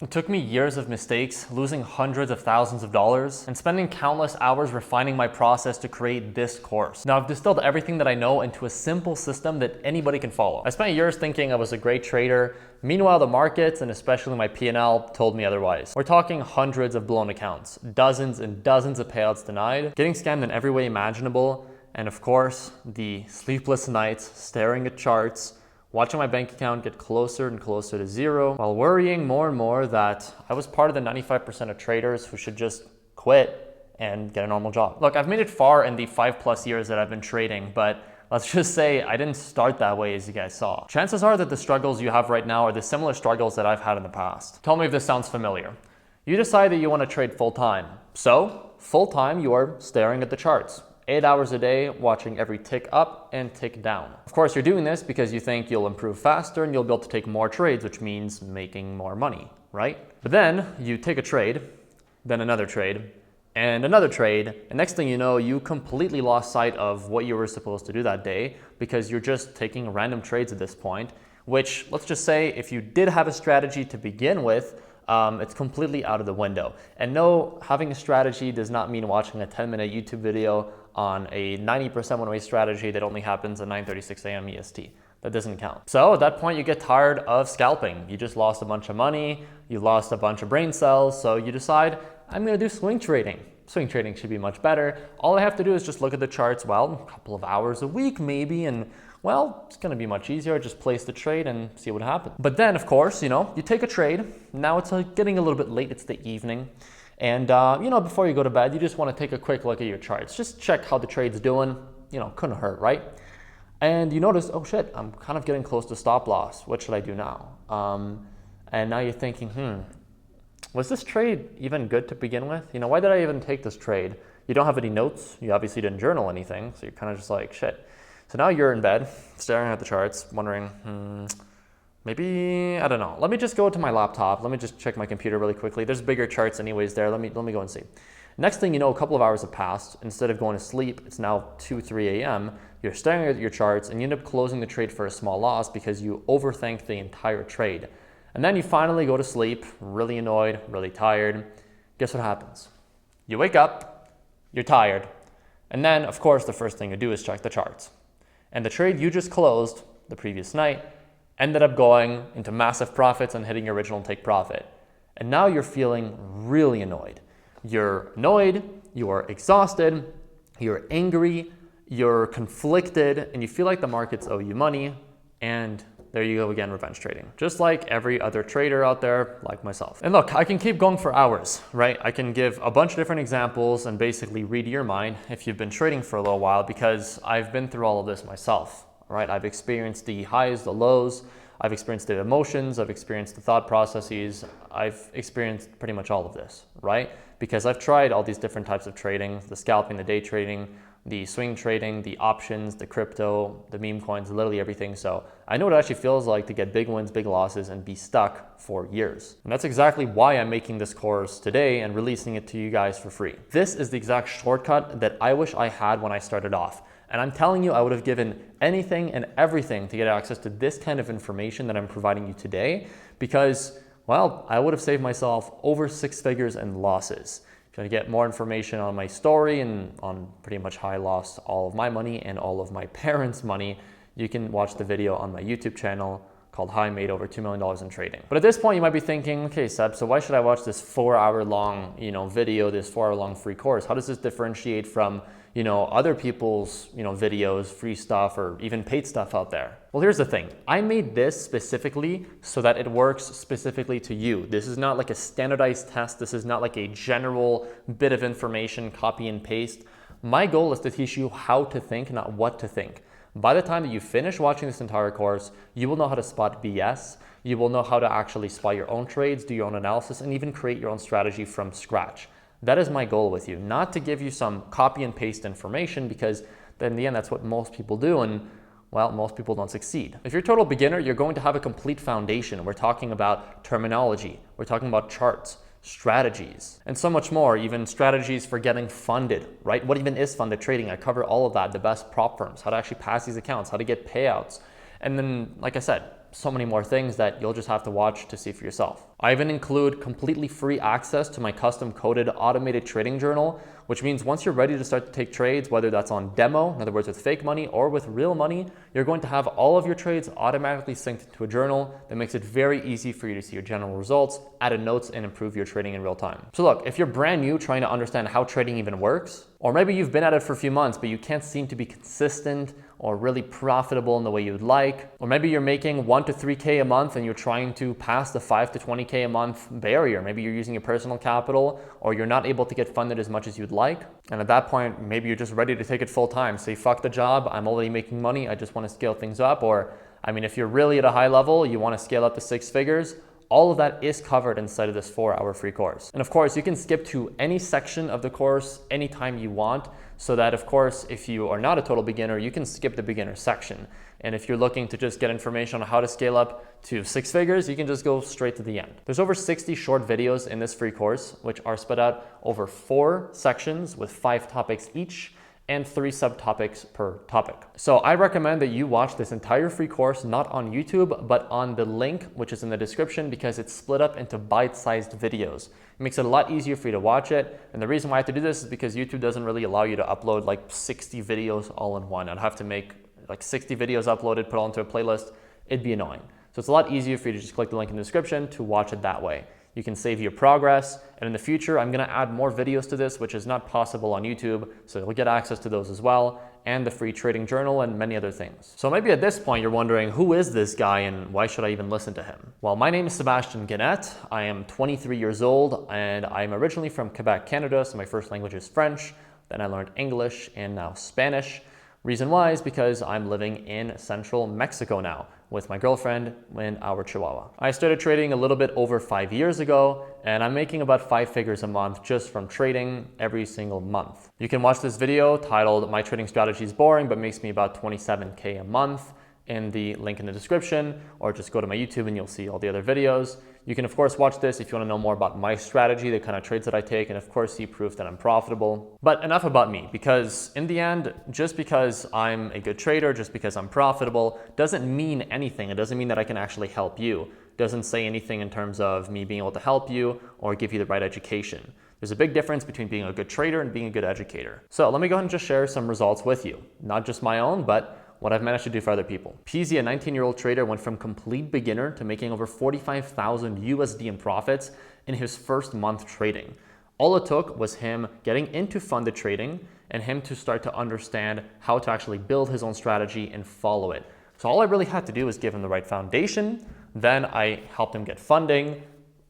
It took me years of mistakes, losing hundreds of thousands of dollars, and spending countless hours refining my process to create this course. Now, I've distilled everything that I know into a simple system that anybody can follow. I spent years thinking I was a great trader. Meanwhile, the markets, and especially my P&L, told me otherwise. We're talking hundreds of blown accounts, dozens and dozens of payouts denied, getting scammed in every way imaginable, and of course, the sleepless nights staring at charts, watching my bank account get closer and closer to zero, while worrying more and more that I was part of the 95% of traders who should just quit and get a normal job. Look, I've made it far in the 5+ years that I've been trading, but let's just say I didn't start that way, as you guys saw. Chances are that the struggles you have right now are the similar struggles that I've had in the past. Tell me if this sounds familiar. You decide that you want to trade full-time. So, full-time, you are staring at the charts. 8 hours a day, watching every tick up and tick down. Of course, you're doing this because you think you'll improve faster and you'll be able to take more trades, which means making more money, right? But then you take a trade, then another trade, and another trade, and next thing you know, you completely lost sight of what you were supposed to do that day because you're just taking random trades at this point, which, let's just say, if you did have a strategy to begin with, it's completely out of the window. And no, having a strategy does not mean watching a 10-minute YouTube video on a 90% one-way strategy that only happens at 9:36 a.m. EST. That doesn't count. So at that point, you get tired of scalping. You just lost a bunch of money, you lost a bunch of brain cells, so you decide, I'm gonna do swing trading. Swing trading should be much better. All I have to do is just look at the charts, well, a couple of hours a week maybe, and well, it's gonna be much easier. Just place the trade and see what happens. But then, of course, you take a trade. Now it's getting a little bit late, it's the evening. And before you go to bed, you just want to take a quick look at your charts. Just check how the trade's doing. Couldn't hurt, right? And you notice, oh shit, I'm kind of getting close to stop loss. What should I do now? And now you're thinking, was this trade even good to begin with? Why did I even take this trade? You don't have any notes. You obviously didn't journal anything. So you're kind of just like, shit. So now you're in bed, staring at the charts, wondering, maybe, I don't know. Let me just go to my laptop. Let me just check my computer really quickly. There's bigger charts anyways there. Let me go and see. Next thing you know, a couple of hours have passed. Instead of going to sleep, it's now 2, 3 a.m. You're staring at your charts and you end up closing the trade for a small loss because you overthink the entire trade. And then you finally go to sleep, really annoyed, really tired. Guess what happens? You wake up, you're tired. And then, of course, the first thing you do is check the charts. And the trade you just closed the previous night ended up going into massive profits and hitting your original take profit. And now you're feeling really annoyed. You're annoyed, you're exhausted, you're angry, you're conflicted, and you feel like the markets owe you money, and there you go again, revenge trading. Just like every other trader out there, like myself. And look, I can keep going for hours, right? I can give a bunch of different examples and basically read your mind if you've been trading for a little while, because I've been through all of this myself. Right? I've experienced the highs, the lows, I've experienced the emotions, I've experienced the thought processes, I've experienced pretty much all of this, right? Because I've tried all these different types of trading, the scalping, the day trading, the swing trading, the options, the crypto, the meme coins, literally everything. So I know what it actually feels like to get big wins, big losses, and be stuck for years. And that's exactly why I'm making this course today and releasing it to you guys for free. This is the exact shortcut that I wish I had when I started off. And I'm telling you, I would have given anything and everything to get access to this kind of information that I'm providing you today because, well, I would have saved myself over 6 figures in losses. If you want to get more information on my story and on pretty much how I lost all of my money and all of my parents' money, you can watch the video on my YouTube channel called How I Made Over $2 Million in Trading. But at this point, you might be thinking, okay, Seb, so why should I watch this 4-hour-long, video, this 4-hour-long free course? How does this differentiate from other people's, videos, free stuff, or even paid stuff out there? Well, here's the thing. I made this specifically so that it works specifically to you. This is not like a standardized test. This is not like a general bit of information, copy and paste. My goal is to teach you how to think, not what to think. By the time that you finish watching this entire course, you will know how to spot BS. You will know how to actually spot your own trades, do your own analysis, and even create your own strategy from scratch. That is my goal with you, not to give you some copy and paste information, because in the end, that's what most people do, and well, most people don't succeed. If you're a total beginner, you're going to have a complete foundation. We're talking about terminology, we're talking about charts, strategies, and so much more, even strategies for getting funded, right? What even is funded trading? I cover all of that, the best prop firms, how to actually pass these accounts, how to get payouts. And then, like I said, so many more things that you'll just have to watch to see for yourself. I even include completely free access to my custom coded automated trading journal, which means once you're ready to start to take trades, whether that's on demo, in other words with fake money, or with real money, you're going to have all of your trades automatically synced to a journal that makes it very easy for you to see your general results, add notes, and improve your trading in real time. So look, if you're brand new trying to understand how trading even works, or maybe you've been at it for a few months, but you can't seem to be consistent or really profitable in the way you'd like, or maybe you're making 1 to 3K a month and you're trying to pass the 5 to 20K a month barrier. Maybe you're using your personal capital, or you're not able to get funded as much as you'd like. And at that point, maybe you're just ready to take it full time. Say, fuck the job, I'm already making money, I just want to scale things up. Or, I mean, if you're really at a high level, you want to scale up to 6 figures, all of that is covered inside of this 4-hour free course. And of course, you can skip to any section of the course anytime you want, so that of course, if you are not a total beginner, you can skip the beginner section. And if you're looking to just get information on how to scale up to 6 figures, you can just go straight to the end. There's over 60 short videos in this free course, which are spread out over 4 sections with 5 topics each, and 3 subtopics per topic. So I recommend that you watch this entire free course not on YouTube, but on the link which is in the description, because it's split up into bite-sized videos. It makes it a lot easier for you to watch it. And the reason why I have to do this is because YouTube doesn't really allow you to upload like 60 videos all in one. I'd have to make like 60 videos uploaded, put all into a playlist. It'd be annoying. So it's a lot easier for you to just click the link in the description to watch it that way. You can save your progress, and in the future, I'm gonna add more videos to this, which is not possible on YouTube, so you'll get access to those as well, and the free trading journal and many other things. So maybe at this point, you're wondering, who is this guy and why should I even listen to him? Well, my name is Sebastian Gannett. I am 23 years old, and I'm originally from Quebec, Canada, so my first language is French. Then I learned English and now Spanish. Reason why is because I'm living in central Mexico now with my girlfriend and our Chihuahua. I started trading a little bit over 5 years ago, and I'm making about 5 figures a month just from trading every single month. You can watch this video titled "My Trading Strategy is Boring but Makes Me About 27K a Month" in the link in the description, or just go to my YouTube and you'll see all the other videos. You can of course watch this if you want to know more about my strategy, the kind of trades that I take, and of course see proof that I'm profitable. But enough about me, because in the end, just because I'm a good trader, just because I'm profitable, doesn't mean anything. It doesn't mean that I can actually help you. It doesn't say anything in terms of me being able to help you or give you the right education. There's a big difference between being a good trader and being a good educator. So let me go ahead and just share some results with you. Not just my own, but what I've managed to do for other people. Peasy, a 19-year-old trader, went from complete beginner to making over 45,000 USD in profits in his first month trading. All it took was him getting into funded trading and him to start to understand how to actually build his own strategy and follow it. So all I really had to do was give him the right foundation. Then I helped him get funding,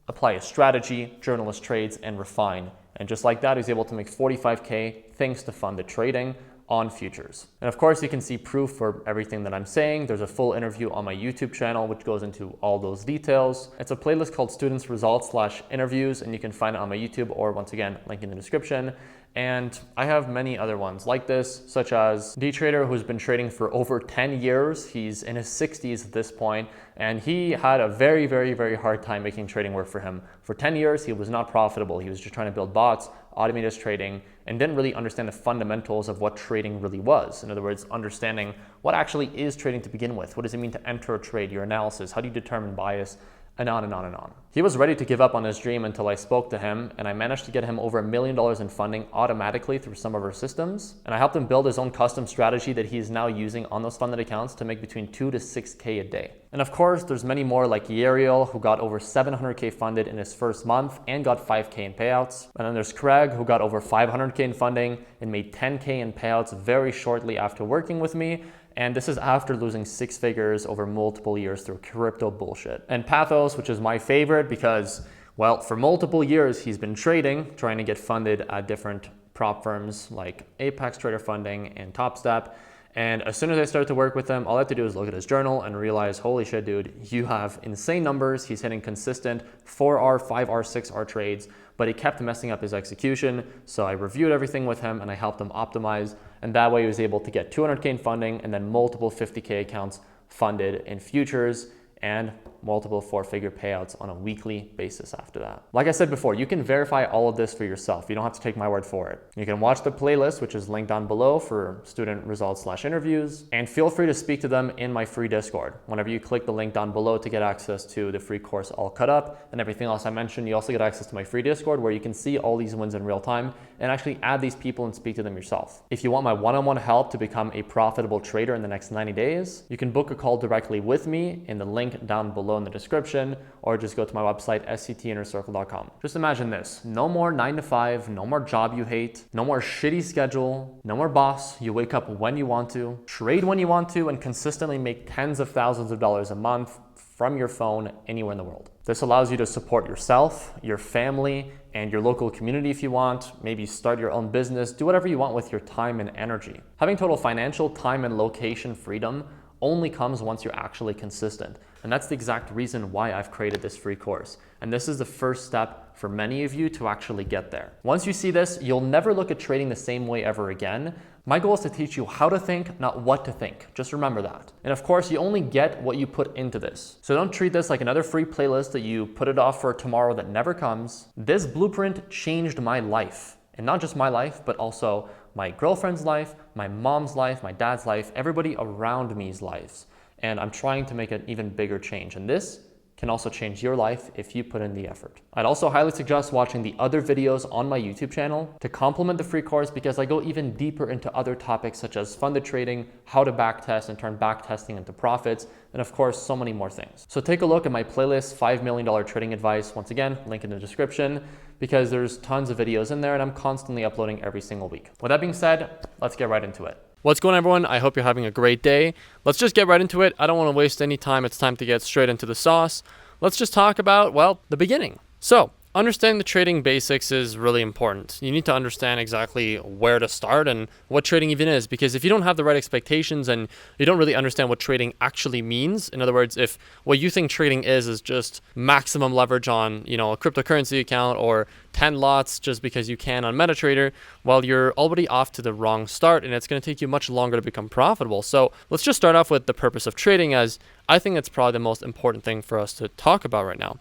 apply a strategy, journal his trades, and refine. And just like that, he was able to make 45K thanks to funded trading on futures. And of course, you can see proof for everything that I'm saying. There's a full interview on my YouTube channel, which goes into all those details. It's a playlist called Students Results /interviews, and you can find it on my YouTube, or once again, link in the description. And I have many other ones like this, such as D-Trader, who's been trading for over 10 years. He's in his 60s at this point, and he had a very, very, very hard time making trading work for him. For 10 years, he was not profitable. He was just trying to build bots, automate his trading, and didn't really understand the fundamentals of what trading really was. In other words, understanding what actually is trading to begin with. What does it mean to enter a trade, your analysis, how do you determine bias, and on and on and on. He was ready to give up on his dream until I spoke to him, and I managed to get him over $1 million in funding automatically through some of our systems. And I helped him build his own custom strategy that he's now using on those funded accounts to make between 2 to 6K a day. And of course, there's many more like Yariel, who got over 700K funded in his first month and got 5K in payouts. And then there's Craig, who got over 500K in funding and made 10K in payouts very shortly after working with me. And this is after losing 6 figures over multiple years through crypto bullshit. And Pathos, which is my favorite because, well, for multiple years, he's been trading, trying to get funded at different prop firms like Apex Trader Funding and TopStep. And as soon as I started to work with him, all I had to do is look at his journal and realize, holy shit, dude, you have insane numbers. He's hitting consistent 4R, 5R, 6R trades, but he kept messing up his execution. So I reviewed everything with him and I helped him optimize. And that way he was able to get 200K in funding and then multiple 50K accounts funded in futures. And multiple four-figure payouts on a weekly basis after that. Like I said before, you can verify all of this for yourself. You don't have to take my word for it. You can watch the playlist, which is linked down below for student results/interviews, and feel free to speak to them in my free Discord. Whenever you click the link down below to get access to the free course all cut up and everything else I mentioned, you also get access to my free Discord where you can see all these wins in real time and actually add these people and speak to them yourself. If you want my one-on-one help to become a profitable trader in the next 90 days, you can book a call directly with me in the link down below in the description, or just go to my website, sctinnercircle.com. Just imagine this: no more 9 to 5, no more job you hate, no more shitty schedule, no more boss. You wake up when you want to, trade when you want to, and consistently make tens of thousands of dollars a month from your phone anywhere in the world. This allows you to support yourself, your family, and your local community if you want. Maybe start your own business, do whatever you want with your time and energy. Having total financial, time, and location freedom only comes once you're actually consistent. And that's the exact reason why I've created this free course. And this is the first step for many of you to actually get there. Once you see this, you'll never look at trading the same way ever again. My goal is to teach you how to think, not what to think. Just remember that. And of course, you only get what you put into this. So don't treat this like another free playlist that you put it off for tomorrow that never comes. This blueprint changed my life. And not just my life, but also my girlfriend's life, my mom's life, my dad's life, everybody around me's lives. And I'm trying to make an even bigger change. And this can also change your life if you put in the effort. I'd also highly suggest watching the other videos on my YouTube channel to complement the free course, because I go even deeper into other topics such as funded trading, how to backtest and turn backtesting into profits, and of course, so many more things. So take a look at my playlist, $5 Million Trading Advice. Once again, link in the description, because there's tons of videos in there and I'm constantly uploading every single week. With that being said, let's get right into it. What's going on, everyone? I hope you're having a great day. Let's just get right into it. I don't want to waste any time. It's time to get straight into the sauce. Let's just talk about, well, the beginning. So, understanding the trading basics is really important. You need to understand exactly where to start and what trading even is, because if you don't have the right expectations and you don't really understand what trading actually means, in other words, if what you think trading is just maximum leverage on, a cryptocurrency account or 10 lots just because you can on MetaTrader, well, you're already off to the wrong start and it's going to take you much longer to become profitable. So let's just start off with the purpose of trading, as I think it's probably the most important thing for us to talk about right now.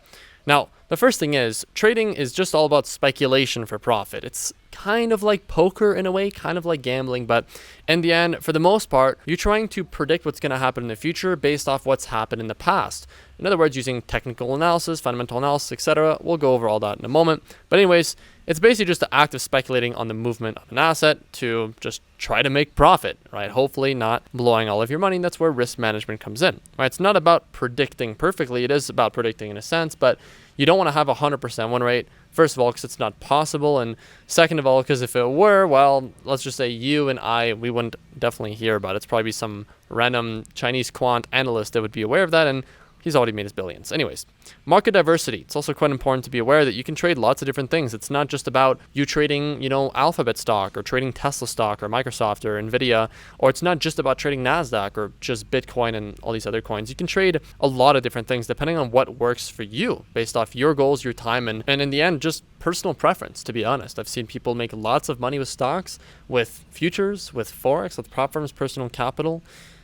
Now, the first thing is, trading is just all about speculation for profit. It's kind of like poker in a way, kind of like gambling, but in the end, for the most part, you're trying to predict what's going to happen in the future based off what's happened in the past. In other words, using technical analysis, fundamental analysis, etc. We'll go over all that in a moment. But anyways, it's basically just the act of speculating on the movement of an asset to just try to make profit, right? Hopefully not blowing all of your money. That's where risk management comes in, right? It's not about predicting perfectly. It is about predicting in a sense, but you don't want to have 100% win rate. First of all, because it's not possible. And second of all, because if it were, well, let's just say you and I, we wouldn't definitely hear about it. It's probably some random Chinese quant analyst that would be aware of that, and he's already made his billions. Anyways, market diversity. It's also quite important to be aware that you can trade lots of different things. It's not just about you trading, Alphabet stock or trading Tesla stock or Microsoft or Nvidia, or it's not just about trading NASDAQ or just Bitcoin and all these other coins. You can trade a lot of different things depending on what works for you based off your goals, your time, and in the end, just personal preference, to be honest. I've seen people make lots of money with stocks, with futures, with Forex, with prop firms, personal capital.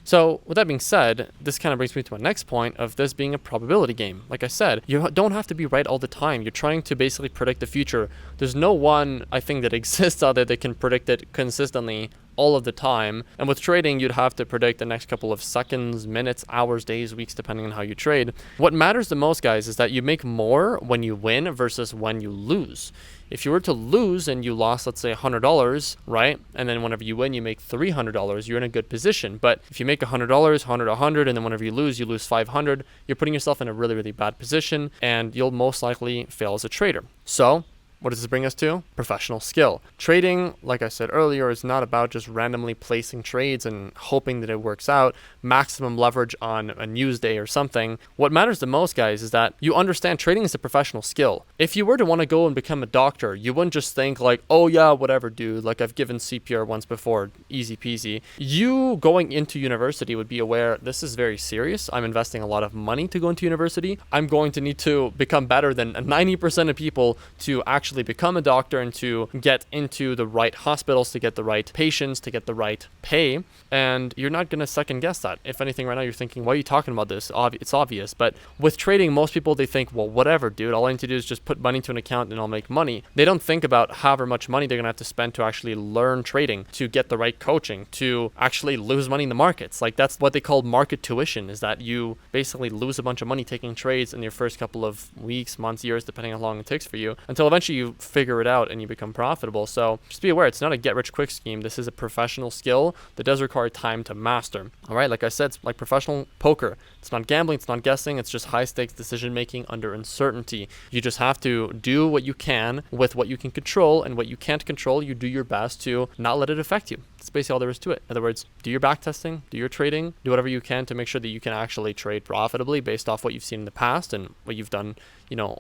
So with that being said, this kind of brings me to my next point of this being a probability game. Like I said, you don't have to be right all the time. You're trying to basically predict the future. There's no one, I think, that exists out there that can predict it consistently all of the time. And with trading, you'd have to predict the next couple of seconds, minutes, hours, days, weeks, depending on how you trade. What matters the most, guys, is that you make more when you win versus when you lose. If you were to lose and you lost, let's say $100, right? And then whenever you win, you make $300, you're in a good position. But if you make $100, 100, and then whenever you lose 500, you're putting yourself in a really, really bad position and you'll most likely fail as a trader. So what does this bring us to? Professional skill. Trading, like I said earlier, is not about just randomly placing trades and hoping that it works out, maximum leverage on a news day or something. What matters the most, guys, is that you understand trading is a professional skill. If you were to want to go and become a doctor, you wouldn't just think like, oh yeah, whatever, dude, like I've given CPR once before, easy peasy. You going into university would be aware this is very serious. I'm investing a lot of money to go into university. I'm going to need to become better than 90% of people to actually actually become a doctor and to get into the right hospitals, to get the right patients, to get the right pay. And you're not going to second guess that. If anything, right now you're thinking, why are you talking about this? It's obvious. But with trading, most people, they think, well, whatever, dude. All I need to do is just put money into an account and I'll make money. They don't think about however much money they're going to have to spend to actually learn trading, to get the right coaching, to actually lose money in the markets. Like, that's what they call market tuition, is that you basically lose a bunch of money taking trades in your first couple of weeks, months, years, depending on how long it takes for you, until eventually you figure it out and you become profitable. So just be aware, it's not a get rich quick scheme. This is a professional skill that does require time to master. All right, like I said, it's like professional poker. It's not gambling, it's not guessing, it's just high stakes decision making under uncertainty. You just have to do what you can with what you can control, and what you can't control, you do your best to not let it affect you. That's basically all there is to it. In other words, do your back testing, do your trading, do whatever you can to make sure that you can actually trade profitably based off what you've seen in the past and what you've done,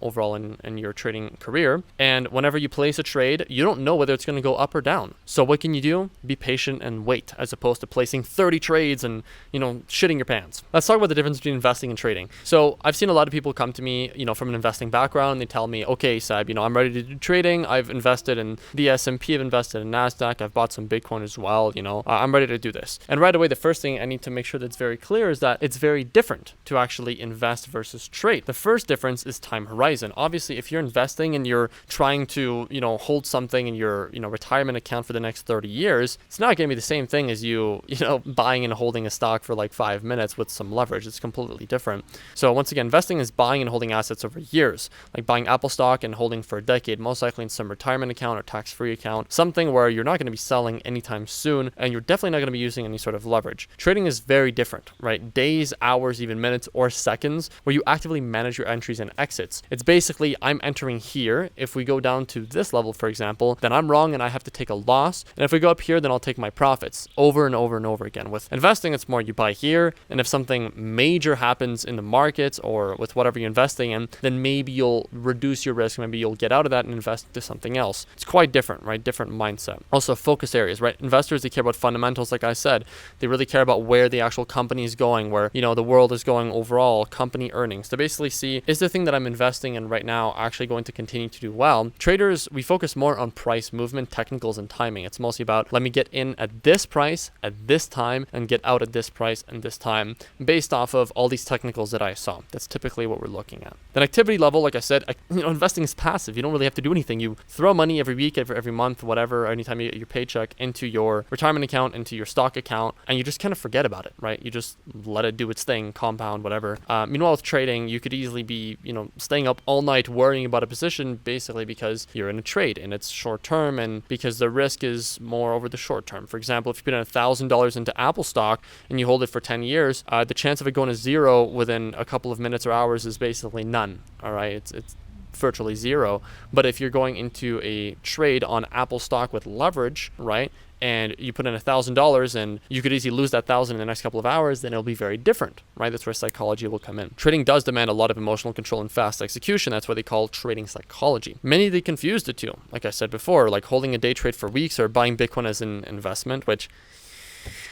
overall in your trading career. And whenever you place a trade, you don't know whether it's going to go up or down. So what can you do? Be patient and wait, as opposed to placing 30 trades and, shitting your pants. Let's talk about the difference between investing and trading. So I've seen a lot of people come to me, from an investing background, and they tell me, okay, Seb, I'm ready to do trading. I've invested in the S&P, I've invested in NASDAQ, I've bought some Bitcoin as well, I'm ready to do this. And right away, the first thing I need to make sure that's very clear is that it's very different to actually invest versus trade. The first difference is time horizon. Obviously, if you're investing and you're trying to, hold something in your, retirement account for the next 30 years, it's not going to be the same thing as you buying and holding a stock for like 5 minutes with some leverage. It's completely different. So once again, investing is buying and holding assets over years, like buying Apple stock and holding for a decade, most likely in some retirement account or tax-free account, something where you're not going to be selling anytime soon, and you're definitely not going to be using any sort of leverage. Trading is very different, right? Days, hours, even minutes or seconds, where you actively manage your entries and exits. It's basically, I'm entering here. If we go down to this level, for example, then I'm wrong and I have to take a loss. And if we go up here, then I'll take my profits over and over and over again. With investing, it's more you buy here, and if something major happens in the markets or with whatever you're investing in, then maybe you'll reduce your risk. Maybe you'll get out of that and invest into something else. It's quite different, right? Different mindset. Also, focus areas, right? Investors, they care about fundamentals, like I said. They really care about where the actual company is going, where, the world is going overall, company earnings, to basically see, is the thing that I'm investing in right now actually going to continue to do well? Traders, we focus more on price movement, technicals, and timing. It's mostly about, let me get in at this price at this time and get out at this price and this time, based off of all these technicals that I saw. That's typically what we're looking at. Then activity level, like I said, investing is passive. You don't really have to do anything. You throw money every week, every month, whatever, anytime you get your paycheck, into your retirement account, into your stock account, and you just kind of forget about it, right? You just let it do its thing, compound, whatever. Meanwhile, with trading, you could easily be, staying up all night worrying about a position, basically because you're in a trade and it's short term, and because the risk is more over the short term. For example, if you put in $1,000 into Apple stock and you hold it for 10 years, the chance of it going to zero within a couple of minutes or hours is basically none. All right, it's virtually zero. But if you're going into a trade on Apple stock with leverage, right, and you put in $1,000 and you could easily lose that 1,000 in the next couple of hours, then it'll be very different, right? That's where psychology will come in. Trading does demand a lot of emotional control and fast execution. That's what they call trading psychology. Many, they confuse the two. Like I said before, like holding a day trade for weeks or buying Bitcoin as an investment, which,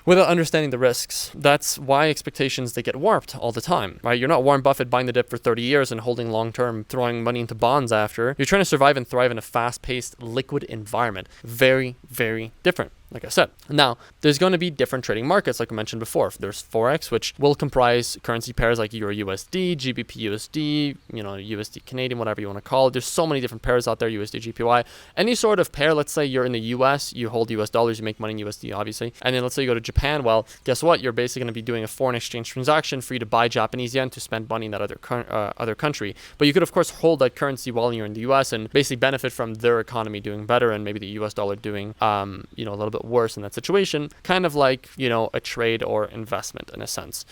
without understanding the risks, that's why expectations, they get warped all the time, right? You're not Warren Buffett buying the dip for 30 years and holding long-term, throwing money into bonds after. You're trying to survive and thrive in a fast-paced, liquid environment. Very, very different. Like I said. Now, there's going to be different trading markets, like I mentioned before. There's Forex, which will comprise currency pairs like Euro USD, GBP USD, USD Canadian, whatever you want to call it. There's so many different pairs out there, USD GPY. Any sort of pair, let's say you're in the US, you hold US dollars, you make money in USD, obviously. And then let's say you go to Japan. Well, guess what? You're basically going to be doing a foreign exchange transaction for you to buy Japanese yen to spend money in that other country. But you could, of course, hold that currency while you're in the US and basically benefit from their economy doing better and maybe the US dollar doing, a little bit worse in that situation, kind of like, a trade or investment in a sense.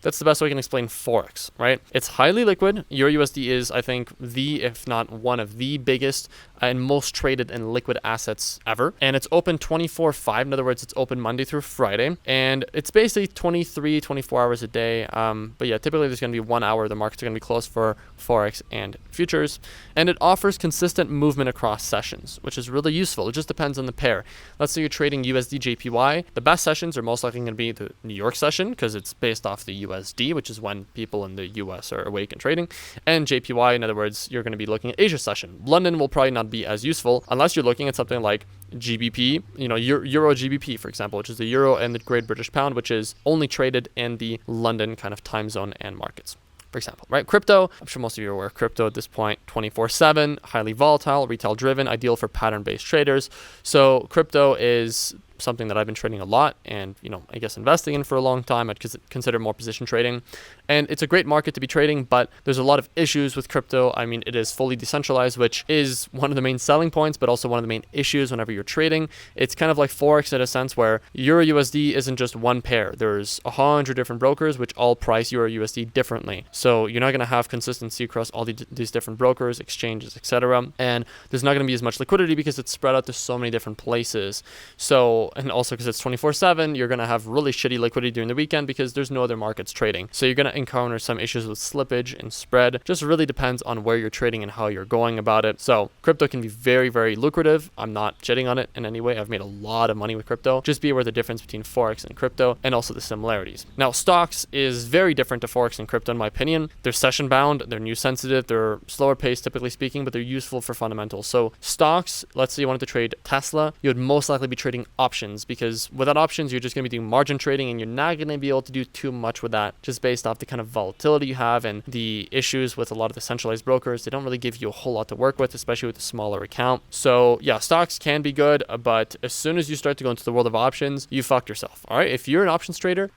That's the best way I can explain Forex, right? It's highly liquid. Euro USD is, I think, if not one of the biggest and most traded and liquid assets ever. And it's open 24/5. In other words, it's open Monday through Friday. And it's basically 24 hours a day. But yeah, typically there's going to be 1 hour. The markets are going to be closed for Forex and futures. And it offers consistent movement across sessions, which is really useful. It just depends on the pair. Let's say you're trading USD JPY. The best sessions are most likely going to be the New York session because it's based off the USD, which is when people in the US are awake and trading, and JPY. In other words, you're going to be looking at Asia session. London will probably not be as useful unless you're looking at something like GBP, Euro GBP, for example, which is the Euro and the Great British Pound, which is only traded in the London kind of time zone and markets. For example, right? Crypto, I'm sure most of you are aware of crypto at this point, 24/7, highly volatile, retail driven, ideal for pattern-based traders. So crypto is something that I've been trading a lot and, I guess investing in for a long time. I'd consider more position trading. And it's a great market to be trading, but there's a lot of issues with crypto. I mean, it is fully decentralized, which is one of the main selling points, but also one of the main issues whenever you're trading. It's kind of like Forex in a sense where Euro USD isn't just one pair. There's 100 different brokers, which all price Euro USD differently. So you're not going to have consistency across all these different brokers, exchanges, etc. And there's not going to be as much liquidity because it's spread out to so many different places. So, and also because it's 24/7, you're going to have really shitty liquidity during the weekend because there's no other markets trading. So you're going to encounter some issues with slippage and spread. Just really depends on where you're trading and how you're going about it. So crypto can be very, very lucrative. I'm not shitting on it in any way. I've made a lot of money with crypto. Just be aware of the difference between Forex and crypto and also the similarities. Now, stocks is very different to Forex and crypto in my opinion. They're session bound, they're news sensitive, they're slower paced typically speaking, but they're useful for fundamentals. So stocks, let's say you wanted to trade Tesla, you would most likely be trading options because without options, you're just going to be doing margin trading and you're not going to be able to do too much with that just based off the kind of volatility you have and the issues with a lot of the centralized brokers. They don't really give you a whole lot to work with, especially with a smaller account. So yeah, stocks can be good, but as soon as you start to go into the world of options, you fucked yourself. All right. If you're an options trader,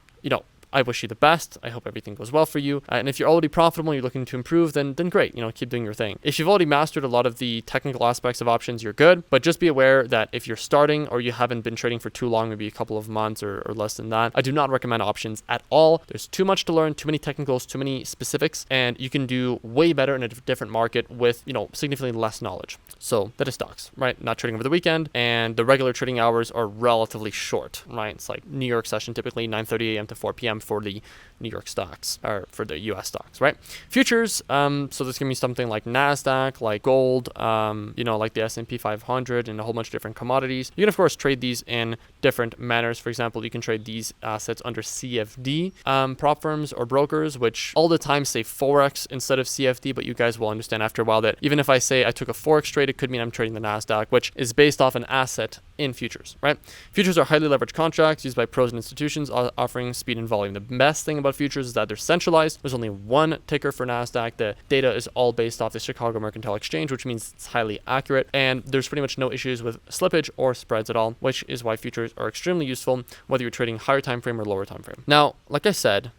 I wish you the best. I hope everything goes well for you. And if you're already profitable and you're looking to improve, then great. Keep doing your thing. If you've already mastered a lot of the technical aspects of options, you're good. But just be aware that if you're starting or you haven't been trading for too long, maybe a couple of months or less than that, I do not recommend options at all. There's too much to learn, too many technicals, too many specifics, and you can do way better in a different market with, significantly less knowledge. So that is stocks, right? Not trading over the weekend, and the regular trading hours are relatively short, right? It's like New York session, typically 9:30 a.m. to 4 p.m. for the New York stocks or for the US stocks, right? Futures, so this can be something like NASDAQ, like gold, like the S&P 500 and a whole bunch of different commodities. You can of course trade these in different manners. For example, you can trade these assets under CFD prop firms or brokers, which all the time say Forex instead of CFD, but you guys will understand after a while that even if I say I took a Forex trade, it could mean I'm trading the NASDAQ, which is based off an asset in futures, right? Futures are highly leveraged contracts used by pros and institutions offering speed and volume. The best thing about futures is that they're centralized. There's only one ticker for NASDAQ. The data is all based off the Chicago Mercantile Exchange, which means it's highly accurate. And there's pretty much no issues with slippage or spreads at all, which is why futures are extremely useful, whether you're trading higher time frame or lower time frame. Now, like I said,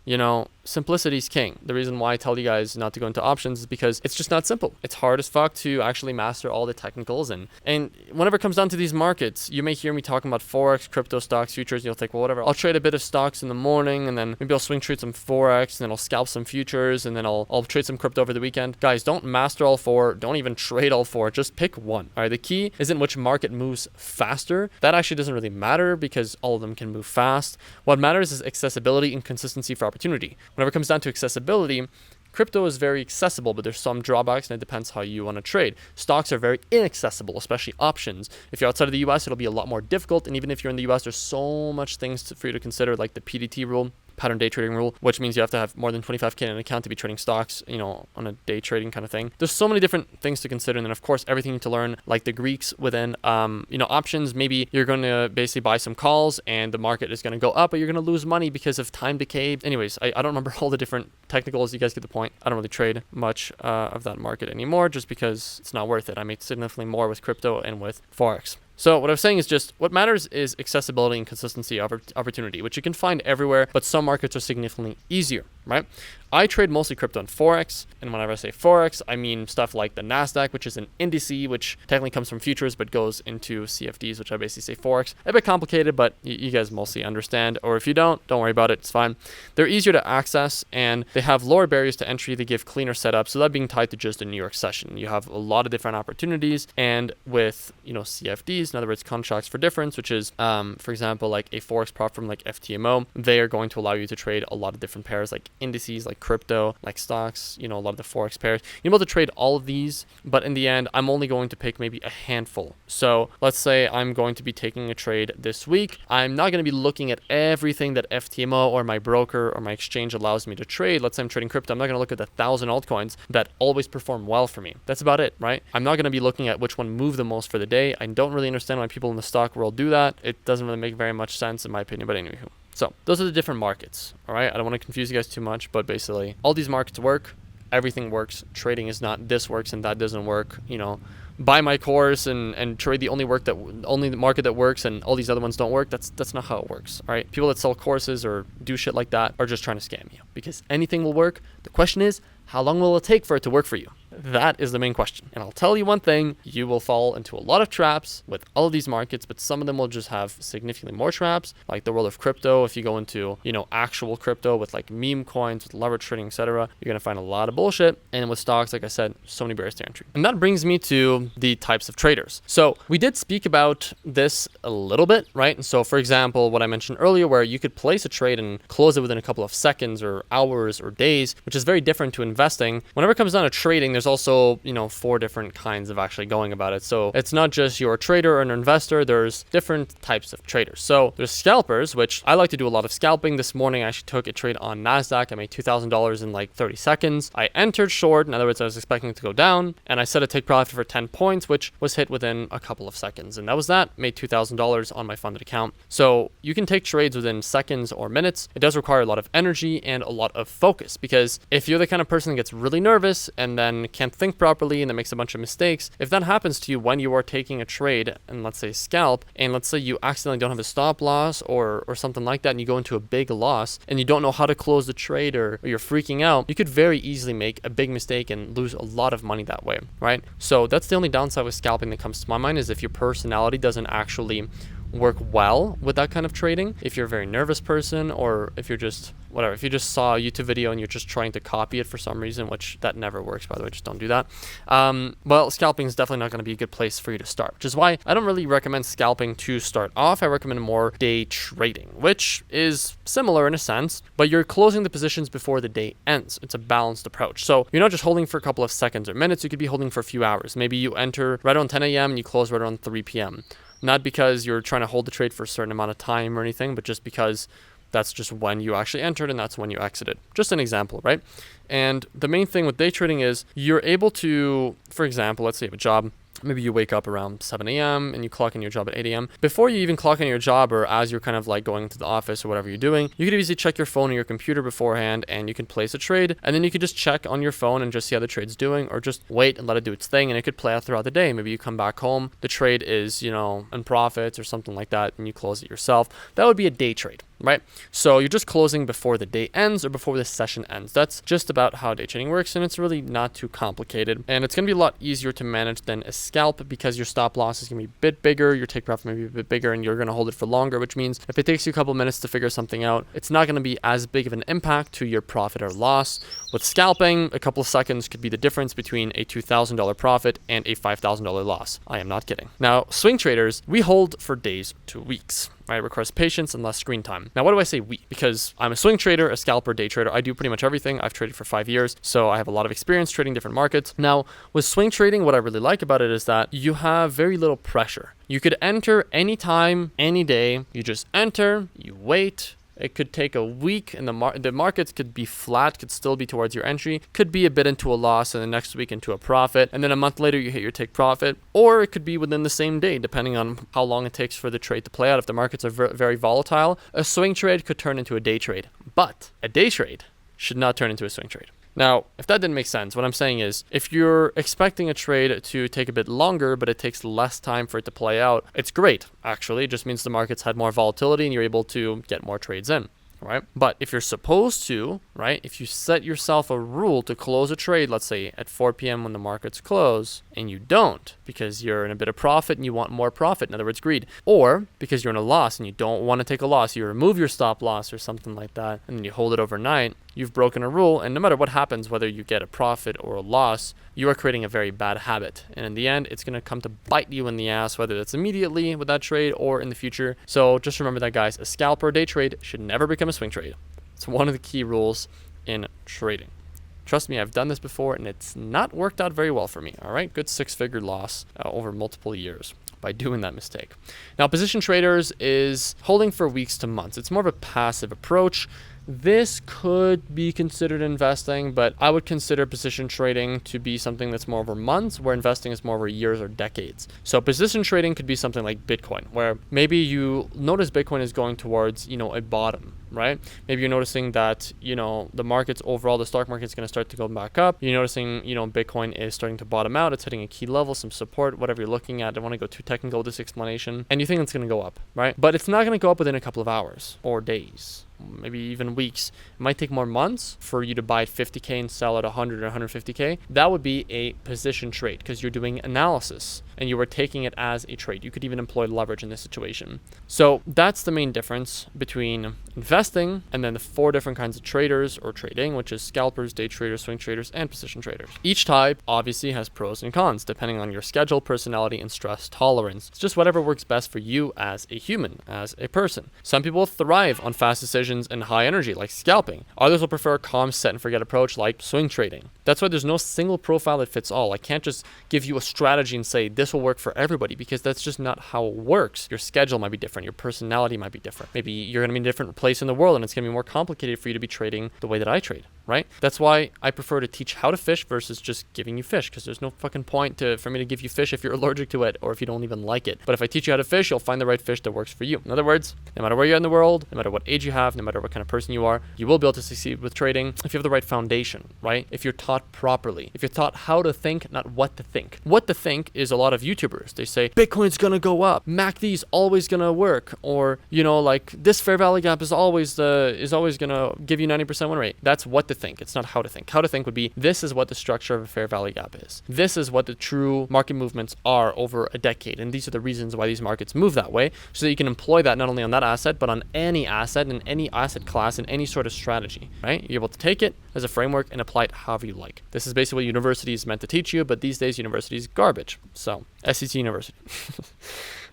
simplicity is king. The reason why I tell you guys not to go into options is because it's just not simple. It's hard as fuck to actually master all the technicals. And whenever it comes down to these markets, you may hear me talking about Forex, crypto, stocks, futures, and you'll think, well, whatever. I'll trade a bit of stocks in the morning and then maybe I'll swing trade some Forex and then I'll scalp some futures and then I'll trade some crypto over the weekend. Guys, don't master all four. Don't even trade all four. Just pick one. All right. The key isn't which market moves faster. That actually doesn't really matter because all of them can move fast. What matters is accessibility and consistency for opportunity. Whenever it comes down to accessibility, crypto is very accessible, but there's some drawbacks and it depends how you want to trade. Stocks are very inaccessible, especially options. If you're outside of the US, it'll be a lot more difficult. And even if you're in the US, there's so much things for you to consider, like the PDT rule, pattern day trading rule, which means you have to have more than 25K in an account to be trading stocks, on a day trading kind of thing. There's so many different things to consider. And then of course, everything you need to learn, like the Greeks within, options, maybe you're going to basically buy some calls and the market is going to go up, but you're going to lose money because of time decay. Anyways, I don't remember all the different technicals. You guys get the point. I don't really trade much of that market anymore just because it's not worth it. I make significantly more with crypto and with Forex. So what I was saying is just what matters is accessibility and consistency of opportunity, which you can find everywhere, but some markets are significantly easier, right? I trade mostly crypto and Forex. And whenever I say Forex, I mean stuff like the NASDAQ, which is an index, which technically comes from futures, but goes into CFDs, which I basically say Forex. A bit complicated, but you guys mostly understand. Or if you don't worry about it. It's fine. They're easier to access and they have lower barriers to entry. They give cleaner setup. So that being tied to just a New York session, you have a lot of different opportunities. And with, CFDs, in other words, contracts for difference, which is, for example, like a Forex prop from like FTMO, they are going to allow you to trade a lot of different pairs like indices like crypto, like stocks, a lot of the Forex pairs. You're able to trade all of these, but in the end, I'm only going to pick maybe a handful. So let's say I'm going to be taking a trade this week. I'm not going to be looking at everything that FTMO or my broker or my exchange allows me to trade. Let's say I'm trading crypto. I'm not going to look at the 1,000 altcoins that always perform well for me. That's about it, right? I'm not going to be looking at which one moved the most for the day. I don't really understand why people in the stock world do that. It doesn't really make very much sense in my opinion, but anywho. So those are the different markets, all right? I don't want to confuse you guys too much, but basically all these markets work. Everything works. Trading is not this works and that doesn't work. Buy my course and trade the only market that works and all these other ones don't work. That's not how it works, all right? People that sell courses or do shit like that are just trying to scam you because anything will work. The question is, how long will it take for it to work for you? That is the main question. And I'll tell you one thing, you will fall into a lot of traps with all of these markets, but some of them will just have significantly more traps, like the world of crypto. If you go into, actual crypto with like meme coins, with leverage trading, etc., you're going to find a lot of bullshit. And with stocks, like I said, so many barriers to entry. And that brings me to the types of traders. So we did speak about this a little bit, right? And so for example, what I mentioned earlier, where you could place a trade and close it within a couple of seconds or hours or days, which is very different to investing. Whenever it comes down to trading, there's also, 4 different kinds of actually going about it. So it's not just you're a trader or an investor, there's different types of traders. So there's scalpers, which I like to do a lot of scalping. This morning, I actually took a trade on NASDAQ. I made $2,000 in like 30 seconds. I entered short. In other words, I was expecting it to go down and I set a take profit for 10 points, which was hit within a couple of seconds. And that was that, made $2,000 on my funded account. So you can take trades within seconds or minutes. It does require a lot of energy and a lot of focus because if you're the kind of person that gets really nervous and then can't think properly and then makes a bunch of mistakes, if that happens to you when you are taking a trade and let's say scalp, and let's say you accidentally don't have a stop loss or something like that and you go into a big loss and you don't know how to close the trade or you're freaking out, you could very easily make a big mistake and lose a lot of money that way, right? So that's the only downside with scalping that comes to my mind, is if your personality doesn't actually work well with that kind of trading. If you're a very nervous person, or if you're just if you just saw a YouTube video and you're just trying to copy it for some reason, which that never works, by the way, just don't do that. Well, scalping is definitely not going to be a good place for you to start, which is why I don't really recommend scalping to start off. I recommend more day trading, which is similar in a sense, but you're closing the positions before the day ends. It's a balanced approach. So you're not just holding for a couple of seconds or minutes, you could be holding for a few hours. Maybe you enter right around 10 a.m. and you close right around 3 p.m. Not because you're trying to hold the trade for a certain amount of time or anything, but just because that's just when you actually entered and that's when you exited. Just an example, right? And the main thing with day trading is you're able to, for example, let's say you have a job. Maybe you wake up around 7 a.m. and you clock in your job at 8 a.m. Before you even clock in your job, or as you're kind of like going to the office or whatever you're doing, you could easily check your phone or your computer beforehand and you can place a trade, and then you could just check on your phone and just see how the trade's doing, or just wait and let it do its thing, and it could play out throughout the day. Maybe you come back home, the trade is, in profits or something like that, and you close it yourself. That would be a day trade, right? So you're just closing before the day ends or before the session ends. That's just about how day trading works, and it's really not too complicated. And it's going to be a lot easier to manage than a scalp, because your stop loss is going to be a bit bigger, your take profit may be a bit bigger, and you're going to hold it for longer, which means if it takes you a couple minutes to figure something out, it's not going to be as big of an impact to your profit or loss. With scalping, a couple of seconds could be the difference between a $2,000 profit and a $5,000 loss. I am not kidding. Now, swing traders, we hold for days to weeks. Right, it requires patience and less screen time. Now, why do I say we? Because I'm a swing trader, a scalper, day trader. I do pretty much everything. I've traded for 5 years, so I have a lot of experience trading different markets. Now, with swing trading, what I really like about it is that you have very little pressure. You could enter anytime, any day. You just enter, you wait. It could take a week, and the markets could be flat, could still be towards your entry, could be a bit into a loss, and the next week into a profit, and then a month later you hit your take profit, or it could be within the same day, depending on how long it takes for the trade to play out. If the markets are very volatile, a swing trade could turn into a day trade, but a day trade should not turn into a swing trade. Now, if that didn't make sense, what I'm saying is, if you're expecting a trade to take a bit longer, but it takes less time for it to play out, it's great, actually. It just means the markets had more volatility and you're able to get more trades in. Right? But if you're supposed to, right, if you set yourself a rule to close a trade, let's say at 4 p.m. when the markets close, and you don't because you're in a bit of profit and you want more profit, in other words, greed, or because you're in a loss and you don't want to take a loss, you remove your stop loss or something like that, and then you hold it overnight, you've broken a rule, and no matter what happens, whether you get a profit or a loss, you are creating a very bad habit. And in the end, it's going to come to bite you in the ass, whether that's immediately with that trade or in the future. So just remember that, guys, a scalper day trade should never become a swing trade. It's one of the key rules. in trading. Trust me, I've done this before and it's not worked out very well for me. All right, good 6-figure loss over multiple years by doing that mistake. Now, position traders is holding for weeks to months. It's more of a passive approach. This could be considered investing, but I would consider position trading to be something that's more over months, where investing is more over years or decades. So position trading could be something like Bitcoin, where maybe you notice Bitcoin is going towards, a bottom, right? Maybe you're noticing that, the markets overall, the stock market is going to start to go back up. You're noticing, Bitcoin is starting to bottom out. It's hitting a key level, some support, whatever you're looking at. I don't want to go too technical with this explanation. And you think it's going to go up, right? But it's not going to go up within a couple of hours or days, maybe even weeks. It might take more months for you to buy at 50K and sell at 100 or 150K. That would be a position trade because you're doing analysis and you were taking it as a trade. You could even employ leverage in this situation. So that's the main difference between investing and then the 4 different kinds of traders or trading, which is scalpers, day traders, swing traders, and position traders. Each type obviously has pros and cons depending on your schedule, personality, and stress tolerance. It's just whatever works best for you as a human, as a person. Some people thrive on fast decisions and high energy, like scalping. Others will prefer a calm, set and forget approach, like swing trading. That's why there's no single profile that fits all. I can't just give you a strategy and say this will work for everybody, because that's just not how it works. Your schedule might be different. Your personality might be different. Maybe you're going to be in a different place in the world and it's going to be more complicated for you to be trading the way that I trade, right? That's why I prefer to teach how to fish versus just giving you fish, because there's no fucking point for me to give you fish if you're allergic to it or if you don't even like it. But if I teach you how to fish, you'll find the right fish that works for you. In other words, no matter where you're in the world, no matter what age you have, no matter what kind of person you are, you will be able to succeed with trading if you have the right foundation, right? If you're taught properly, if you're taught how to think, not what to think. What to think is a lot of YouTubers. They say, Bitcoin's gonna go up, MACD's always gonna work, or, like this fair value gap is always gonna give you 90% win rate. That's what to think. It's not how to think. How to think would be, this is what the structure of a fair value gap is. This is what the true market movements are over a decade. And these are the reasons why these markets move that way, so that you can employ that not only on that asset, but on any asset in any asset class in any sort of strategy, right? You're able to take it as a framework and apply it however you like. This is basically what university is meant to teach you, but these days university is garbage. So SEC University.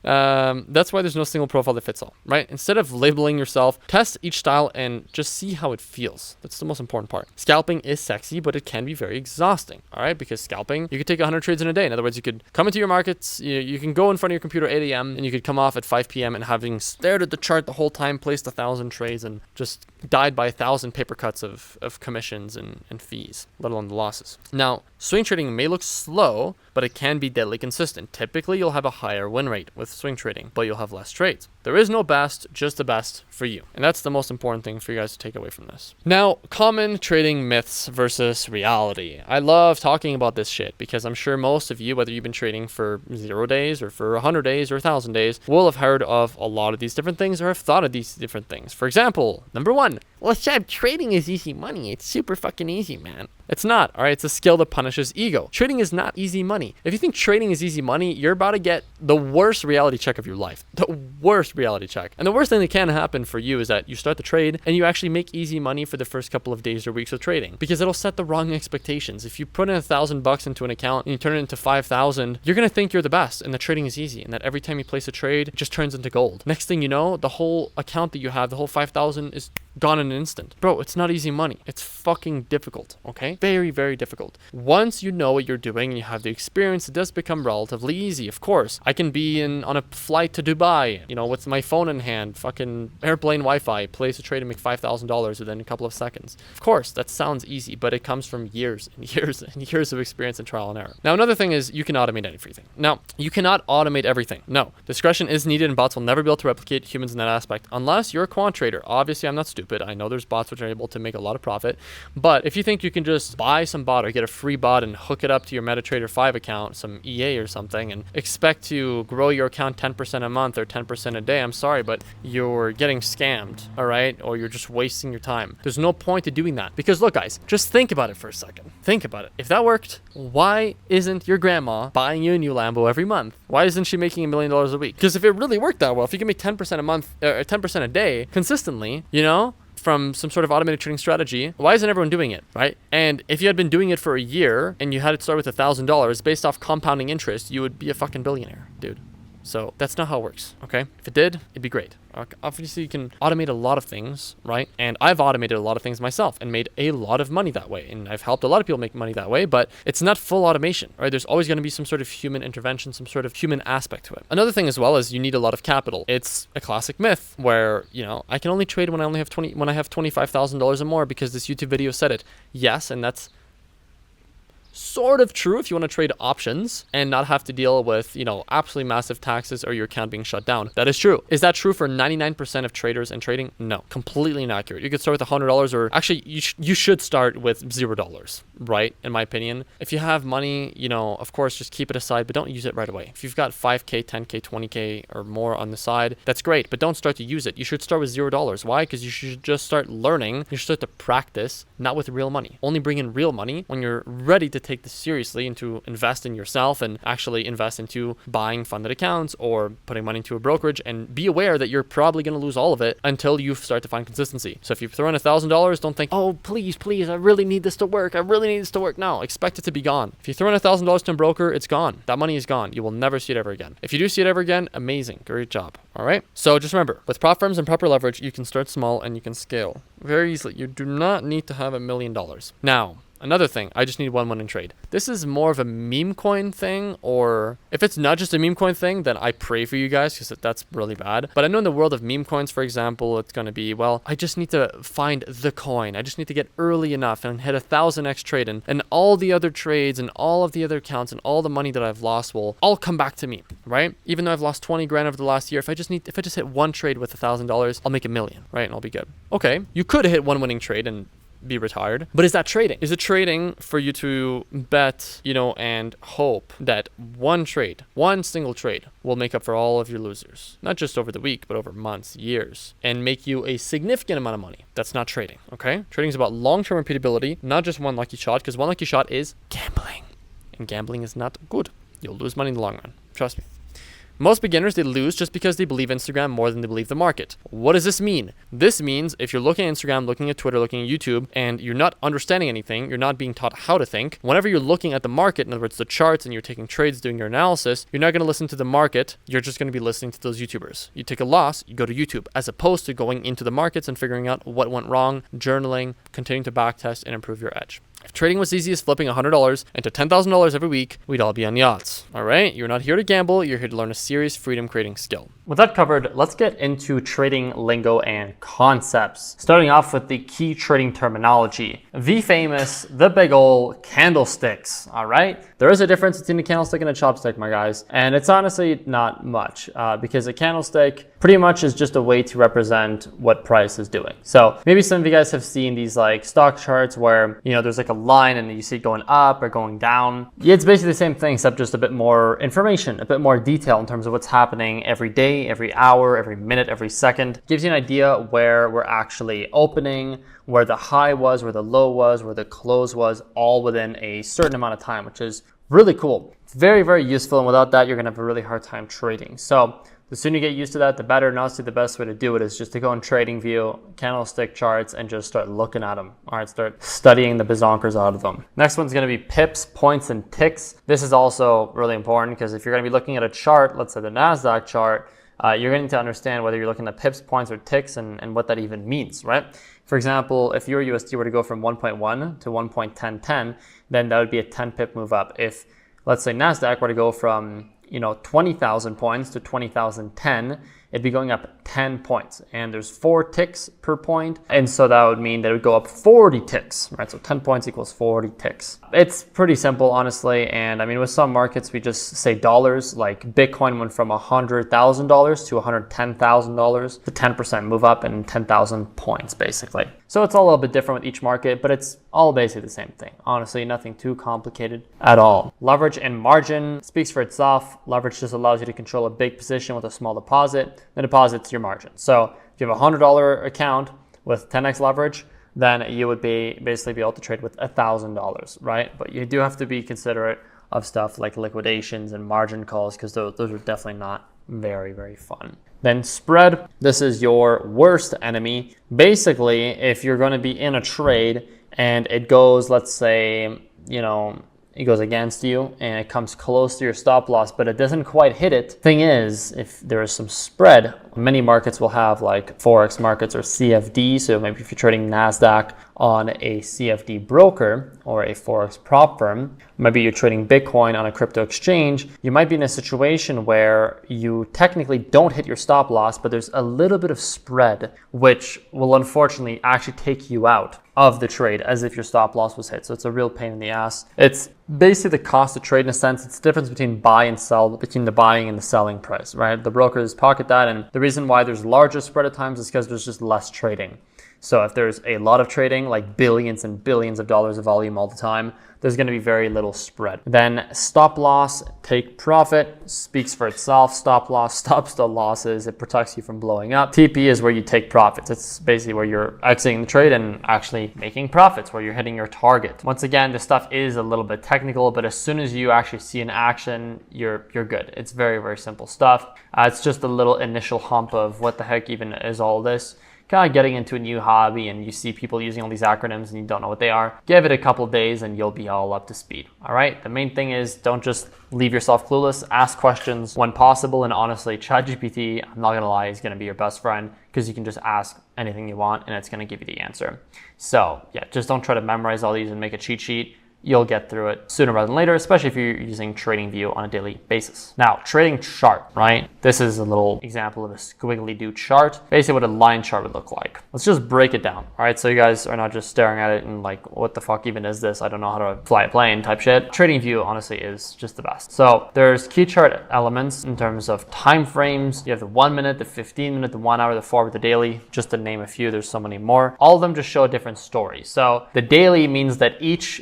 That's why there's no single profile that fits all, right? Instead of labeling yourself, test each style and just see how it feels. That's the most important part. Scalping is sexy, but it can be very exhausting, all right? Because scalping, you could take 100 trades in a day. In other words, you could come into your markets, you can go in front of your computer at 8 a.m. and you could come off at 5 p.m. and having stared at the chart the whole time, placed 1,000 trades and just died by 1,000 paper cuts of commissions and fees, let alone the losses. Now, swing trading may look slow, but it can be deadly consistent. Typically, you'll have a higher win rate with swing trading, but you'll have less trades. There is no best, just the best for you. And that's the most important thing for you guys to take away from this. Now, common trading myths versus reality. I love talking about this shit because I'm sure most of you, whether you've been trading for 0 days or for 100 days or 1,000 days, will have heard of a lot of these different things or have thought of these different things. For example, number 1, well, Shab, trading is easy money. It's super fucking easy, man. It's not, all right? It's a skill that punishes ego. Trading is not easy money. If you think trading is easy money, you're about to get the worst reality check of your life. The worst reality check. And the worst thing that can happen for you is that you start the trade and you actually make easy money for the first couple of days or weeks of trading, because it'll set the wrong expectations. If you put in $1,000 into an account and you turn it into 5,000, you're going to think you're the best and that trading is easy and that every time you place a trade, it just turns into gold. Next thing you know, the whole account that you have, the whole 5,000 is gone in an instant. Bro, it's not easy money. It's fucking difficult, okay? Very, very difficult. Once you know what you're doing and you have the experience, it does become relatively easy. Of course, I can be on a flight to Dubai, with my phone in hand, fucking airplane Wi-Fi, place a trade and make $5,000 within a couple of seconds. Of course, that sounds easy, but it comes from years and years and years of experience and trial and error. Now, another thing is you can automate everything. Now, you cannot automate everything. No, discretion is needed and bots will never be able to replicate humans in that aspect unless you're a quant trader. Obviously, I'm not stupid. I know there's bots which are able to make a lot of profit, but if you think you can just buy some bot or get a free bot and hook it up to your MetaTrader 5 account, some EA or something, and expect to grow your account 10% a month or 10% a day, I'm sorry, but you're getting scammed, all right? Or you're just wasting your time. There's no point to doing that. Because look, guys, just think about it for a second. Think about it. If that worked, why isn't your grandma buying you a new Lambo every month? Why isn't she making $1 million a week? Because if it really worked that well, if you can make 10% a month, 10% a day consistently, from some sort of automated trading strategy, why isn't everyone doing it, right? And if you had been doing it for a year and you had it start with $1,000 based off compounding interest, you would be a fucking billionaire, dude. So that's not how it works, okay? If it did, it'd be great. Obviously, you can automate a lot of things, right? And I've automated a lot of things myself and made a lot of money that way. And I've helped a lot of people make money that way, but it's not full automation, right? There's always going to be some sort of human intervention, some sort of human aspect to it. Another thing as well is you need a lot of capital. It's a classic myth where, I can only trade when I have $25,000 or more because this YouTube video said it. Yes, and that's sort of true if you want to trade options and not have to deal with, absolutely massive taxes or your account being shut down. That is true. Is that true for 99% of traders and trading? No, completely inaccurate. You could start with $100, or actually you should start with $0, right? In my opinion, if you have money, of course, just keep it aside, but don't use it right away. If you've got 5K, 10K, 20K or more on the side, that's great, but don't start to use it. You should start with $0. Why? Because you should just start learning. You should start to practice, not with real money. Only bring in real money when you're ready to take this seriously and to invest in yourself and actually invest into buying funded accounts or putting money into a brokerage, and be aware that you're probably going to lose all of it until you start to find consistency. So if you throw in $1,000, don't think, oh, please, I really need this to work. No, expect it to be gone. If you throw in $1,000 to a broker, it's gone. That money is gone. You will never see it ever again. If you do see it ever again, amazing. Great job. All right. So just remember, with prop firms and proper leverage, you can start small and you can scale very easily. You do not need to have $1 million. Now, another thing, I just need one winning trade. This is more of a meme coin thing, or if it's not just a meme coin thing, then I pray for you guys because that's really bad. But I know in the world of meme coins, for example, it's going to be, I just need to find the coin. I just need to get early enough and hit 1,000x trade, and all the other trades and all of the other accounts and all the money that I've lost will all come back to me, right? Even though I've lost 20 grand over the last year, if I just hit one trade with $1,000, I'll make $1 million, right? And I'll be good. Okay, you could hit one winning trade and be retired, but is that trading? Is it trading for you to bet, and hope that one single trade will make up for all of your losers, not just over the week, but over months, years, and make you a significant amount of money? That's not trading, okay? Trading is about long-term repeatability, not just one lucky shot, because one lucky shot is gambling, and gambling is not good. You'll lose money in the long run. Trust me. Most beginners, they lose just because they believe Instagram more than they believe the market. What does this mean? This means if you're looking at Instagram, looking at Twitter, looking at YouTube, and you're not understanding anything, you're not being taught how to think, whenever you're looking at the market, in other words, the charts, and you're taking trades, doing your analysis, you're not going to listen to the market. You're just going to be listening to those YouTubers. You take a loss, you go to YouTube, as opposed to going into the markets and figuring out what went wrong, journaling, continuing to backtest, and improve your edge. If trading was easy as flipping $100 into $10,000 every week, we'd all be on yachts. All right? You're not here to gamble. You're here to learn a serious freedom creating skill. With that covered, let's get into trading lingo and concepts. Starting off with the key trading terminology. The famous, the big ol' candlesticks, all right? There is a difference between a candlestick and a chopstick, my guys, and it's honestly not much because a candlestick pretty much is just a way to represent what price is doing. So maybe some of you guys have seen these like stock charts where, there's like a line and you see it going up or going down. Yeah, it's basically the same thing, except just a bit more information, a bit more detail in terms of what's happening every day, every hour, every minute, every second. Gives you an idea where we're actually opening, where the high was, where the low was, where the close was, all within a certain amount of time, which is really cool. It's very, very useful. And without that, you're gonna have a really hard time trading. So the sooner you get used to that, the better. And honestly, the best way to do it is just to go in TradingView, candlestick charts, and just start looking at them. All right, start studying the bazonkers out of them. Next one's gonna be pips, points, and ticks. This is also really important because if you're gonna be looking at a chart, let's say the NASDAQ chart, you're going to understand whether you're looking at pips, points, or ticks and what that even means, right? For example, if your USD were to go from 1.1 to 1.1010, then that would be a 10 pip move up. If, let's say, NASDAQ were to go from 20,000 points to 20,010, it'd be going up 10 points. And there's 4 ticks per point. And so that would mean that it would go up 40 ticks, right? So 10 points equals 40 ticks. It's pretty simple, honestly. And I mean, with some markets, we just say dollars, like Bitcoin went from $100,000 to $110,000, the 10% move up and 10,000 points, basically. So it's all a little bit different with each market, but it's all basically the same thing. Honestly, nothing too complicated at all. Leverage and margin speaks for itself. Leverage just allows you to control a big position with a small deposit. The deposit's your margin. So if you have a $100 account with 10x leverage, then you would basically be able to trade with $1,000, right? But you do have to be considerate of stuff like liquidations and margin calls because those are definitely not very, very fun. Then spread, this is your worst enemy. Basically, if you're going to be in a trade and it goes, let's say, it goes against you and it comes close to your stop loss, but it doesn't quite hit it. Thing is, if there is some spread, many markets will have like Forex markets or CFD. So maybe if you're trading NASDAQ on a CFD broker or a Forex prop firm, maybe you're trading Bitcoin on a crypto exchange, you might be in a situation where you technically don't hit your stop loss, but there's a little bit of spread, which will unfortunately actually take you out of the trade as if your stop loss was hit. So it's a real pain in the ass. It's basically the cost of trade in a sense. It's the difference between buy and sell, between the buying and the selling price, right? The brokers pocket that, and the reason why there's larger spread at times is because there's just less trading. So if there's a lot of trading, like billions and billions of dollars of volume all the time, there's going to be very little spread. Then stop loss, take profit, speaks for itself. Stop loss stops the losses. It protects you from blowing up. TP is where you take profits. It's basically where you're exiting the trade and actually making profits, where you're hitting your target. Once again, this stuff is a little bit technical, but as soon as you actually see an action, you're good. It's very, very simple stuff. It's just a little initial hump of what the heck even is all this. Kind of getting into a new hobby and you see people using all these acronyms and you don't know what they are. Give it a couple of days and you'll be all up to speed. All right. The main thing is don't just leave yourself clueless. Ask questions when possible. And honestly, ChatGPT, I'm not going to lie, is going to be your best friend because you can just ask anything you want and it's going to give you the answer. So yeah, just don't try to memorize all these and make a cheat sheet. You'll get through it sooner rather than later, especially if you're using TradingView on a daily basis. Now, trading chart, right? This is a little example of a squiggly do chart, basically what a line chart would look like. Let's just break it down, all right? So you guys are not just staring at it and like, what the fuck even is this? I don't know how to fly a plane type shit. TradingView, honestly, is just the best. So there's key chart elements in terms of time frames. You have the 1 minute, the 15 minute, the 1 hour, the 4 hour, the daily, just to name a few. There's so many more. All of them just show a different story. So the daily means that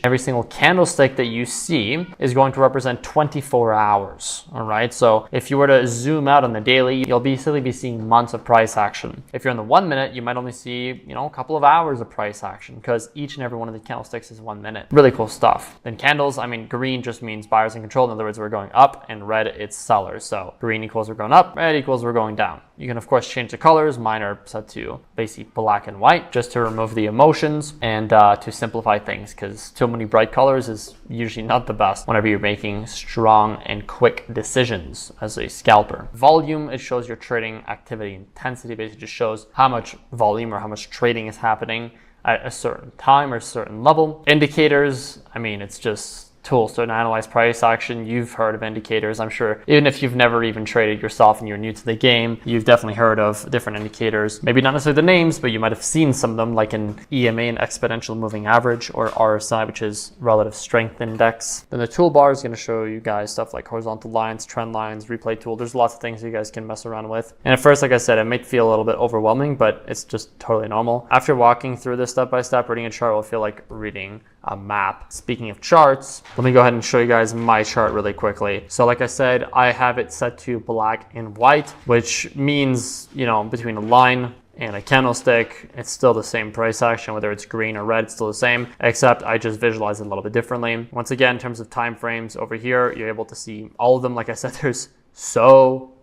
every single candlestick that you see is going to represent 24 hours. All right. So if you were to zoom out on the daily, you'll basically be seeing months of price action. If you're in the 1 minute, you might only see, a couple of hours of price action because each and every one of the candlesticks is 1 minute. Really cool stuff. Then candles, green just means buyers in control. In other words, we're going up, and red, it's sellers. So green equals we're going up, red equals we're going down. You can of course change the colors. Mine are set to basically black and white just to remove the emotions and to simplify things, because too many bright colors is usually not the best whenever you're making strong and quick decisions as a scalper. Volume, it shows your trading activity intensity. Basically just shows how much volume or how much trading is happening at a certain time or a certain level. Indicators, it's just tools to analyze price action. You've heard of indicators, I'm sure. Even if you've never even traded yourself and you're new to the game, you've definitely heard of different indicators. Maybe not necessarily the names, but you might have seen some of them, like an EMA, an exponential moving average, or RSI, which is relative strength index. Then the toolbar is going to show you guys stuff like horizontal lines, trend lines, replay tool. There's lots of things you guys can mess around with. And at first, like I said, it might feel a little bit overwhelming, but it's just totally normal. After walking through this step by step, reading a chart will feel like reading a map. Speaking of charts, let me go ahead and show you guys my chart really quickly. So like I said, I have it set to black and white, which means, between a line and a candlestick, it's still the same price action, whether it's green or red, it's still the same, except I just visualize it a little bit differently. Once again, in terms of time frames over here, you're able to see all of them. Like I said, there's so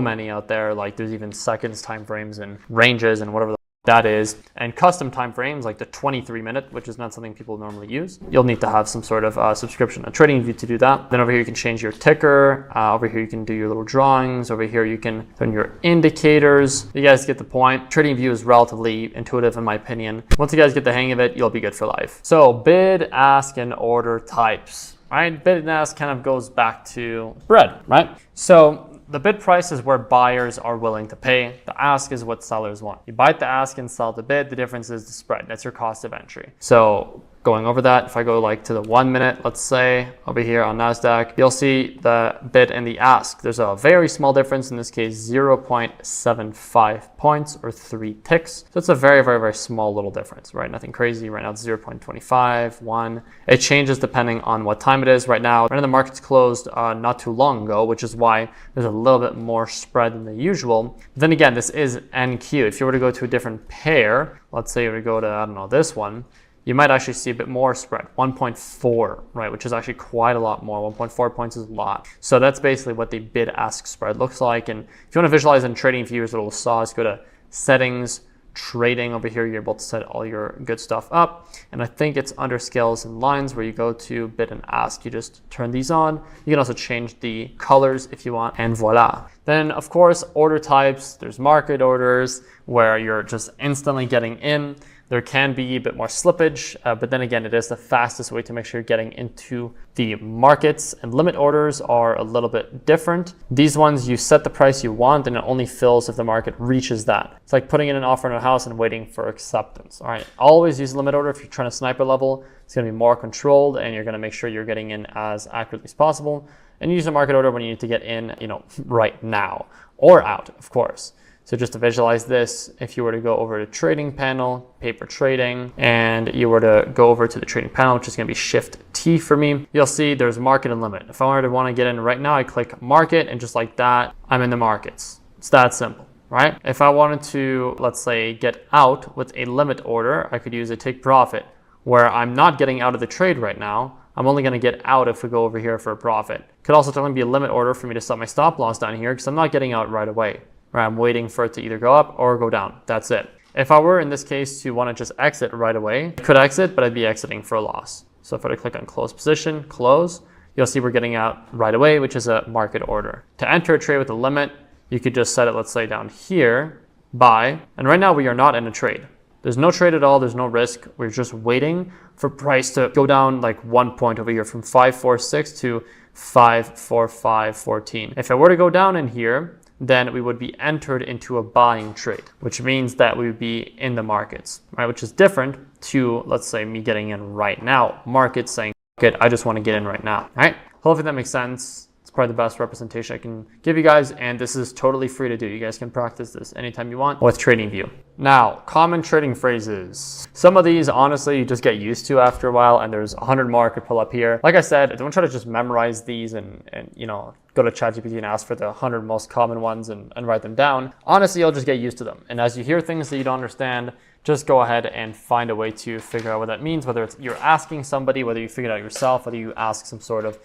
many out there. Like there's even seconds time frames and ranges and whatever that is, and custom time frames like the 23 minute, which is not something people normally use. You'll need to have some sort of subscription on TradingView to do that. Then over here you can change your ticker. Over here you can do your little drawings. Over here you can turn your indicators. You guys get the point. TradingView is relatively intuitive in my opinion. Once you guys get the hang of it, you'll be good for life. So bid, ask, and order types. Right? Bid and ask kind of goes back to spread, right? So the bid price is where buyers are willing to pay. The ask is what sellers want. You buy at the ask and sell the bid. The difference is the spread. That's your cost of entry. So going over that, if I go like to the 1 minute, let's say over here on NASDAQ, you'll see the bid and the ask. There's a very small difference, in this case, 0.75 points or 3 ticks. So it's a very, very, very small little difference, right? Nothing crazy. Right now it's 0.25, 1. It changes depending on what time it is. Right now the market's closed not too long ago, which is why there's a little bit more spread than the usual. But then again, this is NQ. If you were to go to a different pair, let's say you were to go to, this one, you might actually see a bit more spread, 1.4, right, which is actually quite a lot more. 1.4 points is a lot. So that's basically what the bid-ask spread looks like. And if you want to visualize in TradingView's little saws, go to Settings, trading over here, you're able to set all your good stuff up. And I think it's under scales and lines where you go to bid and ask. You just turn these on. You can also change the colors if you want, and voila. Then of course, order types, there's market orders where you're just instantly getting in. There can be a bit more slippage, but then again, it is the fastest way to make sure you're getting into the markets, and limit orders are a little bit different. These ones, you set the price you want and it only fills if the market reaches that. It's like putting in an offer on a house and waiting for acceptance. All right, always use a limit order if you're trying to sniper level. It's gonna be more controlled and you're gonna make sure you're getting in as accurately as possible. And use a market order when you need to get in, right now, or out, of course. So just to visualize this, if you were to go over to trading panel, paper trading, and you were to go over to the trading panel, which is gonna be Shift T for me, you'll see there's market and limit. If I wanted to wanna get in right now, I click market, and just like that, I'm in the markets. It's that simple, right? If I wanted to, let's say, get out with a limit order, I could use a take profit, where I'm not getting out of the trade right now. I'm only gonna get out if we go over here for a profit. Could also totally be a limit order for me to set my stop loss down here because I'm not getting out right away. Right, I'm waiting for it to either go up or go down. That's it. If I were in this case to want to just exit right away, I could exit, but I'd be exiting for a loss. So if I were to click on close position, close, you'll see we're getting out right away, which is a market order. To enter a trade with a limit, you could just set it, let's say down here, buy. And right now we are not in a trade. There's no trade at all. There's no risk. We're just waiting for price to go down like 1 point over here from 546 to 545.14. If it were to go down in here, then we would be entered into a buying trade, which means that we would be in the markets, right? Which is different to, let's say, me getting in right now. Market saying, "Good, I just want to get in right now," right? Hopefully that makes sense. It's probably the best representation I can give you guys, and this is totally free to do. You guys can practice this anytime you want with TradingView. Now, common trading phrases. Some of these, honestly, you just get used to after a while, and there's 100 more I could pull up here. Like I said, don't try to just memorize these and go to ChatGPT and ask for the 100 most common ones and write them down. Honestly, you'll just get used to them. And as you hear things that you don't understand, just go ahead and find a way to figure out what that means, whether it's you're asking somebody, whether you figure it out yourself, whether you ask some sort of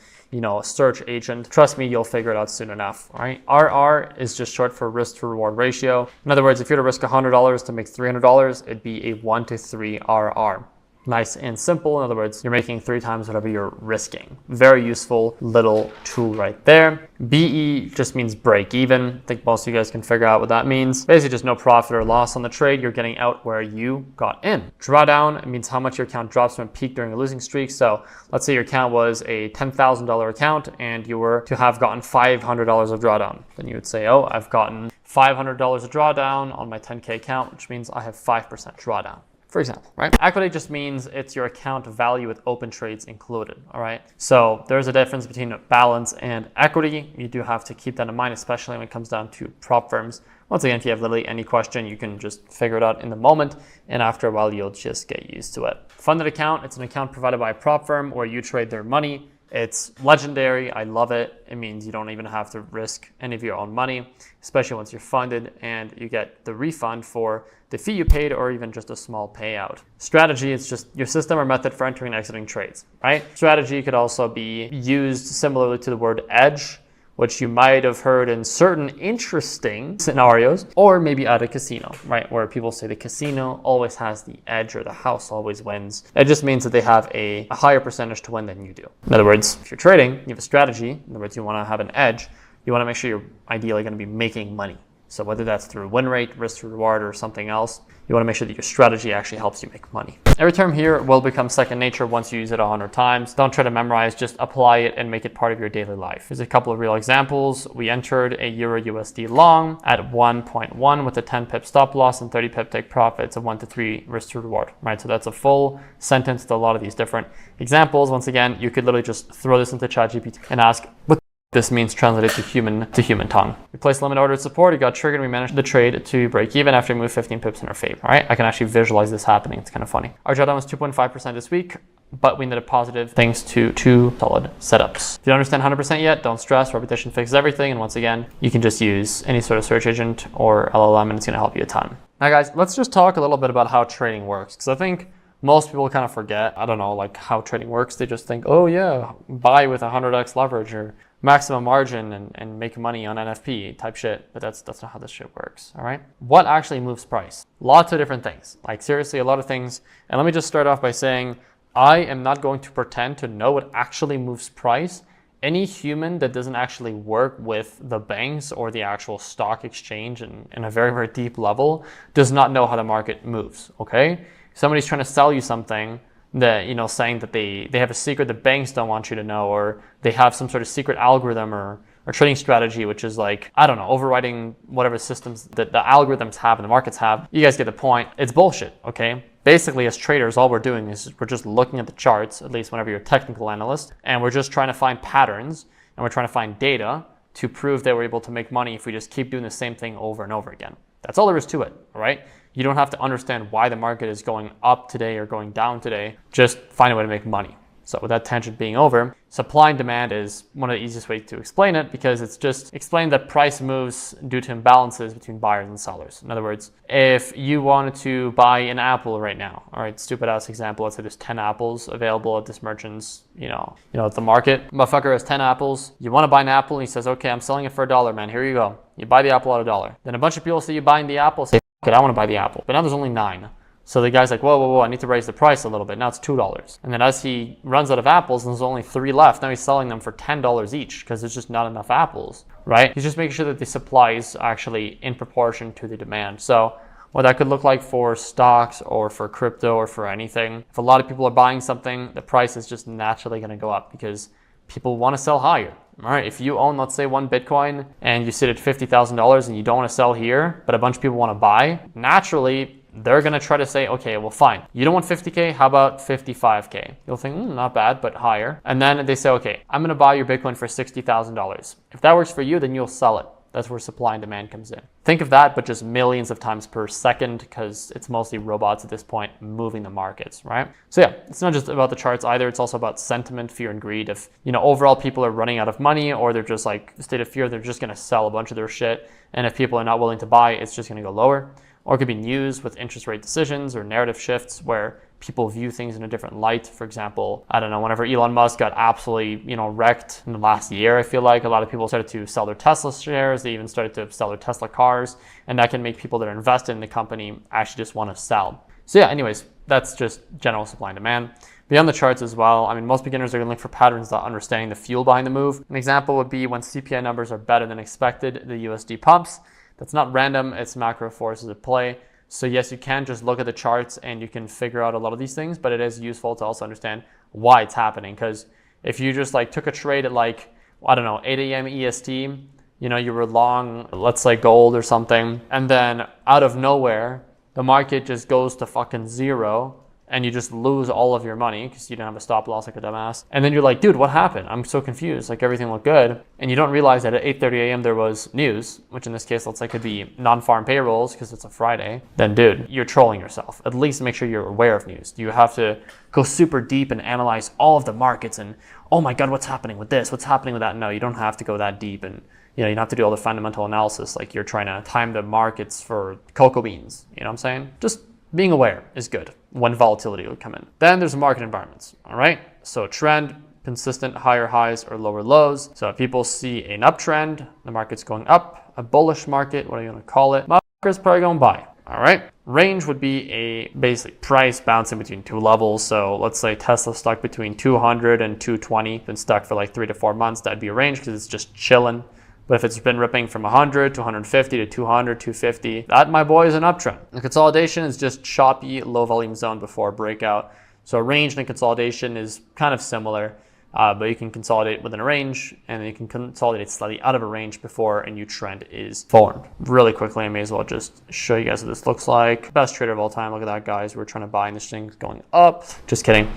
search agent. Trust me, you'll figure it out soon enough, all right? RR is just short for risk to reward ratio. In other words, if you're to risk $100 to make $300, it'd be a 1 to 3 RR. Nice and simple. In other words, you're making 3 times whatever you're risking. Very useful little tool right there. BE just means break even. I think most of you guys can figure out what that means. Basically just no profit or loss on the trade. You're getting out where you got in. Drawdown means how much your account drops from a peak during a losing streak. So let's say your account was a $10,000 account and you were to have gotten $500 of drawdown. Then you would say, oh, I've gotten $500 of drawdown on my 10K account, which means I have 5% drawdown, for example, right? Equity just means it's your account value with open trades included, all right? So there's a difference between balance and equity. You do have to keep that in mind, especially when it comes down to prop firms. Once again, if you have literally any question, you can just figure it out in the moment, and after a while, you'll just get used to it. Funded account, it's an account provided by a prop firm where you trade their money. It's legendary. I love it. It means you don't even have to risk any of your own money, especially once you're funded and you get the refund for the fee you paid or even just a small payout. Strategy is just your system or method for entering and exiting trades, right? Strategy could also be used similarly to the word edge, which you might have heard in certain interesting scenarios, or maybe at a casino, right? Where people say the casino always has the edge or the house always wins. It just means that they have a higher percentage to win than you do. In other words, if you're trading, you have a strategy. In other words, you want to have an edge. You want to make sure you're ideally going to be making money. So whether that's through win rate, risk to reward, or something else, you want to make sure that your strategy actually helps you make money. Every term here will become second nature once you use it 100 times. Don't try to memorize, just apply it and make it part of your daily life. Here's a couple of real examples. We entered a Euro USD long at 1.1 with a 10 pip stop loss and 30 pip take profit. It's a 1 to 3 risk to reward, right? So that's a full sentence to a lot of these different examples. Once again, you could literally just throw this into ChatGPT and ask, what this means translated to human tongue. We placed limit order at support, it got triggered, and we managed the trade to break even after we moved 15 pips in our favor. All right, I can actually visualize this happening. It's kind of funny. Our drawdown was 2.5% this week, but we netted positive thanks to 2 solid setups. If you don't understand 100% yet, don't stress. Repetition fixes everything. And once again, you can just use any sort of search agent or LLM, and it's going to help you a ton. Now, guys, let's just talk a little bit about how trading works, because I think most people kind of forget, I don't know, like how trading works. They just think, oh yeah, buy with 100x leverage or maximum margin and make money on NFP type shit, but that's not how this shit works, all right? What actually moves price? Lots of different things, like seriously, a lot of things. And let me just start off by saying, I am not going to pretend to know what actually moves price. Any human that doesn't actually work with the banks or the actual stock exchange in a very, very deep level does not know how the market moves, okay? Somebody's trying to sell you something that, saying that they have a secret the banks don't want you to know, or they have some sort of secret algorithm or trading strategy, which is like, I don't know, overriding whatever systems that the algorithms have and the markets have. You guys get the point. It's bullshit, okay? Basically, as traders, all we're doing is we're just looking at the charts, at least whenever you're a technical analyst, and we're just trying to find patterns, and we're trying to find data to prove that we're able to make money if we just keep doing the same thing over and over again. That's all there is to it, all right? You don't have to understand why the market is going up today or going down today. Just find a way to make money. So with that tangent being over, supply and demand is one of the easiest ways to explain it, because it's just explained that price moves due to imbalances between buyers and sellers. In other words, if you wanted to buy an apple right now, all right, stupid ass example, let's say there's 10 apples available at this merchant's, at the market. Motherfucker has 10 apples. You want to buy an apple, and he says, okay, I'm selling it for $1, man. Here you go. You buy the apple at $1. Then a bunch of people see you buying the apple, say, okay, I want to buy the apple. But now there's only 9. So the guy's like, whoa, I need to raise the price a little bit. Now it's $2. And then as he runs out of apples and there's only 3 left, now he's selling them for $10 each because there's just not enough apples, right? He's just making sure that the supply is actually in proportion to the demand. So what that could look like for stocks or for crypto or for anything, if a lot of people are buying something, the price is just naturally going to go up because people want to sell higher. All right, if you own, let's say, 1 Bitcoin and you sit at $50,000 and you don't want to sell here, but a bunch of people want to buy, naturally, they're going to try to say, okay, well, fine. You don't want 50K? How about 55K? You'll think, not bad, but higher. And then they say, okay, I'm going to buy your Bitcoin for $60,000. If that works for you, then you'll sell it. That's where supply and demand comes in. Think of that, but just millions of times per second, because it's mostly robots at this point moving the markets, right? So yeah, it's not just about the charts either. It's also about sentiment, fear, and greed. If, overall people are running out of money, or they're just like a state of fear, they're just going to sell a bunch of their shit. And if people are not willing to buy, it's just going to go lower. Or it could be news with interest rate decisions or narrative shifts where people view things in a different light. For example, I don't know, whenever Elon Musk got absolutely, wrecked in the last year, I feel like a lot of people started to sell their Tesla shares. They even started to sell their Tesla cars. And that can make people that are invested in the company actually just want to sell. So yeah, anyways, that's just general supply and demand. Beyond the charts as well, most beginners are going to look for patterns, not understanding the fuel behind the move. An example would be when CPI numbers are better than expected, the USD pumps. That's not random, it's macro forces at play. So yes, you can just look at the charts and you can figure out a lot of these things, but it is useful to also understand why it's happening. Because if you just took a trade at 8 a.m. EST, you were long, let's say gold or something, and then out of nowhere, the market just goes to fucking zero, and you just lose all of your money because you didn't have a stop loss like a dumbass. And then you're like, dude, what happened? I'm so confused. Everything looked good. And you don't realize that at 8:30 a.m. there was news, which in this case, let's say could be non-farm payrolls because it's a Friday. Then dude, you're trolling yourself. At least make sure you're aware of news. You have to go super deep and analyze all of the markets and, oh my God, what's happening with this? What's happening with that? No, you don't have to go that deep. And you don't have to do all the fundamental analysis like you're trying to time the markets for cocoa beans. You know what I'm saying? Just being aware is good when volatility would come in. Then there's market environments, all right? So trend, consistent higher highs or lower lows. So if people see an uptrend, the market's going up, a bullish market, what are you gonna call it? Motherfucker's probably going buy, all right? Range would be a basic price bouncing between two levels. So let's say Tesla stuck between 200 and 220, been stuck for 3 to 4 months. That'd be a range because it's just chilling. But if it's been ripping from 100 to 150 to 200, 250, that, my boy, is an uptrend. The consolidation is just choppy, low volume zone before breakout. So a range and consolidation is kind of similar, but you can consolidate within a range and then you can consolidate slightly out of a range before a new trend is formed. Really quickly, I may as well just show you guys what this looks like. Best trader of all time. Look at that, guys. We're trying to buy and this thing's going up. Just kidding.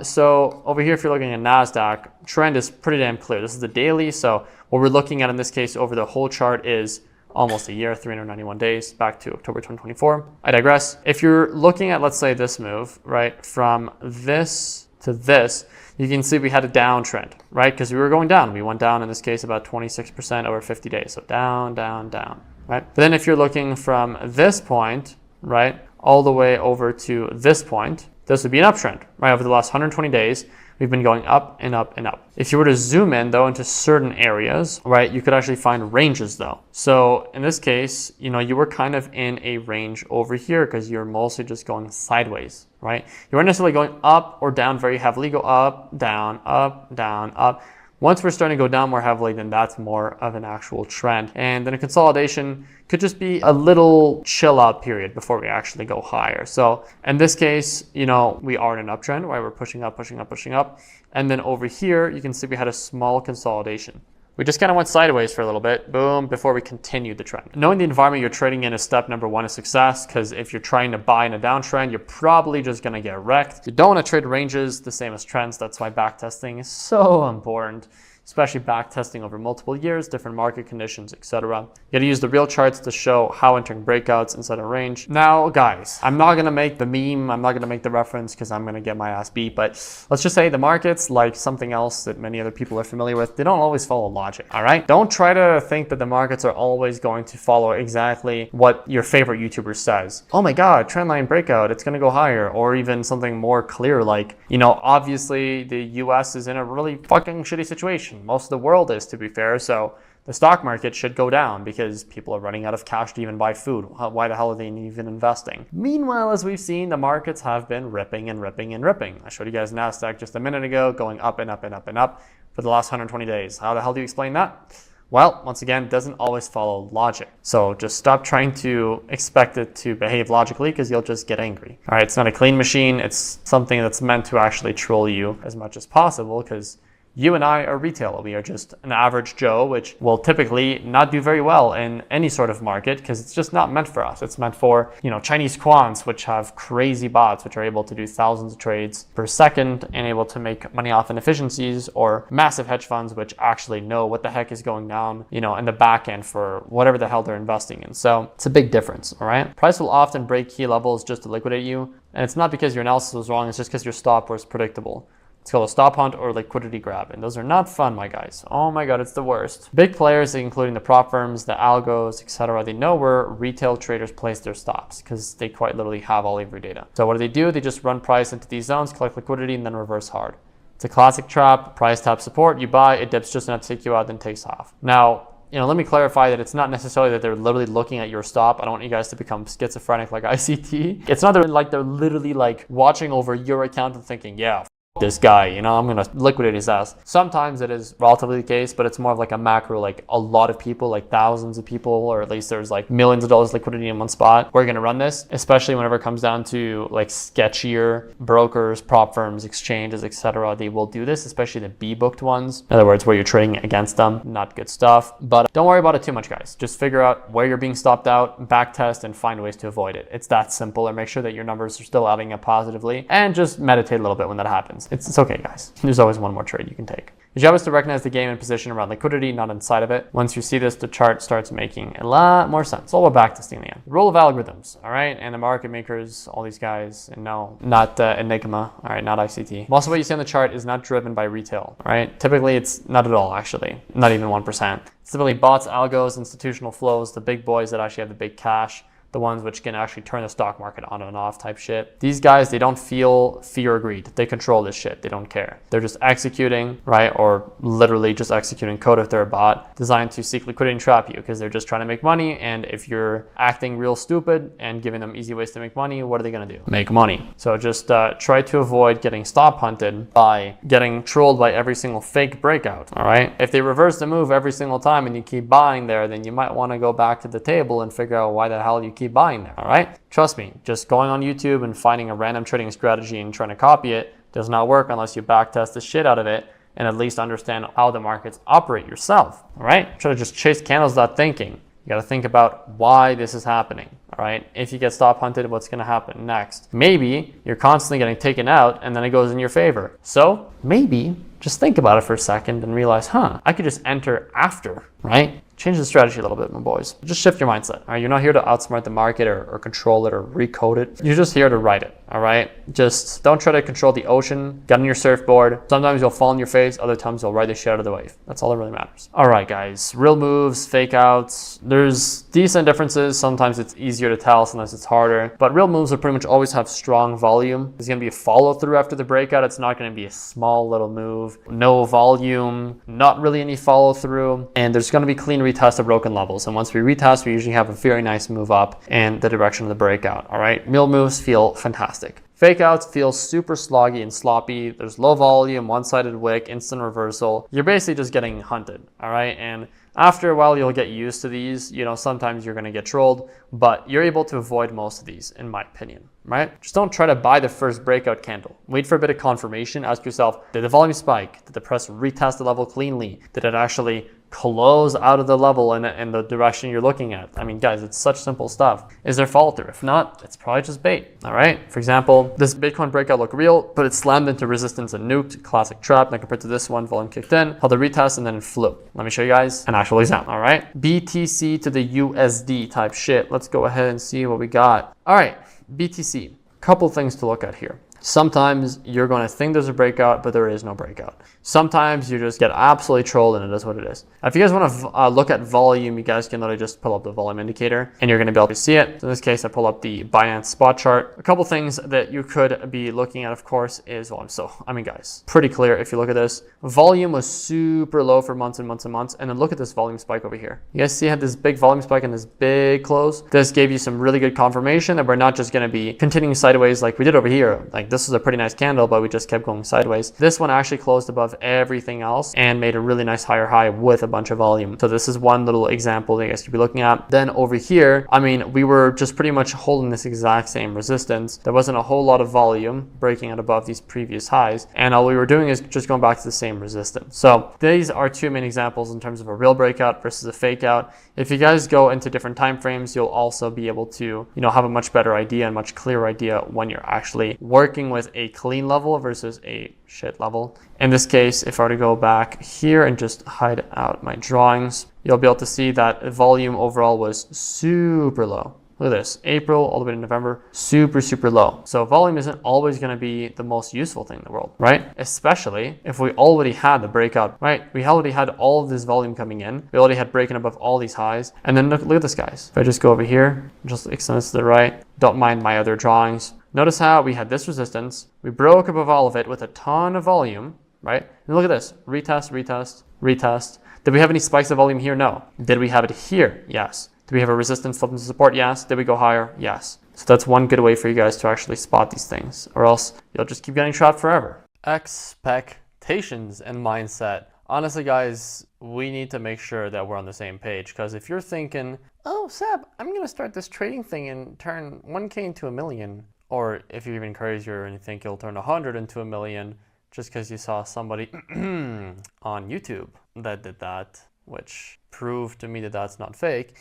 So over here, if you're looking at NASDAQ, trend is pretty damn clear. This is the daily. So what we're looking at in this case over the whole chart is almost a year, 391 days, back to October 2024. I digress. If you're looking at, let's say, this move, right, from this to this, you can see we had a downtrend, right? Because we were going down. We went down, in this case, about 26% over 50 days. So down, down, down, right? But then if you're looking from this point, right, all the way over to this point, this would be an uptrend, right? Over the last 120 days, we've been going up and up and up. If you were to zoom in though into certain areas, right, you could actually find ranges though. So in this case, you were kind of in a range over here because you're mostly just going sideways, right? You weren't necessarily going up or down very heavily. Go up, down, up, down, up. Once we're starting to go down more heavily, then that's more of an actual trend. And then a consolidation could just be a little chill out period before we actually go higher. So in this case, we are in an uptrend, right? We're pushing up, pushing up, pushing up. And then over here, you can see we had a small consolidation. We just kind of went sideways for a little bit, boom, before we continued the trend. Knowing the environment you're trading in is step number one of success, because if you're trying to buy in a downtrend, you're probably just going to get wrecked. You don't want to trade ranges the same as trends. That's why backtesting is so important, especially backtesting over multiple years, different market conditions, etc. You gotta use the real charts to show how entering breakouts inside a range. Now, guys, I'm not gonna make the meme, I'm not gonna make the reference because I'm gonna get my ass beat, but let's just say the markets, like something else that many other people are familiar with, they don't always follow logic, all right? Don't try to think that the markets are always going to follow exactly what your favorite YouTuber says. Oh my God, trendline breakout, it's gonna go higher, or even something more clear like, obviously the US is in a really fucking shitty situation. Most of the world is, to be fair, so the stock market should go down because people are running out of cash to even buy food. Why the hell are they even investing? Meanwhile, as we've seen, the markets have been ripping and ripping and ripping. I showed you guys NASDAQ just a minute ago, going up and up and up and up for the last 120 days. How the hell do you explain that? Well, once again, it doesn't always follow logic. So just stop trying to expect it to behave logically because you'll just get angry. All right, it's not a clean machine. It's something that's meant to actually troll you as much as possible because you and I are retail. We are just an average Joe, which will typically not do very well in any sort of market because it's just not meant for us. It's meant for, Chinese quants, which have crazy bots, which are able to do thousands of trades per second and able to make money off inefficiencies, or massive hedge funds, which actually know what the heck is going down, in the back end for whatever the hell they're investing in. So it's a big difference, all right? Price will often break key levels just to liquidate you. And it's not because your analysis was wrong. It's just because your stop was predictable. It's called a stop hunt or liquidity grab, and those are not fun, my guys. Oh my God, it's the worst. Big players, including the prop firms, the algos, etc., they know where retail traders place their stops because they quite literally have all of your data. So what do? They just run price into these zones, collect liquidity, and then reverse hard. It's a classic trap. Price tap support, you buy, it dips just enough to take you out, then takes off. Now, let me clarify that it's not necessarily that they're literally looking at your stop. I don't want you guys to become schizophrenic like ICT. It's not that they're literally watching over your account and thinking, yeah, this guy, I'm gonna liquidate his ass. Sometimes it is relatively the case, but it's more of a macro, a lot of people, thousands of people, or at least there's millions of dollars liquidity in one spot. We're gonna run this, especially whenever it comes down to sketchier brokers, prop firms, exchanges, etc. They will do this, especially the B-booked ones. In other words, where you're trading against them. Not good stuff, but don't worry about it too much, guys. Just figure out where you're being stopped out, back test, and find ways to avoid it. It's that simple, and make sure that your numbers are still adding up positively, and just meditate a little bit when that happens. It's okay, guys. There's always one more trade you can take. Your job is to recognize the game and position around liquidity, not inside of it. Once you see this, the chart starts making a lot more sense. It's all about backtesting in the end. Rule of algorithms, all right? And the market makers, all these guys, and no, not Enigma, all right, not ICT. Most of what you see on the chart is not driven by retail, all right? Typically, it's not at all, actually. Not even 1%. It's typically bots, algos, institutional flows, the big boys that actually have the big cash, the ones which can actually turn the stock market on and off type shit. These guys, they don't feel fear or greed. They control this shit. They don't care. They're just executing, right? Or literally just executing code if they're a bot designed to seek liquidity and trap you because they're just trying to make money. And if you're acting real stupid and giving them easy ways to make money, what are they gonna do? Make money. So just try to avoid getting stop hunted by getting trolled by every single fake breakout, all right? If they reverse the move every single time and you keep buying there, then you might wanna go back to the table and figure out why the hell you keep buying there, all right? Trust me, just going on YouTube and finding a random trading strategy and trying to copy it does not work unless you backtest the shit out of it and at least understand how the markets operate yourself, all right? Try to just chase candles without thinking. You got to think about why this is happening, all right? If you get stop hunted, what's going to happen next? Maybe you're constantly getting taken out and then it goes in your favor. So maybe just think about it for a second and realize, I could just enter after, right? change the strategy a little bit, my boys. Just shift your mindset. All right, you're not here to outsmart the market or control it or recode it. You're just here to ride it. All right, just don't try to control the ocean. Get on your surfboard. Sometimes you'll fall on your face. Other times you'll ride the shit out of the wave. That's all that really matters. All right, guys. Real moves, fake outs. There's decent differences. Sometimes it's easier to tell. Sometimes it's harder. But real moves will pretty much always have strong volume. There's gonna be a follow through after the breakout. It's not gonna be a small little move. No volume. Not really any follow through. And there's gonna be clean retest of broken levels. And once we retest, we usually have a very nice move up in the direction of the breakout. All right. Real moves feel fantastic. Fake outs feel super sloggy and sloppy. There's low volume, one-sided wick, instant reversal. You're basically just getting hunted, all right? And after a while, you'll get used to these. You know, sometimes you're gonna get trolled, but you're able to avoid most of these, in my opinion, right? Just don't try to buy the first breakout candle. Wait for a bit of confirmation. Ask yourself, did the volume spike? Did the press retest the level cleanly? Did it actually close out of the level in the direction you're looking at? I mean, guys, it's such simple stuff. Is there follow through? If not, it's probably just bait. All right. For example, this Bitcoin breakout looked real, but it slammed into resistance and nuked. Classic trap. Now compared to this one, volume kicked in, held a retest, and then it flew. Let me show you guys an actual example. All right. BTC to the USD type shit. Let's go ahead and see what we got. All right. BTC. Couple things to look at here. Sometimes you're going to think there's a breakout, but there is no breakout. Sometimes you just get absolutely trolled and it is what it is. If you guys want to look at volume, you guys can literally just pull up the volume indicator and you're going to be able to see it. So in this case, I pull up the Binance spot chart. A couple things that you could be looking at, of course, is volume. So, I mean, guys, pretty clear if you look at this. Volume was super low for months and months and months. And then look at this volume spike over here. You guys see how this big volume spike and this big close? This gave you some really good confirmation that we're not just going to be continuing sideways like we did over here. Like, this is a pretty nice candle, but we just kept going sideways. This one actually closed above everything else and made a really nice higher high with a bunch of volume. So this is one little example that you guys could be looking at. Then over here, I mean, we were just pretty much holding this exact same resistance. There wasn't a whole lot of volume breaking out above these previous highs. And all we were doing is just going back to the same resistance. So these are two main examples in terms of a real breakout versus a fake out. If you guys go into different time frames, you'll also be able to, have a much better idea and much clearer idea when you're actually working with a clean level versus a shit level. In this case, if I were to go back here and just hide out my drawings, you'll be able to see that volume overall was super low. Look at this, April all the way to November, super, super low. So volume isn't always gonna be the most useful thing in the world, right? Especially if we already had the breakout, right? We already had all of this volume coming in. We already had breaking above all these highs. And then look at this, guys. If I just go over here, just extend this to the right, don't mind my other drawings. Notice how we had this resistance. We broke above all of it with a ton of volume, right? And look at this, retest, retest, retest. Did we have any spikes of volume here? No. Did we have it here? Yes. Do we have a resistance flip into support? Yes. Did we go higher? Yes. So that's one good way for you guys to actually spot these things, or else you'll just keep getting trapped forever. Expectations and mindset. Honestly, guys, we need to make sure that we're on the same page, because if you're thinking, oh, Seb, I'm going to start this trading thing and turn 1K into $1 million, or if you're even crazier and you think you'll turn 100 into $1 million just because you saw somebody on YouTube that did that, which proved to me that that's not fake.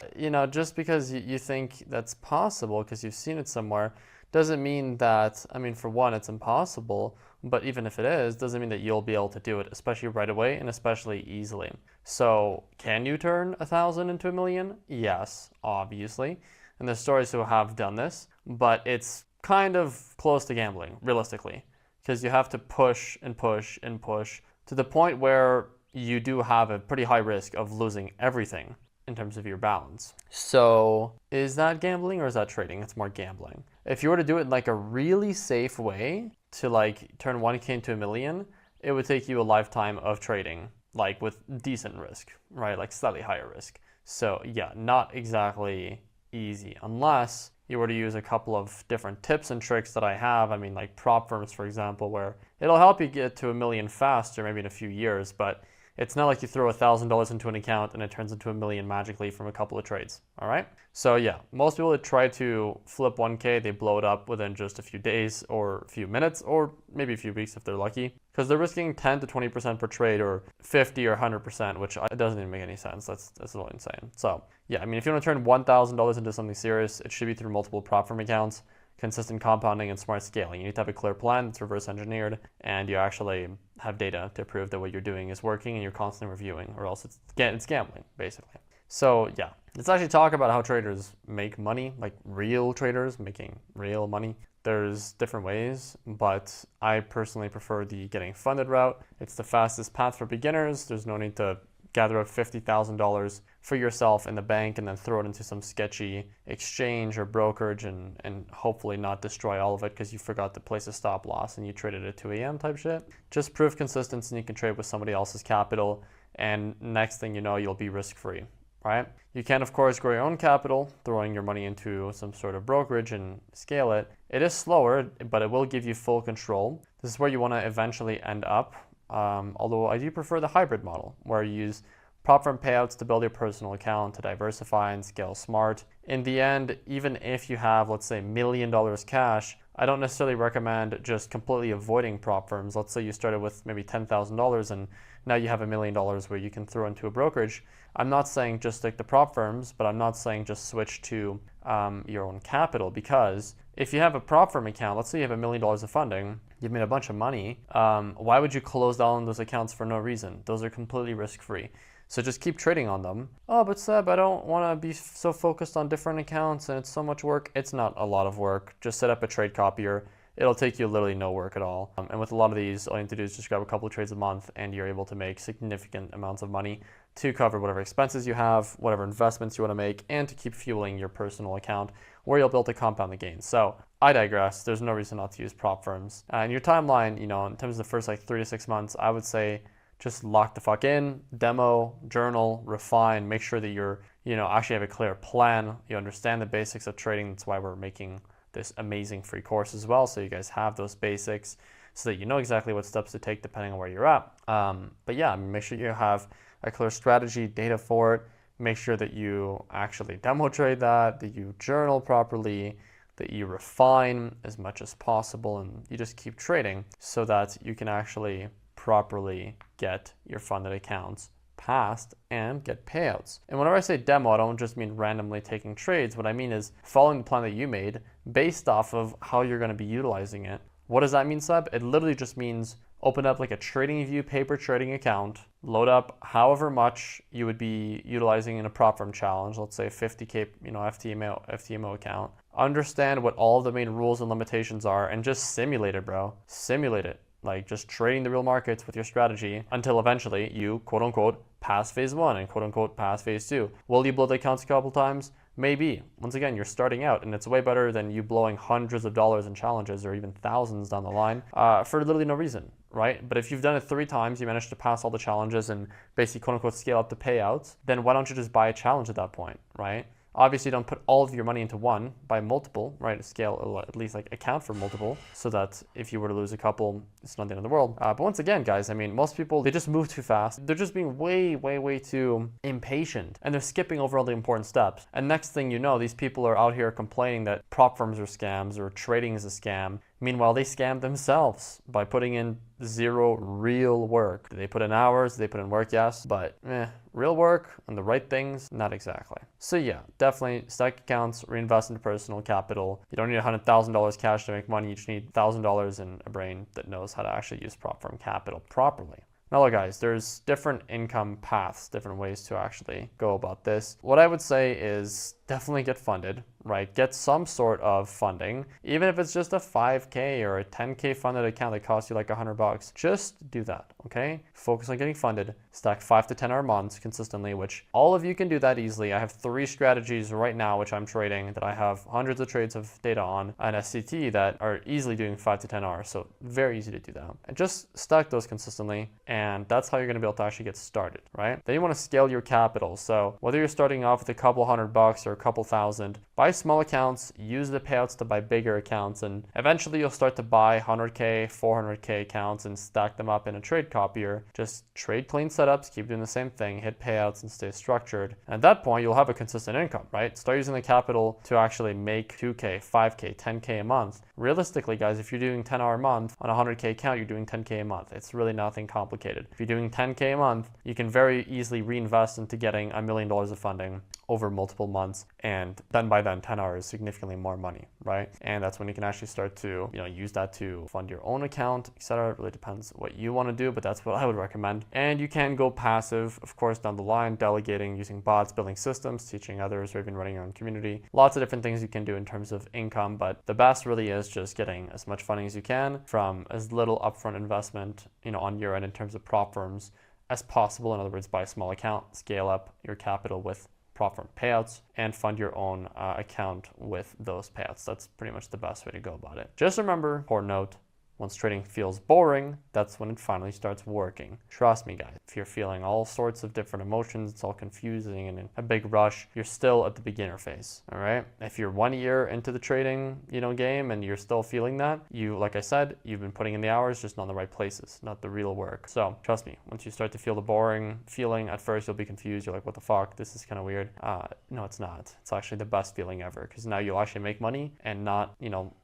Just because you think that's possible because you've seen it somewhere doesn't mean that, for one, it's impossible, but even if it is, doesn't mean that you'll be able to do it, especially right away and especially easily. So can you turn 1,000 into $1 million? Yes, obviously. And there's stories who have done this, but it's kind of close to gambling, realistically, because you have to push and push and push to the point where you do have a pretty high risk of losing everything in terms of your balance. So is that gambling or is that trading? It's more gambling. If you were to do it in like a really safe way to like turn 1K into $1 million, it would take you a lifetime of trading, like with decent risk, right? Like slightly higher risk. So yeah, not exactly easy unless you were to use a couple of different tips and tricks that I have. Like prop firms, for example, where it'll help you get to $1 million faster, maybe in a few years, but it's not like you throw $1,000 into an account and it turns into $1 million magically from a couple of trades, all right? So yeah, most people that try to flip 1K, they blow it up within just a few days or a few minutes or maybe a few weeks if they're lucky, because they're risking 10 to 20% per trade or 50 or 100%, which doesn't even make any sense. That's really insane. So yeah, if you want to turn $1,000 into something serious, it should be through multiple prop firm accounts, consistent compounding, and smart scaling. You need to have a clear plan that's reverse engineered, and you actually have data to prove that what you're doing is working, and you're constantly reviewing, or else it's gambling, basically. So yeah, let's actually talk about how traders make money, like real traders making real money. There's different ways, but I personally prefer the getting funded route. It's the fastest path for beginners. There's no need to gather up $50,000 for yourself in the bank and then throw it into some sketchy exchange or brokerage and hopefully not destroy all of it because you forgot to place a stop loss and you traded at 2 a.m. type shit. Just prove consistency and you can trade with somebody else's capital, and next thing you know, you'll be risk-free. Right? You can, of course, grow your own capital, throwing your money into some sort of brokerage and scale it. It is slower, but it will give you full control. This is where you want to eventually end up. Although I do prefer the hybrid model, where you use prop firm payouts to build your personal account, to diversify and scale smart. In the end, even if you have, let's say, $1 million cash, I don't necessarily recommend just completely avoiding prop firms. Let's say you started with maybe $10,000 and now you have $1 million where you can throw into a brokerage. I'm not saying just stick to prop firms, but I'm not saying just switch to your own capital, because if you have a prop firm account, let's say you have $1 million of funding, you've made a bunch of money, why would you close down those accounts for no reason? Those are completely risk-free. So just keep trading on them. Oh, but Seb, I don't want to be so focused on different accounts and it's so much work. It's not a lot of work. Just set up a trade copier. It'll take you literally no work at all. And with a lot of these, all you need to do is just grab a couple of trades a month and you're able to make significant amounts of money to cover whatever expenses you have, whatever investments you want to make, and to keep fueling your personal account where you'll be able to compound the gains. So I digress. There's no reason not to use prop firms. And your timeline, in terms of the first 3 to 6 months, I would say just lock the fuck in, demo, journal, refine, make sure that you're, actually have a clear plan. You understand the basics of trading. That's why we're making this amazing free course as well. So you guys have those basics so that you know exactly what steps to take depending on where you're at. But yeah, make sure you have a clear strategy, data for it. Make sure that you actually demo trade that you journal properly, that you refine as much as possible, and you just keep trading so that you can actually properly get your funded accounts passed and get payouts. And whenever I say demo, I don't just mean randomly taking trades. What I mean is following the plan that you made based off of how you're going to be utilizing it. What does that mean, Seb? It literally just means open up like a TradingView paper trading account, load up however much you would be utilizing in a prop firm challenge, let's say 50K, FTMO account. Understand what all the main rules and limitations are and just simulate it, bro. Simulate it. Like just trading the real markets with your strategy until eventually you, quote unquote, pass phase 1 and quote unquote pass phase 2. Will you blow the accounts a couple times? Maybe. Once again, you're starting out and it's way better than you blowing hundreds of dollars in challenges or even thousands down the line for literally no reason, right? But if you've done it 3 times, you managed to pass all the challenges and basically quote unquote scale up the payouts, then why don't you just buy a challenge at that point, right? Obviously, don't put all of your money into one, buy multiple, right? Scale, at least account for multiple, so that if you were to lose a couple, it's not the end of the world. But once again, guys, most people, they just move too fast. They're just being way too impatient, and they're skipping over all the important steps. And next thing you know, these people are out here complaining that prop firms are scams or trading is a scam. Meanwhile, they scam themselves by putting in 0 real work. Do they put in hours? Do they put in work? Yes, but real work on the right things? Not exactly. So yeah, definitely stack accounts, reinvest into personal capital. You don't need $100,000 cash to make money. You just need $1,000 in a brain that knows how to actually use prop firm capital properly. Now look guys, there's different income paths, different ways to actually go about this. What I would say is definitely get funded, right? Get some sort of funding, even if it's just a 5K or a 10K funded account that costs you like $100. Just do that, okay? Focus on getting funded, stack 5 to 10 hour months consistently, which all of you can do that easily. I have 3 strategies right now, which I'm trading, that I have hundreds of trades of data on, and SCT that are easily doing 5 to 10 hours. So very easy to do that. And just stack those consistently, and that's how you're gonna be able to actually get started, right? Then you wanna scale your capital. So whether you're starting off with a couple $100 or a couple thousand, buy small accounts, use the payouts to buy bigger accounts, and eventually you'll start to buy 100K, 400K accounts and stack them up in a trade copier. Just trade clean setups, keep doing the same thing, hit payouts and stay structured. And at that point, you'll have a consistent income, right? Start using the capital to actually make 2K, 5K, 10K a month. Realistically, guys, if you're doing 10 hour a month on a 100K account, you're doing 10K a month. It's really nothing complicated. If you're doing 10K a month, you can very easily reinvest into getting $1 million of funding over multiple months, and then by then 10 hours is significantly more money, right? And that's when you can actually start to, use that to fund your own account, etc. It really depends what you want to do, but that's what I would recommend. And you can go passive, of course, down the line, delegating, using bots, building systems, teaching others, or even running your own community. Lots of different things you can do in terms of income, but the best really is just getting as much funding as you can from as little upfront investment, on your end in terms of prop firms as possible. In other words, buy a small account, scale up your capital with prop firm payouts, and fund your own account with those payouts. That's pretty much the best way to go about it. Just remember, important note, once trading feels boring, that's when it finally starts working. Trust me, guys. If you're feeling all sorts of different emotions, it's all confusing and in a big rush, you're still at the beginner phase, all right? If you're 1 year into the trading, game and you're still feeling that, like I said, you've been putting in the hours, just not in the right places, not the real work. So trust me, once you start to feel the boring feeling, at first you'll be confused. You're like, what the fuck? This is kind of weird. No, it's not. It's actually the best feeling ever, because now you'll actually make money and not,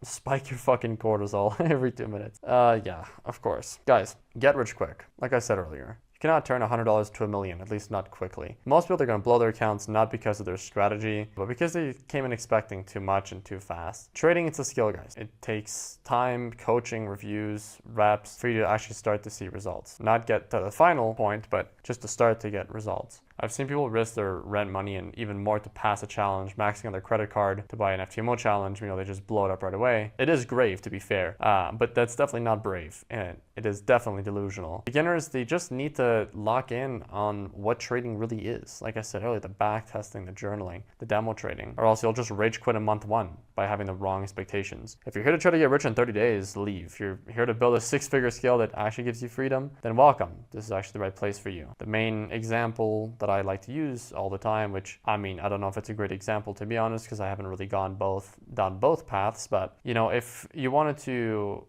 spike your fucking cortisol every 2 minutes. Yeah, of course. Guys, get rich quick. Like I said earlier, you cannot turn $100 to $1 million, at least not quickly. Most people are going to blow their accounts not because of their strategy, but because they came in expecting too much and too fast. Trading, it's a skill, guys. It takes time, coaching, reviews, reps for you to actually start to see results. Not get to the final point, but just to start to get results. I've seen people risk their rent money and even more to pass a challenge, maxing on their credit card to buy an FTMO challenge. They just blow it up right away. It is grave, to be fair, but that's definitely not brave, and it is definitely delusional. Beginners, they just need to lock in on what trading really is. Like I said earlier, the back testing, the journaling, the demo trading, or else you'll just rage quit in month 1 by having the wrong expectations. If you're here to try to get rich in 30 days, leave. If you're here to build a 6-figure skill that actually gives you freedom, then welcome. This is actually the right place for you. The main example that I like to use all the time, which I don't know if it's a great example, to be honest, because I haven't really down both paths, but if you wanted to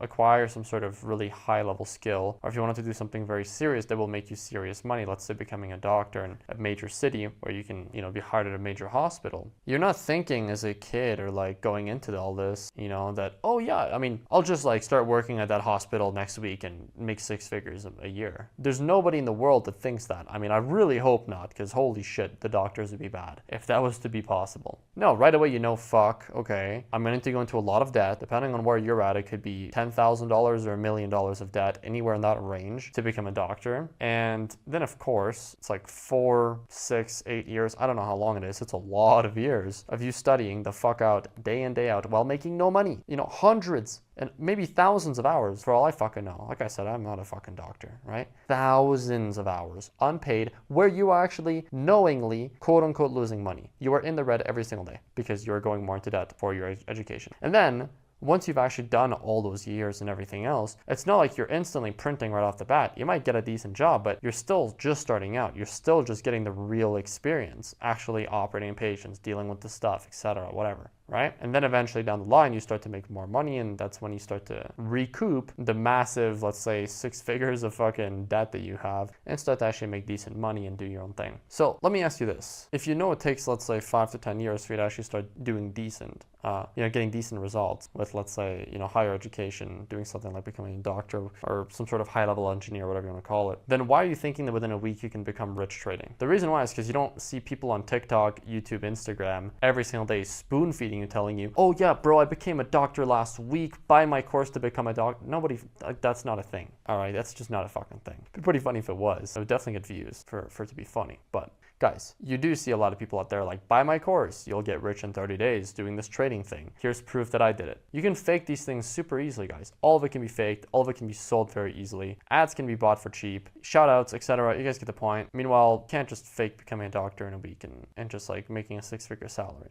acquire some sort of really high level skill, or if you wanted to do something very serious that will make you serious money, let's say becoming a doctor in a major city where you can, be hired at a major hospital, you're not thinking as a kid or like going into all this, that, oh yeah, I'll just like start working at that hospital next week and make 6 figures a year. There's nobody in the world that thinks that. I really hope not, because holy shit, the doctors would be bad if that was to be possible. No, right away, fuck, okay, I'm going to go into a lot of debt. Depending on where you're at, it could be $10,000 or $1 million of debt, anywhere in that range, to become a doctor. And then of course, it's like 4, 6, 8 years. I don't know how long it is. It's a lot of years of you studying the fuck out day in, day out while making no money. Hundreds and maybe thousands of hours for all I fucking know. Like I said, I'm not a fucking doctor, right? Thousands of hours unpaid where you are actually knowingly, quote unquote, losing money. You are in the red every single day because you're going more into debt for your education. And then once you've actually done all those years and everything else, it's not like you're instantly printing right off the bat. You might get a decent job, but you're still just starting out. You're still just getting the real experience, actually operating patients, dealing with the stuff, etc., whatever, right? And then eventually down the line, you start to make more money, and that's when you start to recoup the massive, let's say, 6 figures of fucking debt that you have, and start to actually make decent money and do your own thing. So let me ask you this. If it takes, let's say, 5 to 10 years for you to actually start doing decent, getting decent results with, let's say, higher education, doing something like becoming a doctor or some sort of high-level engineer, whatever you want to call it, then why are you thinking that within a week you can become rich trading? The reason why is because you don't see people on TikTok, YouTube, Instagram every single day spoon-feeding you, telling you, oh yeah, bro, I became a doctor last week, buy my course to become a doctor. Nobody, that's not a thing, all right? That's just not a fucking thing. It'd be pretty funny if it was. It would definitely get views for it to be funny, but guys, you do see a lot of people out there like, buy my course, you'll get rich in 30 days doing this trading thing. Here's proof that I did it. You can fake these things super easily, guys. All of it can be faked. All of it can be sold very easily. Ads can be bought for cheap. Shout outs, etc. You guys get the point. Meanwhile, you can't just fake becoming a doctor in a week and just like making a 6-figure salary.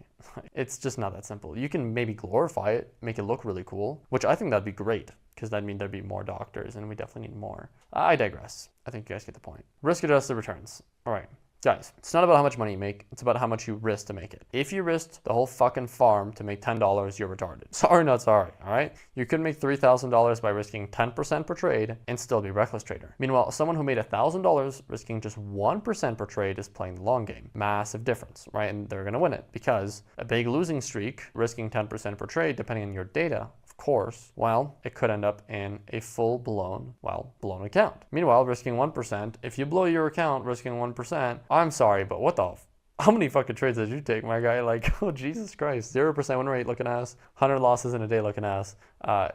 It's just not that simple. You can maybe glorify it, make it look really cool, which I think that'd be great, because that'd mean there'd be more doctors and we definitely need more. I digress. I think you guys get the point. Risk-adjusted returns. All right. Guys, it's not about how much money you make, it's about how much you risk to make it. If you risked the whole fucking farm to make $10, you're retarded. Sorry, not sorry, all right? You could make $3,000 by risking 10% per trade and still be a reckless trader. Meanwhile, someone who made $1,000 risking just 1% per trade is playing the long game. Massive difference, right? And they're gonna win it, because a big losing streak, risking 10% per trade, depending on your data, course, well, it could end up in a full-blown, blown account. Meanwhile, risking 1%, if you blow your account risking 1%, I'm sorry, but what the How many fucking trades did you take, my guy? Like, oh, Jesus Christ. 0% win rate looking ass, 100 losses in a day looking ass.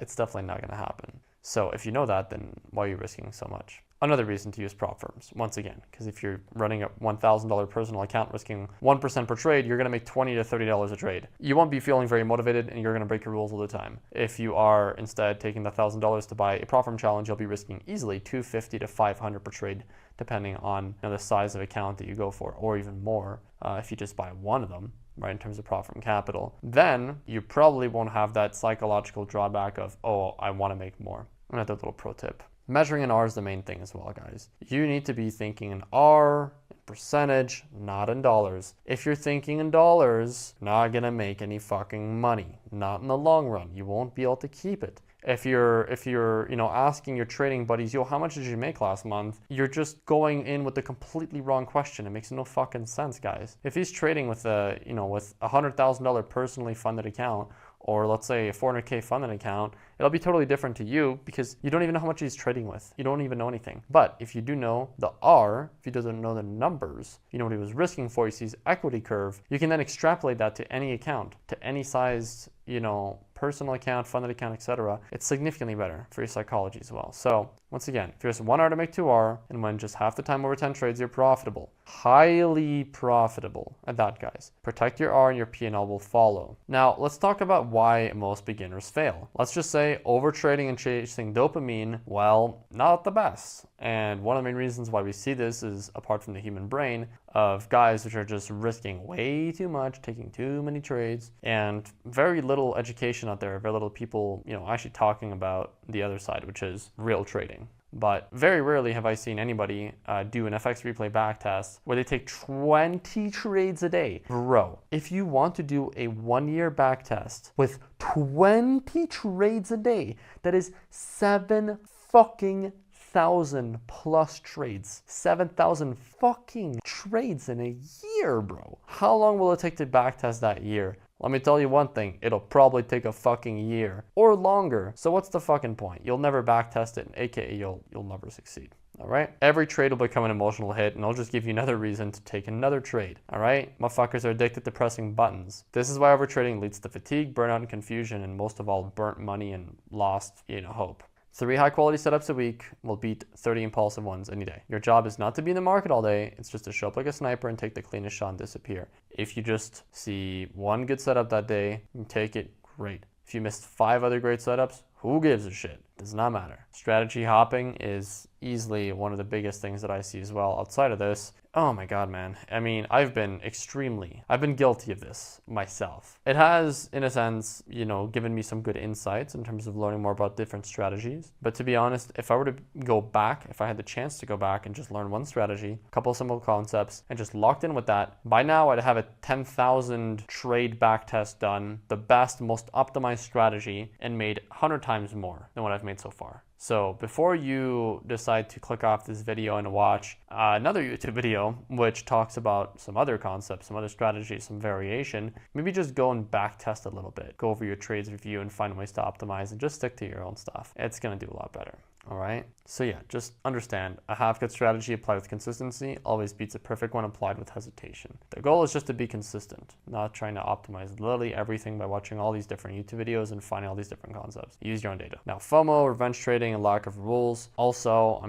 It's definitely not going to happen. So if you know that, then why are you risking so much? Another reason to use prop firms, once again, because if you're running a $1,000 personal account risking 1% per trade, you're going to make $20 to $30 a trade. You won't be feeling very motivated and you're going to break your rules all the time. If you are instead taking the $1,000 to buy a prop firm challenge, you'll be risking easily $250 to $500 per trade, depending on the size of account that you go for, or even more if you just buy one of them, right, in terms of prop firm capital. Then you probably won't have that psychological drawback of, oh, I want to make more. Another little pro tip. Measuring in R is the main thing as well, guys. You need to be thinking in R, in percentage, not in dollars. If you're thinking in dollars, you're not gonna make any fucking money. Not in the long run. You won't be able to keep it. If you're asking your trading buddies, yo, how much did you make last month? You're just going in with the completely wrong question. It makes no fucking sense, guys. If he's trading with with a $100,000 personally funded account, or let's say a 400K funded account, it'll be totally different to you because you don't even know how much he's trading with. You don't even know anything. But if you do know the R, if he doesn't know the numbers, you know what he was risking for, you see his equity curve, you can then extrapolate that to any account, to any sized, personal account, funded account, etc. It's significantly better for your psychology as well. So once again, if you're just 1 R to make 2 R, and when just half the time over 10 trades, you're profitable. Highly profitable at that, guys. Protect your R and your P&L will follow. Now, let's talk about why most beginners fail. Let's just say overtrading and chasing dopamine, well, not the best. And one of the main reasons why we see this is, apart from the human brain, of guys which are just risking way too much, taking too many trades, and very little education out there, very little people, actually talking about the other side, which is real trading. But very rarely have I seen anybody do an FX replay backtest where they take 20 trades a day. Bro, if you want to do a 1-year backtest with 20 trades a day, that is 7,000 plus trades. 7,000 fucking trades in a year, bro. How long will it take to backtest that year? Let me tell you one thing, it'll probably take a fucking year or longer. So what's the fucking point? You'll never backtest it, aka you'll never succeed. All right? Every trade will become an emotional hit, and I'll just give you another reason to take another trade. All right? Motherfuckers are addicted to pressing buttons. This is why overtrading leads to fatigue, burnout, and confusion, and most of all, burnt money and lost, hope. 3 high-quality setups a week will beat 30 impulsive ones any day. Your job is not to be in the market all day. It's just to show up like a sniper and take the cleanest shot and disappear. If you just see one good setup that day, you take it, great. If you missed 5 other great setups, who gives a shit? Does not matter. Strategy hopping is easily one of the biggest things that I see as well. Outside of this, oh my God, man. I mean, I've been guilty of this myself. It has, in a sense, given me some good insights in terms of learning more about different strategies. But to be honest, if I were to go back, if I had the chance to go back and just learn one strategy, a couple of simple concepts, and just locked in with that, by now I'd have a 10,000 trade backtest done, the best, most optimized strategy, and made 100 times more than what I've made so far. So before you decide to click off this video and watch another YouTube video, which talks about some other concepts, some other strategies, some variation, maybe just go and back test a little bit. Go over your trades review and find ways to optimize and just stick to your own stuff. It's going to do a lot better. All right. So yeah, just understand a half good strategy applied with consistency always beats a perfect one applied with hesitation. The goal is just to be consistent, not trying to optimize literally everything by watching all these different YouTube videos and finding all these different concepts. Use your own data. Now, FOMO, revenge trading, and lack of rules. Also,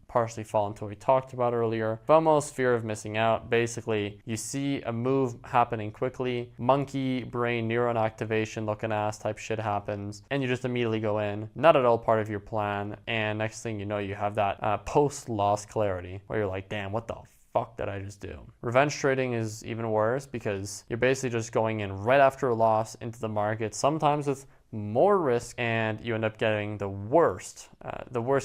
partially fall into what we talked about earlier. FOMO's fear of missing out. Basically, you see a move happening quickly, monkey brain neuron activation looking ass type shit happens, and you just immediately go in. Not at all part of your plan, and next thing you know, you have that post-loss clarity where you're like, damn, what the fuck did I just do? Revenge trading is even worse because you're basically just going in right after a loss into the market, sometimes with more risk, and you end up getting the worst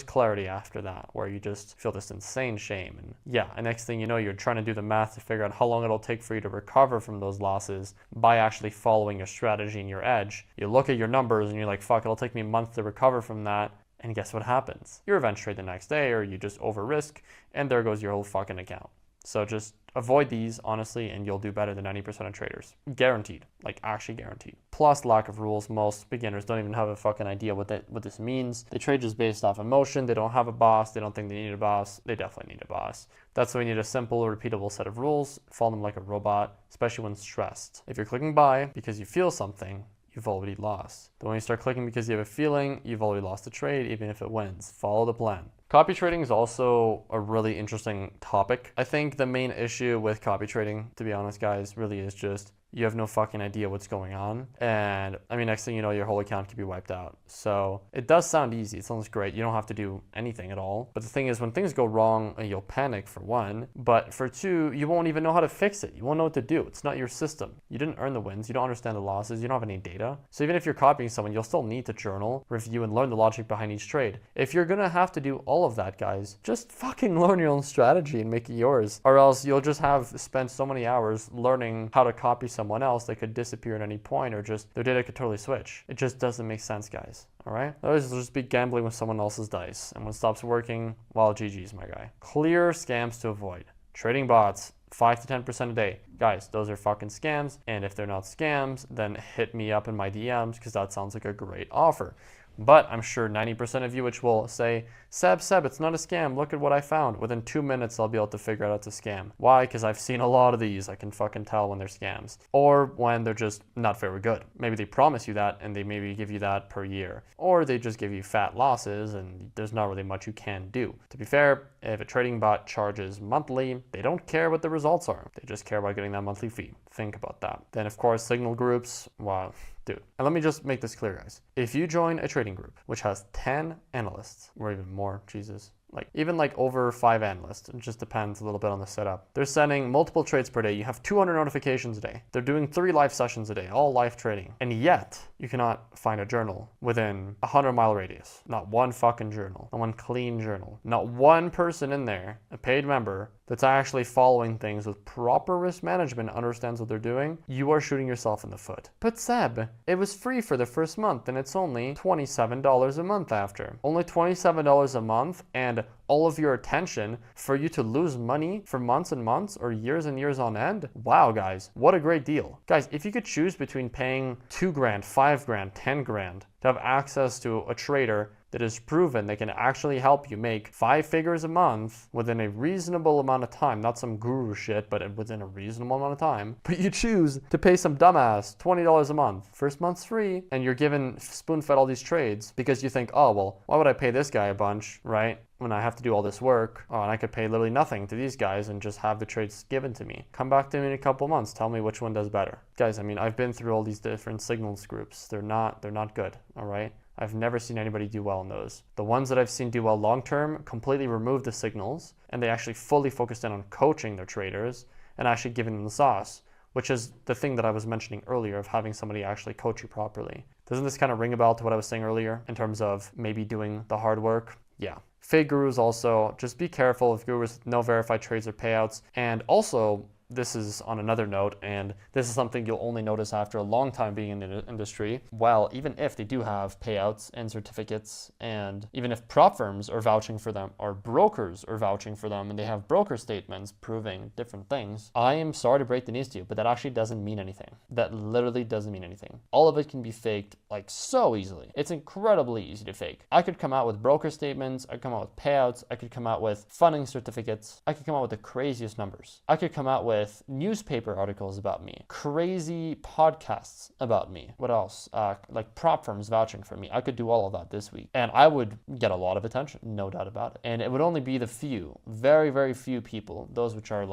clarity after that, where you just feel this insane shame. And yeah, and next thing you know, you're trying to do the math to figure out how long it'll take for you to recover from those losses by actually following your strategy and your edge. You look at your numbers and you're like, fuck, it'll take me a month to recover from that. And guess what happens? You revenge trade the next day, or you just over risk, and there goes your whole fucking account. So just avoid these, honestly, and you'll do better than 90% of traders. Guaranteed. Like, actually guaranteed. Plus, lack of rules. Most beginners don't even have a fucking idea what this means. They trade just based off emotion. They don't have a boss. They don't think they need a boss. They definitely need a boss. That's why we need a simple, repeatable set of rules. Follow them like a robot, especially when stressed. If you're clicking buy because you feel something, you've already lost. But when you start clicking because you have a feeling, you've already lost the trade, even if it wins. Follow the plan. Copy trading is also a really interesting topic. I think the main issue with copy trading, to be honest, guys, really is just you have no fucking idea what's going on. And I mean, next thing you know, your whole account could be wiped out. So it does sound easy. It sounds great. You don't have to do anything at all. But the thing is, when things go wrong, you'll panic for one. But for two, you won't even know how to fix it. You won't know what to do. It's not your system. You didn't earn the wins. You don't understand the losses. You don't have any data. So even if you're copying someone, you'll still need to journal, review, and learn the logic behind each trade. If you're going to have to do all of that, guys, just fucking learn your own strategy and make it yours. Or else you'll just have spent so many hours learning how to copy someone else that could disappear at any point, or just their data could totally switch. It just doesn't make sense, guys. All right? Otherwise, you'll just be gambling with someone else's dice. And when it stops working, well, GG's, my guy. Clear scams to avoid. Trading bots, 5 to 10% a day. Guys, those are fucking scams. And if they're not scams, then hit me up in my DMs because that sounds like a great offer. But I'm sure 90% of you which will say, Seb, it's not a scam. Look at what I found. Within 2 minutes, I'll be able to figure out it's a scam. Why? Because I've seen a lot of these. I can fucking tell when they're scams. Or when they're just not very good. Maybe they promise you that and they maybe give you that per year. Or they just give you fat losses and there's not really much you can do. To be fair, if a trading bot charges monthly, they don't care what the results are. They just care about getting that monthly fee. Think about that. Then, of course, signal groups. Wow. Dude, and let me just make this clear, guys. If you join a trading group which has 10 analysts, or even more, Jesus, even over 5 analysts, it just depends a little bit on the setup. They're sending multiple trades per day. You have 200 notifications a day. They're doing 3 live sessions a day, all live trading. And yet, you cannot find a journal within a 100-mile radius. Not one fucking journal. Not one clean journal. Not one person in there, a paid member, that's actually following things with proper risk management, understands what they're doing. You are shooting yourself in the foot. But Seb, it was free for the first month and it's only $27 a month after. Only $27 a month and all of your attention for you to lose money for months and months or years and years on end? Wow, guys, what a great deal. Guys, if you could choose between paying $2 grand, $5 grand, $10 grand to have access to a trader that is proven they can actually help you make 5 figures a month within a reasonable amount of time, not some guru shit, but within a reasonable amount of time, but you choose to pay some dumbass $20 a month. First month's free, and you're given spoon-fed all these trades because you think, oh, well, why would I pay this guy a bunch, right? When I have to do all this work, and I could pay literally nothing to these guys and just have the trades given to me. Come back to me in a couple months. Tell me which one does better. Guys, I mean, I've been through all these different signals groups. They're not good, all right? I've never seen anybody do well in those. The ones that I've seen do well long-term completely removed the signals, and they actually fully focused in on coaching their traders and actually giving them the sauce, which is the thing that I was mentioning earlier of having somebody actually coach you properly. Doesn't this kind of ring a bell to what I was saying earlier in terms of maybe doing the hard work? Yeah. Fake gurus also, just be careful of gurus with no verified trades or payouts. And also, this is on another note, and this is something you'll only notice after a long time being in the industry. Well, even if they do have payouts and certificates, and even if prop firms are vouching for them, or brokers are vouching for them, and they have broker statements proving different things, I am sorry to break the news to you, but that actually doesn't mean anything. That literally doesn't mean anything. All of it can be faked so easily. It's incredibly easy to fake. I could come out with broker statements, I could come out with payouts, I could come out with funding certificates, I could come out with the craziest numbers. I could come out with newspaper articles about me, crazy podcasts about me. What else? Like prop firms vouching for me. I could do all of that this week, and I would get a lot of attention, no doubt about it. And it would only be the few, very, very few people, those which are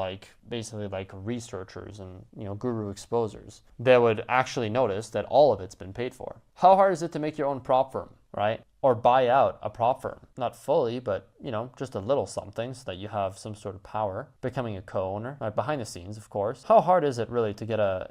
basically researchers and guru exposers, that would actually notice that all of it's been paid for. How hard is it to make your own prop firm, right? Or buy out a prop firm. Not fully, but, just a little something so that you have some sort of power. Becoming a co-owner, behind the scenes, of course. How hard is it really to get a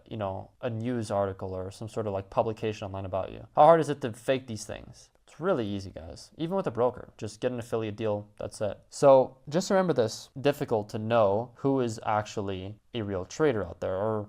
news article or some sort of publication online about you? How hard is it to fake these things? It's really easy, guys. Even with a broker, just get an affiliate deal, that's it. So just remember this, difficult to know who is actually a real trader out there, or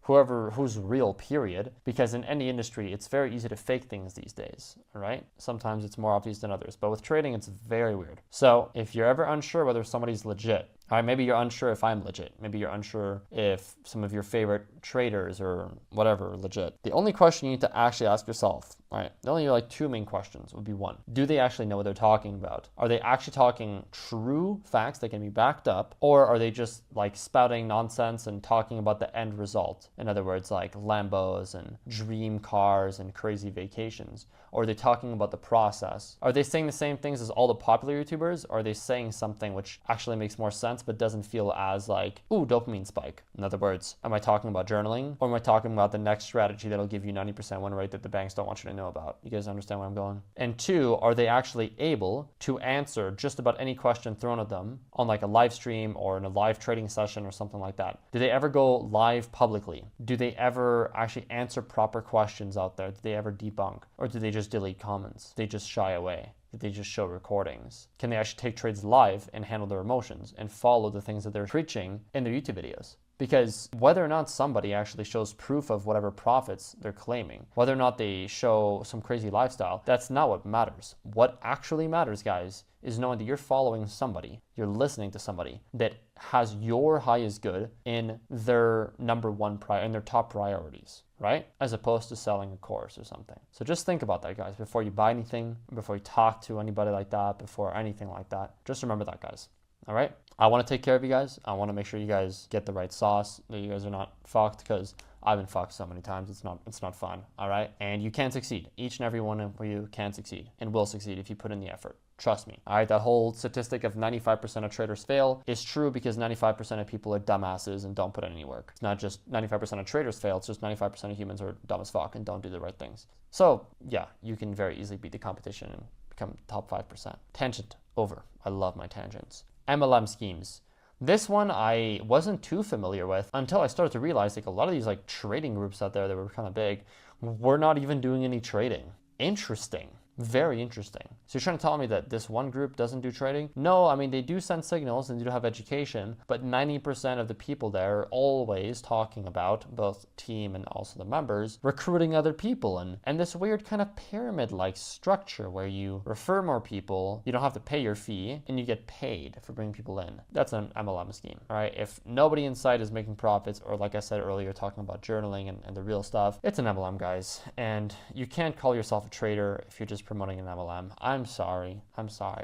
who's real, period, because in any industry, it's very easy to fake things these days, all right? Sometimes it's more obvious than others, but with trading, it's very weird. So if you're ever unsure whether somebody's legit, All right, maybe you're unsure if I'm legit. Maybe you're unsure if some of your favorite traders or whatever are legit. The only question you need to actually ask yourself, right? The only like two main questions would be one, do they actually know what they're talking about? Are they actually talking true facts that can be backed up? Or are they just like spouting nonsense and talking about the end result? In other words, like Lambos and dream cars and crazy vacations. Or are they talking about the process? Are they saying the same things as all the popular YouTubers? Or are they saying something which actually makes more sense but doesn't feel as like, ooh, dopamine spike? In other words, am I talking about journaling? Or am I talking about the next strategy that'll give you 90% win rate that the banks don't want you to know about? You guys understand where I'm going? And two, are they actually able to answer just about any question thrown at them on like a live stream or in a live trading session or something like that? Do they ever go live publicly? Do they ever actually answer proper questions out there? Do they ever debunk? Or do they just delete comments? Do they just shy away? Did they just show recordings? Can they actually take trades live and handle their emotions and follow the things that they're preaching in their YouTube videos? Because whether or not somebody actually shows proof of whatever profits they're claiming, whether or not they show some crazy lifestyle, that's not what matters. What actually matters, guys, is knowing that you're following somebody, you're listening to somebody that has your highest good in their number one in their top priorities, right? As opposed to selling a course or something. So just think about that, guys, before you buy anything, before you talk to anybody like that, before anything like that. Just remember that, guys. All right? I want to take care of you guys. I want to make sure you guys get the right sauce, that you guys are not fucked, because I've been fucked so many times. It's not fun. All right? And you can succeed. Each and every one of you can succeed and will succeed if you put in the effort. Trust me. All right, that whole statistic of 95% of traders fail is true because 95% of people are dumbasses and don't put in any work. It's not just 95% of traders fail, it's just 95% of humans are dumb as fuck and don't do the right things. So yeah, you can very easily beat the competition and become top 5%. Tangent over. I love my tangents. MLM schemes. This one I wasn't too familiar with until I started to realize like a lot of these like trading groups out there that were kind of big were not even doing any trading. Interesting. Very interesting. So you're trying to tell me that this one group doesn't do trading? No, I mean, they do send signals and they do have education, but 90% of the people there are always talking about, both team and also the members, recruiting other people and this weird kind of pyramid-like structure where you refer more people, you don't have to pay your fee, and you get paid for bringing people in. That's an MLM scheme, all right? If nobody inside is making profits, or like I said earlier, talking about journaling and the real stuff, it's an MLM, guys. And you can't call yourself a trader if you're just promoting an MLM. I'm sorry,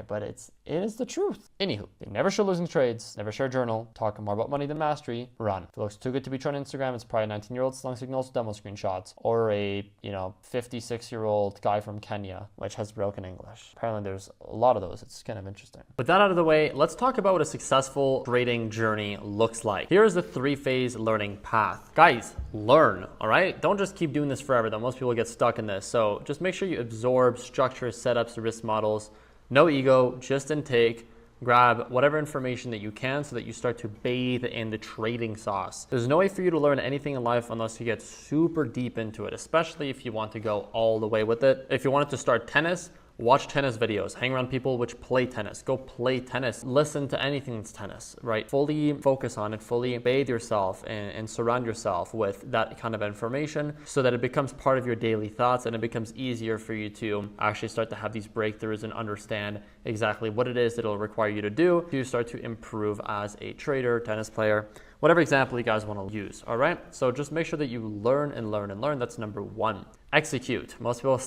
but it is the truth. Anywho, they never show losing trades, never share a journal, talking more about money than mastery, run. If it looks too good to be true on Instagram, it's probably a 19-year-old selling signals with demo screenshots, or a 56-year-old guy from Kenya, which has broken English. Apparently there's a lot of those. It's kind of interesting. With that out of the way, let's talk about what a successful trading journey looks like. Here's the 3-phase learning path. Guys, learn, all right? Don't just keep doing this forever, though most people get stuck in this. So just make sure you absorb structures, setups, risk models. No ego, just intake. Grab whatever information that you can so that you start to bathe in the trading sauce. There's no way for you to learn anything in life unless you get super deep into it, especially if you want to go all the way with it. If you wanted to start tennis, watch tennis videos, hang around people which play tennis, go play tennis, listen to anything that's tennis, right? Fully focus on it, fully bathe yourself and surround yourself with that kind of information so that it becomes part of your daily thoughts and it becomes easier for you to actually start to have these breakthroughs and understand exactly what it is that it'll require you to do to start to improve as a trader, tennis player, whatever example you guys want to use, all right? So just make sure that you learn and learn and learn. That's number one. Execute. Most people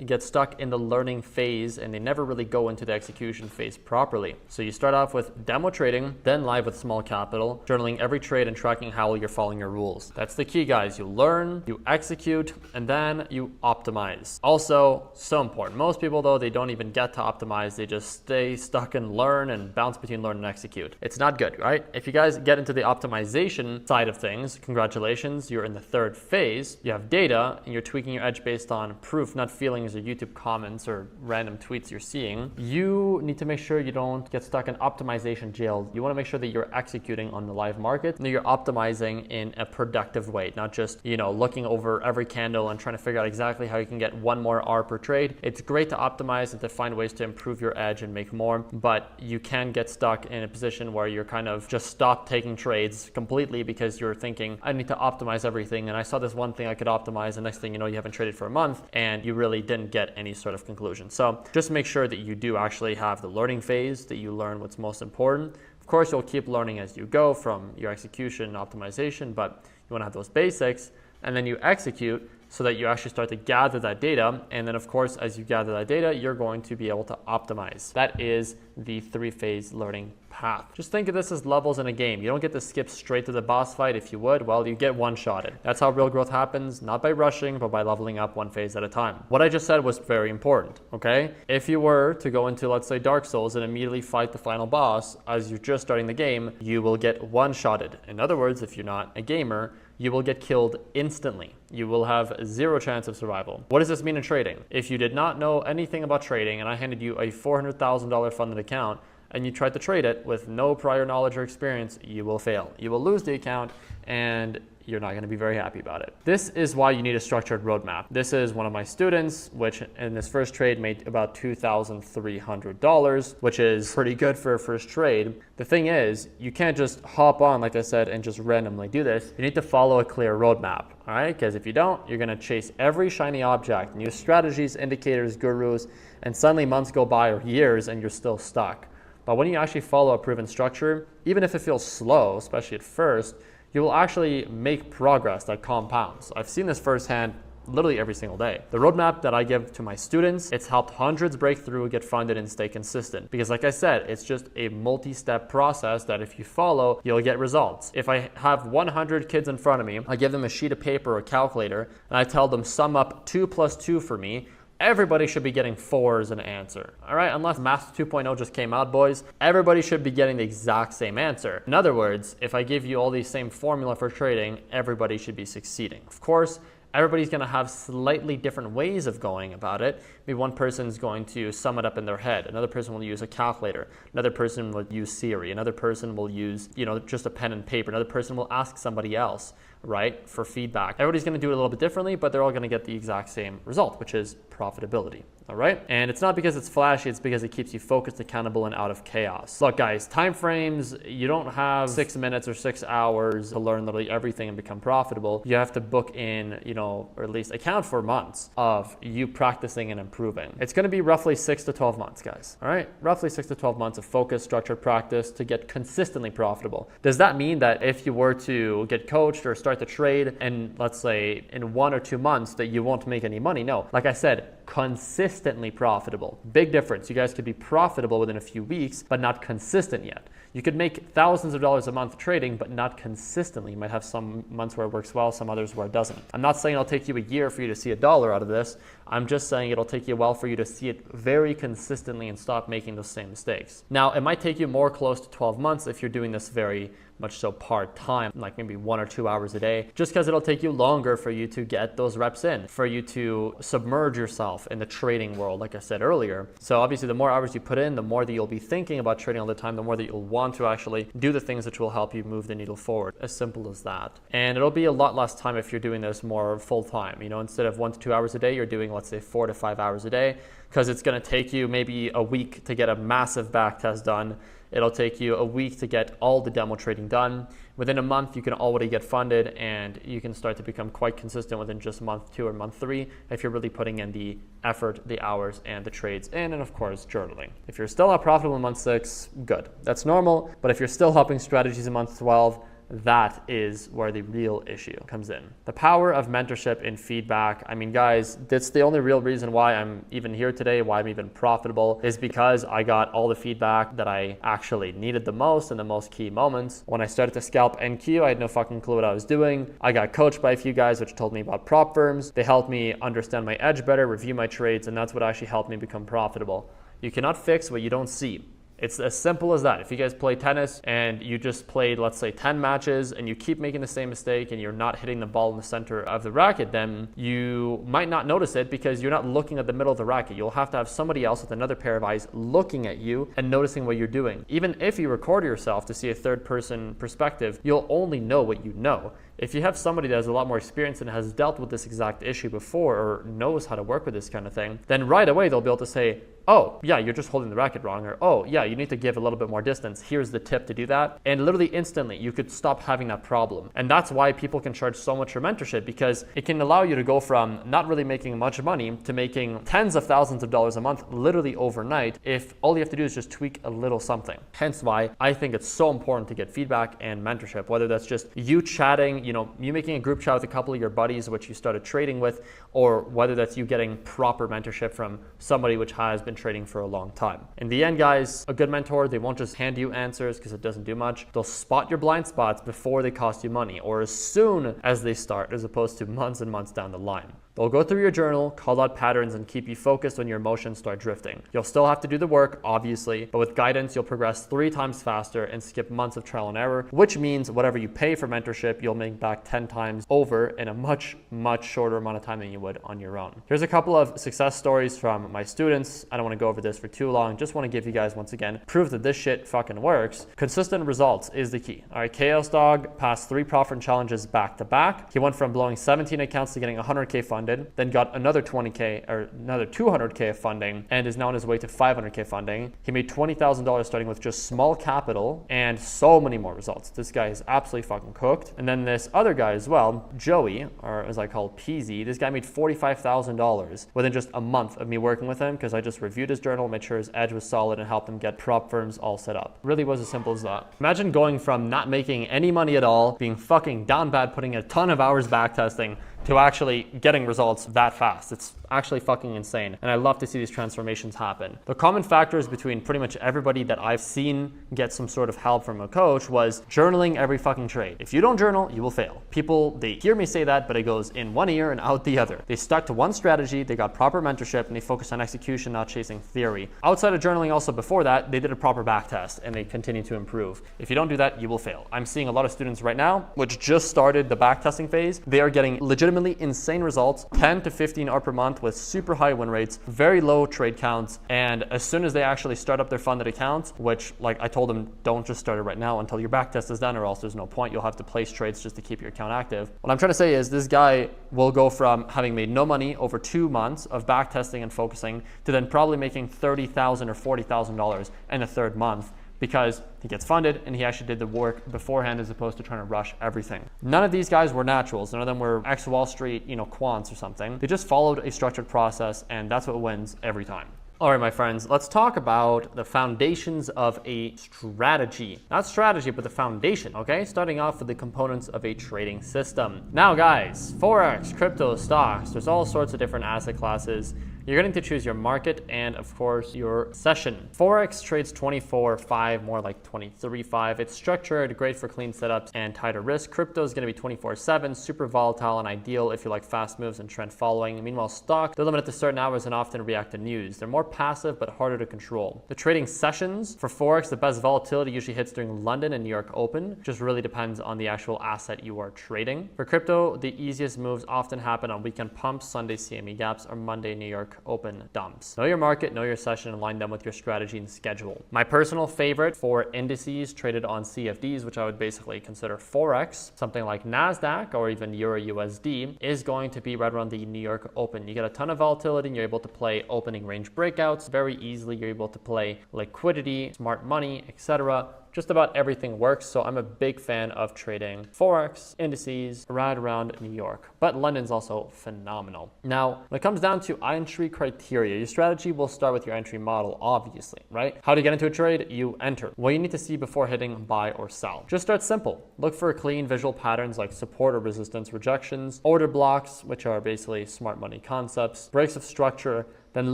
get stuck in the learning phase and they never really go into the execution phase properly. So you start off with demo trading, then live with small capital, journaling every trade and tracking how you're following your rules. That's the key, guys. You learn, you execute, and then you optimize. Also, so important. Most people, though, they don't even get to optimize. They just stay stuck and learn and bounce between learn and execute. It's not good, right? If you guys get into the optimization side of things, congratulations, you're in the 3rd phase. You have data and you're tweaking your edge based on proof, not feelings or YouTube comments or random tweets you're seeing. You need to make sure you don't get stuck in optimization jail. You want to make sure that you're executing on the live market and that you're optimizing in a productive way, not just, looking over every candle and trying to figure out exactly how you can get one more R per trade. It's great to optimize and to find ways to improve your edge and make more, but you can get stuck in a position where you're kind of just stop taking trades completely because you're thinking, I need to optimize everything. And I saw this one thing I could optimize. And next thing you know, you haven't traded for a month and you really didn't get any sort of conclusion. So just make sure that you do actually have the learning phase, that you learn what's most important. Of course, you'll keep learning as you go from your execution and optimization, but you want to have those basics, and then you execute so that you actually start to gather that data. And then of course, as you gather that data, you're going to be able to optimize. That is the 3-phase learning path. Just think of this as levels in a game. You don't get to skip straight to the boss fight. If you would, well, you get one-shotted. That's how real growth happens, not by rushing, but by leveling up one phase at a time. What I just said was very important, okay? If you were to go into, let's say, Dark Souls and immediately fight the final boss as you're just starting the game, you will get one-shotted. In other words, if you're not a gamer, you will get killed instantly. You will have 0 chance of survival. What does this mean in trading? If you did not know anything about trading and I handed you a $400,000 funded account and you tried to trade it with no prior knowledge or experience, you will fail. You will lose the account and you're not going to be very happy about it. This is why you need a structured roadmap. This is one of my students, which in this first trade made about $2,300, which is pretty good for a first trade. The thing is, you can't just hop on, like I said, and just randomly do this. You need to follow a clear roadmap, all right? Because if you don't, you're going to chase every shiny object, new strategies, indicators, gurus, and suddenly months go by or years and you're still stuck. But when you actually follow a proven structure, even if it feels slow, especially at first, you will actually make progress that compounds. I've seen this firsthand literally every single day. The roadmap that I give to my students, it's helped hundreds break through, get funded, and stay consistent. Because like I said, it's just a multi-step process that if you follow, you'll get results. If I have 100 kids in front of me, I give them a sheet of paper or a calculator, and I tell them sum up 2 plus 2 for me, everybody should be getting 4 as an answer. All right, unless Math 2.0 just came out, boys, everybody should be getting the exact same answer. In other words, if I give you all these same formula for trading, everybody should be succeeding. Of course, everybody's going to have slightly different ways of going about it. Maybe one person's going to sum it up in their head. Another person will use a calculator. Another person will use Siri. Another person will use, just a pen and paper. Another person will ask somebody else, right, for feedback. Everybody's going to do it a little bit differently, but they're all going to get the exact same result, which is profitability. All right. And it's not because it's flashy, it's because it keeps you focused, accountable, and out of chaos. Look, guys, time frames, you don't have 6 minutes or 6 hours to learn literally everything and become profitable. You have to book in, or at least account for months of you practicing and improving. It's going to be roughly 6 to 12 months, guys. All right. Roughly 6 to 12 months of focused, structured practice to get consistently profitable. Does that mean that if you were to get coached or start to trade and let's say in 1 or 2 months that you won't make any money? No. Like I said, consistently profitable. Big difference. You guys could be profitable within a few weeks, but not consistent yet. You could make thousands of dollars a month trading, but not consistently. You might have some months where it works well, some others where it doesn't. I'm not saying it'll take you a year for you to see $1 out of this. I'm just saying it'll take you a while for you to see it very consistently and stop making those same mistakes. Now, it might take you more close to 12 months if you're doing this very much so part-time, like maybe 1 or 2 hours a day, just because it'll take you longer for you to get those reps in, for you to submerge yourself in the trading world, like I said earlier. So obviously the more hours you put in, the more that you'll be thinking about trading all the time, the more that you'll want to actually do the things which will help you move the needle forward. As simple as that. And it'll be a lot less time if you're doing this more full-time. Instead of 1 to 2 hours a day, you're doing, let's say, 4 to 5 hours a day, because it's going to take you maybe a week to get a massive back test done. It'll take you a week to get all the demo trading done. Within a month, you can already get funded and you can start to become quite consistent within just month 2 or month 3 if you're really putting in the effort, the hours, and the trades in, and of course, journaling. If you're still not profitable in month 6, good. That's normal, but if you're still helping strategies in month 12, that is where the real issue comes in. The power of mentorship and feedback. I mean, guys, that's the only real reason why I'm even here today, why I'm even profitable, is because I got all the feedback that I actually needed the most in the most key moments. When I started to scalp NQ, I had no fucking clue what I was doing. I got coached by a few guys which told me about prop firms. They helped me understand my edge better, review my trades, and that's what actually helped me become profitable. You cannot fix what you don't see. It's as simple as that. If you guys play tennis and you just played, let's say, 10 matches and you keep making the same mistake and you're not hitting the ball in the center of the racket, then you might not notice it because you're not looking at the middle of the racket. You'll have to have somebody else with another pair of eyes looking at you and noticing what you're doing. Even if you record yourself to see a third person perspective, you'll only know what you know. If you have somebody that has a lot more experience and has dealt with this exact issue before or knows how to work with this kind of thing, then right away they'll be able to say, oh, yeah, you're just holding the racket wrong, or oh, yeah, you need to give a little bit more distance. Here's the tip to do that. And literally instantly, you could stop having that problem. And that's why people can charge so much for mentorship, because it can allow you to go from not really making much money to making tens of thousands of dollars a month literally overnight if all you have to do is just tweak a little something. Hence why I think it's so important to get feedback and mentorship, whether that's just you chatting, you making a group chat with a couple of your buddies which you started trading with, or whether that's you getting proper mentorship from somebody which has been trading for a long time. In the end, guys, a good mentor, they won't just hand you answers because it doesn't do much. They'll spot your blind spots before they cost you money, or as soon as they start, as opposed to months and months down the line. They'll go through your journal, call out patterns, and keep you focused when your emotions start drifting. You'll still have to do the work, obviously, but with guidance, you'll progress 3 times faster and skip months of trial and error, which means whatever you pay for mentorship, you'll make back 10 times over in a much, much shorter amount of time than you would on your own. Here's a couple of success stories from my students. I don't want to go over this for too long. Just want to give you guys, once again, proof that this shit fucking works. Consistent results is the key. All right, Chaos Dog passed 3 profit challenges back to back. He went from blowing 17 accounts to getting 100K funded, then got another 20K or another 200K of funding, and is now on his way to 500K funding. He made $20,000 starting with just small capital, and so many more results. This guy is absolutely fucking cooked. And then this other guy as well, Joey, or as I call Peasy, this guy made $45,000 within just a month of me working with him, because I just reviewed his journal, made sure his edge was solid, and helped him get prop firms all set up. Really was as simple as that. Imagine going from not making any money at all, being fucking down bad, putting a ton of hours back testing, to actually getting results that fast. It's actually fucking insane. And I love to see these transformations happen. The common factors between pretty much everybody that I've seen get some sort of help from a coach was journaling every fucking trade. If you don't journal, you will fail. People, they hear me say that, but it goes in one ear and out the other. They stuck to one strategy, they got proper mentorship, and they focused on execution, not chasing theory. Outside of journaling also before that, they did a proper back test and they continue to improve. If you don't do that, you will fail. I'm seeing a lot of students right now, which just started the back testing phase. They are getting legitimately insane results, 10 to 15 R per month with super high win rates, very low trade counts, and as soon as they actually start up their funded accounts, which like I told them, don't just start it right now until your back test is done, or else there's no point. You'll have to place trades just to keep your account active. What I'm trying to say is this guy will go from having made no money over 2 months of back testing and focusing to then probably making $30,000 or $40,000 in the 3rd month, because he gets funded and he actually did the work beforehand as opposed to trying to rush everything. None of these guys were naturals. None of them were ex-Wall Street, quants or something. They just followed a structured process, and that's what wins every time. All right, my friends, let's talk about the foundations of a strategy. Not strategy, but the foundation, okay? Starting off with the components of a trading system. Now, guys, Forex, crypto, stocks, there's all sorts of different asset classes. You're getting to choose your market and, of course, your session. Forex trades 24/5, more like 23/5. It's structured, great for clean setups and tighter risk. Crypto is going to be 24/7, super volatile and ideal if you like fast moves and trend following. Meanwhile, stocks, they're limited to certain hours and often react to news. They're more passive but harder to control. The trading sessions for Forex, the best volatility usually hits during London and New York Open. Just really depends on the actual asset you are trading. For crypto, the easiest moves often happen on weekend pumps, Sunday CME gaps, or Monday New York Open dumps. Know your market, know your session, and line them with your strategy and schedule. My personal favorite for indices traded on CFDs, which I would basically consider Forex, something like NASDAQ or even Euro USD, is going to be right around the New York Open. You get a ton of volatility and you're able to play opening range breakouts very easily. You're able to play liquidity, smart money, etc. Just about everything works, so I'm a big fan of trading Forex, indices, right around New York. But London's also phenomenal. Now, when it comes down to entry criteria, your strategy will start with your entry model, obviously, right? How to get into a trade? You enter. What you need to see before hitting buy or sell. Just start simple. Look for clean visual patterns like support or resistance rejections, order blocks, which are basically smart money concepts, breaks of structure, then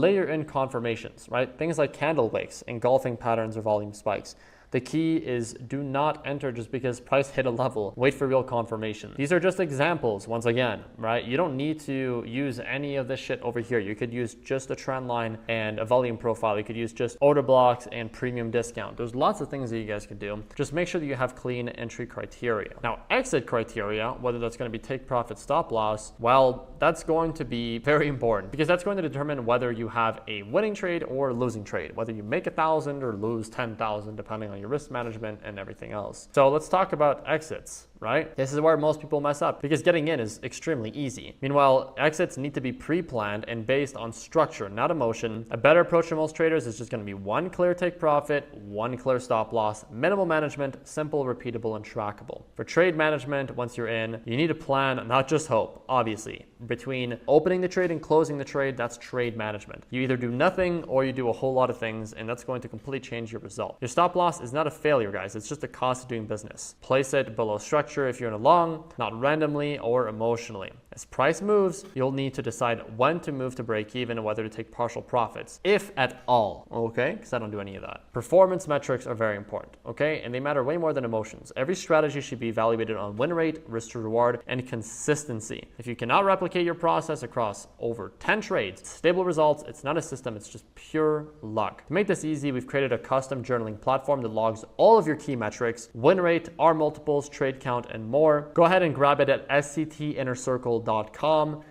layer in confirmations, right? Things like candle wicks, engulfing patterns, or volume spikes. The key is do not enter just because price hit a level. Wait for real confirmation. These are just examples, once again, right? You don't need to use any of this shit over here. You could use just a trend line and a volume profile. You could use just order blocks and premium discount. There's lots of things that you guys could do. Just make sure that you have clean entry criteria. Now, exit criteria, whether that's going to be take profit, stop loss, well, that's going to be very important because that's going to determine whether you have a winning trade or losing trade, whether you make 1,000 or lose 10,000, depending on your risk management and everything else. So let's talk about exits. right? This is where most people mess up because getting in is extremely easy. Meanwhile, exits need to be pre-planned and based on structure, not emotion. A better approach for most traders is just going to be one clear take profit, one clear stop loss, minimal management, simple, repeatable, and trackable. For trade management, once you're in, you need to plan, not just hope, obviously. Between opening the trade and closing the trade, that's trade management. You either do nothing or you do a whole lot of things, and that's going to completely change your result. Your stop loss is not a failure, guys. It's just a cost of doing business. Place it below structure if you're in a long, not randomly or emotionally. As price moves, you'll need to decide when to move to break even and whether to take partial profits, if at all, okay? Because I don't do any of that. Performance metrics are very important, okay? And they matter way more than emotions. Every strategy should be evaluated on win rate, risk to reward, and consistency. If you cannot replicate your process across over 10 trades, stable results, it's not a system, it's just pure luck. To make this easy, we've created a custom journaling platform that logs all of your key metrics, win rate, R multiples, trade count, and more. Go ahead and grab it at sctinnercircle.com.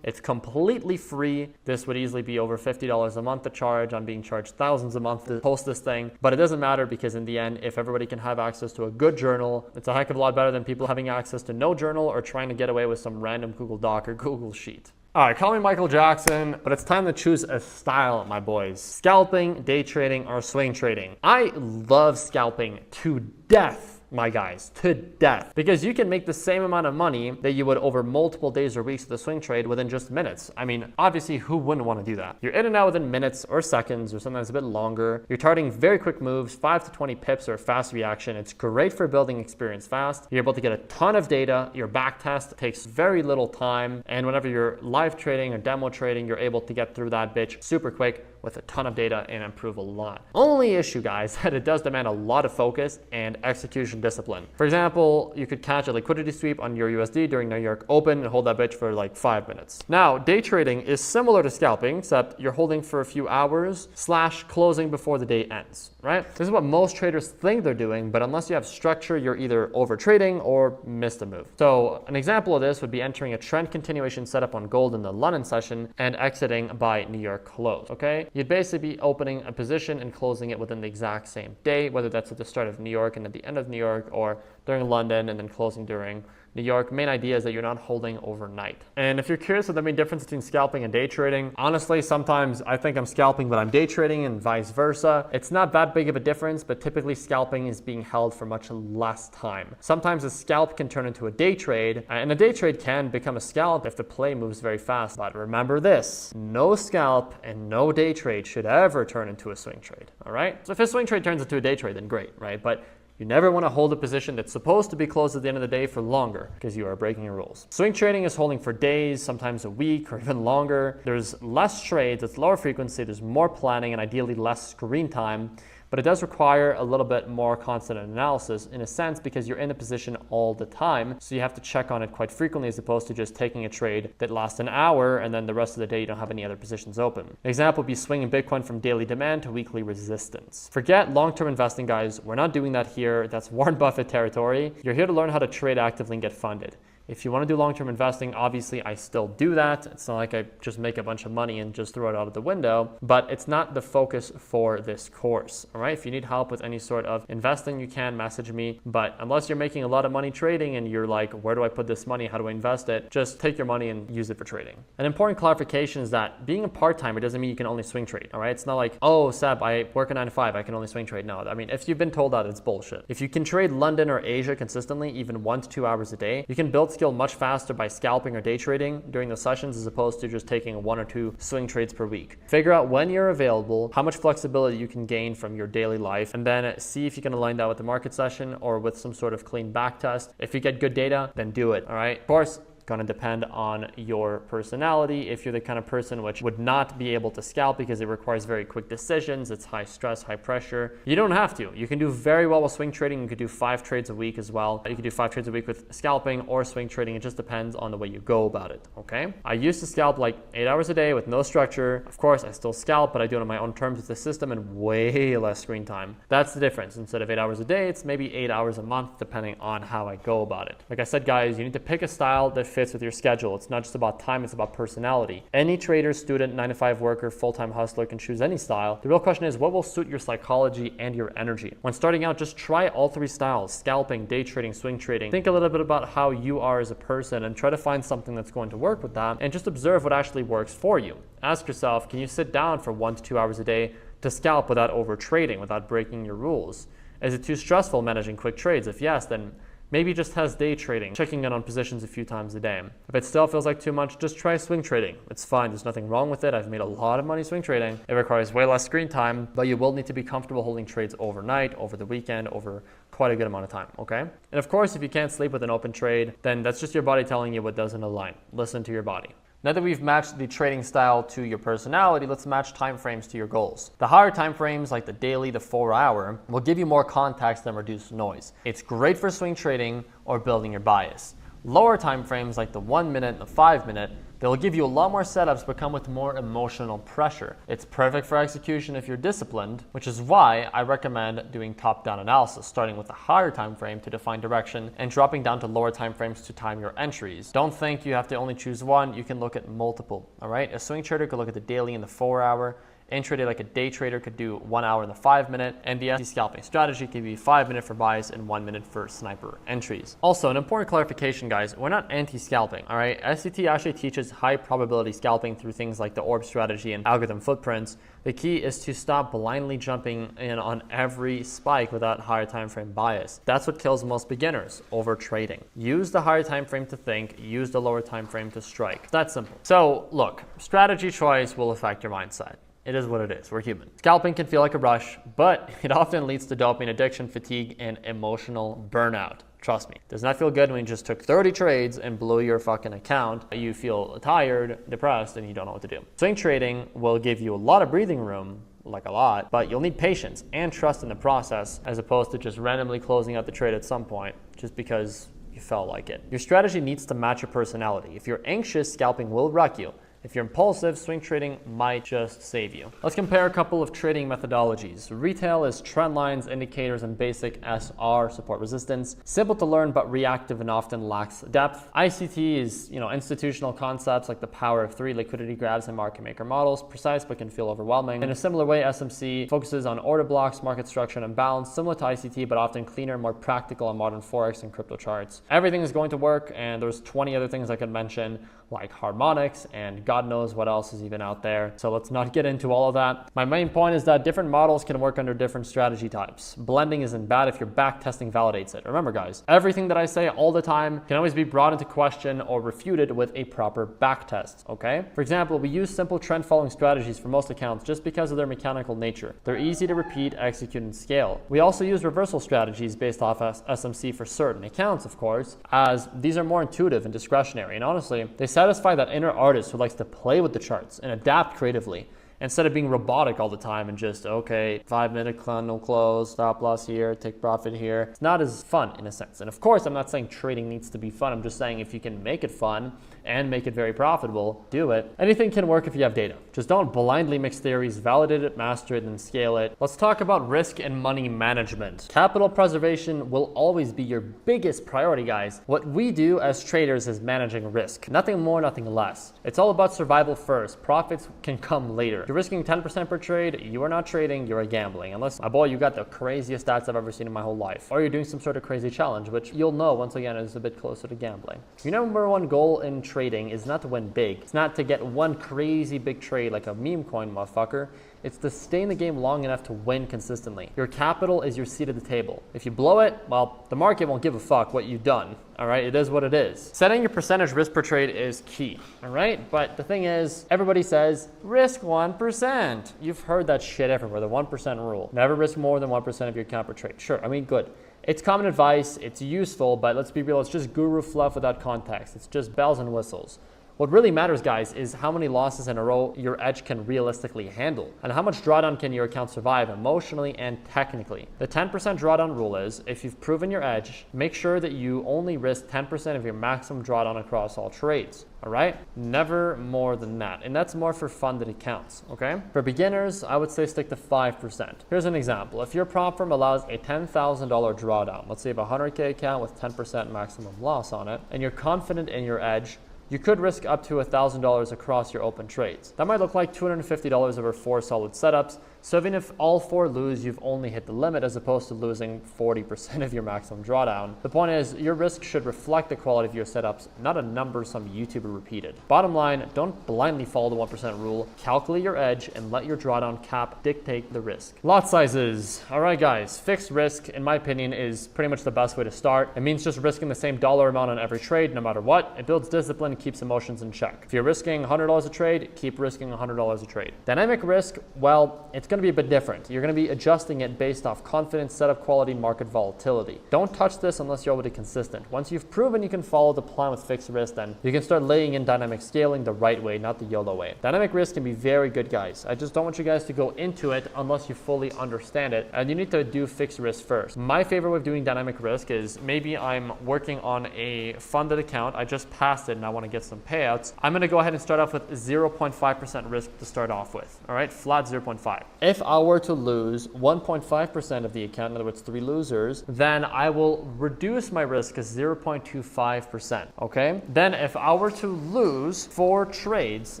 It's completely free. This would easily be over $50 a month to charge. I'm being charged thousands a month to post this thing, but it doesn't matter because in the end, if everybody can have access to a good journal, it's a heck of a lot better than people having access to no journal or trying to get away with some random Google Doc or Google Sheet. All right, call me Michael Jackson, but it's time to choose a style, my boys. Scalping, day trading, or swing trading. I love scalping to death, my guys, to death, because you can make the same amount of money that you would over multiple days or weeks of the swing trade within just minutes. I mean, obviously, who wouldn't want to do that? You're in and out within minutes or seconds, or sometimes a bit longer. You're targeting very quick moves, 5 to 20 pips or fast reaction. It's great for building experience fast. You're able to get a ton of data. Your back test takes very little time. And whenever you're live trading or demo trading, you're able to get through that bitch super quick with a ton of data and improve a lot. Only issue, guys, that it does demand a lot of focus and execution discipline. For example, you could catch a liquidity sweep on your USD during New York Open and hold that bitch for like 5 minutes. Now, day trading is similar to scalping, except you're holding for a few hours / closing before the day ends, right? This is what most traders think they're doing, but unless you have structure, you're either over trading or missed a move. So an example of this would be entering a trend continuation setup on gold in the London session and exiting by New York close, okay? You'd basically be opening a position and closing it within the exact same day, whether that's at the start of New York and at the end of New York, or during London and then closing during New York. Main idea is that you're not holding overnight. And if you're curious what the main difference between scalping and day trading, honestly, sometimes I think I'm scalping, but I'm day trading and vice versa. It's not that big of a difference, but typically scalping is being held for much less time. Sometimes a scalp can turn into a day trade, and a day trade can become a scalp if the play moves very fast. But remember this, no scalp and no day trade should ever turn into a swing trade, all right? So if a swing trade turns into a day trade, then great, right? But you never want to hold a position that's supposed to be closed at the end of the day for longer because you are breaking your rules. Swing trading is holding for days, sometimes a week or even longer. There's less trades, it's lower frequency, there's more planning and ideally less screen time. But it does require a little bit more constant analysis in a sense because you're in a position all the time. So you have to check on it quite frequently as opposed to just taking a trade that lasts an hour and then the rest of the day you don't have any other positions open. An example would be swinging Bitcoin from daily demand to weekly resistance. Forget long-term investing, guys. We're not doing that here. That's Warren Buffett territory. You're here to learn how to trade actively and get funded. If you want to do long-term investing, obviously I still do that. It's not like I just make a bunch of money and just throw it out of the window, but it's not the focus for this course, all right? If you need help with any sort of investing, you can message me, but unless you're making a lot of money trading and you're like, where do I put this money? How do I invest it? Just take your money and use it for trading. An important clarification is that being a part-timer doesn't mean you can only swing trade, all right? It's not like, oh, Seb, I work a 9 to 5, I can only swing trade. No, I mean, if you've been told that, it's bullshit. If you can trade London or Asia consistently, even 1 to 2 hours a day, you can build skill much faster by scalping or day trading during those sessions as opposed to just taking 1 or 2 swing trades per week. Figure out when you're available, how much flexibility you can gain from your daily life, and then see if you can align that with the market session or with some sort of clean back test. If you get good data, then do it, all right? Of course, going to depend on your personality. If you're the kind of person which would not be able to scalp because it requires very quick decisions, it's high stress, high pressure, you don't have to. You can do very well with swing trading. You could do 5 trades a week as well. You could do 5 trades a week with scalping or swing trading. It just depends on the way you go about it, okay? I used to scalp like 8 hours a day with no structure. Of course, I still scalp, but I do it on my own terms with the system and way less screen time. That's the difference. Instead of 8 hours a day, it's maybe 8 hours a month, depending on how I go about it. Like I said, guys, you need to pick a style that fits fits with your schedule. It's not just about time, it's about personality. Any trader, student, 9-to-5 worker, full-time hustler can choose any style. The real question is, what will suit your psychology and your energy? When starting out, just try all 3 styles: scalping, day trading, swing trading. Think a little bit about how you are as a person and try to find something that's going to work with that, and just observe what actually works for you. Ask yourself, can you sit down for 1 to 2 hours a day to scalp without over trading, without breaking your rules? Is it too stressful managing quick trades? If yes, then maybe just has day trading, checking in on positions a few times a day. If it still feels like too much, just try swing trading. It's fine, there's nothing wrong with it. I've made a lot of money swing trading. It requires way less screen time, but you will need to be comfortable holding trades overnight, over the weekend, over quite a good amount of time, okay? And of course, if you can't sleep with an open trade, then that's just your body telling you what doesn't align. Listen to your body. Now that we've matched the trading style to your personality, let's match time frames to your goals. The higher time frames, like the daily, the 4 hour, will give you more context and reduce noise. It's great for swing trading or building your bias. Lower time frames, like the 1 minute and the 5 minute, they'll give you a lot more setups but come with more emotional pressure. It's perfect for execution if you're disciplined, which is why I recommend doing top-down analysis, starting with a higher time frame to define direction and dropping down to lower time frames to time your entries. Don't think you have to only choose one, you can look at multiple, all right? A swing trader could look at the daily and the 4 hour. Intraday, like a day trader, could do 1 hour and the 5 minute, and the scalping strategy could be 5 minutes for buys and 1 minute for sniper entries. Also, an important clarification, guys, we're not anti-scalping, all right? SCT actually teaches high probability scalping through things like the orb strategy and algorithm footprints. The key is to stop blindly jumping in on every spike without higher time frame bias. That's what kills most beginners, over trading. Use the higher time frame to think, use the lower time frame to strike. That's simple. So look, strategy choice will affect your mindset. It is what it is. We're human. Scalping can feel like a rush, but it often leads to dopamine addiction, fatigue, and emotional burnout. Trust me. It does not feel good when you just took 30 trades and blew your fucking account. You feel tired, depressed, and you don't know what to do. Swing trading will give you a lot of breathing room, like a lot, but you'll need patience and trust in the process as opposed to just randomly closing out the trade at some point just because you felt like it. Your strategy needs to match your personality. If you're anxious, scalping will wreck you. If you're impulsive, swing trading might just save you. Let's compare a couple of trading methodologies. Retail is trend lines, indicators, and basic SR, support resistance. Simple to learn, but reactive and often lacks depth. ICT is, institutional concepts like the power of 3, liquidity grabs, and market maker models. Precise, but can feel overwhelming. In a similar way, SMC focuses on order blocks, market structure, and balance, similar to ICT, but often cleaner, more practical on modern Forex and crypto charts. Everything is going to work, and there's 20 other things I could mention, like harmonics and God knows what else is even out there. So let's not get into all of that. My main point is that different models can work under different strategy types. Blending isn't bad if your back testing validates it. Remember, guys, everything that I say all the time can always be brought into question or refuted with a proper back test, okay? For example, we use simple trend following strategies for most accounts just because of their mechanical nature. They're easy to repeat, execute, and scale. We also use reversal strategies based off SMC for certain accounts, of course, as these are more intuitive and discretionary. And honestly, they satisfy that inner artist who likes to play with the charts and adapt creatively instead of being robotic all the time and just, okay, 5 minute candle close, stop loss here, take profit here. It's not as fun in a sense. And of course, I'm not saying trading needs to be fun. I'm just saying if you can make it fun and make it very profitable, do it. Anything can work if you have data. Just don't blindly mix theories, validate it, master it, and scale it. Let's talk about risk and money management. Capital preservation will always be your biggest priority, guys. What we do as traders is managing risk. Nothing more, nothing less. It's all about survival first. Profits can come later. You're risking 10% per trade, you are not trading, you're gambling. Unless, my boy, you got the craziest stats I've ever seen in my whole life. Or you're doing some sort of crazy challenge, which you'll know, once again, is a bit closer to gambling. Your number one goal in trading is not to win big. It's not to get one crazy big trade like a meme coin, motherfucker. It's to stay in the game long enough to win consistently. Your capital is your seat at the table. If you blow it, well, the market won't give a fuck what you've done. All right, it is what it is. Setting your percentage risk per trade is key, all right? But the thing is, everybody says, risk 1%. You've heard that shit everywhere, the 1% rule. Never risk more than 1% of your account per trade. Sure, I mean, good. It's common advice, it's useful, but let's be real, it's just guru fluff without context. It's just bells and whistles. What really matters, guys, is how many losses in a row your edge can realistically handle, and how much drawdown can your account survive emotionally and technically. The 10% drawdown rule is, if you've proven your edge, make sure that you only risk 10% of your maximum drawdown across all trades. All right? Never more than that. And that's more for funded accounts, okay? For beginners, I would say stick to 5%. Here's an example. If your prop firm allows a $10,000 drawdown, let's say you have a 100K account with 10% maximum loss on it, and you're confident in your edge, you could risk up to $1,000 across your open trades. That might look like $250 over 4 solid setups. So even if all 4 lose, you've only hit the limit as opposed to losing 40% of your maximum drawdown. The point is, your risk should reflect the quality of your setups, not a number some YouTuber repeated. Bottom line, don't blindly follow the 1% rule. Calculate your edge and let your drawdown cap dictate the risk. Lot sizes. All right, guys, fixed risk, in my opinion, is pretty much the best way to start. It means just risking the same dollar amount on every trade, no matter what. It builds discipline, keeps emotions in check. If you're risking $100 a trade, keep risking $100 a trade. Dynamic risk, well, it's going to be a bit different. You're going to be adjusting it based off confidence, setup quality, market volatility. Don't touch this unless you're already consistent. Once you've proven you can follow the plan with fixed risk, then you can start laying in dynamic scaling the right way, not the YOLO way. Dynamic risk can be very good, guys. I just don't want you guys to go into it unless you fully understand it, and you need to do fixed risk first. My favorite way of doing dynamic risk is, maybe I'm working on a funded account, I just passed it and I want to get some payouts. I'm going to go ahead and start off with 0.5% risk to start off with. All right, flat 0.5. If I were to lose 1.5% of the account, in other words 3 losers, then I will reduce my risk to 0.25%. Okay, then if I were to lose 4 trades,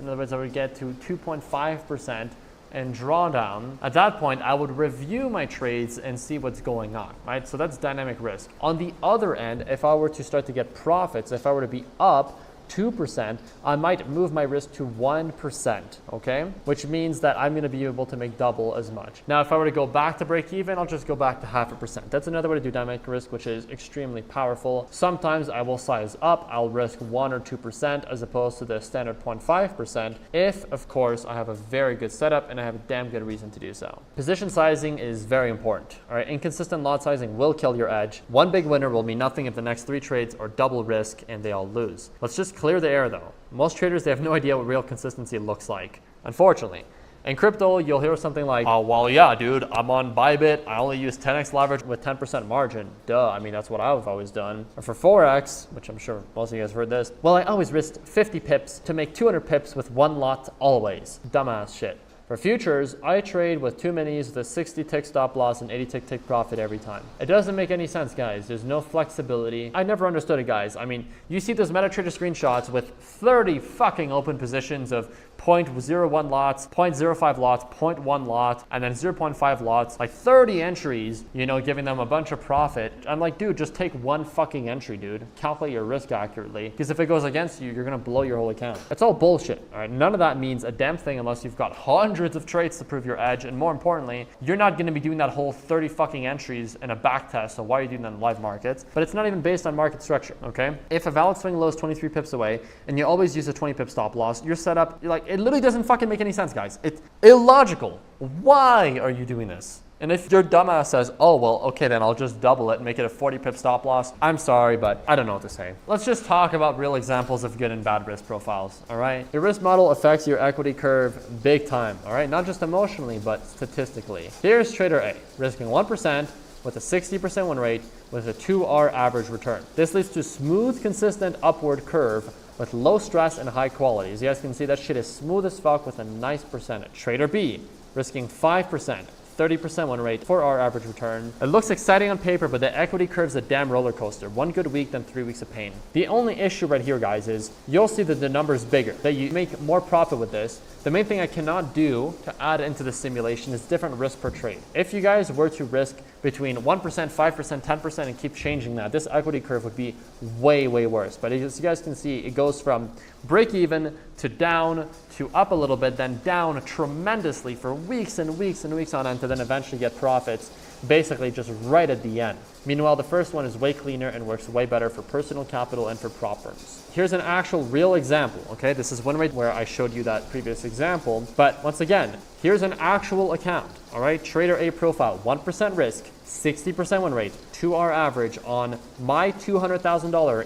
in other words I would get to 2.5% and drawdown, at that point I would review my trades and see what's going on, right? So that's dynamic risk. On the other end, if I were to start to get profits, if I were to be up 2%, I might move my risk to 1%, okay? Which means that I'm gonna be able to make double as much. Now, if I were to go back to break even, I'll just go back to 0.5%. That's another way to do dynamic risk, which is extremely powerful. Sometimes I will size up, I'll risk 1 or 2% as opposed to the standard 0.5%, if, of course, I have a very good setup and I have a damn good reason to do so. Position sizing is very important, all right? Inconsistent lot sizing will kill your edge. One big winner will mean nothing if the next 3 trades are double risk and they all lose. Let's just clear the air though. Most traders, they have no idea what real consistency looks like, unfortunately. In crypto, you'll hear something like, oh, well, yeah, dude, I'm on Bybit. I only use 10x leverage with 10% margin. Duh, I mean, that's what I've always done. Or for Forex, which I'm sure most of you guys have heard this, well, I always risked 50 pips to make 200 pips with 1 lot always. Dumbass shit. For futures, I trade with 2 minis with a 60 tick stop loss and 80 tick profit every time. It doesn't make any sense, guys. There's no flexibility. I never understood it, guys. I mean, you see those MetaTrader screenshots with 30 fucking open positions of 0.01 lots, 0.05 lots, 0.1 lot, and then 0.5 lots, like 30 entries, you know, giving them a bunch of profit. I'm like, dude, just take 1 fucking entry, dude. Calculate your risk accurately, because if it goes against you, you're gonna blow your whole account. It's all bullshit, all right? None of that means a damn thing unless you've got hundreds of trades to prove your edge, and more importantly, you're not gonna be doing that whole 30 fucking entries in a back test, so why are you doing that in live markets? But it's not even based on market structure, okay? If a valid swing low is 23 pips away, and you always use a 20 pip stop loss, your setup, like, it literally doesn't fucking make any sense, guys. It's illogical. Why are you doing this? And if your dumbass says, oh, well, okay, then I'll just double it and make it a 40 pip stop loss, I'm sorry, but I don't know what to say. Let's just talk about real examples of good and bad risk profiles, all right? Your risk model affects your equity curve big time, all right? Not just emotionally, but statistically. Here's trader A, risking 1% with a 60% win rate with a 2R average return. This leads to smooth, consistent upward curve with low stress and high quality. As you guys can see, that shit is smooth as fuck with a nice percentage. Trader B, risking 5%. 30% win rate, 4R average return. It looks exciting on paper, but the equity curve's a damn roller coaster. 1 good week, then 3 weeks of pain. The only issue right here, guys, is you'll see that the number's bigger, that you make more profit with this. The main thing I cannot do to add into the simulation is different risk per trade. If you guys were to risk between 1%, 5%, 10% and keep changing that, this equity curve would be way, way worse. But as you guys can see, it goes from break even to down to up a little bit, then down tremendously for weeks and weeks and weeks on end to then eventually get profits basically just right at the end. Meanwhile, the first one is way cleaner and works way better for personal capital and for prop firms. Here's an actual real example, okay? This is one rate where I showed you that previous example, but once again, here's an actual account, all right? Trader A profile, 1% risk, 60% win rate to our average on my $200,000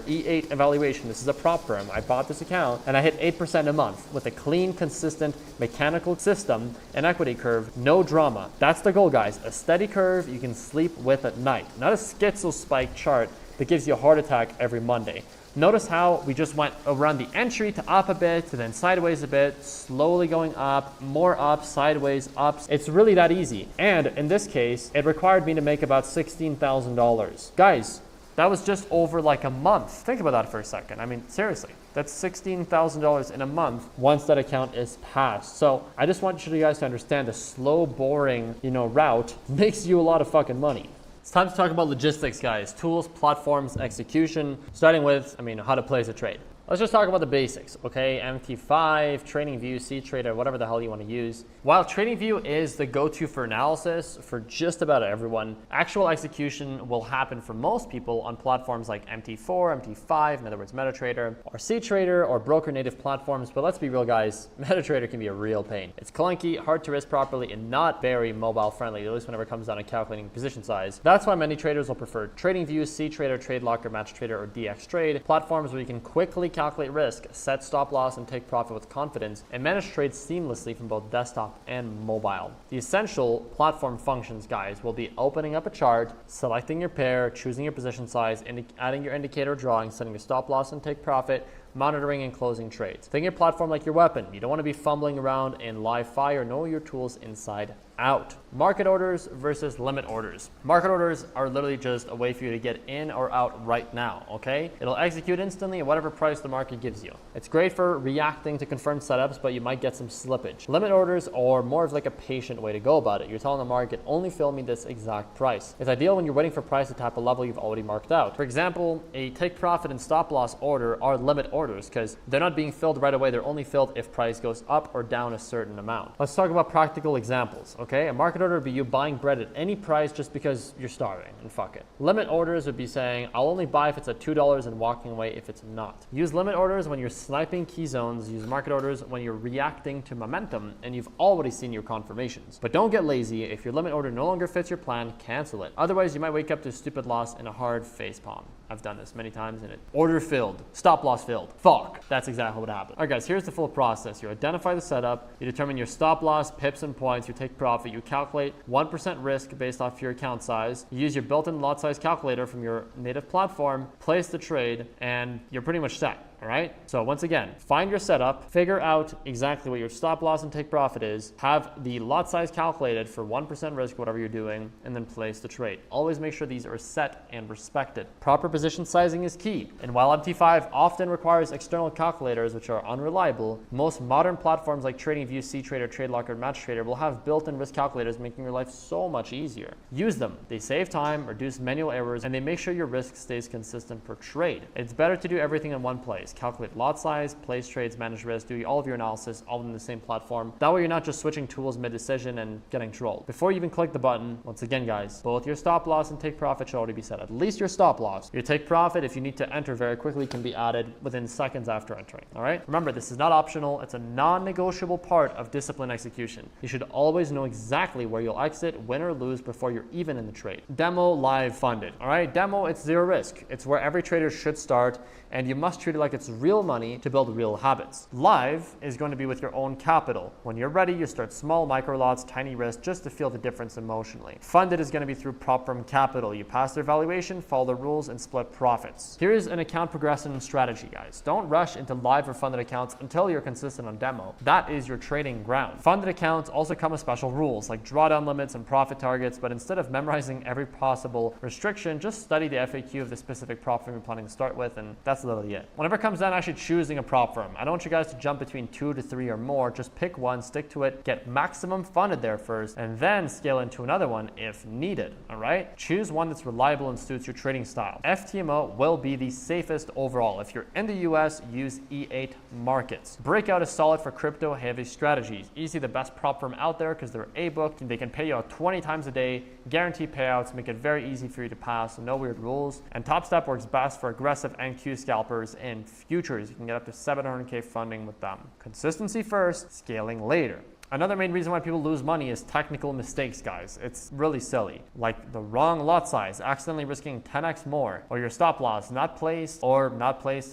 E8 evaluation. This is a prop firm. I bought this account and I hit 8% a month with a clean, consistent mechanical system and equity curve, no drama. That's the goal, guys. A steady curve you can sleep with at night, not a schizo spike chart that gives you a heart attack every Monday. Notice how we just went around the entry to up a bit, to then sideways a bit, slowly going up, more up, sideways, ups. It's really that easy. And in this case, it required me to make about $16,000. Guys, that was just over like a month. Think about that for a second. I mean, seriously, that's $16,000 in a month once that account is passed. So I just want you guys to understand the slow, boring, route makes you a lot of fucking money. It's time to talk about logistics, guys. Tools, platforms, execution, starting with, how to place a trade. Let's just talk about the basics, okay? MT5, TradingView, CTrader, whatever the hell you want to use. While TradingView is the go-to for analysis for just about everyone, actual execution will happen for most people on platforms like MT4, MT5, in other words, MetaTrader, or CTrader, or broker-native platforms. But let's be real, guys, MetaTrader can be a real pain. It's clunky, hard to risk properly, and not very mobile-friendly, at least whenever it comes down to calculating position size. That's why many traders will prefer TradingView, CTrader, TradeLocker, MatchTrader, or DXTrade, platforms where you can quickly calculate risk, set stop loss, and take profit with confidence, and manage trades seamlessly from both desktop and mobile. The essential platform functions, guys, will be opening up a chart, selecting your pair, choosing your position size, adding your indicator drawing, setting your stop loss and take profit, monitoring and closing trades. Think your platform like your weapon. You don't want to be fumbling around in live fire. Know your tools inside out. Market orders versus limit orders. Market orders are literally just a way for you to get in or out right now, okay? It'll execute instantly at whatever price the market gives you. It's great for reacting to confirmed setups, but you might get some slippage. Limit orders are more of like a patient way to go about it. You're telling the market, only fill me this exact price. It's ideal when you're waiting for price to tap a level you've already marked out. For example, a take profit and stop loss order are limit orders because they're not being filled right away. They're only filled if price goes up or down a certain amount. Let's talk about practical examples. Okay, a market order would be you buying bread at any price just because you're starving, and fuck it. Limit orders would be saying, I'll only buy if it's at $2 and walking away if it's not. Use limit orders when you're sniping key zones. Use market orders when you're reacting to momentum and you've already seen your confirmations. But don't get lazy. If your limit order no longer fits your plan, cancel it. Otherwise, you might wake up to a stupid loss and a hard facepalm. I've done this many times and it order filled, stop loss filled. Fuck. That's exactly what happened. All right, guys, here's the full process. You identify the setup, you determine your stop loss, pips and points, you take profit, you calculate 1% risk based off your account size, you use your built-in lot size calculator from your native platform, place the trade, and you're pretty much set. All right. So once again, find your setup, figure out exactly what your stop loss and take profit is, have the lot size calculated for 1% risk, whatever you're doing, and then place the trade. Always make sure these are set and respected. Proper position sizing is key. And while MT5 often requires external calculators, which are unreliable, most modern platforms like TradingView, CTrader, TradeLocker, and MatchTrader will have built-in risk calculators, making your life so much easier. Use them. They save time, reduce manual errors, and they make sure your risk stays consistent per trade. It's better to do everything in one place. Calculate lot size, place trades, manage risk, do all of your analysis all in the same platform. That way you're not just switching tools mid-decision and getting trolled. Before you even click the button, once again, guys, both your stop loss and take profit should already be set. At least your stop loss. Your take profit, if you need to enter very quickly, can be added within seconds after entering. All right? Remember, this is not optional. It's a non-negotiable part of disciplined execution. You should always know exactly where you'll exit, win or lose before you're even in the trade. Demo, live, funded. All right? Demo, it's zero risk. It's where every trader should start, and you must treat it like it's real money to build real habits. Live is going to be with your own capital. When you're ready, you start small, micro lots, tiny risk, just to feel the difference emotionally. Funded is going to be through prop firm capital. You pass their valuation, follow the rules, and split profits. Here's an account progression strategy, guys. Don't rush into live or funded accounts until you're consistent on demo. That is your trading ground. Funded accounts also come with special rules like drawdown limits and profit targets, but instead of memorizing every possible restriction, just study the FAQ of the specific prop firm you're planning to start with, and that's literally it. Whenever it comes down to actually choosing a prop firm, I don't want you guys to jump between 2 to 3 or more. Just pick one, stick to it, get maximum funded there first, and then scale into another one if needed. All right? Choose one that's reliable and suits your trading style. FTMO will be the safest overall. If you're in the US, use E8 Markets. Breakout is solid for crypto heavy strategies. Easy, the best prop firm out there because they're A-booked and they can pay you out 20 times a day, guarantee payouts, make it very easy for you to pass, no weird rules. And TopStep works best for aggressive NQ scalpers and futures. You can get up to 700K funding with them. Consistency first, scaling later. Another main reason why people lose money is technical mistakes, guys. It's really silly. Like the wrong lot size, accidentally risking 10x more, or your stop loss not placed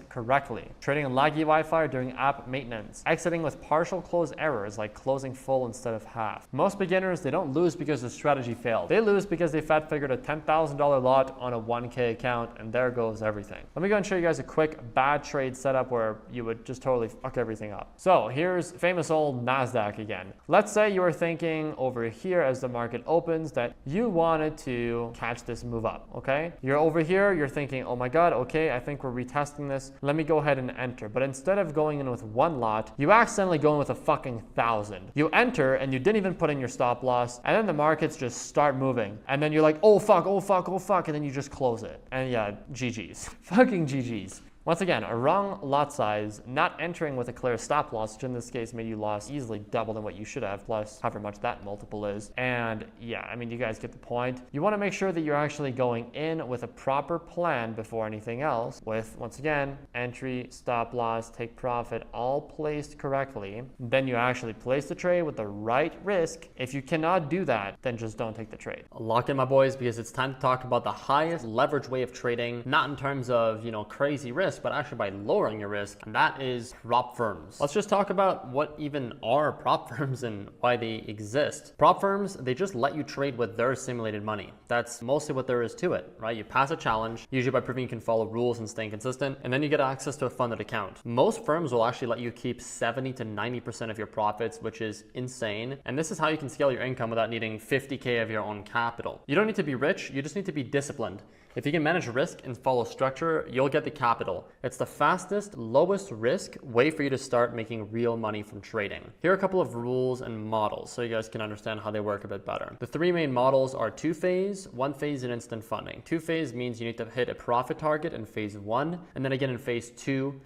correctly. Trading on laggy Wi-Fi during app maintenance. Exiting with partial close errors like closing full instead of half. Most beginners, they don't lose because the strategy failed. They lose because they fat figured a $10,000 lot on a 1K account, and there goes everything. Let me go and show you guys a quick bad trade setup where you would just totally fuck everything up. So here's famous old NASDAQ again. Let's say you were thinking over here as the market opens that you wanted to catch this move up, okay? You're over here, you're thinking, oh my God, okay, I think we're retesting this. Let me go ahead and enter. But instead of going in with one lot, you accidentally go in with a fucking 1,000. You enter and you didn't even put in your stop loss, and then the markets just start moving. And then you're like, oh fuck, oh fuck, oh fuck, and then you just close it. And yeah, GG's. Fucking GG's. Once again, a wrong lot size, not entering with a clear stop loss, which in this case made you lost easily double than what you should have, plus however much that multiple is. And yeah, I mean, you guys get the point. You want to make sure that you're actually going in with a proper plan before anything else, with, once again, entry, stop loss, take profit, all placed correctly. Then you actually place the trade with the right risk. If you cannot do that, then just don't take the trade. Lock in, my boys, because it's time to talk about the highest leverage way of trading, not in terms of, crazy risk, but actually by lowering your risk, and that is prop firms. Let's just talk about what even are prop firms and why they exist. Prop firms, they just let you trade with their simulated money. That's mostly what there is to it, right? You pass a challenge, usually by proving you can follow rules and staying consistent, and then you get access to a funded account. Most firms will actually let you keep 70 to 90% of your profits, which is insane. And this is how you can scale your income without needing 50K of your own capital. You don't need to be rich, you just need to be disciplined. If you can manage risk and follow structure, you'll get the capital. It's the fastest, lowest risk way for you to start making real money from trading. Here are a couple of rules and models so you guys can understand how they work a bit better. The three main models are two-phase, one-phase, and instant funding. Two-phase means you need to hit a profit target in phase one, and then again in phase two,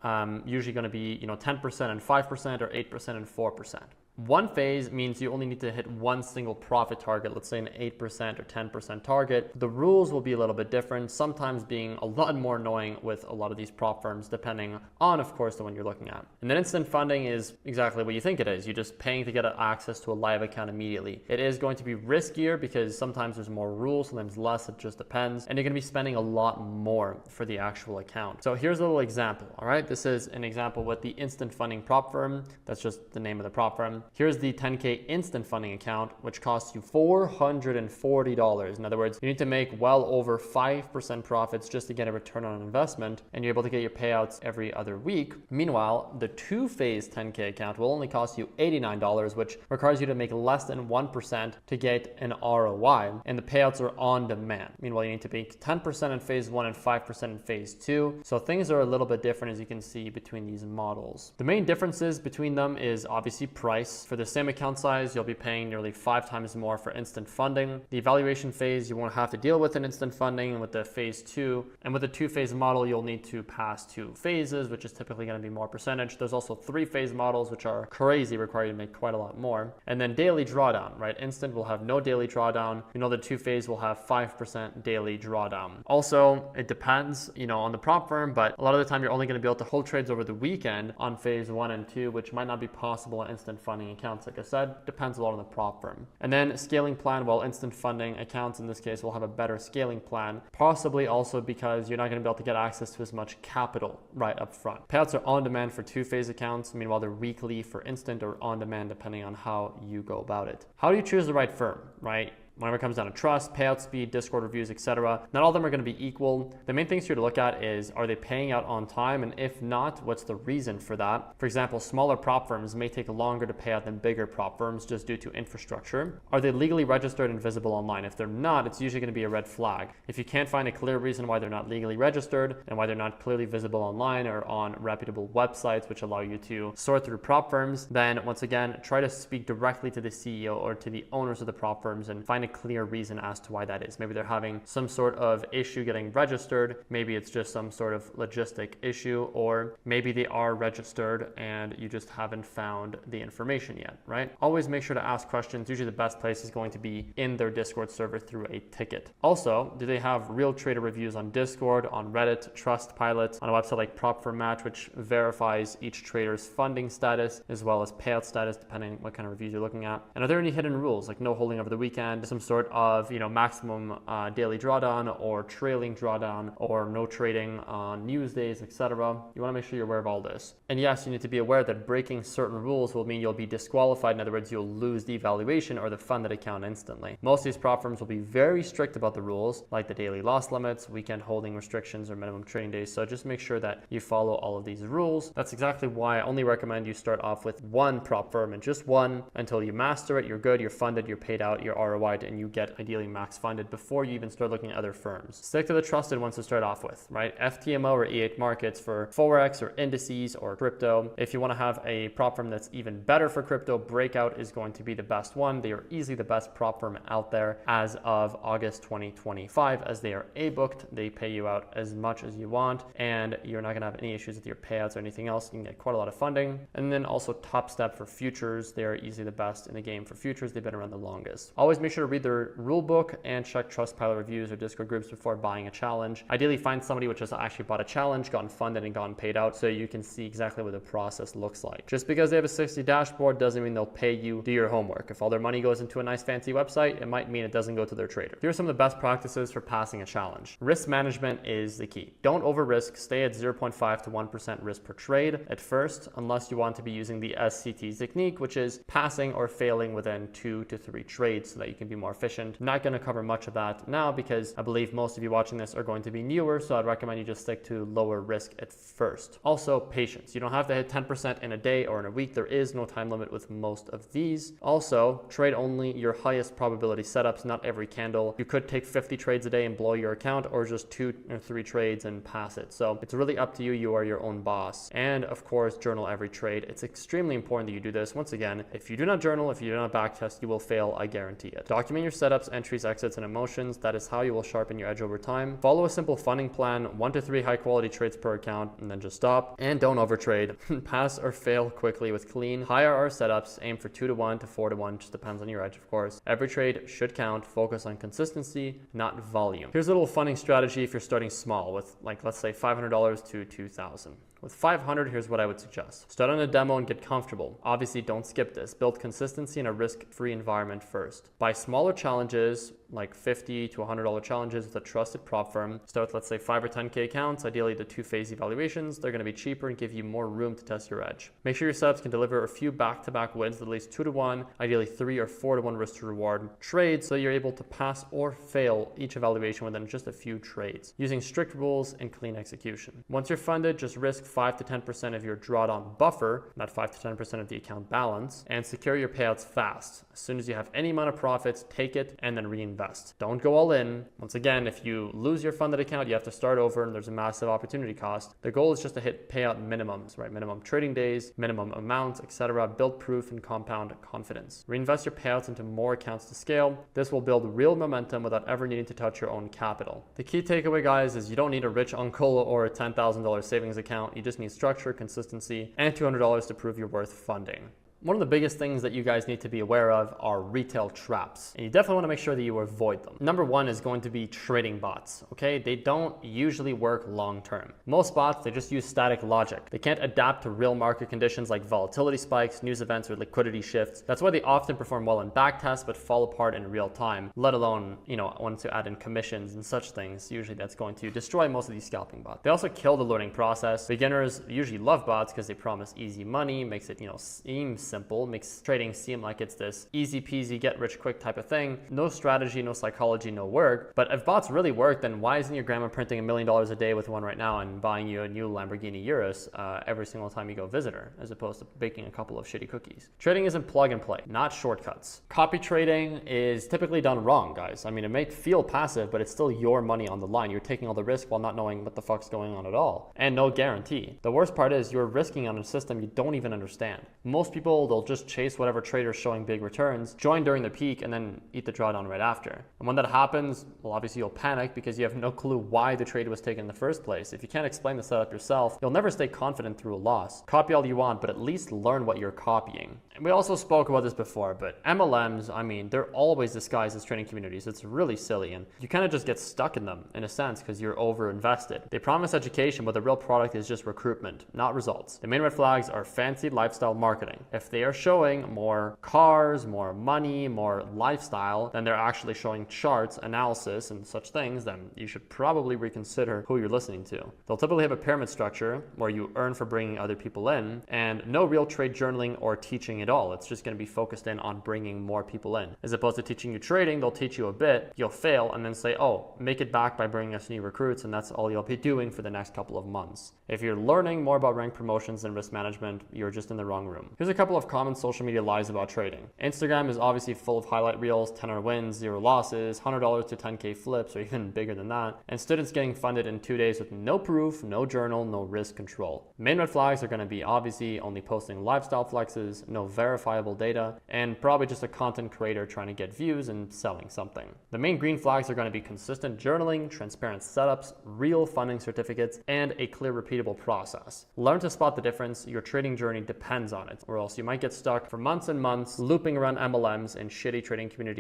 usually going to be 10% and 5% or 8% and 4%. One phase means you only need to hit one single profit target, let's say an 8% or 10% target. The rules will be a little bit different, sometimes being a lot more annoying with a lot of these prop firms, depending on, of course, the one you're looking at. And then instant funding is exactly what you think it is. You're just paying to get access to a live account immediately. It is going to be riskier because sometimes there's more rules, sometimes less, it just depends. And you're going to be spending a lot more for the actual account. So here's a little example, all right? This is an example with the instant funding prop firm. That's just the name of the prop firm. Here's the 10K instant funding account, which costs you $440. In other words, you need to make well over 5% profits just to get a return on investment, and you're able to get your payouts every other week. Meanwhile, the two-phase 10K account will only cost you $89, which requires you to make less than 1% to get an ROI, and the payouts are on demand. Meanwhile, you need to make 10% in phase one and 5% in phase two. So things are a little bit different, as you can see, between these models. The main differences between them is obviously price. For the same account size, you'll be paying nearly 5 times more for instant funding. The evaluation phase, you won't have to deal with an instant funding, and with the phase two, and with the two-phase model, you'll need to pass 2 phases, which is typically going to be more percentage. There's also 3-phase models, which are crazy, require you to make quite a lot more. And then daily drawdown, right? Instant will have no daily drawdown. The 2-phase will have 5% daily drawdown. Also, it depends, on the prop firm, but a lot of the time you're only going to be able to hold trades over the weekend on phase 1 and 2, which might not be possible on instant funding accounts. Like I said, depends a lot on the prop firm. And then scaling plan, well, instant funding accounts in this case will have a better scaling plan, possibly also because you're not going to be able to get access to as much capital right up front. Payouts are on demand for 2-phase accounts, meanwhile they're weekly for instant or on demand depending on how you go about it. How do you choose the right firm, right? Whenever it comes down to trust, payout speed, Discord reviews, etc., not all of them are going to be equal. The main things here to look at is, are they paying out on time? And if not, what's the reason for that? For example, smaller prop firms may take longer to pay out than bigger prop firms just due to infrastructure. Are they legally registered and visible online? If they're not, it's usually going to be a red flag. If you can't find a clear reason why they're not legally registered and why they're not clearly visible online or on reputable websites which allow you to sort through prop firms, then once again, try to speak directly to the CEO or to the owners of the prop firms and find a a clear reason as to why that is. Maybe they're having some sort of issue getting registered. Maybe it's just some sort of logistic issue, or maybe they are registered and you just haven't found the information yet, right? Always make sure to ask questions. Usually the best place is going to be in their Discord server through a ticket. Also, do they have real trader reviews on Discord, on Reddit, Trustpilot, on a website like Prop4Match, which verifies each trader's funding status as well as payout status, depending on what kind of reviews you're looking at. And are there any hidden rules, like no holding over the weekend, some sort of, maximum daily drawdown or trailing drawdown, or no trading on news days, etc. You want to make sure you're aware of all this. And yes, you need to be aware that breaking certain rules will mean you'll be disqualified. In other words, you'll lose the evaluation or the funded account instantly. Most of these prop firms will be very strict about the rules, like the daily loss limits, weekend holding restrictions, or minimum trading days. So just make sure that you follow all of these rules. That's exactly why I only recommend you start off with one prop firm, and just one, until you master it, you're good, you're funded, you're paid out, you're ROI'd, and you get ideally max funded before you even start looking at other firms. Stick to the trusted ones to start off with, right? FTMO or E8 Markets for Forex or indices or crypto. If you want to have a prop firm that's even better for crypto, Breakout is going to be the best one. They are easily the best prop firm out there as of August 2025, as they are A-booked. They pay you out as much as you want, and you're not going to have any issues with your payouts or anything else. You can get quite a lot of funding. And then also Top Step for futures. They are easily the best in the game for futures. They've been around the longest. Always make sure to read their rule book and check Trustpilot reviews or Discord groups before buying a challenge. Ideally, find somebody which has actually bought a challenge, gotten funded, and gotten paid out, so you can see exactly what the process looks like. Just because they have a 60 dashboard doesn't mean they'll pay you. Do your homework. If all their money goes into a nice fancy website, it might mean it doesn't go to their trader. Here are some of the best practices for passing a challenge. Risk management is the key. Don't over risk. Stay at 0.5 to 1% risk per trade at first, unless you want to be using the SCT technique, which is passing or failing within 2 to 3 trades so that you can be more efficient. I'm not going to cover much of that now because I believe most of you watching this are going to be newer, so I'd recommend you just stick to lower risk at first. Also, patience. You don't have to hit 10% in a day or in a week. There is no time limit with most of these. Also, trade only your highest probability setups, not every candle. You could take 50 trades a day and blow your account, or just 2 or 3 trades and pass it. So it's really up to you. You are your own boss. And of course, journal every trade. It's extremely important that you do this. Once again, if you do not journal, if you do not backtest, you will fail, I guarantee it. Document your setups, entries, exits, and emotions. That is how you will sharpen your edge over time. Follow a simple funding plan, 1 to 3 high quality trades per account, and then just stop. And don't overtrade. Pass or fail quickly with clean, high RR setups. Aim for 2 to 1 to 4 to 1, just depends on your edge, of course. Every trade should count. Focus on consistency, not volume. Here's a little funding strategy if you're starting small with, like, let's say $500 to $2,000. With 500, here's what I would suggest. Start on a demo and get comfortable. Obviously, don't skip this. Build consistency in a risk-free environment first. Buy smaller challenges, like $50 to $100 challenges with a trusted prop firm. Start with, let's say, 5 or 10K accounts. Ideally, the 2-phase evaluations. They're going to be cheaper and give you more room to test your edge. Make sure your setups can deliver a few back-to-back wins, at least 2 to 1, ideally 3 or 4 to 1 risk to reward trades, so you're able to pass or fail each evaluation within just a few trades, using strict rules and clean execution. Once you're funded, just risk 5 to 10% of your drawdown buffer, not 5 to 10% of the account balance, and secure your payouts fast. As soon as you have any amount of profits, take it and then reinvest. Don't go all in. Once again, if you lose your funded account, you have to start over and there's a massive opportunity cost. The goal is just to hit payout minimums, right? Minimum trading days, minimum amounts, etc. Build proof and compound confidence. Reinvest your payouts into more accounts to scale. This will build real momentum without ever needing to touch your own capital. The key takeaway, guys, is you don't need a rich uncle or a $10,000 savings account. You just need structure, consistency, and $200 to prove you're worth funding. One of the biggest things that you guys need to be aware of are retail traps, and you definitely want to make sure that you avoid them. Number one is going to be trading bots, okay? They don't usually work long term. Most bots, they just use static logic. They can't adapt to real market conditions like volatility spikes, news events, or liquidity shifts. That's why they often perform well in backtests but fall apart in real time, let alone, once you add in commissions and such things. Usually that's going to destroy most of these scalping bots. They also kill the learning process. Beginners usually love bots because they promise easy money, makes it, seem simple, makes trading seem like it's this easy peasy get rich quick type of thing. No strategy, no psychology, no work. But if bots really work, then why isn't your grandma printing $1 million a day with one right now and buying you a new Lamborghini Urus every single time you go visit her, as opposed to baking a couple of shitty cookies? Trading isn't plug and play, not shortcuts. Copy trading is typically done wrong, guys. I mean, it may feel passive, but it's still your money on the line. You're taking all the risk while not knowing what the fuck's going on at all, and no guarantee. The worst part is you're risking on a system you don't even understand. Most people goal, they'll just chase whatever trader's showing big returns, join during the peak, and then eat the drawdown right after. And when that happens, well, obviously you'll panic because you have no clue why the trade was taken in the first place. If you can't explain the setup yourself, you'll never stay confident through a loss. Copy all you want, but at least learn what you're copying. And we also spoke about this before, but MLMs, I mean, they're always disguised as trading communities. It's really silly, and you kind of just get stuck in them in a sense because you're over invested. They promise education, but the real product is just recruitment, not results. The main red flags are fancy lifestyle marketing. If they are showing more cars, more money, more lifestyle, then they're actually showing charts, analysis, and such things, then you should probably reconsider who you're listening to. They'll typically have a pyramid structure where you earn for bringing other people in, and no real trade journaling or teaching at all. It's just going to be focused in on bringing more people in. As opposed to teaching you trading, they'll teach you a bit, you'll fail, and then say, oh, make it back by bringing us new recruits, and that's all you'll be doing for the next couple of months. If you're learning more about rank promotions and risk management, you're just in the wrong room. Here's a couple of common social media lies about trading. Instagram is obviously full of highlight reels, 10 wins, 0 losses, $100 to 10K flips, or even bigger than that, and students getting funded in 2 days with no proof, no journal, no risk control. Main red flags are going to be obviously only posting lifestyle flexes, no verifiable data, and probably just a content creator trying to get views and selling something. The main green flags are going to be consistent journaling, transparent setups, real funding certificates, and a clear repeatable process. Learn to spot the difference. Your trading journey depends on it, or else you might get stuck for months and months looping around MLMs and shitty trading communities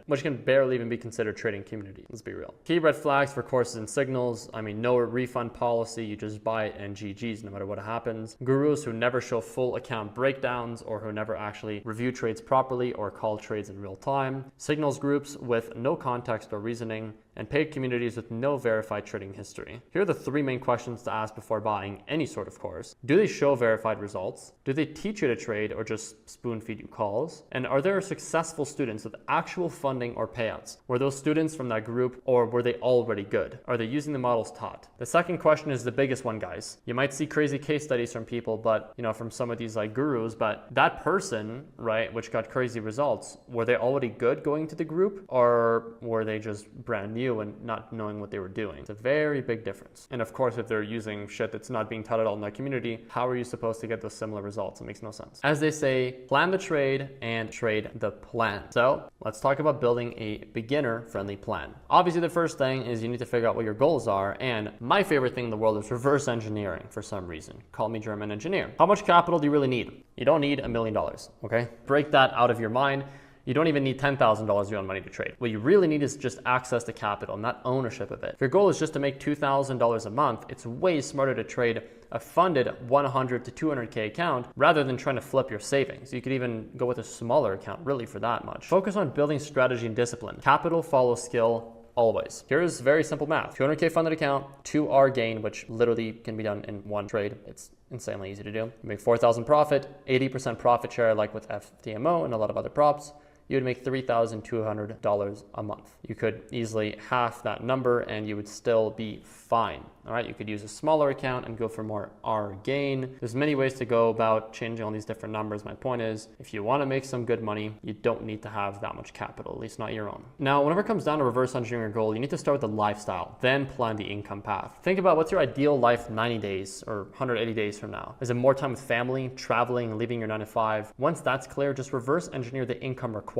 which can barely even be considered trading communities. Let's be real. Key red flags for courses and signals. I mean, no refund policy. You just buy it and GG's no matter what happens. Gurus who never show full account breakdowns or who never actually review trades properly or call trades in real time. Signals groups with no context or reasoning, and paid communities with no verified trading history. Here are the 3 main questions to ask before buying any sort of course. Do they show verified results? Do they teach you to trade or just spoon feed you calls? And are there successful students with actual funding or payouts? Were those students from that group, or were they already good? Are they using the models taught? The second question is the biggest one, guys. You might see crazy case studies from people, but from some of these like gurus, but that person, right, which got crazy results, were they already good going to the group, or were they just brand new and not knowing what they were doing? It's a very big difference. And of course, if they're using shit that's not being taught at all in that community, how are you supposed to get those similar results? It makes no sense. As they say, plan the trade and trade the plan. So let's talk about building a beginner-friendly plan. Obviously, the first thing is you need to figure out what your goals are. And my favorite thing in the world is reverse engineering for some reason. Call me German engineer. How much capital do you really need? You don't need $1 million, okay? Break that out of your mind. You don't even need $10,000 of your own money to trade. What you really need is just access to capital, not ownership of it. If your goal is just to make $2,000 a month, it's way smarter to trade a funded 100 to 200K account rather than trying to flip your savings. You could even go with a smaller account really for that much. Focus on building strategy and discipline. Capital follows skill always. Here's very simple math. 200K funded account, 2R gain, which literally can be done in one trade. It's insanely easy to do. You make 4,000 profit, 80% profit share like with FTMO and a lot of other props. You would make $3,200 a month. You could easily half that number and you would still be fine. All right, you could use a smaller account and go for more R gain. There's many ways to go about changing all these different numbers. My point is, if you want to make some good money, you don't need to have that much capital, at least not your own. Now, whenever it comes down to reverse engineering your goal, you need to start with the lifestyle, then plan the income path. Think about what's your ideal life 90 days or 180 days from now. Is it more time with family, traveling, leaving your 9 to 5? Once that's clear, just reverse engineer the income required.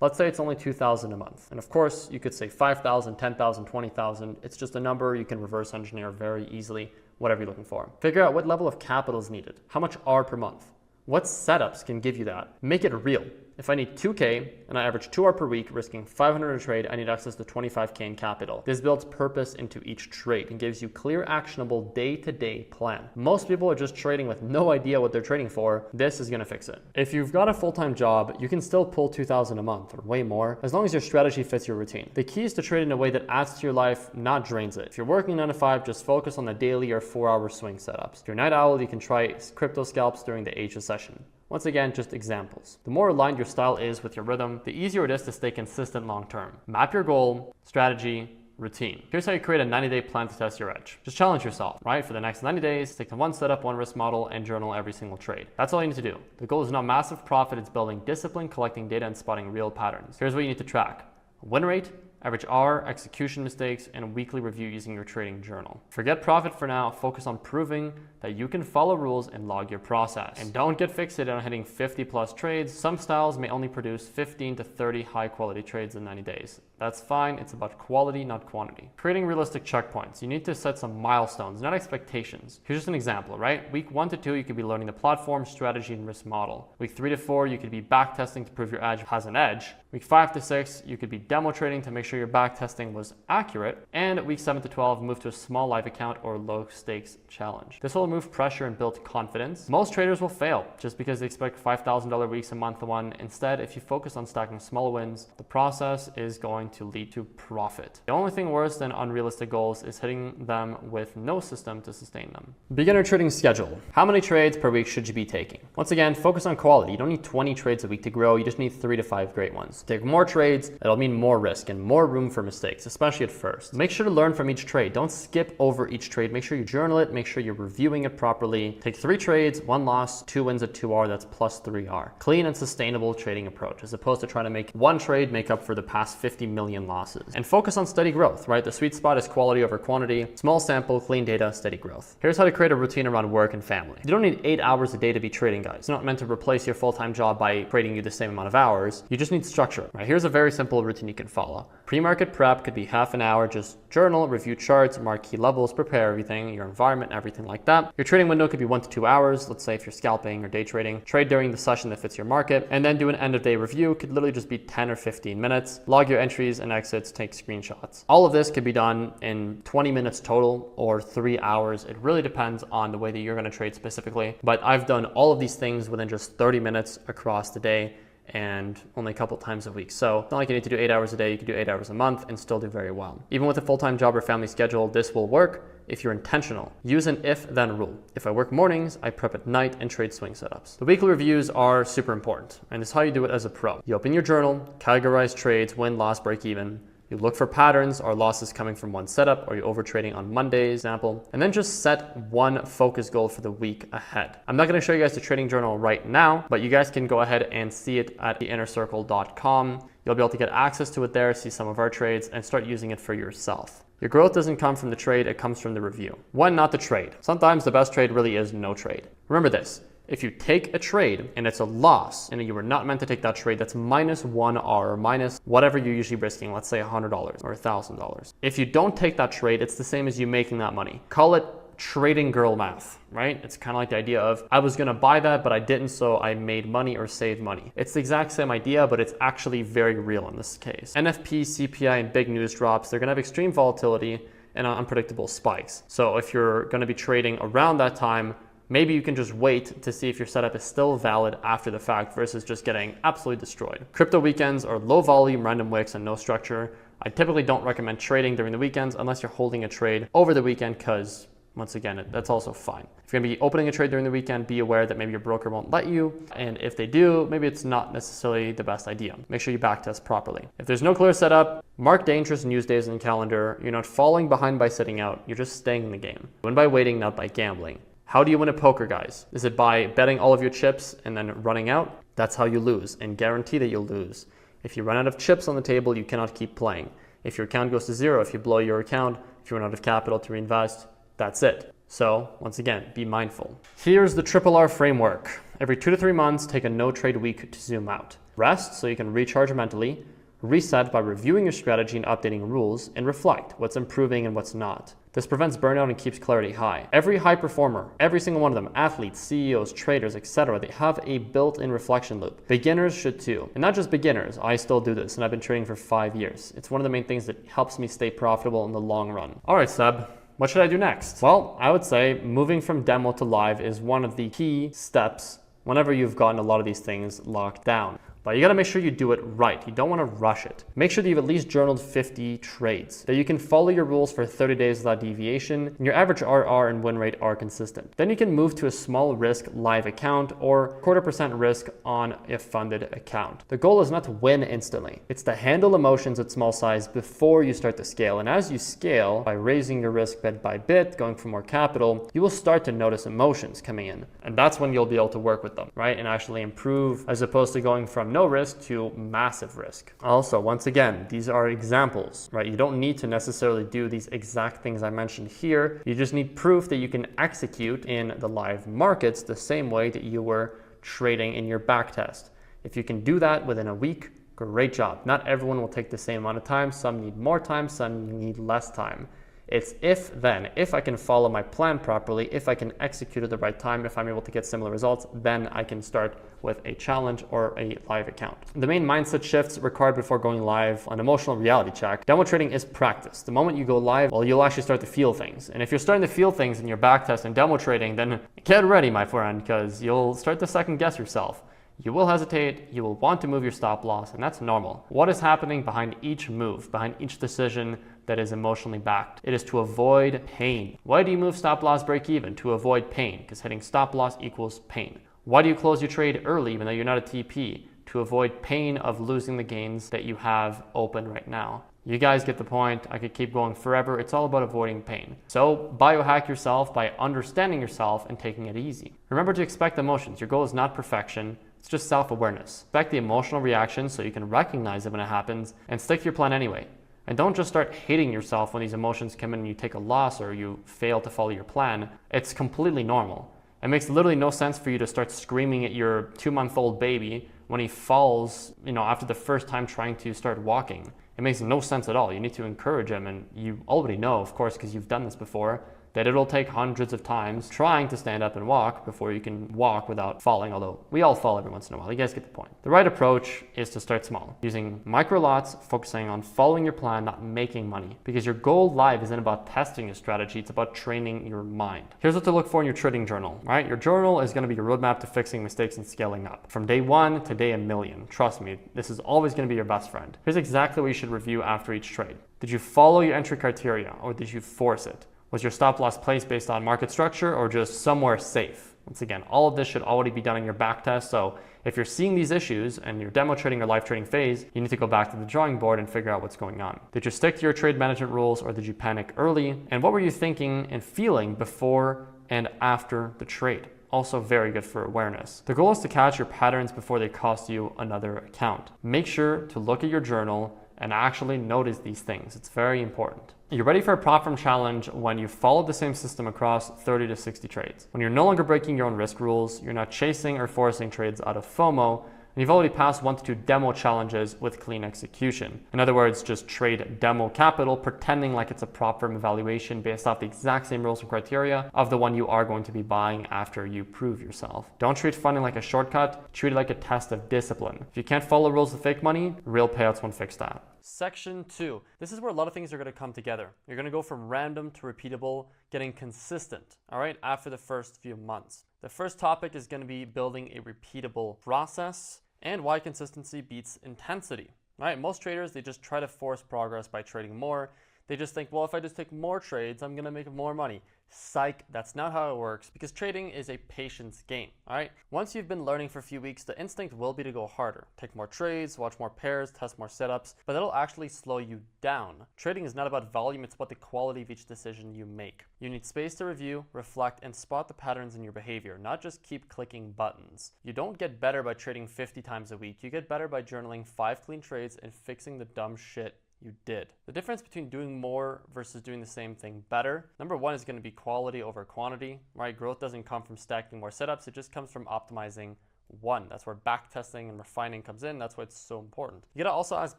Let's say it's only $2,000 a month. And of course, you could say $5,000, $10,000, $20,000. It's just a number you can reverse engineer very easily, whatever you're looking for. Figure out what level of capital is needed. How much R per month? What setups can give you that? Make it real. If I need 2K and I average 2 hours per week, risking 500 a trade, I need access to 25K in capital. This builds purpose into each trade and gives you clear, actionable day-to-day plan. Most people are just trading with no idea what they're trading for. This is gonna fix it. If you've got a full-time job, you can still pull 2,000 a month or way more, as long as your strategy fits your routine. The key is to trade in a way that adds to your life, not drains it. If you're working 9 to 5, just focus on the daily or 4-hour swing setups. If you're a night owl, you can try crypto scalps during the Asia session. Once again, just examples. The more aligned your style is with your rhythm, the easier it is to stay consistent long-term. Map your goal, strategy, routine. Here's how you create a 90-day plan to test your edge. Just challenge yourself, right? For the next 90 days, stick to one setup, one risk model, and journal every single trade. That's all you need to do. The goal is not massive profit, it's building discipline, collecting data, and spotting real patterns. Here's what you need to track: win rate, average R, execution mistakes, and weekly review using your trading journal. Forget profit for now, focus on proving that you can follow rules and log your process. And don't get fixated on hitting 50 plus trades. Some styles may only produce 15 to 30 high quality trades in 90 days. That's fine, it's about quality, not quantity. Creating realistic checkpoints. You need to set some milestones, not expectations. Here's just an example, right? Week 1 to 2, you could be learning the platform, strategy, and risk model. Week 3 to 4, you could be back testing to prove your edge has an edge. Week 5 to 6, you could be demo trading to make sure your back testing was accurate. And week 7 to 12, move to a small live account or low stakes challenge. This will remove pressure and build confidence. Most traders will fail just because they expect $5,000 weeks in month 1. Instead, if you focus on stacking small wins, the process is going to lead to profit. The only thing worse than unrealistic goals is hitting them with no system to sustain them. Beginner trading schedule. How many trades per week should you be taking? Once again, focus on quality. You don't need 20 trades a week to grow. You just need 3 to 5 great ones. Take more trades, it'll mean more risk and more room for mistakes, especially at first. Make sure to learn from each trade. Don't skip over each trade. Make sure you journal it. Make sure you're reviewing it properly. Take 3 trades, 1 loss, 2 wins at 2R, that's plus 3R. Clean and sustainable trading approach, as opposed to trying to make 1 trade make up for the past 50 million losses. And focus on steady growth, right? The sweet spot is quality over quantity. Small sample, clean data, steady growth. Here's how to create a routine around work and family. You don't need 8 hours a day to be trading, guys. It's not meant to replace your full-time job by trading you the same amount of hours. You just need structure, right? Here's a very simple routine you can follow. Pre-market prep could be half an hour, just journal, review charts, mark key levels, prepare everything, your environment, everything like that. Your trading window could be 1 to 2 hours. Let's say if you're scalping or day trading, trade during the session that fits your market, and then do an end of day review. Could literally just be 10 or 15 minutes. Log your entries and exits, take screenshots. All of this could be done in 20 minutes total or 3 hours. It really depends on the way that you're going to trade specifically. But I've done all of these things within just 30 minutes across the day, and only a couple times a week. So it's not like you need to do 8 hours a day. You can do 8 hours a month and still do very well. Even with a full-time job or family schedule, this will work if you're intentional. Use an if-then rule. If I work mornings, I prep at night and trade swing setups. The weekly reviews are super important, and it's how you do it as a pro. You open your journal, categorize trades, win, loss, break even. You look for patterns or losses coming from one setup, or you overtrading on Monday, example, and then just set one focus goal for the week ahead. I'm not going to show you guys the trading journal right now, but you guys can go ahead and see it at theinnercircle.com. You'll be able to get access to it there, see some of our trades, and start using it for yourself. Your growth doesn't come from the trade, it comes from the review. 1, not the trade. Sometimes the best trade really is no trade. Remember this. If you take a trade and it's a loss and you were not meant to take that trade, that's minus 1R or minus whatever you're usually risking, let's say $100 or $1,000. If you don't take that trade, it's the same as you making that money. Call it trading girl math, right? It's kind of like the idea of, I was gonna buy that, but I didn't, so I made money or saved money. It's the exact same idea, but it's actually very real in this case. NFP, CPI, and big news drops, they're gonna have extreme volatility and unpredictable spikes. So if you're gonna be trading around that time, maybe you can just wait to see if your setup is still valid after the fact versus just getting absolutely destroyed. Crypto weekends are low volume, random wicks, and no structure. I typically don't recommend trading during the weekends unless you're holding a trade over the weekend, because once again, that's also fine. If you're gonna be opening a trade during the weekend, be aware that maybe your broker won't let you. And if they do, maybe it's not necessarily the best idea. Make sure you backtest properly. If there's no clear setup, mark dangerous and use days in the calendar. You're not falling behind by sitting out. You're just staying in the game. Win by waiting, not by gambling. How do you win at poker, guys? Is it by betting all of your chips and then running out? That's how you lose, and guarantee that you'll lose. If you run out of chips on the table, you cannot keep playing. If your account goes to 0, if you blow your account, if you run out of capital to reinvest, that's it. So once again, be mindful. Here's the RRR framework. Every 2 to 3 months, take a no trade week to zoom out. Rest so you can recharge mentally. Reset by reviewing your strategy and updating rules, and reflect what's improving and what's not. This prevents burnout and keeps clarity high. Every high performer, every single one of them, athletes, CEOs, traders, etc., they have a built-in reflection loop. Beginners should too. And not just beginners, I still do this, and I've been trading for 5 years. It's one of the main things that helps me stay profitable in the long run. All right, Seb, what should I do next? Well, I would say moving from demo to live is one of the key steps whenever you've gotten a lot of these things locked down. But you gotta make sure you do it right. You don't wanna rush it. Make sure that you've at least journaled 50 trades, that you can follow your rules for 30 days without deviation, and your average RR and win rate are consistent. Then you can move to a small risk live account or 0.25% risk on a funded account. The goal is not to win instantly. It's to handle emotions at small size before you start to scale. And as you scale, by raising your risk bit by bit, going for more capital, you will start to notice emotions coming in. And that's when you'll be able to work with them, right? And actually improve, as opposed to going from from no risk to massive risk. Also, once again, these are examples, right? You don't need to necessarily do these exact things I mentioned here. You just need proof that you can execute in the live markets the same way that you were trading in your backtest. If you can do that within a week, great job. Not everyone will take the same amount of time. Some need more time, some need less time. It's if I can follow my plan properly, if I can execute at the right time, if I'm able to get similar results, then I can start with a challenge or a live account. The main mindset shifts required before going live on emotional reality check. Demo trading is practice. The moment you go live, well, you'll actually start to feel things. And if you're starting to feel things in your backtest and demo trading, then get ready, my friend, because you'll start to second guess yourself. You will hesitate, you will want to move your stop loss, and that's normal. What is happening behind each move, behind each decision that is emotionally backed? It is to avoid pain. Why do you move stop loss break even? To avoid pain, because hitting stop loss equals pain. Why do you close your trade early even though you're not a TP? To avoid pain of losing the gains that you have open right now. You guys get the point. I could keep going forever. It's all about avoiding pain. So biohack yourself by understanding yourself and taking it easy. Remember to expect emotions. Your goal is not perfection. It's just self-awareness. Expect the emotional reaction so you can recognize it when it happens and stick to your plan anyway. And don't just start hating yourself when these emotions come in and you take a loss or you fail to follow your plan. It's completely normal. It makes literally no sense for you to start screaming at your 2-month-old baby when he falls, after the first time trying to start walking. It makes no sense at all. You need to encourage him, and you already know, of course, because you've done this before, that it'll take hundreds of times trying to stand up and walk before you can walk without falling, although we all fall every once in a while. You guys get the point. The right approach is to start small, using micro lots, focusing on following your plan, not making money, because your goal live isn't about testing your strategy, it's about training your mind. Here's what to look for in your trading journal, right? Your journal is going to be your roadmap to fixing mistakes and scaling up. From day 1 to day 1,000,000. Trust me, this is always going to be your best friend. Here's exactly what you should review after each trade. Did you follow your entry criteria or did you force it? Was your stop loss placed based on market structure or just somewhere safe? Once again, all of this should already be done in your back test. So if you're seeing these issues and you're demo trading or live trading phase, you need to go back to the drawing board and figure out what's going on. Did you stick to your trade management rules or did you panic early? And what were you thinking and feeling before and after the trade? Also very good for awareness. The goal is to catch your patterns before they cost you another account. Make sure to look at your journal and actually notice these things. It's very important. You're ready for a prop firm challenge when you've followed the same system across 30 to 60 trades. When you're no longer breaking your own risk rules, you're not chasing or forcing trades out of FOMO, and you've already passed 1 to 2 demo challenges with clean execution. In other words, just trade demo capital, pretending like it's a prop firm evaluation based off the exact same rules and criteria of the one you are going to be buying after you prove yourself. Don't treat funding like a shortcut, treat it like a test of discipline. If you can't follow rules of fake money, real payouts won't fix that. Section 2. This is where a lot of things are going to come together. You're going to go from random to repeatable, getting consistent, all right, after the first few months. The first topic is going to be building a repeatable process and why consistency beats intensity, right? Most traders, they just try to force progress by trading more. They just think, well, if I just take more trades, I'm going to make more money. Psych, that's not how it works because trading is a patience game, all right? Once you've been learning for a few weeks, the instinct will be to go harder. Take more trades, watch more pairs, test more setups, but that'll actually slow you down. Trading is not about volume, it's about the quality of each decision you make. You need space to review, reflect, and spot the patterns in your behavior, not just keep clicking buttons. You don't get better by trading 50 times a week. You get better by journaling 5 clean trades and fixing the dumb shit you did. The difference between doing more versus doing the same thing better, number 1 is going to be quality over quantity, right? Growth doesn't come from stacking more setups, it just comes from optimizing one. That's where backtesting and refining comes in. That's why it's so important. You gotta also ask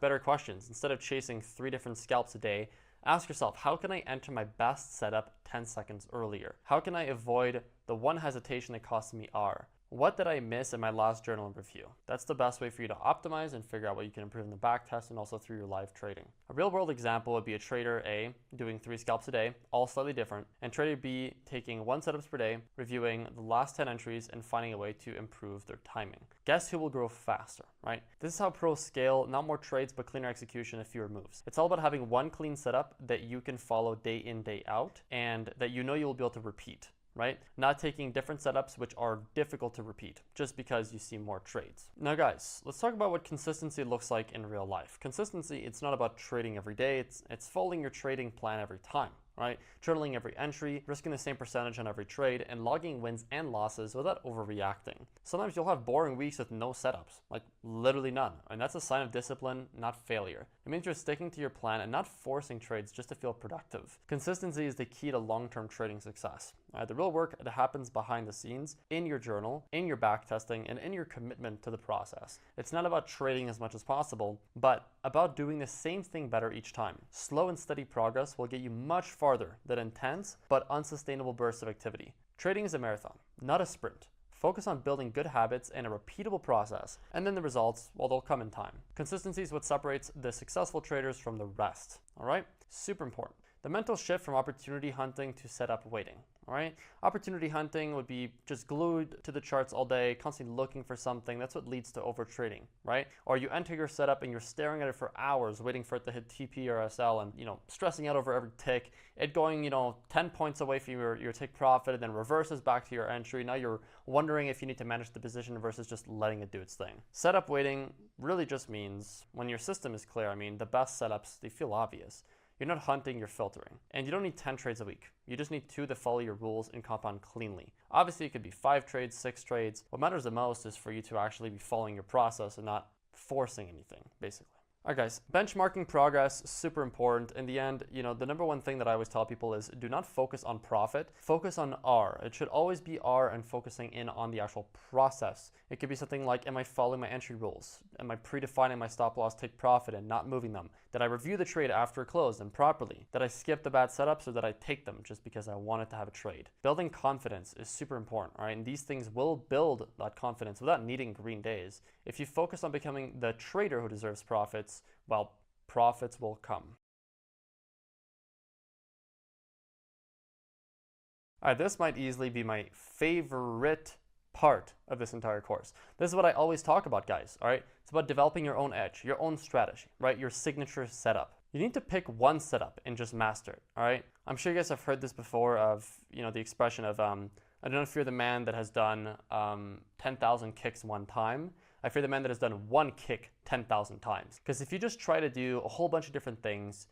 better questions. Instead of chasing 3 different scalps a day, ask yourself, how can I enter my best setup 10 seconds earlier? How can I avoid the one hesitation that cost me R? What did I miss in my last journal and review? That's the best way for you to optimize and figure out what you can improve in the back test and also through your live trading. A real world example would be a trader A doing 3 scalps a day, all slightly different, and trader B taking 1 setups per day, reviewing the last 10 entries and finding a way to improve their timing. Guess who will grow faster, right? This is how pros scale, not more trades, but cleaner execution and fewer moves. It's all about having one clean setup that you can follow day in, day out, and that you know you'll be able to repeat. Right? Not taking different setups which are difficult to repeat just because you see more trades. Now guys, let's talk about what consistency looks like in real life. Consistency, it's not about trading every day, it's following your trading plan every time. right? Turtling every entry, risking the same percentage on every trade, and logging wins and losses without overreacting. Sometimes you'll have boring weeks with no setups, like literally none, and that's a sign of discipline, not failure. It means you're sticking to your plan and not forcing trades just to feel productive. Consistency is the key to long-term trading success. The real work that happens behind the scenes, in your journal, in your backtesting, and in your commitment to the process. It's not about trading as much as possible, but about doing the same thing better each time. Slow and steady progress will get you much farther than intense but unsustainable bursts of activity. Trading is a marathon, not a sprint. Focus on building good habits and a repeatable process, and then the results, well, they'll come in time. Consistency is what separates the successful traders from the rest, all right? Super important. The mental shift from opportunity hunting to setup waiting, all right? Opportunity hunting would be just glued to the charts all day, constantly looking for something. That's what leads to over trading, right? Or you enter your setup and you're staring at it for hours, waiting for it to hit TP or SL and, stressing out over every tick. It going, 10 points away from your take profit and then reverses back to your entry. Now you're wondering if you need to manage the position versus just letting it do its thing. Setup waiting really just means when your system is clear, the best setups, they feel obvious. You're not hunting, you're filtering. And you don't need 10 trades a week. You just need 2 that follow your rules and compound cleanly. Obviously, it could be 5 trades, 6 trades. What matters the most is for you to actually be following your process and not forcing anything, basically. All right, guys, benchmarking progress, super important. In the end, the number one thing that I always tell people is do not focus on profit, focus on R. It should always be R and focusing in on the actual process. It could be something like, am I following my entry rules? Am I predefining my stop loss take profit and not moving them? Did I review the trade after it closed and properly? Did I skip the bad setups or did I take them just because I wanted to have a trade? Building confidence is super important, all right? And these things will build that confidence without needing green days. If you focus on becoming the trader who deserves profits, well, profits will come. All right, this might easily be my favorite part of this entire course. This is what I always talk about, guys, all right? It's about developing your own edge, your own strategy, right? Your signature setup. You need to pick one setup and just master it, all right? I'm sure you guys have heard this before of, the expression of, I don't know if you're the man that has done 10,000 kicks one time. I fear the man that has done one kick 10,000 times. Because if you just try to do a whole bunch of different things,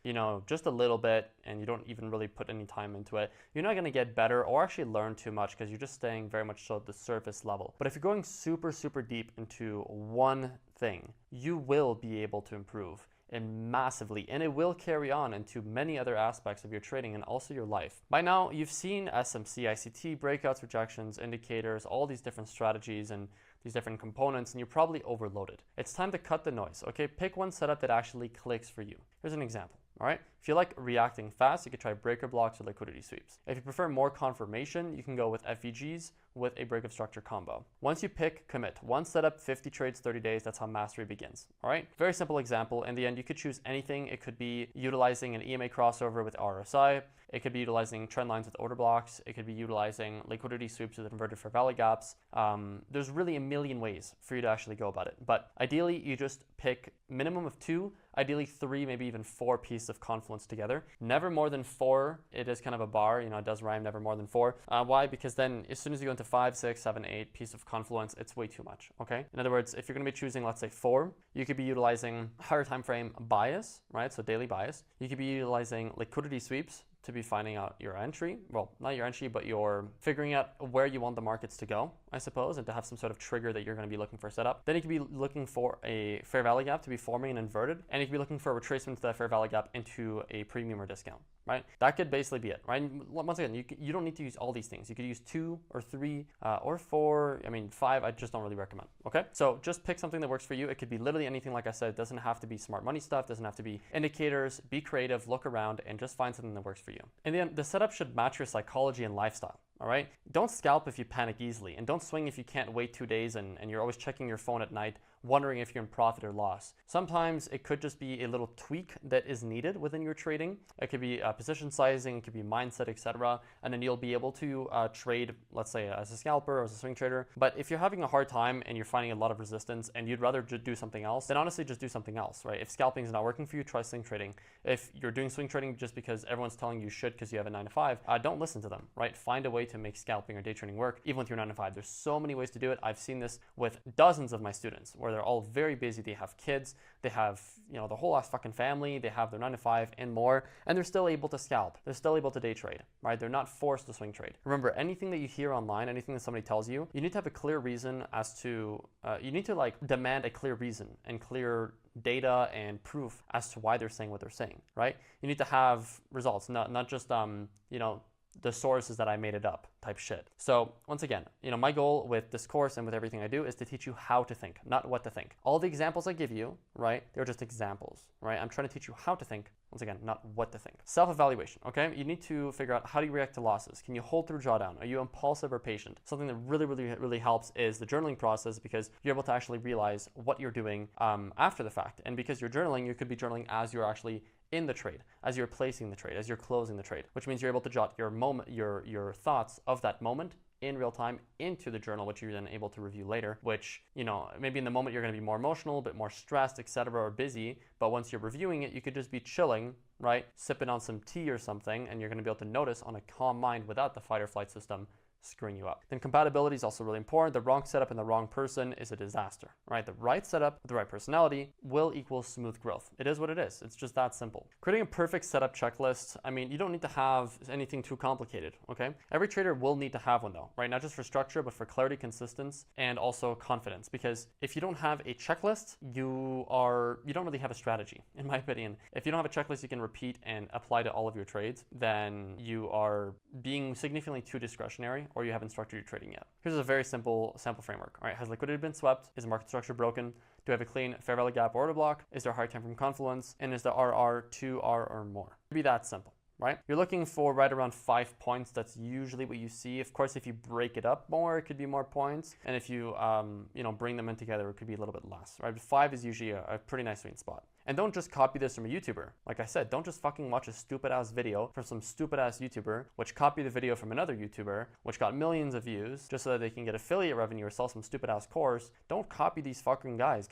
just a little bit, and you don't even really put any time into it, you're not gonna get better or actually learn too much because you're just staying very much so at the surface level. But if you're going super, super deep into one thing, you will be able to improve and massively, and it will carry on into many other aspects of your trading and also your life. By now, you've seen SMC, ICT, breakouts, rejections, indicators, all these different strategies and these different components, and you're probably overloaded. It's time to cut the noise, okay? Pick one setup that actually clicks for you. Here's an example, all right? If you like reacting fast, you could try breaker blocks or liquidity sweeps. If you prefer more confirmation, you can go with FVGs with a break of structure combo. Once you pick, commit. One setup, 50 trades, 30 days, that's how mastery begins, all right? Very simple example. In the end, you could choose anything. It could be utilizing an EMA crossover with RSI. It could be utilizing trend lines with order blocks. It could be utilizing liquidity sweeps with inverted fair value gaps. There's really a million ways for you to actually go about it. But ideally, you just pick minimum of 2, ideally 3, maybe even 4 pieces of confluence together. Never more than 4. It is kind of a bar, it does rhyme, never more than 4. Why? Because then as soon as you go into 5, 6, 7, 8 piece of confluence, it's way too much, okay? In other words, if you're gonna be choosing, let's say 4, you could be utilizing higher time frame bias, right? So daily bias. You could be utilizing liquidity sweeps to be finding out your entry. Well, not your entry, but you're figuring out where you want the markets to go, I suppose, and to have some sort of trigger that you're going to be looking for set up. Then you could be looking for a fair value gap to be forming and inverted, and you could be looking for a retracement to that fair value gap into a premium or discount, right? That could basically be it, right? Once again, you don't need to use all these things. You could use 2 or 3 or 4. 5, I just don't really recommend, okay? So just pick something that works for you. It could be literally anything, like I said. It doesn't have to be smart money stuff, doesn't have to be indicators. Be creative, look around, and just find something that works for you. In the end, the setup should match your psychology and lifestyle. All right? Don't scalp if you panic easily, and don't swing if you can't wait 2 days and you're always checking your phone at night, wondering if you're in profit or loss. Sometimes it could just be a little tweak that is needed within your trading. It could be position sizing, it could be mindset, etc. And then you'll be able to trade, let's say, as a scalper or as a swing trader. But if you're having a hard time and you're finding a lot of resistance and you'd rather just do something else, then honestly just do something else, right? If scalping is not working for you, try swing trading. If you're doing swing trading just because everyone's telling you should because you have a 9 to 5, don't listen to them, right? Find a way to make scalping or day trading work, even with your 9 to 5. There's so many ways to do it. I've seen this with dozens of my students where where they're all very busy. They have kids, they have, the whole ass fucking family, they have their 9 to 5 and more, and they're still able to scalp. They're still able to day trade, right? They're not forced to swing trade. Remember, anything that you hear online, anything that somebody tells you, you need to have a clear reason as to, you need to like demand a clear reason and clear data and proof as to why they're saying what they're saying, right? You need to have results, not just, the source is that I made it up type shit. So once again, my goal with this course and with everything I do is to teach you how to think, not what to think. All the examples I give you, right, they're just examples, right? I'm trying to teach you how to think, once again, not what to think. Self-evaluation, okay? You need to figure out, how do you react to losses? Can you hold through drawdown? Are you impulsive or patient? Something that really helps is the journaling process, because you're able to actually realize what you're doing after the fact. And because you're journaling, you could be journaling as you're actually in the trade, as you're placing the trade, as you're closing the trade, which means you're able to jot your moment, your thoughts of that moment in real time into the journal, which you're then able to review later, which, maybe in the moment you're going to be more emotional, a bit more stressed, etc., or busy, but once you're reviewing it, you could just be chilling, right, sipping on some tea or something, and you're going to be able to notice on a calm mind without the fight or flight system screwing you up. Then compatibility is also really important. The wrong setup and the wrong person is a disaster, right? The right setup with the right personality will equal smooth growth. It is what it is. It's just that simple. Creating a perfect setup checklist, you don't need to have anything too complicated, okay? Every trader will need to have one though, right? Not just for structure, but for clarity, consistency, and also confidence. Because if you don't have a checklist, you don't really have a strategy, in my opinion. If you don't have a checklist you can repeat and apply to all of your trades, then you are being significantly too discretionary, or you haven't structured your trading yet. Here's a very simple sample framework. All right, has liquidity been swept? Is the market structure broken? Do I have a clean fair value gap order block? Is there a high time frame confluence? And is the RR 2R or more? It'd be that simple, right? You're looking for right around 5 points. That's usually what you see. Of course, if you break it up more, it could be more points. And if you, bring them in together, it could be a little bit less, right? But 5 is usually a pretty nice sweet spot. And don't just copy this from a YouTuber. Like I said, don't just fucking watch a stupid ass video from some stupid ass YouTuber, which copied the video from another YouTuber, which got millions of views, just so that they can get affiliate revenue or sell some stupid ass course. Don't copy these fucking guys.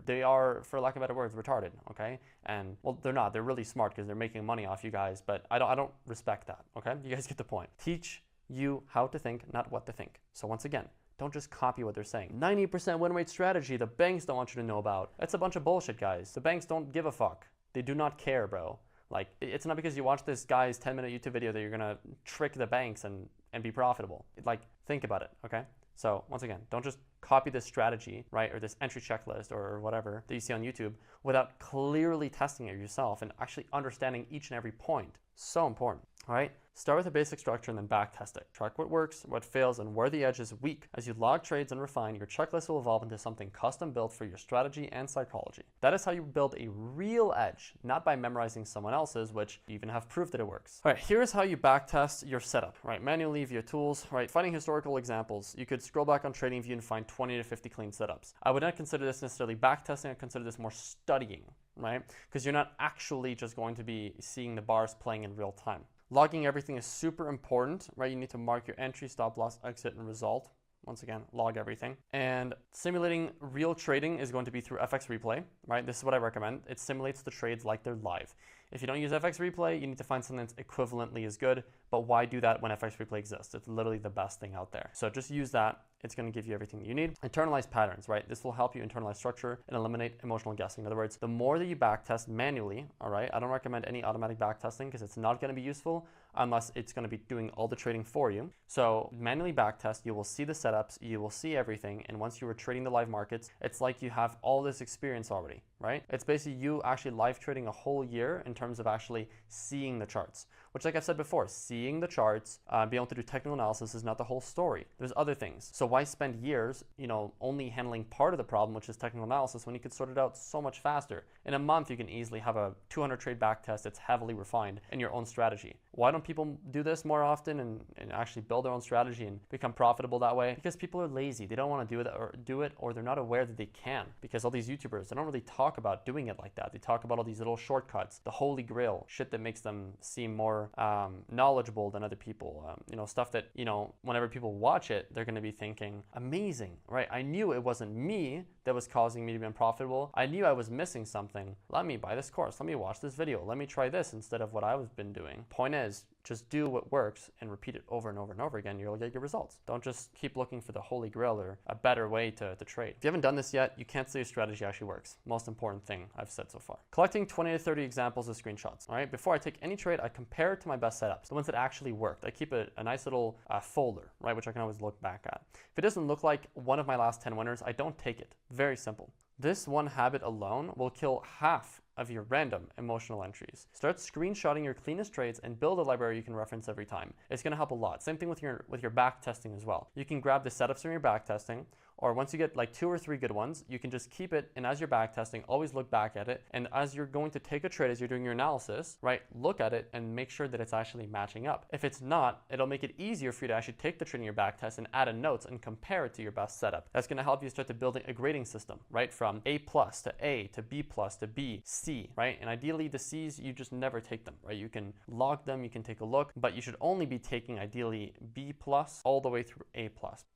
They are, for lack of better words, retarded, okay? And, well, they're not. They're really smart because they're making money off you guys, but I don't respect that, okay? You guys get the point. Teach you how to think, not what to think. So once again, don't just copy what they're saying. 90% win rate strategy the banks don't want you to know about. That's a bunch of bullshit, guys. The banks don't give a fuck. They do not care, bro. Like, it's not because you watch this guy's 10-minute YouTube video that you're gonna trick the banks and be profitable. Like, think about it, okay? So once again, don't just copy this strategy, right, or this entry checklist or whatever that you see on YouTube without clearly testing it yourself and actually understanding each and every point. So important, all right? Start with a basic structure and then back test it. Track what works, what fails, and where the edge is weak. As you log trades and refine, your checklist will evolve into something custom built for your strategy and psychology. That is how you build a real edge, not by memorizing someone else's, which you even have proof that it works. All right, here's how you back test your setup, right? Manually via tools, right? Finding historical examples. You could scroll back on TradingView and find 20 to 50 clean setups. I would not consider this necessarily back testing. I consider this more studying, right? Because you're not actually just going to be seeing the bars playing in real time. Logging everything is super important, right? You need to mark your entry, stop loss, exit, and result. Once again, log everything. And simulating real trading is going to be through FX Replay, right? This is what I recommend. It simulates the trades like they're live. If you don't use FX Replay, you need to find something that's equivalently as good, but why do that when FX Replay exists? It's literally the best thing out there. So just use that. It's going to give you everything you need. Internalize patterns, right? This will help you internalize structure and eliminate emotional guessing. In other words, the more that you backtest manually, all right, I don't recommend any automatic backtesting because it's not going to be useful unless it's going to be doing all the trading for you. So manually backtest, you will see the setups, you will see everything, and once you were trading the live markets, it's like you have all this experience already, right? It's basically you actually live trading a whole year in terms of actually seeing the charts, which, like I've said before, seeing the charts, being able to do technical analysis is not the whole story. There's other things. So why spend years, only handling part of the problem, which is technical analysis, when you could sort it out so much faster? In a month, you can easily have a 200 trade back test that's heavily refined in your own strategy. Why don't people do this more often and actually build their own strategy and become profitable that way? Because people are lazy. They don't want to do it, or they're not aware that they can. Because all these YouTubers, they don't really talk about doing it like that. They talk about all these little shortcuts, the holy grail, shit that makes them seem more knowledgeable than other people. Stuff that, whenever people watch it, they're going to be thinking, amazing, right? I knew it wasn't me that was causing me to be unprofitable. I knew I was missing something. Let me buy this course. Let me watch this video. Let me try this instead of what I've been doing. Point is, Just do what works and repeat it over and over and over again. You'll get your results. Don't just keep looking for the holy grail or a better way to trade. If you haven't done this yet, you can't say your strategy actually works. Most important thing I've said so far. Collecting 20 to 30 examples of screenshots. All right. Before I take any trade, I compare it to my best setups, the ones that actually worked. I keep a nice little folder, right, which I can always look back at. If it doesn't look like one of my last 10 winners, I don't take it. Very simple. This one habit alone will kill half of your random emotional entries. Start screenshotting your cleanest trades and build a library you can reference every time. It's going to help a lot. Same thing with your back testing as well. You can grab the setups from your back testing, or once you get like 2 or 3 good ones, you can just keep it, and as you're back testing, always look back at it. And as you're going to take a trade, as you're doing your analysis, right, look at it and make sure that it's actually matching up. If it's not, it'll make it easier for you to actually take the trade in your back test and add in notes and compare it to your best setup. That's going to help you start to building a grading system, right, from A+ to A to B+ to B, C, right? And ideally the C's, you just never take them, right? You can log them, you can take a look, but you should only be taking ideally B+ all the way through A+,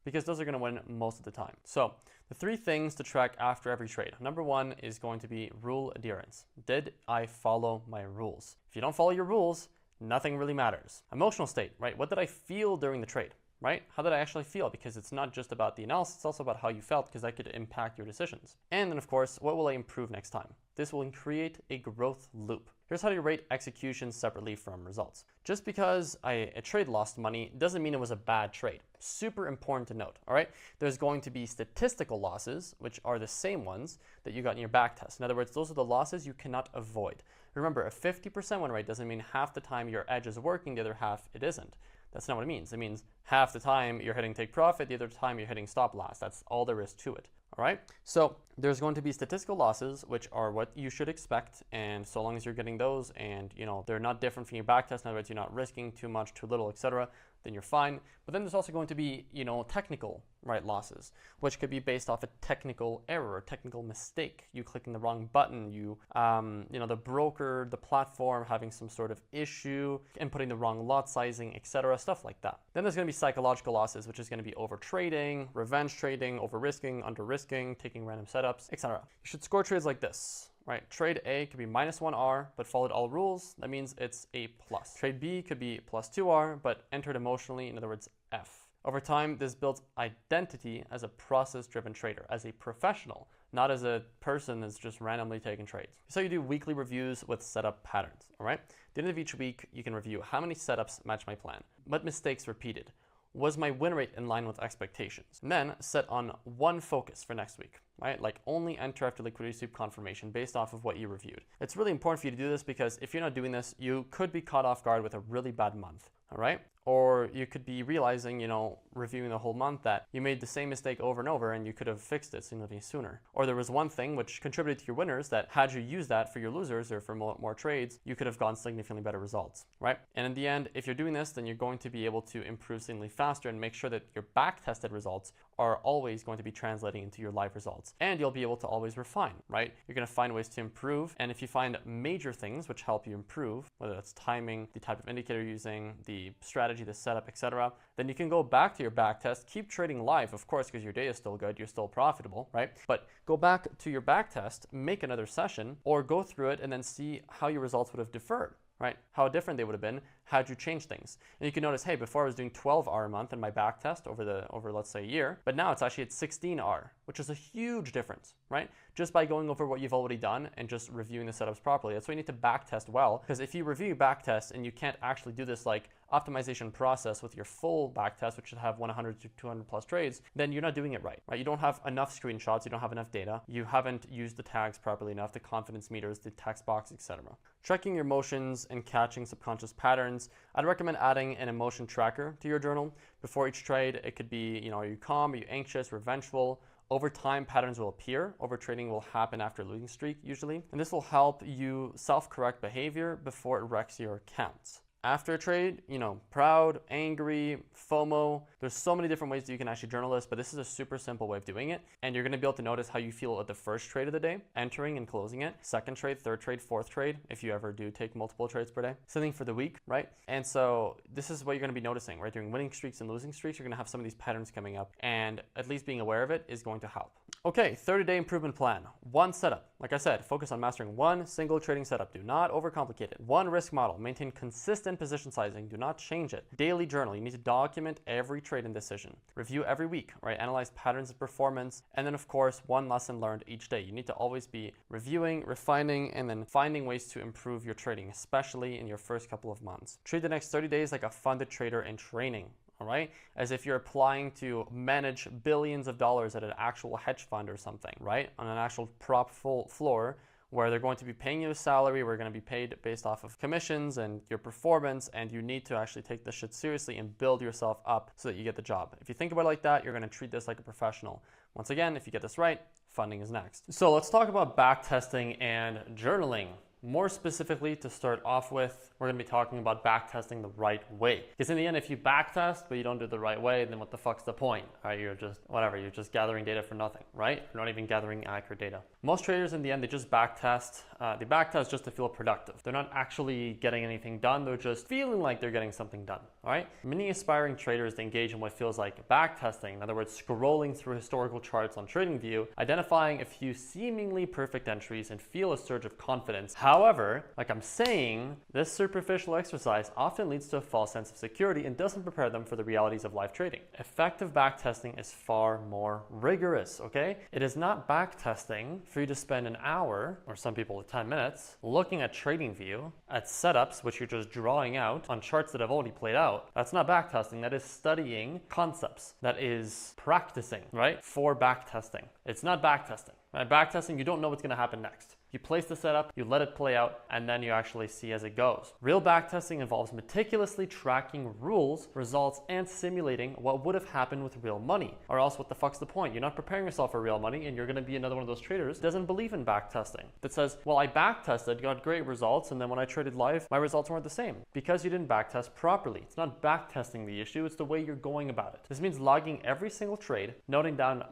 because those are going to win most of the time. So the 3 things to track after every trade. Number 1 is going to be rule adherence. Did I follow my rules? If you don't follow your rules, nothing really matters. Emotional state, right? What did I feel during the trade? Right? How did I actually feel? Because it's not just about the analysis, it's also about how you felt, because that could impact your decisions. And then of course, what will I improve next time? This will create a growth loop. Here's how to rate execution separately from results. Just because a trade lost money doesn't mean it was a bad trade. Super important to note, all right? There's going to be statistical losses, which are the same ones that you got in your back test. In other words, those are the losses you cannot avoid. Remember, a 50% win rate doesn't mean half the time your edge is working, the other half it isn't. That's not what it means. It means half the time you're hitting take profit, the other time you're hitting stop loss. That's all there is to it. All right. So there's going to be statistical losses, which are what you should expect. And so long as you're getting those and, you know, they're not different from your back test, in other words, you're not risking too much, too little, etc., then you're fine. But then there's also going to be, you know, technical, right, losses, which could be based off a technical error, a technical mistake, you clicking the wrong button, you know, the broker, the platform having some sort of issue, inputting the wrong lot sizing, etc., stuff like that. Then there's going to be psychological losses, which is going to be over trading, revenge trading, over risking, under risking, taking random setups, etc. You should score trades like this. Right, trade A could be -1R, but followed all rules. That means it's A+. Trade B could be +2R, but entered emotionally, in other words, F. Over time, this builds identity as a process-driven trader, as a professional, not as a person that's just randomly taking trades. So you do weekly reviews with setup patterns, all right? At the end of each week, you can review how many setups match my plan, what mistakes repeated, was my win rate in line with expectations? And then set on one focus for next week, right? Like only enter after liquidity sweep confirmation based off of what you reviewed. It's really important for you to do this because if you're not doing this, you could be caught off guard with a really bad month, all right? Or you could be realizing, you know, reviewing the whole month that you made the same mistake over and over and you could have fixed it significantly sooner. Or there was one thing which contributed to your winners that had you used that for your losers or for more trades, you could have gotten significantly better results, right? And in the end, if you're doing this, then you're going to be able to improve significantly faster and make sure that your back-tested results are always going to be translating into your live results. And you'll be able to always refine, right? You're going to find ways to improve. And if you find major things which help you improve, whether that's timing, the type of indicator you're using, the strategy, the setup, etc., then you can go back to your back test, keep trading live, of course, because your data is still good, you're still profitable, right? But go back to your back test, make another session, or go through it and then see how your results would have differed. Right? How different they would have been had you changed things. And you can notice, hey, before I was doing 12R a month in my back test over let's say a year, but now it's actually at 16R, which is a huge difference, right? Just by going over what you've already done and just reviewing the setups properly. That's why you need to back test well, because if you review back test and you can't actually do this like optimization process with your full back test, which should have 100 to 200 plus trades, then you're not doing it right? You don't have enough screenshots, you don't have enough data, you haven't used the tags properly enough, the confidence meters, the text box, etc. Tracking your emotions and catching subconscious patterns. I'd recommend adding an emotion tracker to your journal. Before each trade, it could be, you know, are you calm, are you anxious, revengeful? Over time, patterns will appear. Overtrading will happen after a losing streak, usually. And this will help you self-correct behavior before it wrecks your accounts. After a trade, you know, proud, angry, FOMO, there's so many different ways that you can actually journal this, but this is a super simple way of doing it. And you're gonna be able to notice how you feel at the first trade of the day, entering and closing it, second trade, third trade, fourth trade, if you ever do take multiple trades per day, something for the week, right? And so this is what you're gonna be noticing, right? During winning streaks and losing streaks, you're gonna have some of these patterns coming up, and at least being aware of it is going to help. Okay, 30-day improvement plan. One setup. Like I said, focus on mastering one single trading setup. Do not overcomplicate it. One risk model. Maintain consistent position sizing. Do not change it. Daily journal. You need to document every trade and decision. Review every week, right? Analyze patterns of performance. And then, of course, one lesson learned each day. You need to always be reviewing, refining, and then finding ways to improve your trading, especially in your first couple of months. Treat the next 30 days like a funded trader in training. All right, as if you're applying to manage billions of dollars at an actual hedge fund or something, right? On an actual prop floor where they're going to be paying you a salary, we're going to be paid based off of commissions and your performance, and you need to actually take this shit seriously and build yourself up so that you get the job. If you think about it like that, you're going to treat this like a professional. Once again, if you get this right, funding is next. So let's talk about back testing and journaling. More specifically, to start off with, we're going to be talking about back testing the right way. Because in the end, if you back test, but you don't do it the right way, then what the fuck's the point? All right, you're just, whatever, you're just gathering data for nothing, right? You're not even gathering accurate data. Most traders in the end, they just back test. They back test just to feel productive. They're not actually getting anything done. They're just feeling like they're getting something done, all right? Many aspiring traders, they engage in what feels like back testing. In other words, scrolling through historical charts on TradingView, identifying a few seemingly perfect entries and feel a surge of confidence. However, like I'm saying, this superficial exercise often leads to a false sense of security and doesn't prepare them for the realities of live trading. Effective backtesting is far more rigorous, okay? It is not backtesting for you to spend an hour, or some people 10 minutes, looking at TradingView, at setups, which you're just drawing out on charts that have already played out. That's not backtesting, that is studying concepts. That is practicing, right? For backtesting. It's not backtesting. Right? Backtesting, you don't know what's gonna happen next. You place the setup, you let it play out, and then you actually see as it goes. Real backtesting involves meticulously tracking rules, results, and simulating what would have happened with real money. Or else what the fuck's the point? You're not preparing yourself for real money, and you're gonna be another one of those traders that doesn't believe in backtesting. That says, well, I backtested, got great results, and then when I traded live, my results weren't the same. Because you didn't backtest properly. It's not backtesting the issue, it's the way you're going about it. This means logging every single trade, noting down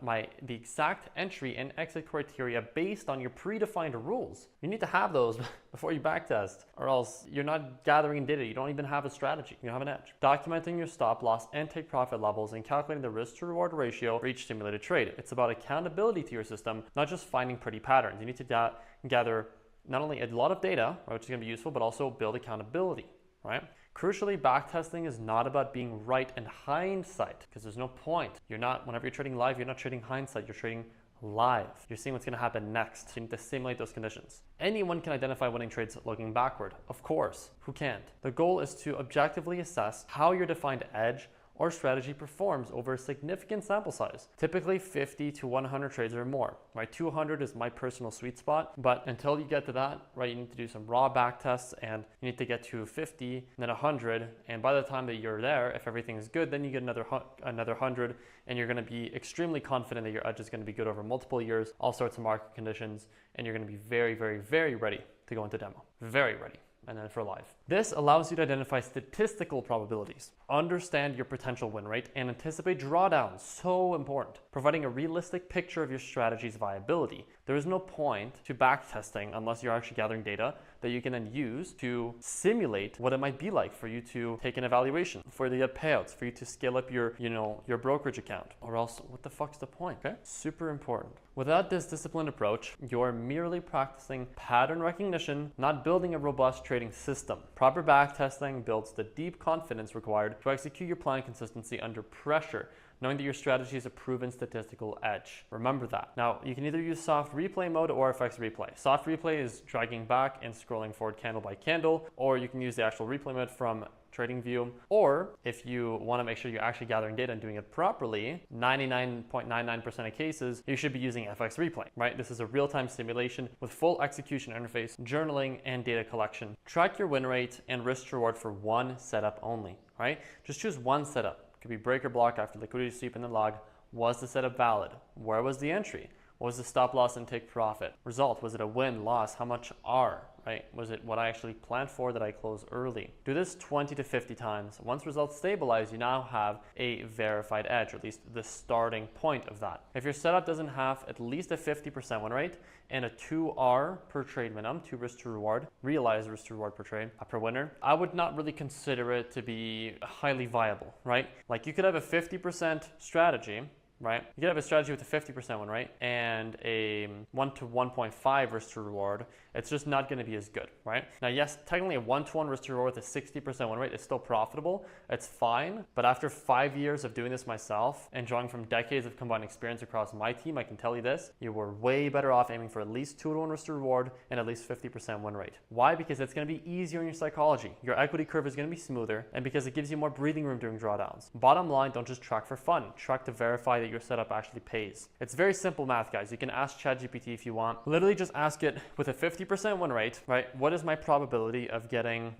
the exact entry and exit criteria based on your predefined rules. You need to have those before you backtest, or else you're not gathering data. You don't even have a strategy. You don't have an edge. Documenting your stop loss and take profit levels and calculating the risk to reward ratio for each simulated trade. It's about accountability to your system, not just finding pretty patterns. You need to gather not only a lot of data, which is going to be useful, but also build accountability, right? Crucially, backtesting is not about being right in hindsight, because there's no point. Whenever you're trading live, you're not trading hindsight, you're trading live. You're seeing what's going to happen next. So you need to simulate those conditions. Anyone can identify winning trades looking backward. Of course, who can't? The goal is to objectively assess how your defined edge or strategy performs over a significant sample size, typically 50 to 100 trades or more, right? 200 is my personal sweet spot, but until you get to that, right, you need to do some raw back tests, and you need to get to 50, then 100, and by the time that you're there, if everything is good, then you get another 100, and you're gonna be extremely confident that your edge is gonna be good over multiple years, all sorts of market conditions, and you're gonna be very, very, very ready to go into demo. Very ready. And then for live. This allows you to identify statistical probabilities, understand your potential win rate, and anticipate drawdowns. So important. Providing a realistic picture of your strategy's viability. There is no point to backtesting unless you're actually gathering data that you can then use to simulate what it might be like for you to take an evaluation, for you to get payouts, for you to scale up your brokerage account, or else what the fuck's the point, okay? Super important. Without this disciplined approach, you're merely practicing pattern recognition, not building a robust trading system. Proper backtesting builds the deep confidence required to execute your plan consistency under pressure, knowing that your strategy is a proven statistical edge. Remember that. Now, you can either use soft replay mode or FX replay. Soft replay is dragging back and scrolling forward candle by candle, or you can use the actual replay mode from TradingView, or if you want to make sure you're actually gathering data and doing it properly, 99.99% of cases, you should be using FX replay, right? This is a real-time simulation with full execution interface, journaling, and data collection. Track your win rate and risk to reward for one setup only, right? Just choose one setup. It could be break or block after liquidity sweep in the log. Was the setup valid? Where was the entry? What was the stop loss and take profit? Result, was it a win, loss? How much R, right? Was it what I actually planned for that I closed early? Do this 20 to 50 times. Once results stabilize, you now have a verified edge, or at least the starting point of that. If your setup doesn't have at least a 50% win rate and a 2R per trade minimum, 2 risk to reward, realized risk to reward per trade, per winner, I would not really consider it to be highly viable, right? Like you could have a 50% strategy, right? You could have a strategy with a 50% win rate and a 1 to 1.5 risk to reward. It's just not going to be as good, right? Now, yes, technically a 1 to 1 risk to reward with a 60% win rate is still profitable. It's fine. But after 5 years of doing this myself and drawing from decades of combined experience across my team, I can tell you this, you were way better off aiming for at least 2 to 1 risk to reward and at least 50% win rate. Why? Because it's going to be easier in your psychology. Your equity curve is going to be smoother, and because it gives you more breathing room during drawdowns. Bottom line, don't just track for fun. Track to verify that your setup actually pays. It's very simple math, guys. You can ask ChatGPT if you want. Literally just ask it with a 50% win rate, right? What is my probability of getting,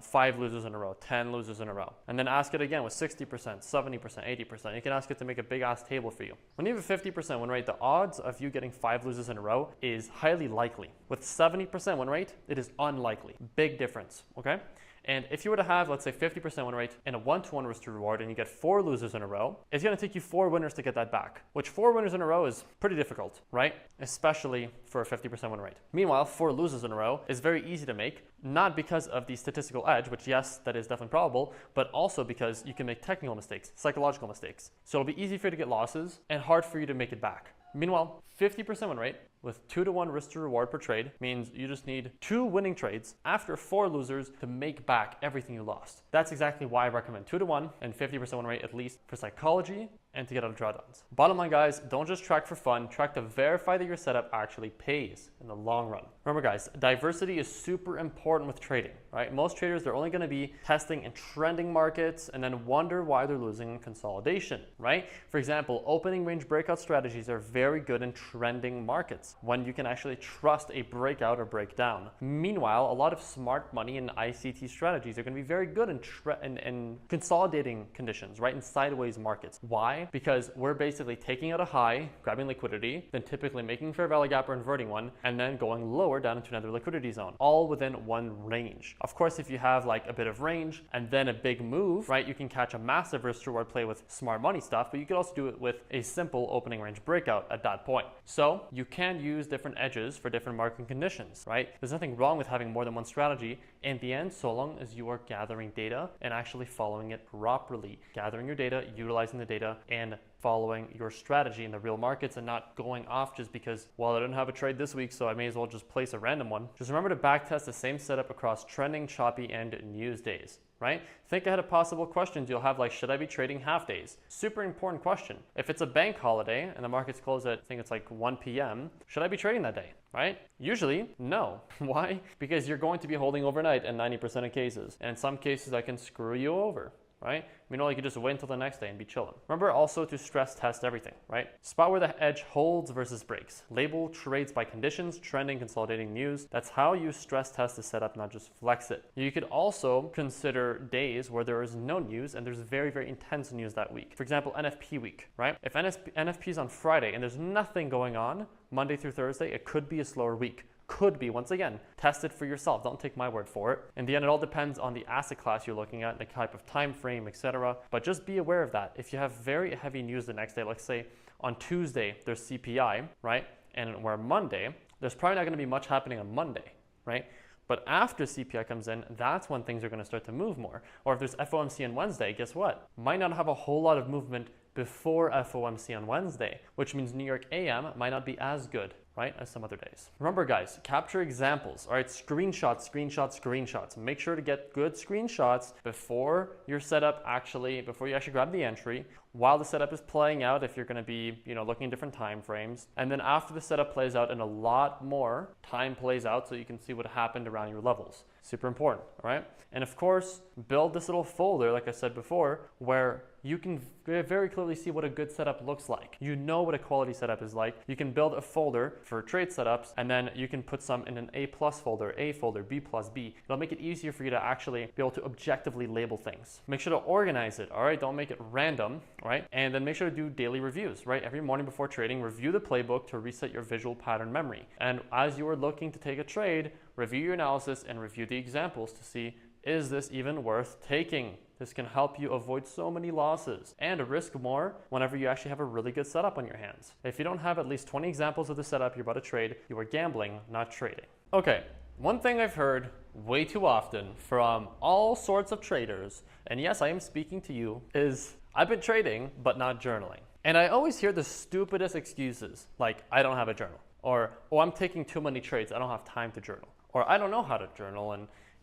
5 losers in a row, 10 losers in a row? And then ask it again with 60%, 70%, 80%. You can ask it to make a big ass table for you. When you have a 50% win rate, the odds of you getting 5 losers in a row is highly likely. With 70% win rate, it is unlikely. Big difference, okay? And if you were to have, let's say, 50% win rate and a 1 to 1 risk to reward, and you get 4 losers in a row, it's going to take you 4 winners to get that back, which 4 winners in a row is pretty difficult, right? Especially for a 50% win rate. Meanwhile, 4 losers in a row is very easy to make, not because of the statistical edge, which yes, that is definitely probable, but also because you can make technical mistakes, psychological mistakes. So it'll be easy for you to get losses and hard for you to make it back. Meanwhile, 50% win rate with 2 to 1 risk to reward per trade means you just need 2 winning trades after 4 losers to make back everything you lost. That's exactly why I recommend 2 to 1 and 50% win rate at least for psychology and to get out of drawdowns. Bottom line, guys, don't just track for fun. Track to verify that your setup actually pays in the long run. Remember, guys, diversity is super important with trading, right? Most traders, they're only going to be testing in trending markets and then wonder why they're losing in consolidation, right? For example, opening range breakout strategies are very good in trending markets when you can actually trust a breakout or breakdown. Meanwhile, a lot of smart money and ICT strategies are going to be very good in consolidating conditions, right? In sideways markets. Why? Because we're basically taking out a high, grabbing liquidity, then typically making fair value gap or inverting one, and then going lower down into another liquidity zone, all within one range. Of course, if you have like a bit of range and then a big move, right, you can catch a massive risk reward play with smart money stuff, but you could also do it with a simple opening range breakout at that point. So you can use different edges for different market conditions, right? There's nothing wrong with having more than one strategy in the end, so long as you are gathering data and actually following it properly. Gathering your data, utilizing the data, and following your strategy in the real markets and not going off just because, well, I didn't have a trade this week, so I may as well just place a random one. Just remember to backtest the same setup across trending, choppy, and news days, right? Think ahead of possible questions you'll have, like, should I be trading half days? Super important question. If it's a bank holiday and the markets close at, I think it's like 1 p.m., should I be trading that day, right? Usually, no. Why? Because you're going to be holding overnight in 90% of cases. And in some cases, that can screw you over, right? Meanwhile, you could just wait until the next day and be chilling. Remember also to stress test everything, right? Spot where the edge holds versus breaks. Label trades by conditions, trending, consolidating news. That's how you stress test the setup, not just flex it. You could also consider days where there is no news and there's very, very intense news that week. For example, NFP week, right? If NFP is on Friday and there's nothing going on, Monday through Thursday, it could be a slower week. Could be. Once again, test it for yourself. Don't take my word for it. In the end, it all depends on the asset class you're looking at, the type of time frame, etc. But just be aware of that. If you have very heavy news the next day, let's say on Tuesday there's CPI, right? And we're Monday, there's probably not going to be much happening on Monday, right? But after CPI comes in, that's when things are going to start to move more. Or if there's FOMC on Wednesday, guess what? Might not have a whole lot of movement before FOMC on Wednesday, which means New York AM might not be as good, right, as some other days. Remember, guys, capture examples, all right? Screenshots. Make sure to get good screenshots before you actually grab the entry, while the setup is playing out, if you're gonna be, looking at different time frames, and then after the setup plays out and a lot more time plays out so you can see what happened around your levels. Super important, all right? And of course, build this little folder, like I said before, where you can very clearly see what a good setup looks like. You know what a quality setup is like. You can build a folder for trade setups, and then you can put some in an A+ folder, A folder, B+, B. It'll make it easier for you to actually be able to objectively label things. Make sure to organize it, all right? Don't make it random, all right? And then make sure to do daily reviews, right? Every morning before trading, review the playbook to reset your visual pattern memory. And as you are looking to take a trade, review your analysis and review the examples to see, is this even worth taking? This can help you avoid so many losses and risk more whenever you actually have a really good setup on your hands. If you don't have at least 20 examples of the setup you're about to trade, you are gambling, not trading. Okay, one thing I've heard way too often from all sorts of traders, and yes, I am speaking to you, is I've been trading but not journaling. And I always hear the stupidest excuses, like I don't have a journal, or oh, I'm taking too many trades, I don't have time to journal, or I don't know how to journal,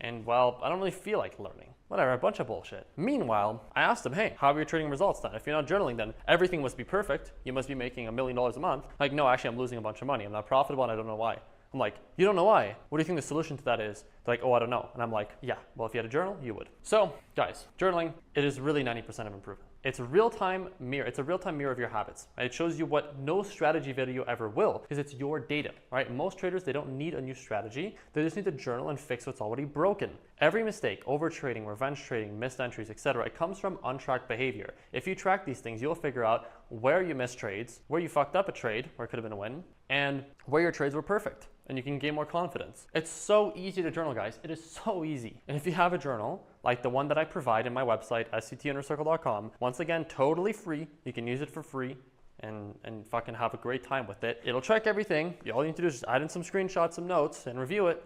and well, I don't really feel like learning. Whatever, a bunch of bullshit. Meanwhile, I asked them, hey, how are your trading results then? If you're not journaling, then everything must be perfect. You must be making $1 million a month. Like, no, actually, I'm losing a bunch of money. I'm not profitable and I don't know why. I'm like, you don't know why? What do you think the solution to that is? They're like, oh, I don't know. And I'm like, yeah, well, if you had a journal, you would. So, guys, journaling, it is really 90% of improvement. It's a real-time mirror. It's a real-time mirror of your habits. Right? It shows you what no strategy video ever will, because it's your data, right? Most traders, they don't need a new strategy. They just need to journal and fix what's already broken. Every mistake, over trading, revenge trading, missed entries, etc., it comes from untracked behavior. If you track these things, you'll figure out where you missed trades, where you fucked up a trade, where it could have been a win, and where your trades were perfect. And you can gain more confidence. It's so easy to journal, guys. It is so easy. And if you have a journal, like the one that I provide in my website, sctinnercircle.com, once again, totally free. You can use it for free and fucking have a great time with it. It'll track everything. All you need to do is just add in some screenshots, some notes, and review it.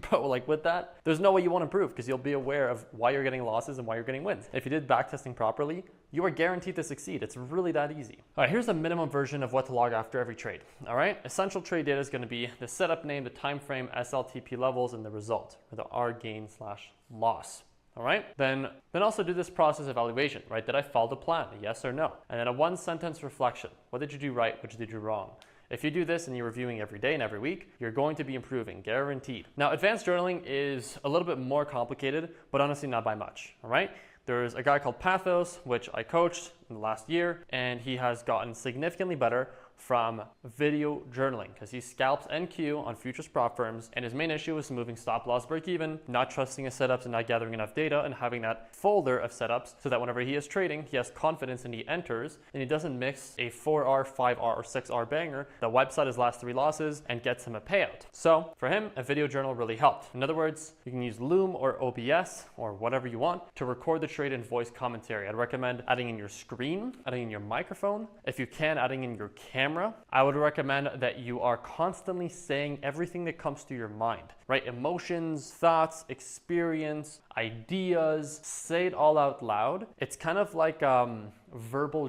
But like with that, there's no way you won't improve because you'll be aware of why you're getting losses and why you're getting wins. If you did backtesting properly, you are guaranteed to succeed. It's really that easy. All right, here's a minimum version of what to log after every trade. All right, essential trade data is going to be the setup name, the time frame, SLTP levels, and the result, or the R gain/loss. All right, then also do this process evaluation, right? Did I follow the plan? Yes or no? And then a 1-sentence reflection. What did you do right? What did you do wrong? If you do this and you're reviewing every day and every week, you're going to be improving, guaranteed. Now, advanced journaling is a little bit more complicated, but honestly not by much, all right? There's a guy called Pathos, which I coached in the last year, and he has gotten significantly better from video journaling because he scalps NQ on futures prop firms, and his main issue is moving stop loss break even, not trusting his setups and not gathering enough data, and having that folder of setups so that whenever he is trading, he has confidence and he enters and he doesn't mix a 4R, 5R, or 6R banger that wipes out his last 3 losses and gets him a payout. So for him, a video journal really helped. In other words, you can use Loom or OBS or whatever you want to record the trade and voice commentary. I'd recommend adding in your screen, adding in your microphone, if you can, adding in your camera. I would recommend that you are constantly saying everything that comes to your mind, right? Emotions, thoughts, experience, ideas, say it all out loud. It's kind of like verbal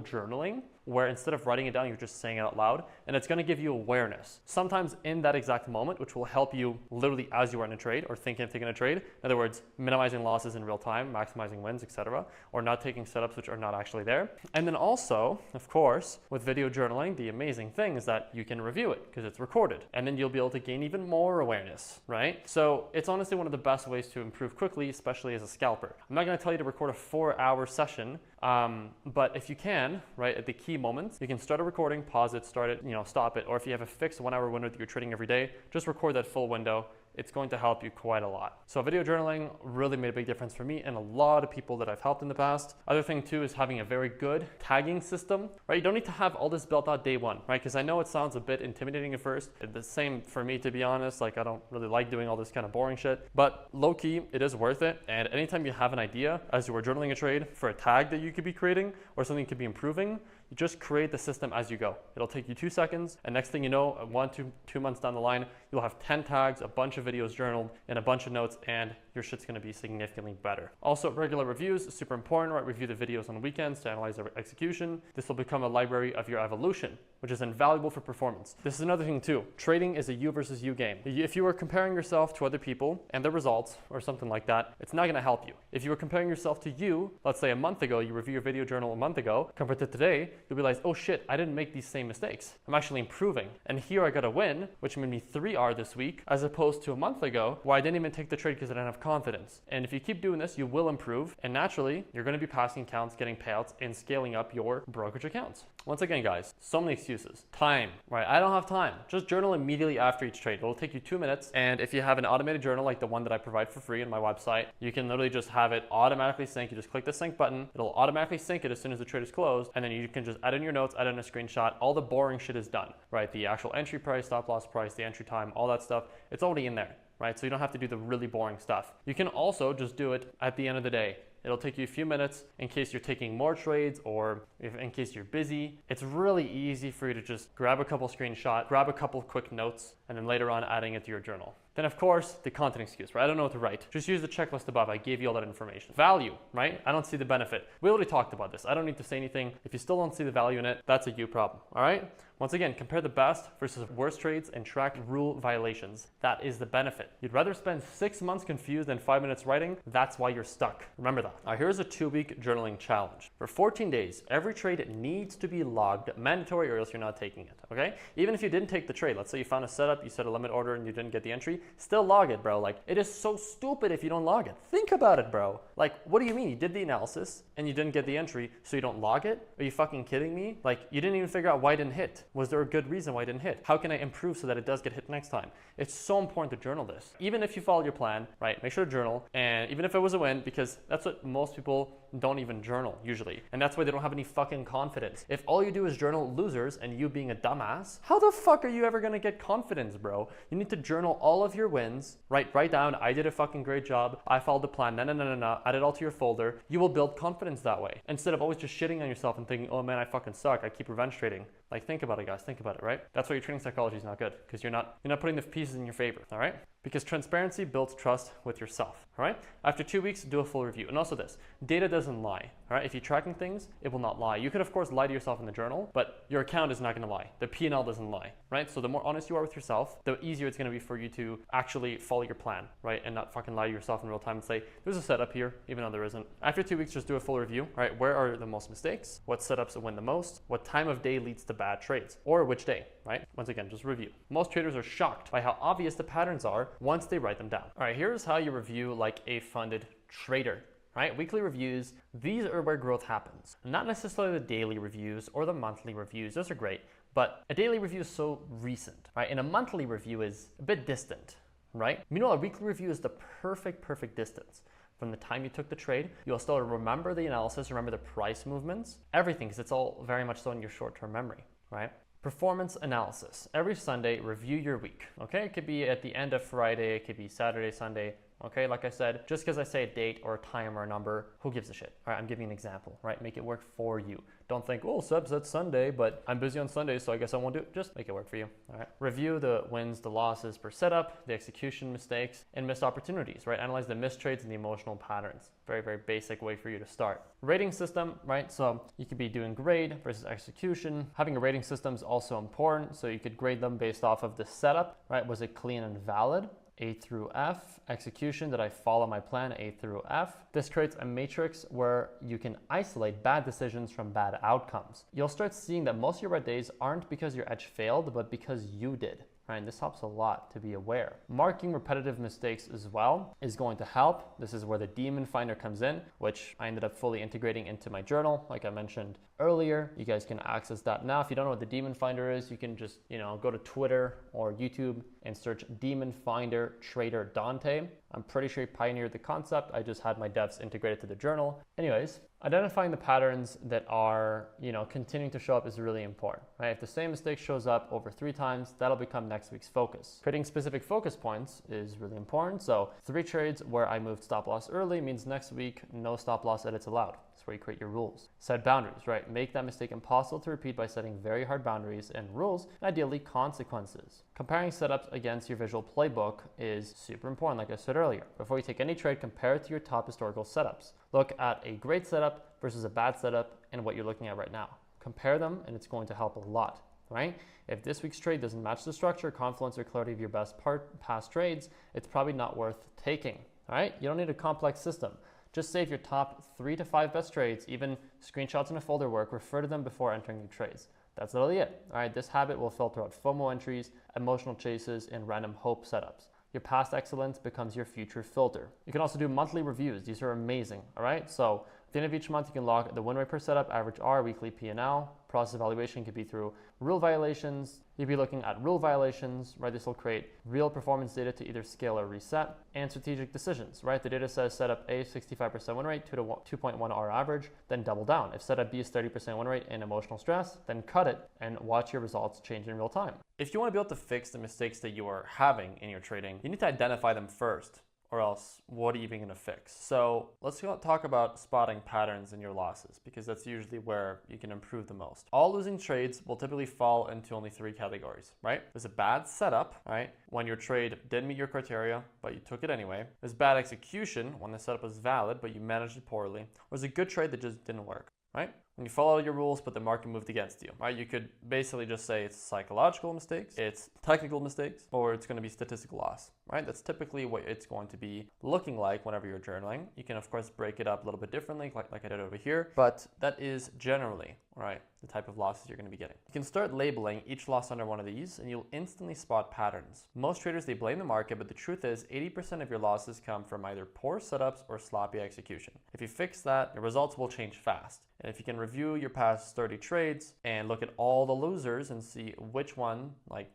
journaling, where instead of writing it down, you're just saying it out loud, and it's gonna give you awareness. Sometimes in that exact moment, which will help you literally as you are in a trade or thinking of taking a trade. In other words, minimizing losses in real time, maximizing wins, etc., or not taking setups which are not actually there. And then also, of course, with video journaling, the amazing thing is that you can review it because it's recorded, and then you'll be able to gain even more awareness, right? So it's honestly one of the best ways to improve quickly, especially as a scalper. I'm not gonna tell you to record a 4-hour session, but if you can, right, at the key moments, you can start a recording, pause it, start it, stop it, or if you have a fixed 1-hour window that you're trading every day, just record that full window. It's going to help you quite a lot. So video journaling really made a big difference for me and a lot of people that I've helped in the past. Other thing too is having a very good tagging system, right? You don't need to have all this built out day one, right? Because I know it sounds a bit intimidating at first. The same for me, to be honest. Like, I don't really like doing all this kind of boring shit, but low key, it is worth it. And anytime you have an idea as you were journaling a trade for a tag that you could be creating or something you could be improving, you just create the system as you go. It'll take you 2 seconds, and next thing you know, 1 to 2 months down the line, you'll have 10 tags, a bunch of videos journaled, and a bunch of notes, and your shit's gonna be significantly better. Also, regular reviews is super important, right? Review the videos on the weekends to analyze their execution. This will become a library of your evolution, which is invaluable for performance. This is another thing too. Trading is a you versus you game. If you are comparing yourself to other people and their results or something like that, it's not gonna help you. If you are comparing yourself to you, let's say a month ago, you review your video journal a month ago, compared to today, you'll realize, oh shit, I didn't make these same mistakes. I'm actually improving. And here I got a win, which made me 3R this week, as opposed to a month ago, where I didn't even take the trade because I didn't have confidence. And if you keep doing this, you will improve. And naturally, you're gonna be passing accounts, getting payouts, and scaling up your brokerage accounts. Once again, guys, so many excuses. Time, right? I don't have time. Just journal immediately after each trade. It'll take you 2 minutes. And if you have an automated journal like the one that I provide for free on my website, you can literally just have it automatically sync. You just click the sync button. It'll automatically sync it as soon as the trade is closed. And then you can just add in your notes, add in a screenshot. All the boring shit is done, right? The actual entry price, stop loss price, the entry time, all that stuff. It's already in there, right? So you don't have to do the really boring stuff. You can also just do it at the end of the day. It'll take you a few minutes in case you're taking more trades or if in case you're busy. It's really easy for you to just grab a couple screenshots, grab a couple quick notes, and then later on adding it to your journal. Then of course, the content excuse, right? I don't know what to write. Just use the checklist above. I gave you all that information. Value, right? I don't see the benefit. We already talked about this. I don't need to say anything. If you still don't see the value in it, that's a you problem, all right? Once again, compare the best versus worst trades and track rule violations. That is the benefit. You'd rather spend 6 months confused than 5 minutes writing. That's why you're stuck. Remember that. All right, here's a 2-week journaling challenge. For 14 days, every trade needs to be logged, mandatory, or else you're not taking it, okay? Even if you didn't take the trade, let's say you found a setup, you set a limit order and you didn't get the entry, still log it, bro. Like, it is so stupid if you don't log it. Think about it, bro. Like, what do you mean? You did the analysis and you didn't get the entry, so you don't log it? Are you fucking kidding me? Like, you didn't even figure out why it didn't hit. Was there a good reason why it didn't hit? How can I improve so that it does get hit next time? It's so important to journal this. Even if you followed your plan, right? Make sure to journal. And even if it was a win, because that's what most people don't even journal usually. And that's why they don't have any fucking confidence. If all you do is journal losers and you being a dumbass, how the fuck are you ever gonna get confidence, bro? You need to journal all of your wins, right? Write down, I did a fucking great job. I followed the plan. No. Add it all to your folder. You will build confidence that way. Instead of always just shitting on yourself and thinking, oh man, I fucking suck. I keep revenge trading. Like, think about it, guys. Think about it, right? That's why your trading psychology is not good, because you're not putting the pieces in your favor, all right? Because transparency builds trust with yourself, all right? After 2 weeks, do a full review. And also this, data doesn't lie, all right? If you're tracking things, it will not lie. You could, of course, lie to yourself in the journal, but your account is not gonna lie. The P&L doesn't lie, right? So the more honest you are with yourself, the easier it's gonna be for you to actually follow your plan, right? And not fucking lie to yourself in real time and say, there's a setup here, even though there isn't. After 2 weeks, just do a full review, all right? Where are the most mistakes? What setups win the most? What time of day leads to bad trades? Or which day, right? Once again, just review. Most traders are shocked by how obvious the patterns are once they write them down. All right, here's how you review like a funded trader. Right? Weekly reviews, these are where growth happens. Not necessarily the daily reviews or the monthly reviews, those are great, but a daily review is so recent, right? And a monthly review is a bit distant, right? Meanwhile, a weekly review is the perfect distance. From the time you took the trade, you'll still remember the analysis, remember the price movements, everything, because it's all very much so in your short-term memory, right? Performance analysis. Every Sunday, review your week, okay? It could be at the end of Friday, it could be Saturday, Sunday, okay? Like I said, just because I say a date or a time or a number, who gives a shit? All right, I'm giving an example, right? Make it work for you. Don't think, oh, Seb said Sunday, but I'm busy on Sunday, so I guess I won't do it. Just make it work for you, all right? Review the wins, the losses per setup, the execution mistakes, and missed opportunities, right? Analyze the missed trades and the emotional patterns. Very basic way for you to start. Rating system, right? So you could be doing grade versus execution. Having a rating system is also important, so you could grade them based off of the setup, right? Was it clean and valid? A through F. Execution, did I follow my plan? A through F. This creates a matrix where you can isolate bad decisions from bad outcomes. You'll start seeing that most of your red days aren't because your edge failed, but because you did. Right, and this helps a lot to be aware. Marking repetitive mistakes as well is going to help. This is where the Demon Finder comes in, which I ended up fully integrating into my journal, like I mentioned earlier. You guys can access that now. If you don't know what the Demon Finder is, you can just, go to Twitter or YouTube and search Demon Finder Trader Dante. I'm pretty sure he pioneered the concept. I just had my devs integrated to the journal. Anyways, identifying the patterns that are, continuing to show up is really important, right? If the same mistake shows up over 3 times, that'll become next week's focus. Creating specific focus points is really important. So 3 trades where I moved stop loss early means next week, no stop loss edits allowed. That's where you create your rules. Set boundaries, right? Make that mistake impossible to repeat by setting very hard boundaries and rules, and ideally consequences. Comparing setups against your visual playbook is super important, like I said earlier. Before you take any trade, compare it to your top historical setups. Look at a great setup versus a bad setup and what you're looking at right now. Compare them and it's going to help a lot, right? If this week's trade doesn't match the structure, confluence, or clarity of your past trades, it's probably not worth taking, all right? You don't need a complex system. Just save your top 3 to 5 best trades, even screenshots in a folder work, refer to them before entering new trades. That's literally it, all right? This habit will filter out FOMO entries, emotional chases, and random hope setups. Your past excellence becomes your future filter. You can also do monthly reviews. These are amazing, all right? So at the end of each month, you can log the win rate per setup, average R, weekly P&L. Process evaluation could be through rule violations. You'd be looking at rule violations, right? This will create real performance data to either scale or reset, and strategic decisions, right? The data says setup A, 65% win rate, 2.1 R average, then double down. If setup B is 30% win rate and emotional stress, then cut it and watch your results change in real time. If you want to be able to fix the mistakes that you are having in your trading, you need to identify them first. or else what are you even going to fix? So let's talk about spotting patterns in your losses, because that's usually where you can improve the most. All losing trades will typically fall into only 3 categories, right? There's a bad setup, right? When your trade didn't meet your criteria, but you took it anyway. There's bad execution, when the setup was valid, but you managed it poorly. Or there's a good trade that just didn't work, right? When you follow your rules, but the market moved against you, right? You could basically just say it's psychological mistakes, it's technical mistakes, or it's going to be statistical loss, right? That's typically what it's going to be looking like whenever you're journaling. You can, of course, break it up a little bit differently, like I did over here, but that is generally, right, the type of losses you're going to be getting. You can start labeling each loss under one of these, and you'll instantly spot patterns. Most traders, they blame the market, but the truth is 80% of your losses come from either poor setups or sloppy execution. If you fix that, your results will change fast. And if you can review your past 30 trades and look at all the losers and see which one,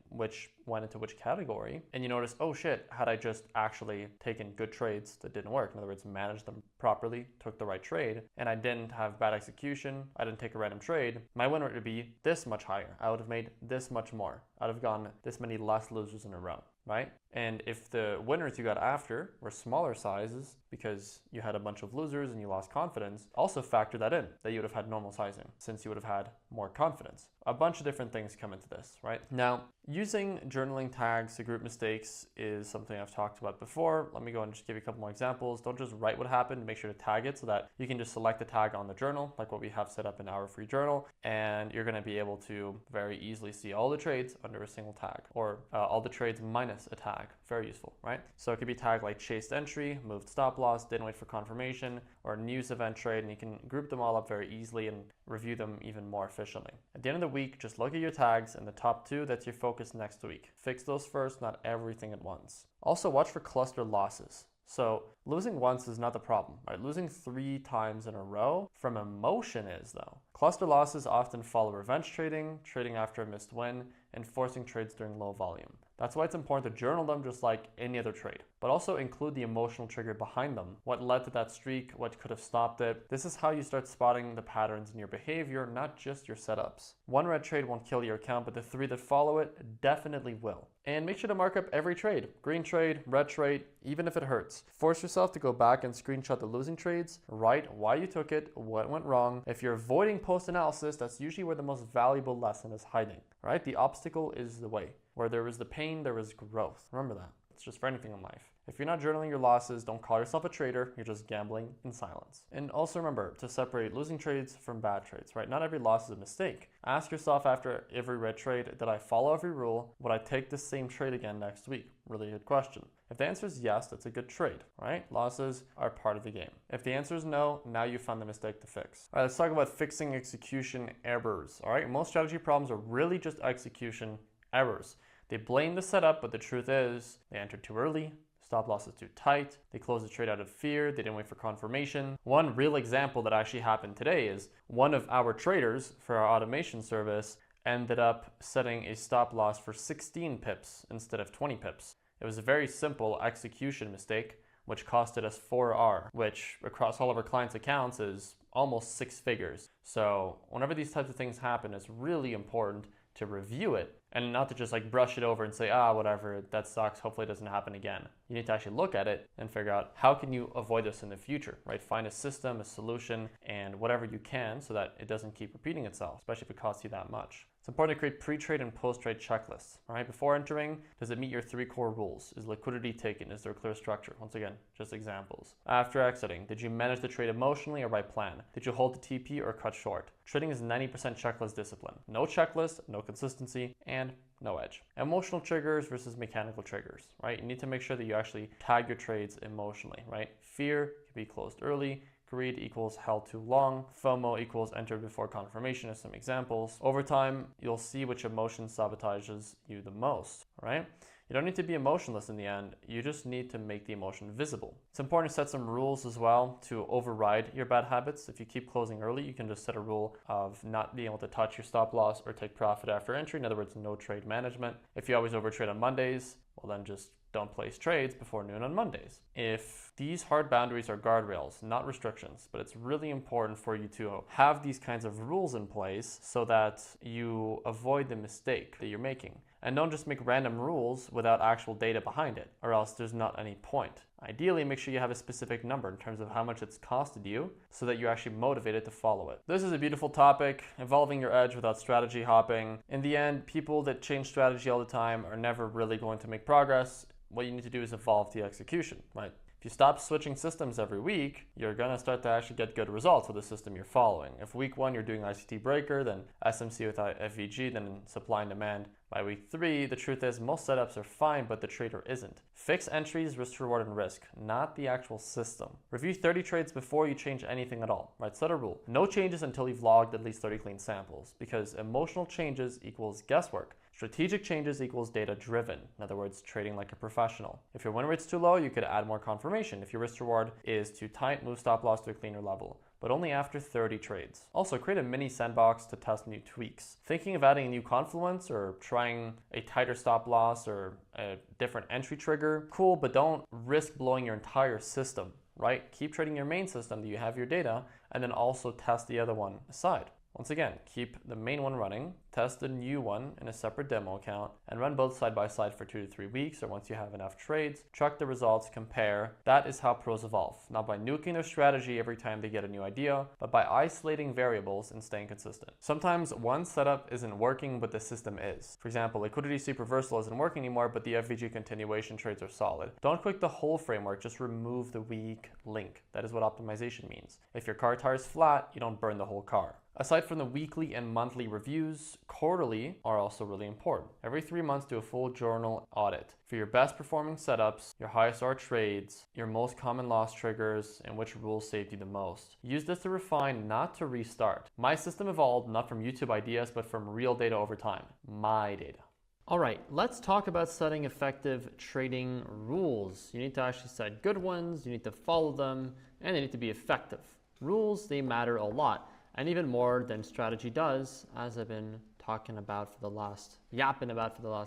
which went into which category, and you notice, oh shit, had I just actually taken good trades that didn't work, in other words, managed them properly, took the right trade, and I didn't have bad execution, I didn't take a random trade, my win rate would be this much higher. I would have made this much more. I'd have gotten this many less losers in a row, right? And if the winners you got after were smaller sizes because you had a bunch of losers and you lost confidence, also factor that in, that you would have had normal sizing since you would have had more confidence. A bunch of different things come into this, right? Now, using journaling tags to group mistakes is something I've talked about before. Let me go and just give you a couple more examples. Don't just write what happened, make sure to tag it so that you can just select the tag on the journal, like what we have set up in our free journal, and you're gonna be able to very easily see all the trades under a single tag, or all the trades minus a tag. Very useful, right? So it could be tagged like chased entry, moved stop loss, didn't wait for confirmation, or news event trade, and you can group them all up very easily and review them even more efficiently. At the end of the week, just look at your tags and the top 2, that's your focus next week. Fix those first, not everything at once. Also, watch for cluster losses. So losing once is not the problem, right? Losing 3 times in a row from emotion is, though. Cluster losses often follow revenge trading, trading after a missed win, and forcing trades during low volume. That's why it's important to journal them just like any other trade, but also include the emotional trigger behind them. What led to that streak, what could have stopped it. This is how you start spotting the patterns in your behavior, not just your setups. One red trade won't kill your account, but the 3 that follow it definitely will. And make sure to mark up every trade. Green trade, red trade, even if it hurts. Force yourself to go back and screenshot the losing trades, write why you took it, what went wrong. If you're avoiding post-analysis, that's usually where the most valuable lesson is hiding, right? The obstacle is the way. Where there is the pain, there is growth. Remember that. It's just for anything in life. If you're not journaling your losses, don't call yourself a trader. You're just gambling in silence. And also remember to separate losing trades from bad trades, right? Not every loss is a mistake. Ask yourself after every red trade, did I follow every rule? Would I take the same trade again next week? Really good question. If the answer is yes, that's a good trade, right? Losses are part of the game. If the answer is no, now you found the mistake to fix. All right, let's talk about fixing execution errors, all right? Most strategy problems are really just execution errors. They blame the setup, but the truth is they entered too early, stop loss is too tight, they closed the trade out of fear, they didn't wait for confirmation. One real example that actually happened today is one of our traders for our automation service ended up setting a stop loss for 16 pips instead of 20 pips. It was a very simple execution mistake, which costed us 4R, which across all of our clients' accounts is almost 6 figures. So whenever these types of things happen, it's really important to review it and not to just like brush it over and say, whatever, that sucks, hopefully it doesn't happen again. You need to actually look at it and figure out how can you avoid this in the future, right? Find a system, a solution, and whatever you can so that it doesn't keep repeating itself, especially if it costs you that much. It's important to create pre-trade and post-trade checklists, all right? Before entering, does it meet your 3 core rules? Is liquidity taken? Is there a clear structure? Once again, just examples. After exiting, did you manage the trade emotionally or by plan? Did you hold the TP or cut short? Trading is 90% checklist discipline. No checklist, no consistency, and no edge. Emotional triggers versus mechanical triggers, right? You need to make sure that you actually tag your trades emotionally, right? Fear can be closed early. Greed equals held too long. FOMO equals entered before confirmation as some examples. Over time, you'll see which emotion sabotages you the most, right? You don't need to be emotionless in the end. You just need to make the emotion visible. It's important to set some rules as well to override your bad habits. If you keep closing early, you can just set a rule of not being able to touch your stop loss or take profit after entry. In other words, no trade management. If you always overtrade on Mondays, well then just don't place trades before noon on Mondays. If these hard boundaries are guardrails, not restrictions, but it's really important for you to have these kinds of rules in place so that you avoid the mistake that you're making. And don't just make random rules without actual data behind it, or else there's not any point. Ideally, make sure you have a specific number in terms of how much it's costed you so that you're actually motivated to follow it. This is a beautiful topic, evolving your edge without strategy hopping. In the end, people that change strategy all the time are never really going to make progress. What you need to do is evolve the execution, right? If you stop switching systems every week, you're going to start to actually get good results with the system you're following. If week 1 you're doing ICT breaker, then SMC with FVG, then supply and demand. By week 3, the truth is most setups are fine, but the trader isn't. Fix entries, risk, reward, and risk, not the actual system. Review 30 trades before you change anything at all, right? Set a rule. No changes until you've logged at least 30 clean samples, because emotional changes equals guesswork. Strategic changes equals data driven. In other words, trading like a professional. If your win rate's too low, you could add more confirmation. If your risk reward is too tight, move stop loss to a cleaner level, but only after 30 trades. Also, create a mini sandbox to test new tweaks. Thinking of adding a new confluence or trying a tighter stop loss or a different entry trigger, cool, but don't risk blowing your entire system, right? Keep trading your main system that you have your data, and then also test the other one aside. Once again, keep the main one running, test the new one in a separate demo account, and run both side by side for 2 to 3 weeks, or once you have enough trades, track the results, compare. That is how pros evolve, not by nuking their strategy every time they get a new idea, but by isolating variables and staying consistent. Sometimes one setup isn't working, but the system is. For example, liquidity sweep reversal isn't working anymore, but the FVG continuation trades are solid. Don't click the whole framework, just remove the weak link. That is what optimization means. If your car tire is flat, you don't burn the whole car. Aside from the weekly and monthly reviews, quarterly are also really important. Every 3 months, do a full journal audit for your best performing setups, your highest R trades, your most common loss triggers, and which rules saved you the most. Use this to refine, not to restart. My system evolved not from YouTube ideas, but from real data over time. My data. All right, let's talk about setting effective trading rules. You need to actually set good ones, you need to follow them, and they need to be effective. Rules, they matter a lot. And even more than strategy does, as I've been yapping about for the last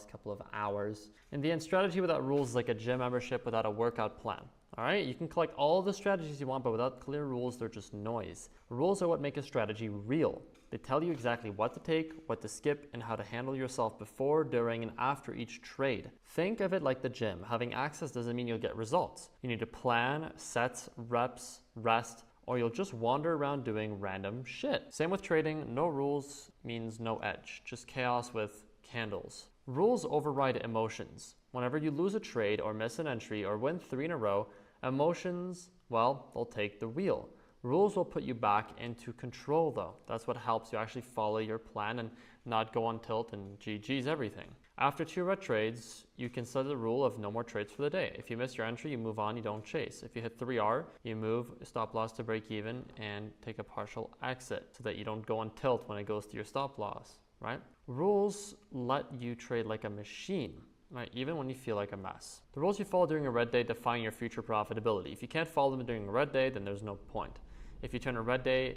couple of hours. In the end, strategy without rules is like a gym membership without a workout plan. All right, you can collect all the strategies you want, but without clear rules, they're just noise. Rules are what make a strategy real. They tell you exactly what to take, what to skip, and how to handle yourself before, during, and after each trade. Think of it like the gym. Having access doesn't mean you'll get results. You need to plan, sets, reps, rest, or you'll just wander around doing random shit. Same with trading, no rules means no edge, just chaos with candles. Rules override emotions. Whenever you lose a trade or miss an entry or win 3 in a row, emotions, well, they'll take the wheel. Rules will put you back into control though. That's what helps you actually follow your plan and not go on tilt and GG's everything. After 2 red trades, you can set the rule of no more trades for the day. If you miss your entry, you move on, you don't chase. If you hit 3R, you move stop loss to break even and take a partial exit so that you don't go on tilt when it goes to your stop loss, right? Rules let you trade like a machine, right? Even when you feel like a mess. The rules you follow during a red day define your future profitability. If you can't follow them during a red day, then there's no point. If you turn a red day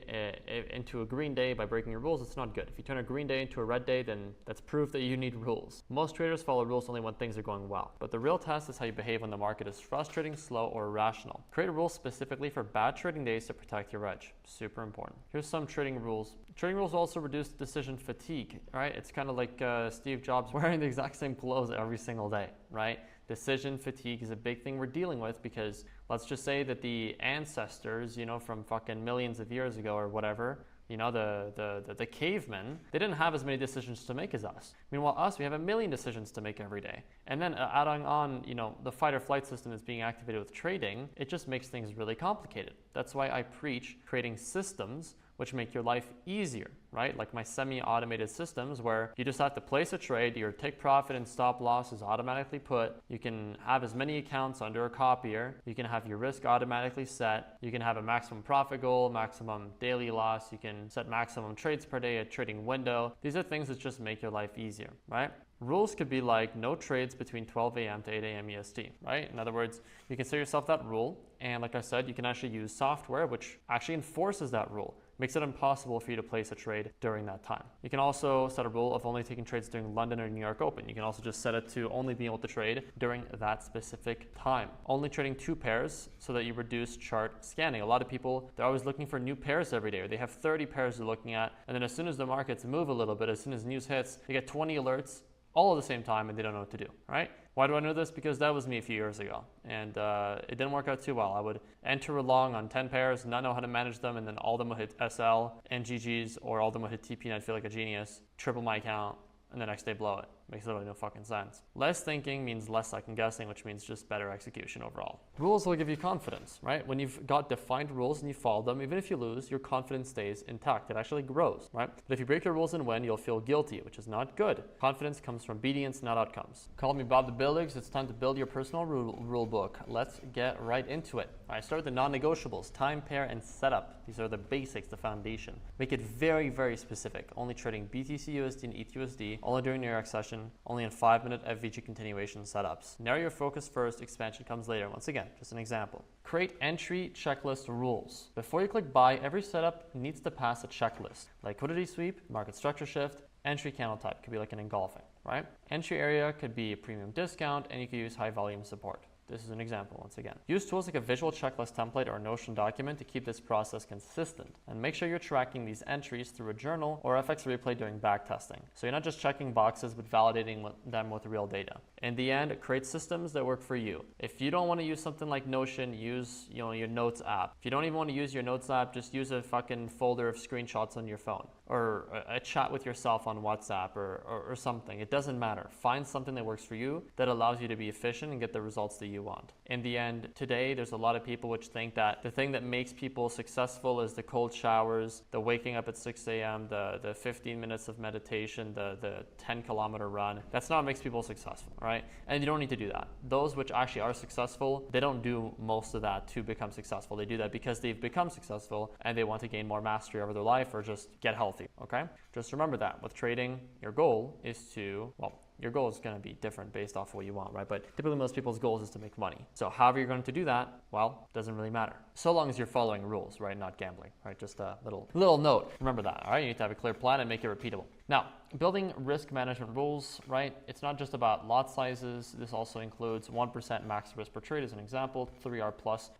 into a green day by breaking your rules, it's not good. If you turn a green day into a red day, then that's proof that you need rules. Most traders follow rules only when things are going well. But the real test is how you behave when the market is frustrating, slow, or irrational. Create a rule specifically for bad trading days to protect your edge. Super important. Here's some trading rules. Trading rules also reduce decision fatigue, right? It's kind of like Steve Jobs wearing the exact same clothes every single day, right? Decision fatigue is a big thing we're dealing with because let's just say that the ancestors, from fucking millions of years ago or whatever, the cavemen, they didn't have as many decisions to make as us. Meanwhile, us, we have a million decisions to make every day. And then adding on, the fight or flight system is being activated with trading, it just makes things really complicated. That's why I preach creating systems which make your life easier, right? Like my semi-automated systems where you just have to place a trade, your take profit and stop loss is automatically put. You can have as many accounts under a copier. You can have your risk automatically set. You can have a maximum profit goal, maximum daily loss. You can set maximum trades per day, a trading window. These are things that just make your life easier, right? Rules could be like no trades between 12 a.m. to 8 a.m. EST, right? In other words, you can set yourself that rule. And like I said, you can actually use software which actually enforces that rule. Makes it impossible for you to place a trade during that time. You can also set a rule of only taking trades during London or New York Open. You can also just set it to only being able to trade during that specific time. Only trading 2 pairs so that you reduce chart scanning. A lot of people, they're always looking for new pairs every day, or they have 30 pairs they're looking at, and then as soon as the markets move a little bit, as soon as news hits, they get 20 alerts all at the same time and they don't know what to do, right? Why do I know this? Because that was me a few years ago, and it didn't work out too well. I would enter along on 10 pairs, not know how to manage them, and then all of them would hit SL and GGs, or all of them would hit TP, and I'd feel like a genius, triple my account, and the next day blow it. Makes literally no fucking sense. Less thinking means less second guessing, which means just better execution overall. Rules will give you confidence, right? When you've got defined rules and you follow them, even if you lose, your confidence stays intact. It actually grows, right? But if you break your rules and win, you'll feel guilty, which is not good. Confidence comes from obedience, not outcomes. Call me Bob the Buildings. It's time to build your personal rule book. Let's get right into it. All right, start with the non-negotiables: time, pair, and setup. These are the basics, the foundation. Make it very, very specific. Only trading BTC USD and ETH USD, only during New York session, only in 5-minute FVG continuation setups. Narrow your focus first, expansion comes later. Once again, just an example. Create entry checklist rules. Before you click buy, every setup needs to pass a checklist. Liquidity sweep, market structure shift, entry candle type, could be like an engulfing, right? Entry area could be a premium discount, and you could use high volume support. This is an example once again. Use tools like a visual checklist template or Notion document to keep this process consistent. And make sure you're tracking these entries through a journal or FX replay during back testing. So you're not just checking boxes, but validating them with real data. In the end, create systems that work for you. If you don't want to use something like Notion, use your Notes app. If you don't even want to use your Notes app, just use a fucking folder of screenshots on your phone, or a chat with yourself on WhatsApp, or something. It doesn't matter. Find something that works for you that allows you to be efficient and get the results that you want. In the end, today, there's a lot of people which think that the thing that makes people successful is the cold showers, the waking up at 6 a.m., the 15 minutes of meditation, the 10-kilometer run. That's not what makes people successful, right? And you don't need to do that. Those which actually are successful, they don't do most of that to become successful. They do that because they've become successful and they want to gain more mastery over their life or just get healthy, okay? Just remember that with trading, your goal is to, your goal is going to be different based off of what you want, right? But typically most people's goals is to make money. So however you're going to do that, well, doesn't really matter. So long as you're following rules, right? Not gambling, right? Just a little note. Remember that, all right? You need to have a clear plan and make it repeatable. Now, building risk management rules, right? It's not just about lot sizes. This also includes 1% max risk per trade as an example, 3R plus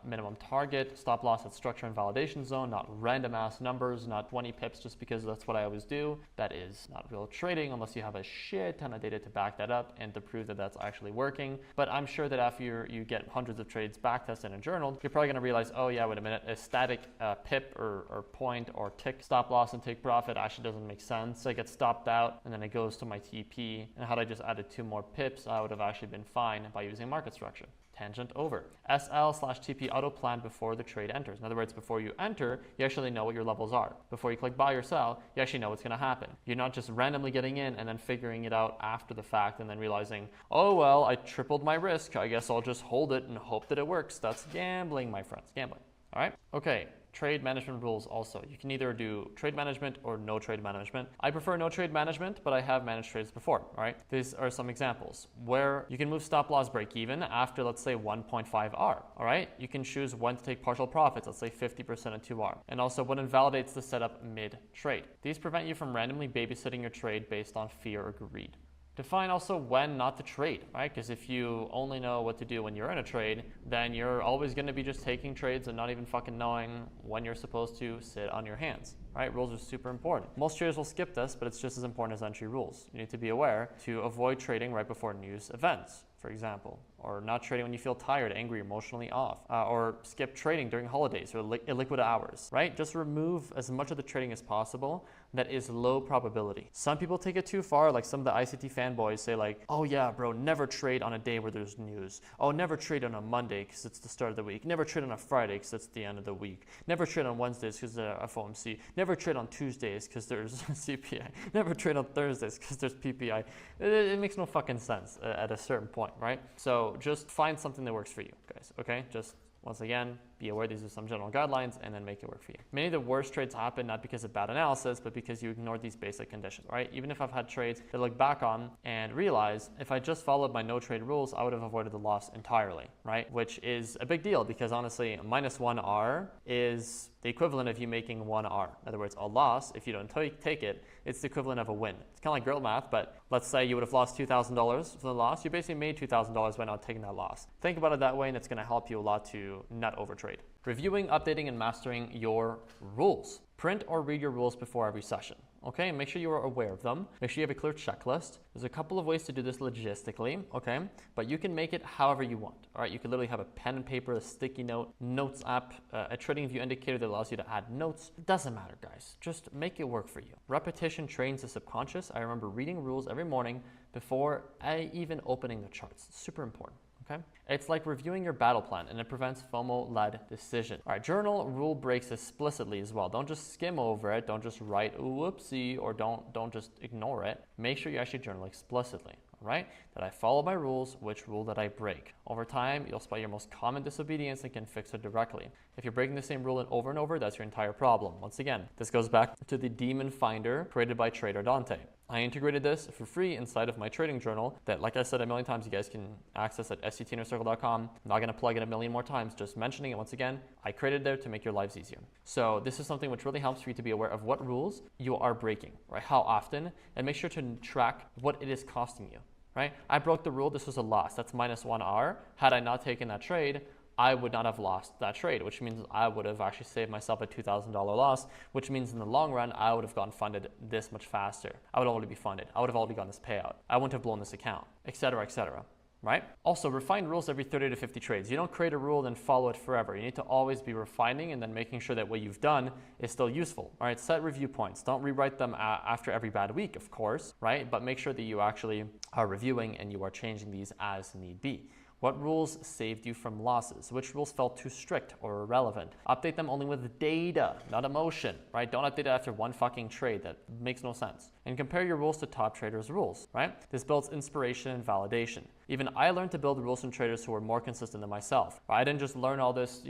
minimum target, stop loss at structure and validation zone, not random ass numbers, not 20 pips just because that's what I always do. That is not real trading unless you have a shit ton of data to back that up and to prove that that's actually working. But I'm sure that after you get hundreds of trades back tested and journaled, you're probably going to realize, oh yeah, wait a minute, a static pip or point or tick stop loss and take profit actually doesn't make sense. So I get stopped out and then it goes to my TP. And had I just added 2 more pips, I would have actually been fine by using market structure. Tangent over. SL/TP auto plan before the trade enters. In other words, before you enter, you actually know what your levels are. Before you click buy or sell, you actually know what's going to happen. You're not just randomly getting in and then figuring it out after the fact and then realizing, oh, well, I tripled my risk. I guess I'll just hold it and hope that it works. That's gambling, my friends. Gambling. All right? Okay. Trade management rules also. You can either do trade management or no trade management. I prefer no trade management, but I have managed trades before, all right? These are some examples where you can move stop loss break even after, let's say, 1.5R, all right? You can choose when to take partial profits, let's say 50% of 2R, and also what invalidates the setup mid-trade. These prevent you from randomly babysitting your trade based on fear or greed. Define also when not to trade, right? Because if you only know what to do when you're in a trade, then you're always going to be just taking trades and not even fucking knowing when you're supposed to sit on your hands, right? Rules are super important. Most traders will skip this, but it's just as important as entry rules. You need to be aware to avoid trading right before news events, for example, or not trading when you feel tired, angry, emotionally off, or skip trading during holidays or illiquid hours, right? Just remove as much of the trading as possible that is low probability. Some people take it too far, like some of the ICT fanboys say like, oh yeah, bro, never trade on a day where there's news. Oh, never trade on a Monday because it's the start of the week. Never trade on a Friday because it's the end of the week. Never trade on Wednesdays because there's FOMC. Never trade on Tuesdays because there's CPI. Never trade on Thursdays because there's PPI. It makes no fucking sense at a certain point, right? So just find something that works for you, guys, okay? Just once again, be aware these are some general guidelines and then make it work for you. Many of the worst trades happen not because of bad analysis, but because you ignored these basic conditions, right? Even if I've had trades that I look back on and realize if I just followed my no trade rules, I would have avoided the loss entirely, right? Which is a big deal because honestly, -1R is the equivalent of you making 1R. In other words, a loss, if you don't take it, it's the equivalent of a win. It's kind of like girl math, but let's say you would have lost $2,000 for the loss. You basically made $2,000 by not taking that loss. Think about it that way and it's going to help you a lot to not overtrade. Reviewing, updating, and mastering your rules. Print or read your rules before every session. okay? And make sure you are aware of them. Make sure you have a clear checklist. There's a couple of ways to do this logistically, okay? But you can make it however you want, all right? You can literally have a pen and paper, a sticky note, notes app, a TradingView indicator that allows you to add notes. It doesn't matter, guys. Just make it work for you. Repetition trains the subconscious. I remember reading rules every morning before even opening the charts. It's super important. Okay? It's like reviewing your battle plan, and it prevents FOMO-led decision. All right, journal rule breaks explicitly as well. Don't just skim over it. Don't just write whoopsie, or don't just ignore it. Make sure you actually journal explicitly. All right? That I follow my rules, which rule that I break. Over time, you'll spot your most common disobedience and can fix it directly. If you're breaking the same rule over and over, that's your entire problem. Once again, this goes back to the Demon Finder created by Trader Dante. I integrated this for free inside of my trading journal that, like I said a million times, you guys can access at sctinnercircle.com. I'm not going to plug it a million more times, just mentioning it once again. I created it there to make your lives easier. So this is something which really helps for you to be aware of what rules you are breaking, right? How often, and make sure to track what it is costing you, right? I broke the rule. This was a loss. That's -1R. Had I not taken that trade, I would not have lost that trade, which means I would have actually saved myself a $2,000 loss, which means in the long run, I would have gotten funded this much faster. I would already be funded. I would have already gotten this payout. I wouldn't have blown this account, etc., right? Also, refine rules every 30 to 50 trades. You don't create a rule and follow it forever. You need to always be refining and then making sure that what you've done is still useful. All right, set review points. Don't rewrite them after every bad week, of course, right? But make sure that you actually are reviewing and you are changing these as need be. What rules saved you from losses? Which rules felt too strict or irrelevant? Update them only with data, not emotion, right? Don't update it after one fucking trade. That makes no sense. And compare your rules to top traders' rules, right? This builds inspiration and validation. Even I learned to build rules from traders who were more consistent than myself. I didn't just learn all this,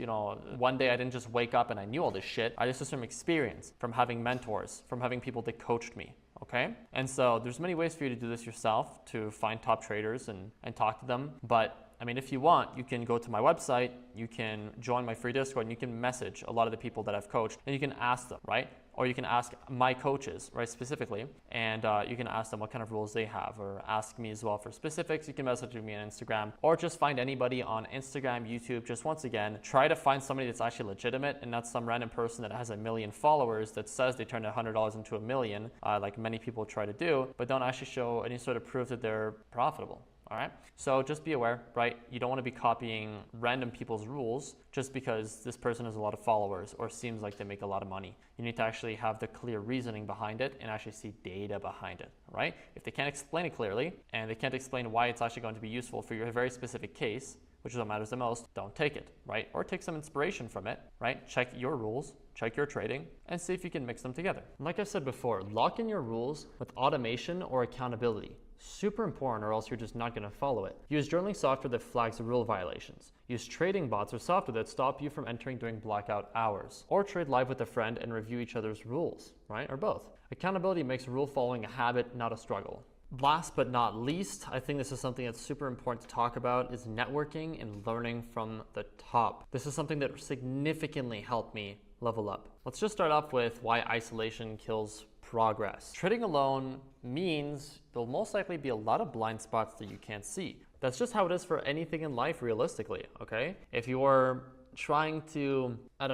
one day I didn't just wake up and I knew all this shit. I just was from experience, from having mentors, from having people that coached me. Okay? And so there's many ways for you to do this yourself, to find top traders and talk to them. But I mean, if you want, you can go to my website, you can join my free Discord, and you can message a lot of the people that I've coached, and you can ask them, right? Or you can ask my coaches, right, specifically, and you can ask them what kind of rules they have, or ask me as well for specifics. You can message me on Instagram, or just find anybody on Instagram, YouTube. Just once again, try to find somebody that's actually legitimate and not some random person that has 1 million followers that says they turned $100 into $1 million, like many people try to do, but don't actually show any sort of proof that they're profitable. All right. So just be aware, right? You don't want to be copying random people's rules just because this person has a lot of followers or seems like they make a lot of money. You need to actually have the clear reasoning behind it and actually see data behind it, right? If they can't explain it clearly and they can't explain why it's actually going to be useful for your very specific case, which is what matters the most, don't take it, right? Or take some inspiration from it, right? Check your rules, check your trading, and see if you can mix them together. Like I said before, lock in your rules with automation or accountability. Super important, or else you're just not going to follow it. Use journaling software that flags rule violations. Use trading bots or software that stop you from entering during blackout hours. Or trade live with a friend and review each other's rules, right? Or both. Accountability makes rule following a habit, not a struggle. Last but not least, I think this is something that's super important to talk about, is networking and learning from the top. This is something that significantly helped me level up. Let's just start off with why isolation kills progress. Trading alone means there'll most likely be a lot of blind spots that you can't see. That's just how it is for anything in life realistically, okay? If you're trying to, I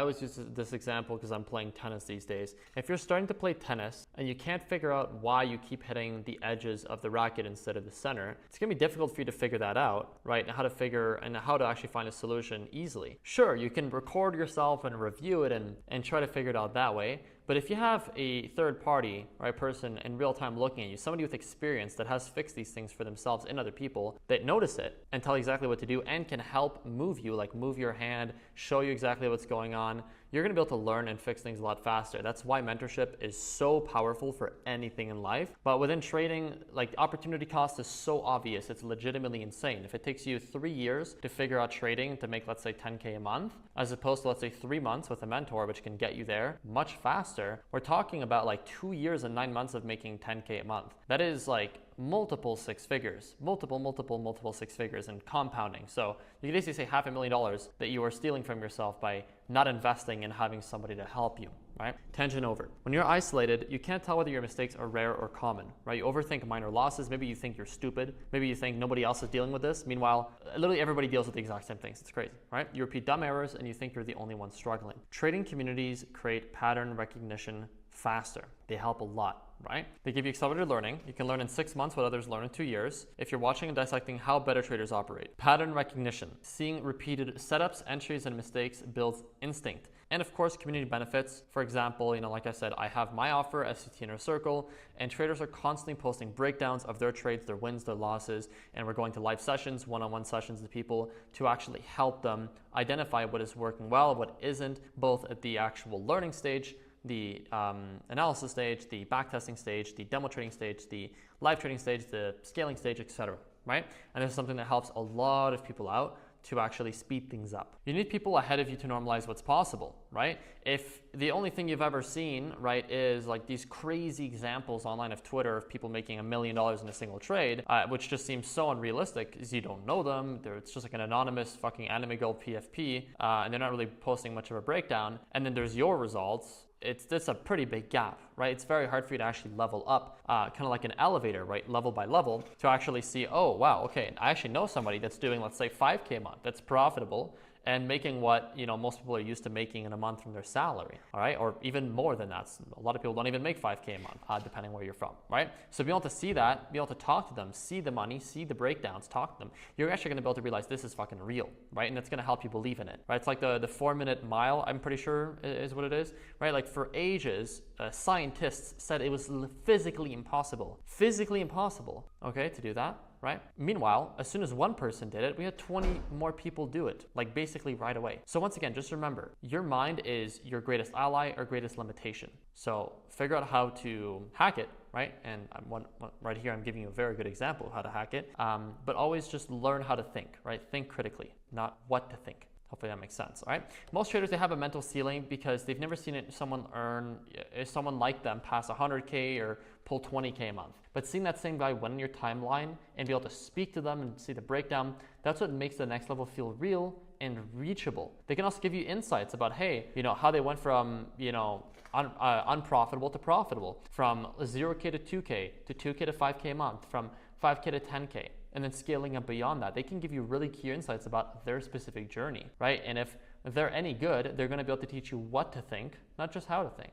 always use this example because I'm playing tennis these days. If you're starting to play tennis and you can't figure out why you keep hitting the edges of the racket instead of the center, it's gonna be difficult for you to figure that out, right? And how to actually find a solution easily. Sure, you can record yourself and review it and try to figure it out that way. But if you have a third party, right, person in real time looking at you, somebody with experience that has fixed these things for themselves and other people that notice it and tell exactly what to do and can help move you, like move your hand, show you exactly what's going on, you're gonna be able to learn and fix things a lot faster. That's why mentorship is so powerful for anything in life. But within trading, like the opportunity cost is so obvious, it's legitimately insane. If it takes you 3 years to figure out trading to make, let's say, 10K a month, as opposed to, let's say, 3 months with a mentor, which can get you there much faster, we're talking about like 2 years and 9 months of making 10K a month. That is like multiple six figures, multiple six figures, and compounding. So you can basically say $500,000 that you are stealing from yourself by not investing and having somebody to help you, right? Tangent over. When you're isolated, you can't tell whether your mistakes are rare or common, right? You overthink minor losses. Maybe you think you're stupid. Maybe you think nobody else is dealing with this. Meanwhile, literally everybody deals with the exact same things. It's crazy, right? You repeat dumb errors and you think you're the only one struggling. Trading communities create pattern recognition faster. They help a lot, right? They give you accelerated learning. You can learn in 6 months what others learn in 2 years if you're watching and dissecting how better traders operate. Pattern recognition. Seeing repeated setups, entries, and mistakes builds instinct. And of course, community benefits. For example, like I said, I have my offer, FCT Inner Circle, and traders are constantly posting breakdowns of their trades, their wins, their losses, and we're going to live sessions, one-on-one sessions with people to actually help them identify what is working well, what isn't, both at the actual learning stage, the analysis stage, the backtesting stage, the demo trading stage, the live trading stage, the scaling stage, etc. Right? And this is something that helps a lot of people out to actually speed things up. You need people ahead of you to normalize what's possible, right? If the only thing you've ever seen, right, is like these crazy examples online of Twitter of people making $1 million in a single trade, which just seems so unrealistic because you don't know them. It's just like an anonymous fucking anime girl PFP, and they're not really posting much of a breakdown. And then there's your results. It's a pretty big gap, right? It's very hard for you to actually level up, kind of like an elevator, right? Level by level to actually see, oh, wow, okay, I actually know somebody that's doing, let's say, 5K a month, that's profitable and making what, most people are used to making in a month from their salary, all right? Or even more than that. A lot of people don't even make 5K a month, depending where you're from, right? So be able to see that, be able to talk to them, see the money, see the breakdowns, talk to them, you're actually gonna be able to realize this is fucking real, right? And it's gonna help you believe in it, right? It's like the 4-minute mile, I'm pretty sure is what it is, right? Like for ages, scientists said it was physically impossible, okay, to do that. Right? Meanwhile, as soon as one person did it, we had 20 more people do it, like basically right away. So once again, just remember, your mind is your greatest ally or greatest limitation. So figure out how to hack it, right? And right here, I'm giving you a very good example of how to hack it. But always just learn how to think, right? Think critically, not what to think. Hopefully that makes sense, all right? Most traders, they have a mental ceiling because they've never seen someone like them pass 100K or pull 20K a month. But seeing that same guy win in your timeline and be able to speak to them and see the breakdown, that's what makes the next level feel real and reachable. They can also give you insights about, hey, how they went from, unprofitable to profitable, from 0K to 2K, to 2K to 5K a month, from 5K to 10K. And then scaling up beyond that, they can give you really key insights about their specific journey, right? And if they're any good, they're going to be able to teach you what to think, not just how to think.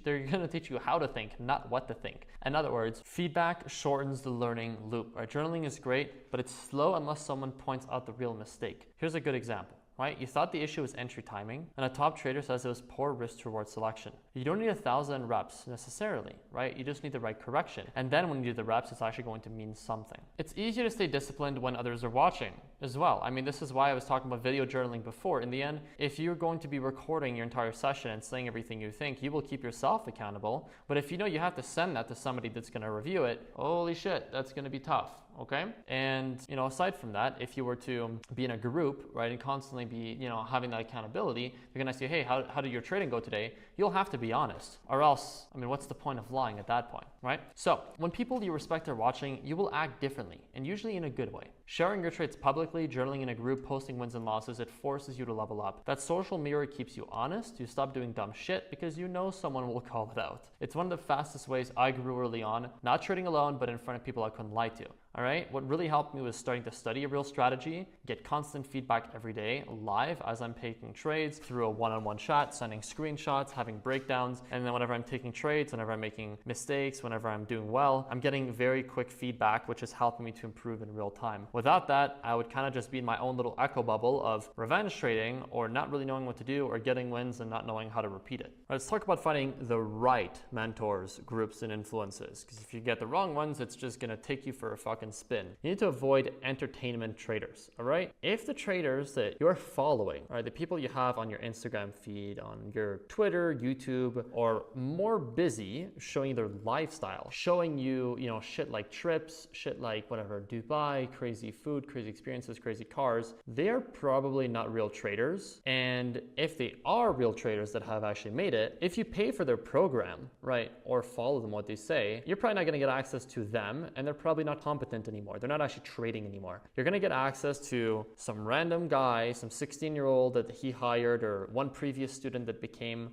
They're going to teach you how to think, not what to think. In other words, feedback shortens the learning loop. Right? Journaling is great, but it's slow unless someone points out the real mistake. Here's a good example. Right? You thought the issue was entry timing, and a top trader says it was poor risk to reward selection. You don't need 1,000 reps necessarily, right? You just need the right correction. And then when you do the reps, it's actually going to mean something. It's easier to stay disciplined when others are watching as well. I mean, this is why I was talking about video journaling before. In the end, if you're going to be recording your entire session and saying everything you think, you will keep yourself accountable. But if you know you have to send that to somebody that's going to review it, holy shit, that's going to be tough, okay? And, aside from that, if you were to be in a group, right, and constantly be, having that accountability, they're gonna ask you, hey, how did your trading go today? You'll have to be honest, or else, what's the point of lying at that point, right? So when people you respect are watching, you will act differently, and usually in a good way. Sharing your trades publicly, journaling in a group, posting wins and losses, it forces you to level up. That social mirror keeps you honest. You stop doing dumb shit because you know someone will call it out. It's one of the fastest ways I grew early on, not trading alone, but in front of people I couldn't lie to. All right, what really helped me was starting to study a real strategy, get constant feedback every day, live as I'm taking trades through a one-on-one chat, sending screenshots, having breakdowns, and then whenever I'm taking trades, whenever I'm making mistakes, whenever I'm doing well, I'm getting very quick feedback, which is helping me to improve in real time. Without that, I would kind of just be in my own little echo bubble of revenge trading or not really knowing what to do or getting wins and not knowing how to repeat it. Let's talk about finding the right mentors, groups, and influences, because if you get the wrong ones, it's just gonna take you for a fucking spin. You need to avoid entertainment traders, all right? If the traders that you're following, right, the people you have on your Instagram feed, on your Twitter, YouTube, are more busy showing you their lifestyle, showing you, shit like trips, shit like whatever, Dubai, crazy food, crazy experiences, crazy cars, they're probably not real traders. And if they are real traders that have actually made it, if you pay for their program, right, or follow them what they say, you're probably not gonna get access to them, and they're probably not competent anymore. They're not actually trading anymore. You're gonna get access to some random guy, some 16-year-old that he hired, or one previous student that became,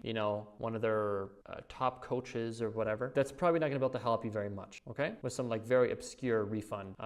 one of their top coaches or whatever. That's probably not gonna be able to help you very much, okay? With some like very obscure refund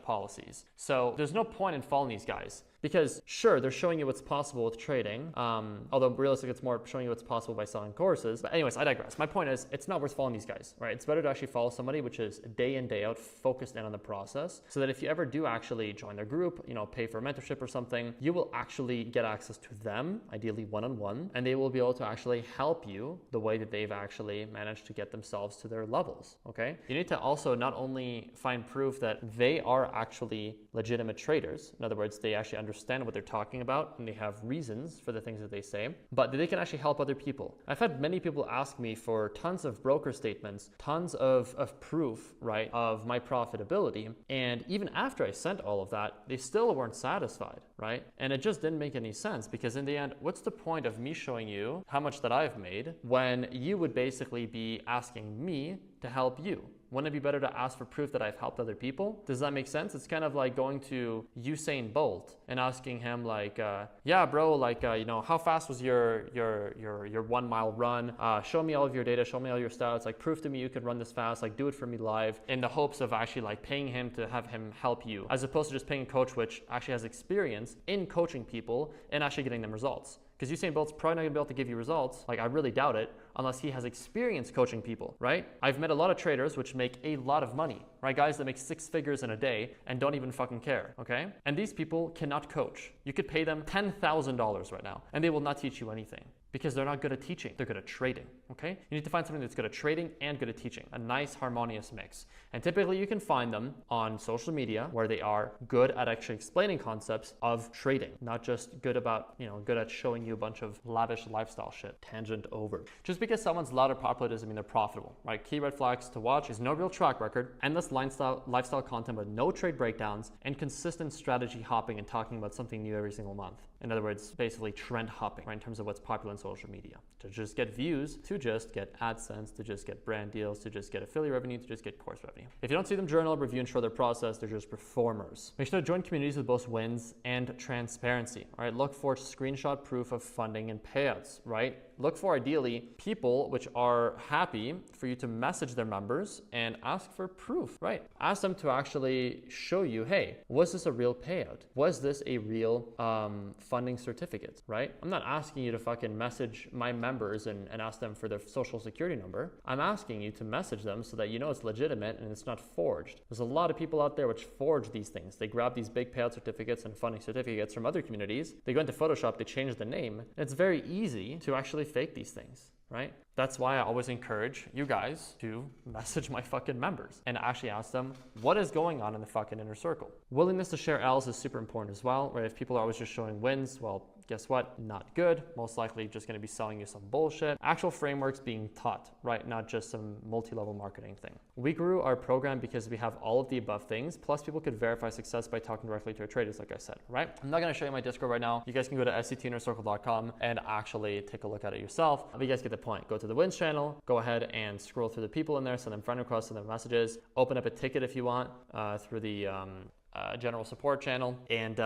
policies. So there's no point in following these guys Because sure, they're showing you what's possible with trading, although realistically it's more showing you what's possible by selling courses. But anyways, I digress. My point is, it's not worth following these guys, right? It's better to actually follow somebody which is day in, day out, focused in on the process, so that if you ever do actually join their group, pay for mentorship or something, you will actually get access to them, ideally one-on-one, and they will be able to actually help you the way that they've actually managed to get themselves to their levels, okay? You need to also not only find proof that they are actually legitimate traders, in other words, they actually understand what they're talking about and they have reasons for the things that they say, but that they can actually help other people. I've had many people ask me for tons of broker statements, tons of proof, right, of my profitability, and even after I sent all of that, they still weren't satisfied, right? And it just didn't make any sense, because in the end, what's the point of me showing you how much that I've made when you would basically be asking me to help you? Wouldn't it be better to ask for proof that I've helped other people? Does that make sense? It's kind of like going to Usain Bolt and asking him like, yeah, bro, like, how fast was your 1 mile run? Show me all of your data, show me all your stats, like prove to me you could run this fast, like do it for me live, in the hopes of actually like paying him to have him help you, as opposed to just paying a coach which actually has experience in coaching people and actually getting them results. Because Usain Bolt's probably not going to be able to give you results, like I really doubt it, unless he has experience coaching people, right? I've met a lot of traders which make a lot of money, right? Guys that make 6 figures in a day and don't even fucking care, okay? And these people cannot coach. You could pay them $10,000 right now and they will not teach you anything, because they're not good at teaching, they're good at trading, okay? You need to find something that's good at trading and good at teaching, a nice harmonious mix. And typically you can find them on social media where they are good at actually explaining concepts of trading, not just good about, good at showing you a bunch of lavish lifestyle shit. Tangent over. Just because someone's loud or popular doesn't mean they're profitable, right? Key red flags to watch is no real track record, endless lifestyle content with no trade breakdowns, and consistent strategy hopping and talking about something new every single month. In other words, basically trend hopping, right, in terms of what's popular in social media. To just get views, to just get AdSense, to just get brand deals, to just get affiliate revenue, to just get course revenue. If you don't see them journal, review, and show their process, they're just performers. Make sure to join communities with both wins and transparency, all right? Look for screenshot proof of funding and payouts, right? Look for ideally people which are happy for you to message their members and ask for proof, right? Ask them to actually show you, hey, was this a real payout? Was this a real funding certificate, right? I'm not asking you to fucking message my members and ask them for their social security number. I'm asking you to message them so that you know it's legitimate and it's not forged. There's a lot of people out there which forge these things. They grab these big payout certificates and funding certificates from other communities. They go into Photoshop, they change the name. And it's very easy to actually fake these things, right? That's why I always encourage you guys to message my fucking members and actually ask them what is going on in the fucking inner circle. Willingness to share L's is super important as well, right? If people are always just showing wins, well, guess what? Not good. Most likely just going to be selling you some bullshit. Actual frameworks being taught, right? Not just some multi-level marketing thing. We grew our program because we have all of the above things, plus people could verify success by talking directly to our traders, like I said, right? I'm not going to show you my Discord right now. You guys can go to sctinnercircle.com and actually take a look at it yourself. But you guys get the point. Go to the wins channel, go ahead and scroll through the people in there, send them friend requests, send them messages, open up a ticket if you want through the general support channel, and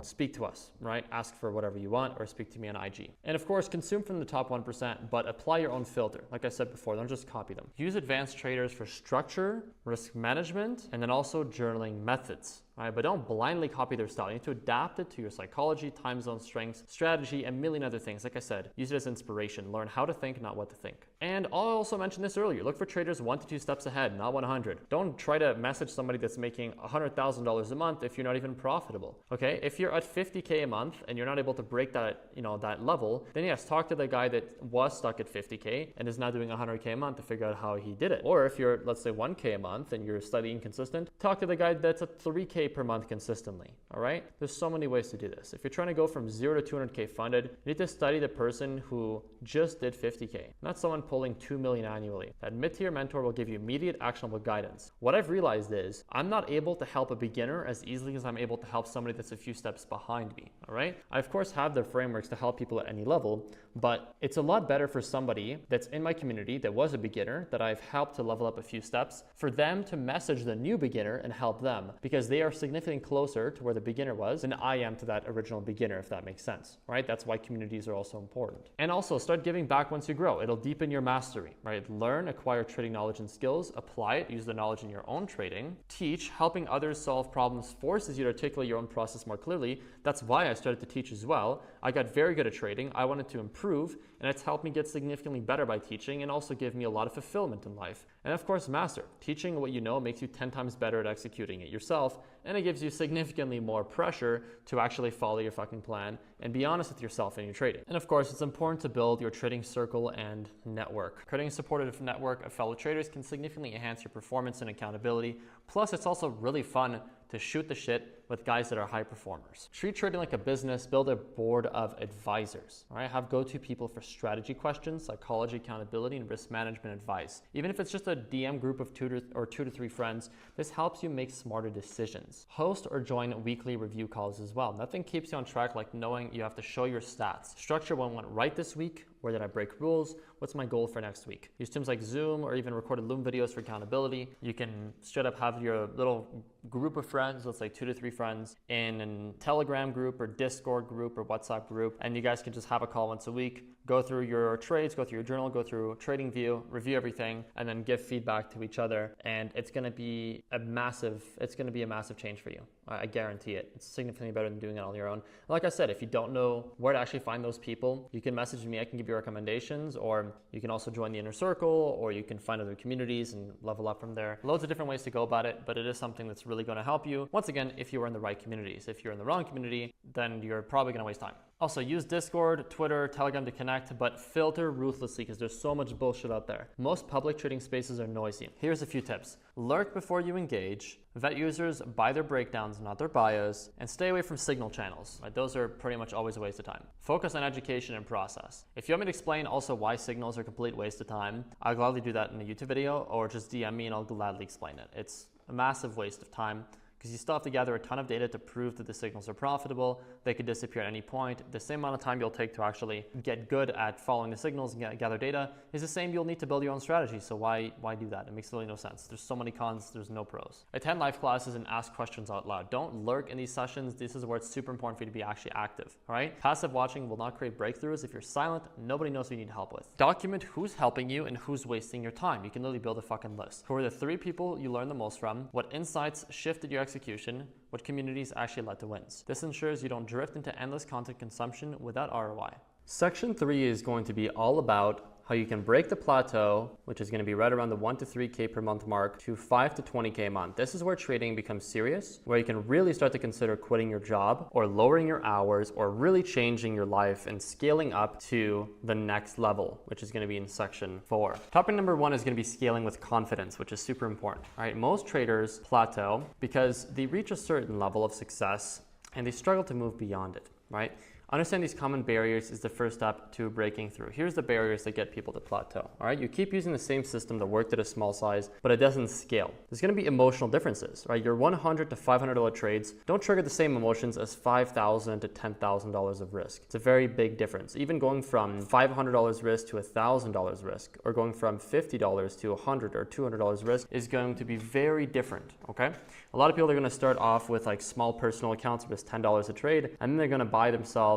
speak to us, right? Ask for whatever you want or speak to me on IG. And of course, consume from the top 1%, but apply your own filter. Like I said before, don't just copy them. Use advanced traders for structure, risk management, and then also journaling methods. All right, but don't blindly copy their style. You need to adapt it to your psychology, time zone strengths, strategy, and a million other things. Like I said, use it as inspiration. Learn how to think, not what to think. And I also mentioned this earlier. Look for traders 1 to 2 steps ahead, not 100. Don't try to message somebody that's making $100,000 a month if you're not even profitable. Okay, if you're at 50K a month and you're not able to break that, that level, then yes, talk to the guy that was stuck at 50K and is now doing 100K a month to figure out how he did it. Or if you're, let's say, 1K a month and you're slightly inconsistent, talk to the guy that's at 3K per month consistently, all right? There's so many ways to do this. If you're trying to go from 0 to 200K funded, you need to study the person who just did 50K, not someone pulling 2 million annually. That mid-tier mentor will give you immediate actionable guidance. What I've realized is I'm not able to help a beginner as easily as I'm able to help somebody that's a few steps behind me, all right? I of course have the frameworks to help people at any level, but it's a lot better for somebody that's in my community that was a beginner that I've helped to level up a few steps, for them to message the new beginner and help them, because they are significantly closer to where the beginner was than I am to that original beginner, if that makes sense, right? That's why communities are also important. And also start giving back once you grow. It'll deepen your mastery, right? Learn, acquire trading knowledge and skills, apply it, use the knowledge in your own trading, teach. Helping others solve problems forces you to articulate your own process more clearly. That's why I started to teach as well. I got very good at trading. I wanted to improve, and it's helped me get significantly better by teaching and also give me a lot of fulfillment in life. And of course, master. Teaching what you know makes you 10 times better at executing it yourself, and it gives you significantly more pressure to actually follow your fucking plan and be honest with yourself in your trading. And of course, it's important to build your trading circle and network. Creating a supportive network of fellow traders can significantly enhance your performance and accountability. Plus, it's also really fun to shoot the shit with guys that are high performers. Treat trading like a business. Build a board of advisors. All right, have go-to people for strategy questions, psychology, accountability, and risk management advice. Even if it's just a DM group of two to three friends, this helps you make smarter decisions. Host or join weekly review calls as well. Nothing keeps you on track like knowing you have to show your stats. Structure what went right this week. Where did I break rules? What's my goal for next week? Use tools like Zoom or even recorded Loom videos for accountability. You can straight up have your little group of friends, let's say 2 to 3 friends, in a Telegram group or Discord group or WhatsApp group, and you guys can just have a call once a week, go through your trades, go through your journal, go through TradingView, review everything, and then give feedback to each other. And it's gonna be a massive change for you. I guarantee it. It's significantly better than doing it on your own. Like I said, if you don't know where to actually find those people, you can message me. I can give you recommendations, or you can also join the inner circle, or you can find other communities and level up from there. Loads of different ways to go about it, but it is something that's really going to help you. Once again, if you are in the right communities. If you're in the wrong community, then you're probably going to waste time. Also, use Discord, Twitter, Telegram to connect, but filter ruthlessly because there's so much bullshit out there. Most public trading spaces are noisy. Here's a few tips. Lurk before you engage. Vet users by their breakdowns, not their bios, and stay away from signal channels. Right? Those are pretty much always a waste of time. Focus on education and process. If you want me to explain also why signals are a complete waste of time, I'll gladly do that in a YouTube video, or just DM me and I'll gladly explain it. It's a massive waste of time, because you still have to gather a ton of data to prove that the signals are profitable. They could disappear at any point. The same amount of time you'll take to actually get good at following the signals and gather data is the same you'll need to build your own strategy. So why do that? It makes really no sense. There's so many cons, there's no pros. Attend live classes and ask questions out loud. Don't lurk in these sessions. This is where it's super important for you to be actually active, all right? Passive watching will not create breakthroughs. If you're silent, nobody knows who you need help with. Document who's helping you and who's wasting your time. You can literally build a fucking list. Who are the 3 people you learn the most from? What insights shifted your execution? What communities actually led to wins. This ensures you don't drift into endless content consumption without ROI. Section 3 is going to be all about how you can break the plateau, which is going to be right around the 1 to 3K per month mark, to 5 to 20K a month. This is where trading becomes serious, where you can really start to consider quitting your job or lowering your hours or really changing your life and scaling up to the next level, which is going to be in section 4. Topic number 1 is going to be scaling with confidence, which is super important. All right, most traders plateau because they reach a certain level of success and they struggle to move beyond it, right? Understand these common barriers is the first step to breaking through. Here's the barriers that get people to plateau. All right, you keep using the same system that worked at a small size, but it doesn't scale. There's going to be emotional differences, right? Your $100 to $500 trades don't trigger the same emotions as $5,000 to $10,000 of risk. It's a very big difference. Even going from $500 risk to $1,000 risk, or going from $50 to $100 or $200 risk is going to be very different. Okay, a lot of people are going to start off with like small personal accounts with $10 a trade, and then they're going to buy themselves,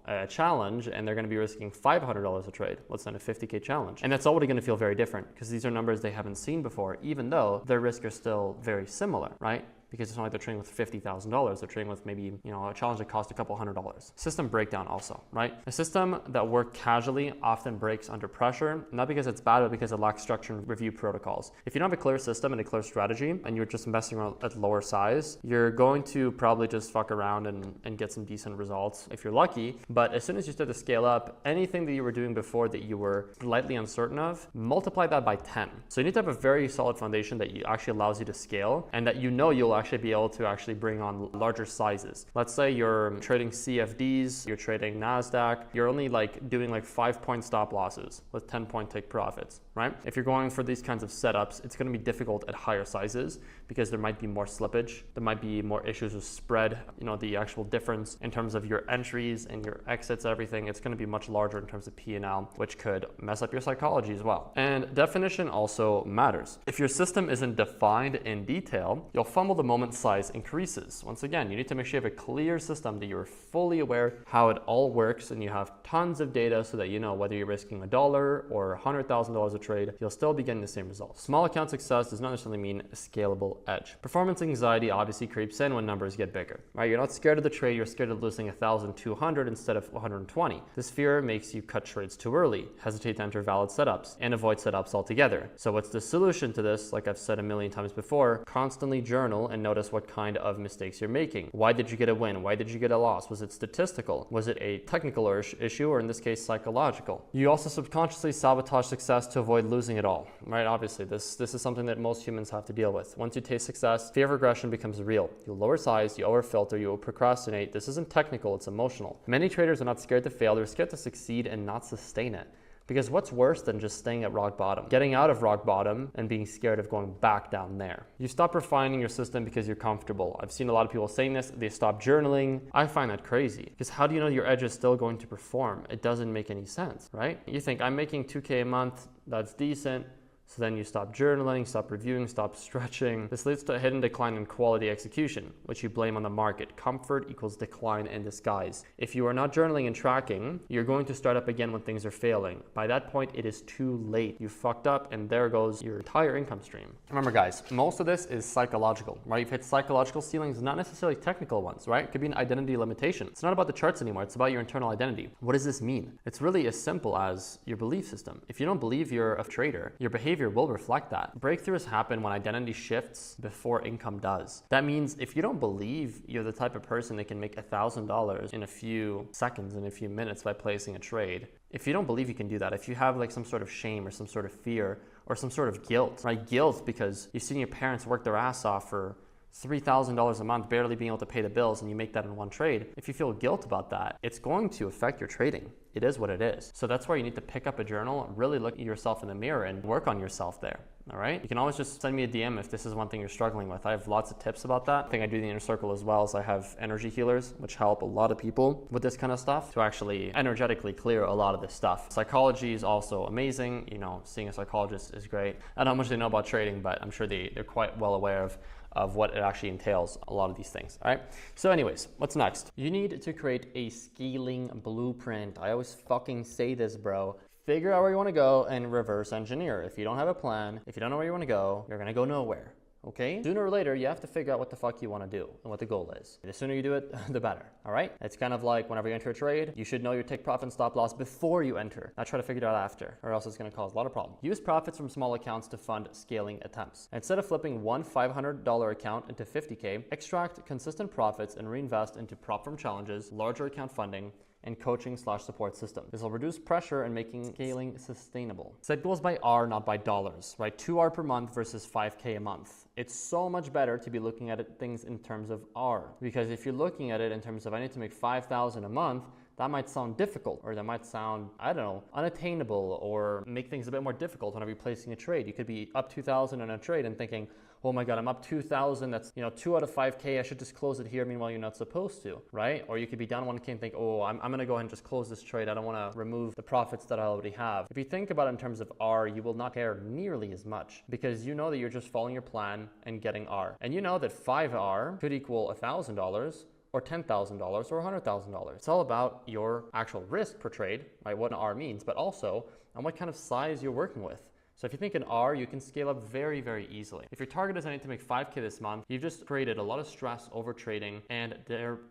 a challenge, and they're going to be risking $500 a trade. What's then a 50K challenge? And that's already going to feel very different because these are numbers they haven't seen before, even though their risk are still very similar, right? Because it's not like they're trading with $50,000. They're trading with maybe, a challenge that cost a couple $100. System breakdown also, right? A system that works casually often breaks under pressure, not because it's bad, but because it lacks structure and review protocols. If you don't have a clear system and a clear strategy, and you're just investing around at lower size, you're going to probably just fuck around and get some decent results if you're lucky. But as soon as you start to scale up, anything that you were doing before that you were slightly uncertain of, multiply that by 10. So you need to have a very solid foundation that actually allows you to scale, and that you'll actually be able to actually bring on larger sizes. Let's say you're trading CFDs, you're trading NASDAQ, you're only doing 5-point stop losses with 10-point take profits, right? If you're going for these kinds of setups, it's going to be difficult at higher sizes because there might be more slippage, there might be more issues with spread, the actual difference in terms of your entries and your exits, everything. It's going to be much larger in terms of P&L, which could mess up your psychology as well. And definition also matters. If your system isn't defined in detail, you'll fumble the moment size increases. Once again, you need to make sure you have a clear system that you're fully aware how it all works and you have tons of data so that you know whether you're risking $1 or $100,000 a trade, you'll still be getting the same results. Small account success does not necessarily mean a scalable edge. Performance anxiety obviously creeps in when numbers get bigger, right? You're not scared of the trade, you're scared of losing 1,200 instead of 120. This fear makes you cut trades too early, hesitate to enter valid setups, and avoid setups altogether. So what's the solution to this? Like I've said a million times before, constantly journal and notice what kind of mistakes you're making. Why did you get a win? Why did you get a loss? Was it statistical? Was it a technical issue, or in this case, psychological? You also subconsciously sabotage success to avoid losing it all, right? Obviously, this is something that most humans have to deal with. Once you taste success, fear of regression becomes real. You lower size, you overfilter, you procrastinate. This isn't technical, it's emotional. Many traders are not scared to fail, they're scared to succeed and not sustain it. Because what's worse than just staying at rock bottom? Getting out of rock bottom and being scared of going back down there. You stop refining your system because you're comfortable. I've seen a lot of people saying this, they stop journaling. I find that crazy. Because how do you know your edge is still going to perform? It doesn't make any sense, right? You think, I'm making 2K a month, that's decent. So then you stop journaling, stop reviewing, stop stretching. This leads to a hidden decline in quality execution, which you blame on the market. Comfort equals decline in disguise. If you are not journaling and tracking, you're going to start up again when things are failing. By that point, it is too late. You fucked up and there goes your entire income stream. Remember guys, most of this is psychological, right? You've hit psychological ceilings, not necessarily technical ones, right? It could be an identity limitation. It's not about the charts anymore. It's about your internal identity. What does this mean? It's really as simple as your belief system. If you don't believe you're a trader, your behavior will reflect that. Breakthroughs happen when identity shifts before income does. That means if you don't believe you're the type of person that can make $1,000 in a few seconds, in a few minutes by placing a trade, if you don't believe you can do that, if you have like some sort of shame or some sort of fear or some sort of guilt, right? Guilt because you've seen your parents work their ass off for $3,000 a month, barely being able to pay the bills, and you make that in one trade. If you feel guilt about that, it's going to affect your trading. It is what it is. So that's why you need to pick up a journal, really look at yourself in the mirror and work on yourself there. All right. You can always just send me a DM if this is one thing you're struggling with. I have lots of tips about that. I think I do the inner circle as well as I have energy healers, which help a lot of people with this kind of stuff to actually energetically clear a lot of this stuff. Psychology is also amazing. You know, seeing a psychologist is great. I don't know how much they know about trading, but I'm sure they're quite well aware of what it actually entails, a lot of these things, all right? So anyways, what's next? You need to create a scaling blueprint. I always fucking say this, bro. Figure out where you wanna go and reverse engineer. If you don't have a plan, if you don't know where you wanna go, you're gonna go nowhere. Okay? Sooner or later, you have to figure out what the fuck you want to do and what the goal is. The sooner you do it, the better. All right? It's kind of like whenever you enter a trade, you should know your take profit and stop loss before you enter. Not try to figure it out after, or else it's going to cause a lot of problems. Use profits from small accounts to fund scaling attempts. Instead of flipping one $500 account into 50K, extract consistent profits and reinvest into prop firm challenges, larger account funding, and coaching/support system. This will reduce pressure and making scaling sustainable. Set goals by R, not by dollars, right? 2R per month versus 5K a month. It's so much better to be looking at things in terms of R, because if you're looking at it in terms of I need to make 5,000 a month, that might sound difficult, or that might sound, I don't know, unattainable, or make things a bit more difficult whenever you're placing a trade. You could be up 2,000 in a trade and thinking, oh my God, I'm up 2,000. That's, 2 out of 5K. I should just close it here. Meanwhile, you're not supposed to, right? Or you could be down 1K and think, oh, I'm going to go ahead and just close this trade. I don't want to remove the profits that I already have. If you think about it in terms of R, you will not care nearly as much because you know that you're just following your plan and getting R. And you know that 5R could equal $1,000 or $10,000 or $100,000. It's all about your actual risk per trade, right? What an R means, but also on what kind of size you're working with. So if you think in R, you can scale up very, very easily. If your target is I need to make 5K this month, you've just created a lot of stress over trading and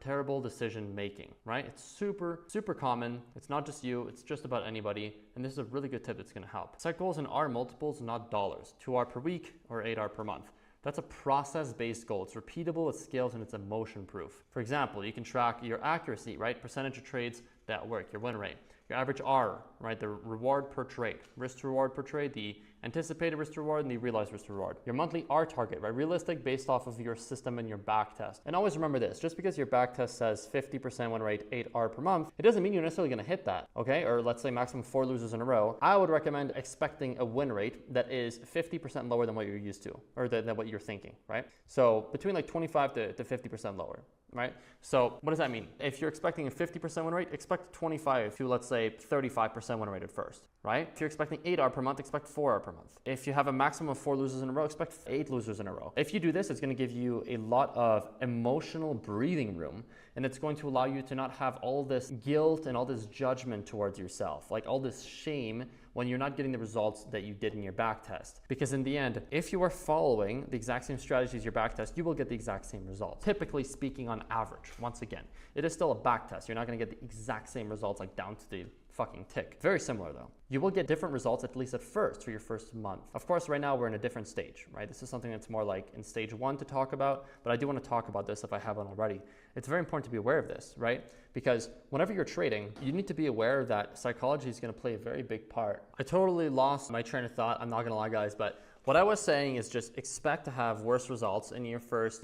terrible decision making, right? It's super, super common. It's not just you, it's just about anybody. And this is a really good tip that's gonna help. Set goals in R multiples, not dollars. 2R per week or 8R per month. That's a process-based goal. It's repeatable, it scales, and it's emotion-proof. For example, you can track your accuracy, right? Percentage of trades that work, your win rate. Your average R, right? The reward per trade. Risk to reward per trade, the anticipated risk to reward, and the realized risk to reward. Your monthly R target, right? Realistic based off of your system and your back test. And always remember this, just because your back test says 50% win rate, 8R per month, it doesn't mean you're necessarily gonna hit that, okay? Or let's say maximum 4 losers in a row. I would recommend expecting a win rate that is 50% lower than what you're used to, or than what you're thinking, right? So between like 25 to 50% lower. right? So what does that mean? If you're expecting a 50% win rate, expect 25 to, let's say, 35% win rate at first, right? If you're expecting 8R per month, expect 4R per month. If you have a maximum of 4 losers in a row, expect 8 losers in a row. If you do this, it's going to give you a lot of emotional breathing room, and it's going to allow you to not have all this guilt and all this judgment towards yourself, like all this shame when you're not getting the results that you did in your back test. Because in the end, if you are following the exact same strategies as your back test, you will get the exact same results. Typically speaking, on average, once again, it is still a back test. You're not going to get the exact same results, like down to the fucking tick. Very similar though. You will get different results, at least at first, for your first month. Of course, right now we're in a different stage, right? This is something that's more like in stage 1 to talk about, but I do want to talk about this if I haven't already. It's very important to be aware of this, right? Because whenever you're trading, you need to be aware that psychology is going to play a very big part. I totally lost my train of thought. I'm not going to lie, guys, but what I was saying is just expect to have worse results in your first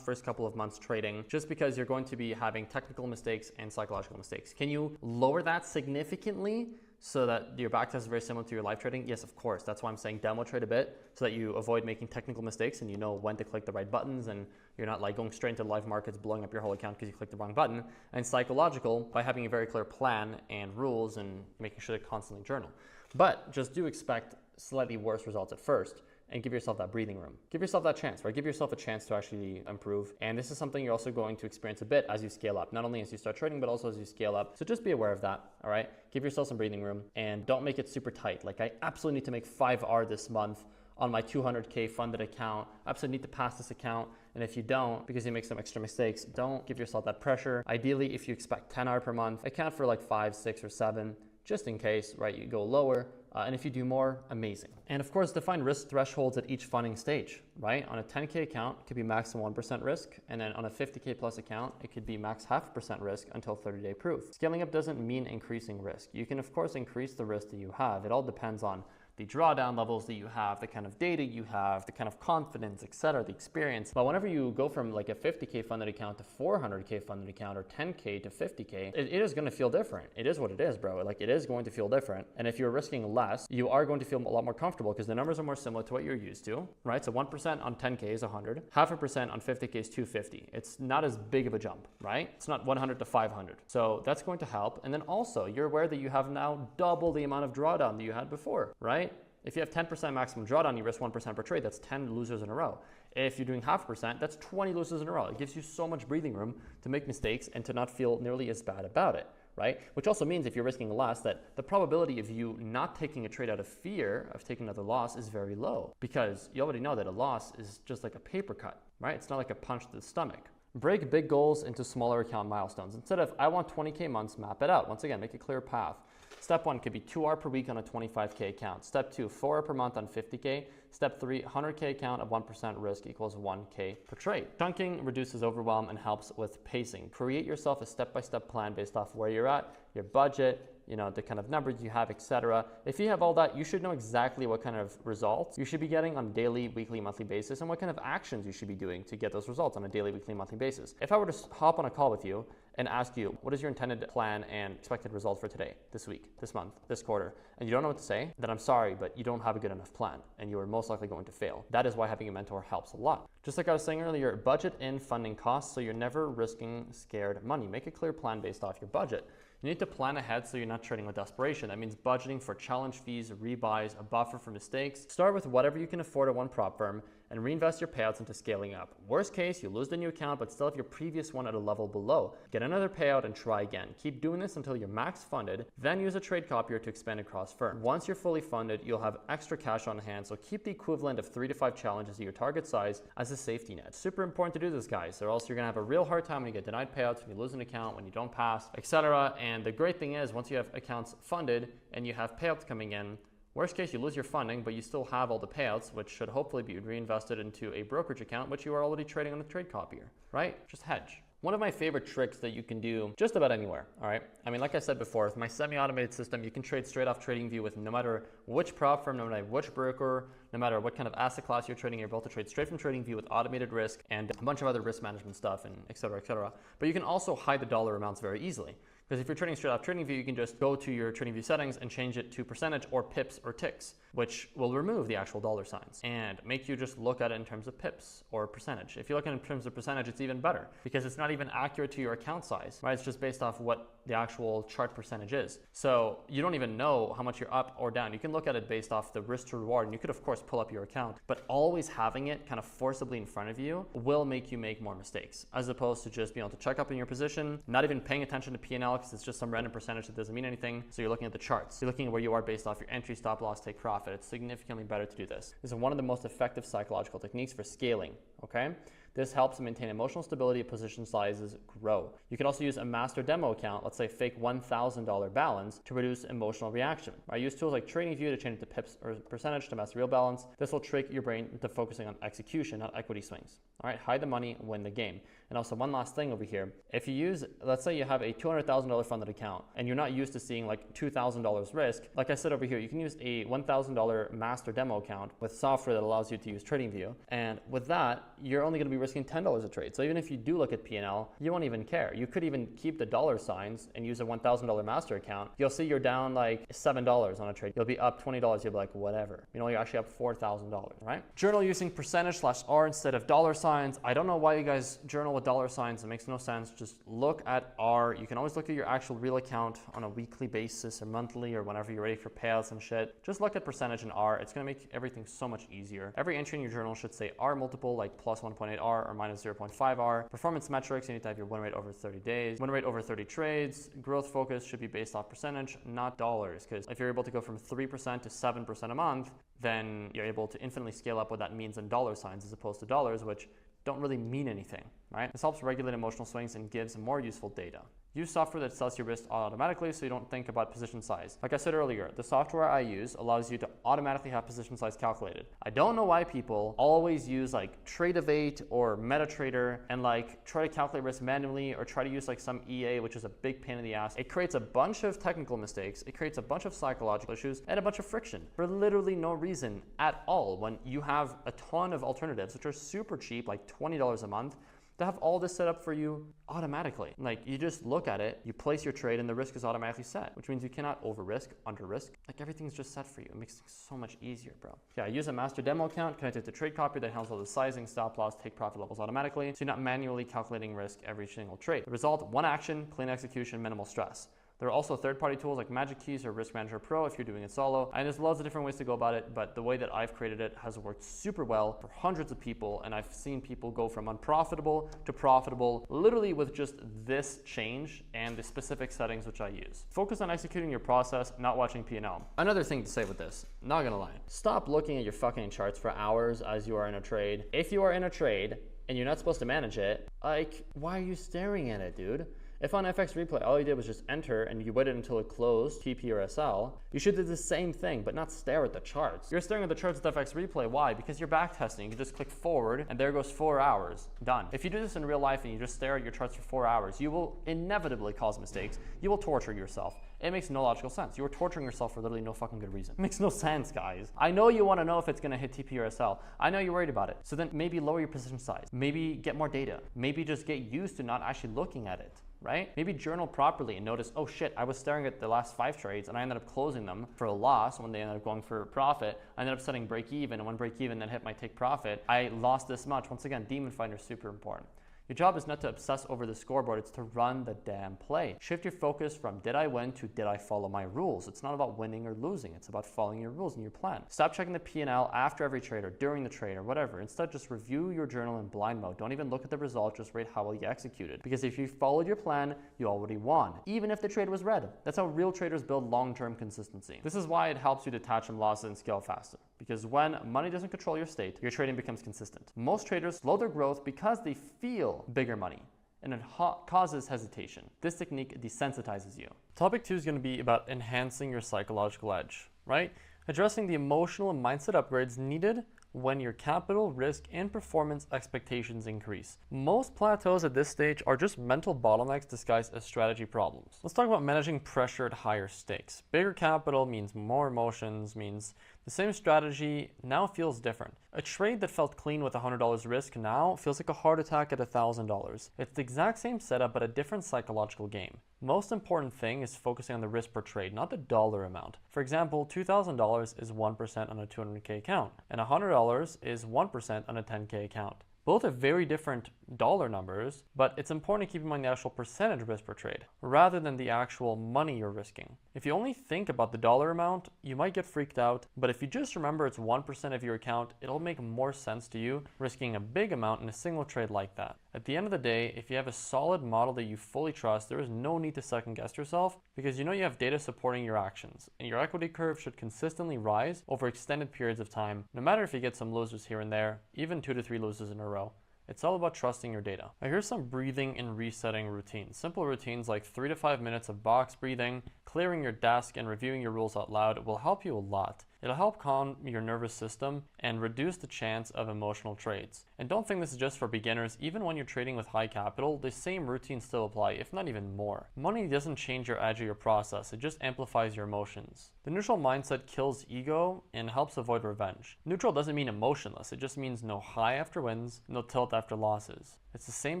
couple of months trading, just because you're going to be having technical mistakes and psychological mistakes. Can you lower that significantly so that your back test is very similar to your live trading? Yes, of course. That's why I'm saying demo trade a bit, so that you avoid making technical mistakes and you know when to click the right buttons, and you're not like going straight into live markets, blowing up your whole account because you clicked the wrong button. And psychological, by having a very clear plan and rules and making sure to constantly journal. But just do expect slightly worse results at first, and give yourself that breathing room. Give yourself that chance, right? Give yourself a chance to actually improve. And this is something you're also going to experience a bit as you scale up, not only as you start trading, but also as you scale up. So just be aware of that, all right? Give yourself some breathing room and don't make it super tight. Like, I absolutely need to make 5R this month on my 200K funded account. I absolutely need to pass this account. And if you don't, because you make some extra mistakes, don't give yourself that pressure. Ideally, if you expect 10R per month, account for like 5, 6, or 7, just in case, right? You go lower. And if you do more, amazing. And of course, define risk thresholds at each funding stage, right? On a 10K account, it could be max 1% risk. And then on a 50K plus account, it could be max 0.5% risk until 30-day proof. Scaling up doesn't mean increasing risk. You can, of course, increase the risk that you have. It all depends on the drawdown levels that you have, the kind of data you have, the kind of confidence, etc., the experience. But whenever you go from like a 50K funded account to 400K funded account, or 10K to 50K, it is going to feel different. It is what it is, bro. Like, it is going to feel different. And if you're risking less, you are going to feel a lot more comfortable because the numbers are more similar to what you're used to, right? So 1% on 10K is 100, 0.5% on 50K is 250. It's not as big of a jump, right? It's not 100 to 500. So that's going to help. And then also, you're aware that you have now double the amount of drawdown that you had before, right? If you have 10% maximum drawdown, you risk 1% per trade, that's 10 losers in a row. If you're doing 0.5%, that's 20 losers in a row. It gives you so much breathing room to make mistakes and to not feel nearly as bad about it, right? Which also means if you're risking less, that the probability of you not taking a trade out of fear of taking another loss is very low, because you already know that a loss is just like a paper cut, right? It's not like a punch to the stomach. Break big goals into smaller account milestones. Instead of, I want 20K months, map it out. Once again, make a clear path. Step 1 could be 2R per week on a 25K account. Step 2, 4R per month on 50K. Step 3, 100K account of 1% risk equals 1K per trade. Chunking reduces overwhelm and helps with pacing. Create yourself a step-by-step plan based off where you're at, your budget, you know, the kind of numbers you have, etc. If you have all that, you should know exactly what kind of results you should be getting on a daily, weekly, monthly basis, and what kind of actions you should be doing to get those results on a daily, weekly, monthly basis. If I were to hop on a call with you and ask you, what is your intended plan and expected results for today, this week, this month, this quarter, and you don't know what to say, then I'm sorry, but you don't have a good enough plan, and you are most likely going to fail. That is why having a mentor helps a lot. Just like I was saying earlier, budget in funding costs so you're never risking scared money. Make a clear plan based off your budget. You need to plan ahead so you're not trading with desperation. That means budgeting for challenge fees, rebuys, a buffer for mistakes. Start with whatever you can afford at one prop firm and reinvest your payouts into scaling up. Worst case, you lose the new account, but still have your previous one at a level below. Get another payout and try again. Keep doing this until you're max funded, then use a trade copier to expand across firm. Once you're fully funded, you'll have extra cash on hand, so keep the equivalent of 3 to 5 challenges at your target size as a safety net. Super important to do this, guys, or else you're gonna have a real hard time when you get denied payouts, when you lose an account, when you don't pass, etc. And the great thing is, once you have accounts funded and you have payouts coming in, worst case, you lose your funding, but you still have all the payouts, which should hopefully be reinvested into a brokerage account, which you are already trading on the trade copier, right? Just hedge. One of my favorite tricks that you can do just about anywhere, all right? I mean, like I said before, with my semi-automated system, you can trade straight off TradingView with no matter which prop firm, no matter which broker, no matter what kind of asset class you're trading, you're able to trade straight from TradingView with automated risk and a bunch of other risk management stuff and et cetera, et cetera. But you can also hide the dollar amounts very easily. Because if you're trading straight off TradingView, you can just go to your TradingView settings and change it to percentage or pips or ticks. which will remove the actual dollar signs and make you just look at it in terms of pips or percentage. If you look at it in terms of percentage, it's even better because it's not even accurate to your account size, right? It's just based off what the actual chart percentage is. So you don't even know how much you're up or down. You can look at it based off the risk to reward, and you could of course pull up your account, but always having it kind of forcibly in front of you will make you make more mistakes, as opposed to just being able to check up in your position, not even paying attention to P&L because it's just some random percentage that doesn't mean anything. So you're looking at the charts. You're looking at where you are based off your entry, stop loss, take profit. It's significantly better to do this. This is one of the most effective psychological techniques for scaling, okay? This helps maintain emotional stability, position sizes grow. You can also use a master demo account, let's say fake $1,000 balance, to reduce emotional reaction. I use tools like TradingView to change it to pips or percentage to master real balance. This will trick your brain into focusing on execution, not equity swings. All right, hide the money, win the game. And also one last thing over here. If you use, let's say you have a $200,000 funded account and you're not used to seeing like $2,000 risk, like I said over here, you can use a $1,000 master demo account with software that allows you to use TradingView. And with that, you're only going to be risking $10 a trade. So even if you do look at P&L, you won't even care. You could even keep the dollar signs and use a $1,000 master account. You'll see you're down like $7 on a trade. You'll be up $20. You'll be like, whatever. You know, you're actually up $4,000, right? Journal using %/R instead of dollar signs. I don't know why you guys journal with dollar signs. It makes no sense. Just look at R. You can always look at your actual real account on a weekly basis or monthly or whenever you're ready for payouts and shit. Just look at percentage and R. It's going to make everything so much easier. Every entry in your journal should say R multiple, like plus 1.8R or minus 0.5R. Performance metrics, you need to have your win rate over 30 days. Win rate over 30 trades. Growth focus should be based off percentage, not dollars. Because if you're able to go from 3% to 7% a month, then you're able to infinitely scale up what that means in dollar signs as opposed to dollars, which don't really mean anything, right? This helps regulate emotional swings and gives more useful data. Use software that sets your risk automatically so you don't think about position size. Like I said earlier, the software I use allows you to automatically have position size calculated. I don't know why people always use like Tradevate or MetaTrader and like try to calculate risk manually or try to use like some EA, which is a big pain in the ass. It creates a bunch of technical mistakes, it creates a bunch of psychological issues and a bunch of friction for literally no reason at all when you have a ton of alternatives which are super cheap, like $20 a month, to have all this set up for you automatically. Like you just look at it, you place your trade and the risk is automatically set, which means you cannot over risk, under risk. Like everything's just set for you. It makes things so much easier, bro. Yeah, I use a master demo account connected to Trade Copy that handles all the sizing, stop loss, take profit levels automatically. So you're not manually calculating risk every single trade. The result, one action, clean execution, minimal stress. There are also third-party tools like Magic Keys or Risk Manager Pro if you're doing it solo. And there's loads of different ways to go about it, but the way that I've created it has worked super well for hundreds of people, and I've seen people go from unprofitable to profitable literally with just this change and the specific settings which I use. Focus on executing your process, not watching P&L. Another thing to say with this, not gonna lie, stop looking at your fucking charts for hours as you are in a trade. If you are in a trade and you're not supposed to manage it, like, why are you staring at it, dude? If on FX Replay, all you did was just enter and you waited until it closed, TP or SL, you should do the same thing, but not stare at the charts. You're staring at the charts with FX Replay. Why? Because you're back testing. You can just click forward and there goes 4 hours. Done. If you do this in real life and you just stare at your charts for 4 hours, you will inevitably cause mistakes. You will torture yourself. It makes no logical sense. You are torturing yourself for literally no fucking good reason. It makes no sense, guys. I know you want to know if it's going to hit TP or SL. I know you're worried about it. So then maybe lower your position size. Maybe get more data. Maybe just get used to not actually looking at it. Right? Maybe journal properly and notice, oh shit, I was staring at the last 5 trades and I ended up closing them for a loss when they ended up going for a profit. I ended up setting break even, and when break even then hit my take profit, I lost this much. Once again, Demon Finder is super important. Your job is not to obsess over the scoreboard, it's to run the damn play. Shift your focus from did I win to did I follow my rules. It's not about winning or losing, it's about following your rules and your plan. Stop checking the P&L after every trade or during the trade or whatever. Instead, just review your journal in blind mode. Don't even look at the result, just rate how well you executed. Because if you followed your plan, you already won, even if the trade was red. That's how real traders build long-term consistency. This is why it helps you detach from losses and scale faster. Because when money doesn't control your state, your trading becomes consistent. Most traders slow their growth because they feel bigger money, and it causes hesitation. This technique desensitizes you. Topic 2 is going to be about enhancing your psychological edge, right? Addressing the emotional and mindset upgrades needed when your capital, risk, and performance expectations increase. Most plateaus at this stage are just mental bottlenecks disguised as strategy problems. Let's talk about managing pressure at higher stakes. Bigger capital means more emotions, means The same strategy now feels different. A trade that felt clean with $100 risk now feels like a heart attack at $1,000. It's the exact same setup but a different psychological game. Most important thing is focusing on the risk per trade, not the dollar amount. For example, $2,000 is 1% on a 200K account, and $100 is 1% on a 10K account. Both are very different dollar numbers, but it's important to keep in mind the actual percentage risk per trade, rather than the actual money you're risking. If you only think about the dollar amount, you might get freaked out, but if you just remember it's 1% of your account, it'll make more sense to you risking a big amount in a single trade like that. At the end of the day, if you have a solid model that you fully trust, there is no need to second guess yourself because you know you have data supporting your actions, and your equity curve should consistently rise over extended periods of time, no matter if you get some losers here and there, even 2 to 3 losers in a row. It's all about trusting your data. Now here's some breathing and resetting routines. Simple routines like 3 to 5 minutes of box breathing, clearing your desk, and reviewing your rules out loud will help you a lot. It'll help calm your nervous system and reduce the chance of emotional trades. And don't think this is just for beginners. Even when you're trading with high capital, the same routines still apply, if not even more. Money doesn't change your edge or your process, it just amplifies your emotions. The neutral mindset kills ego and helps avoid revenge. Neutral doesn't mean emotionless, it just means no high after wins, no tilt after losses. It's the same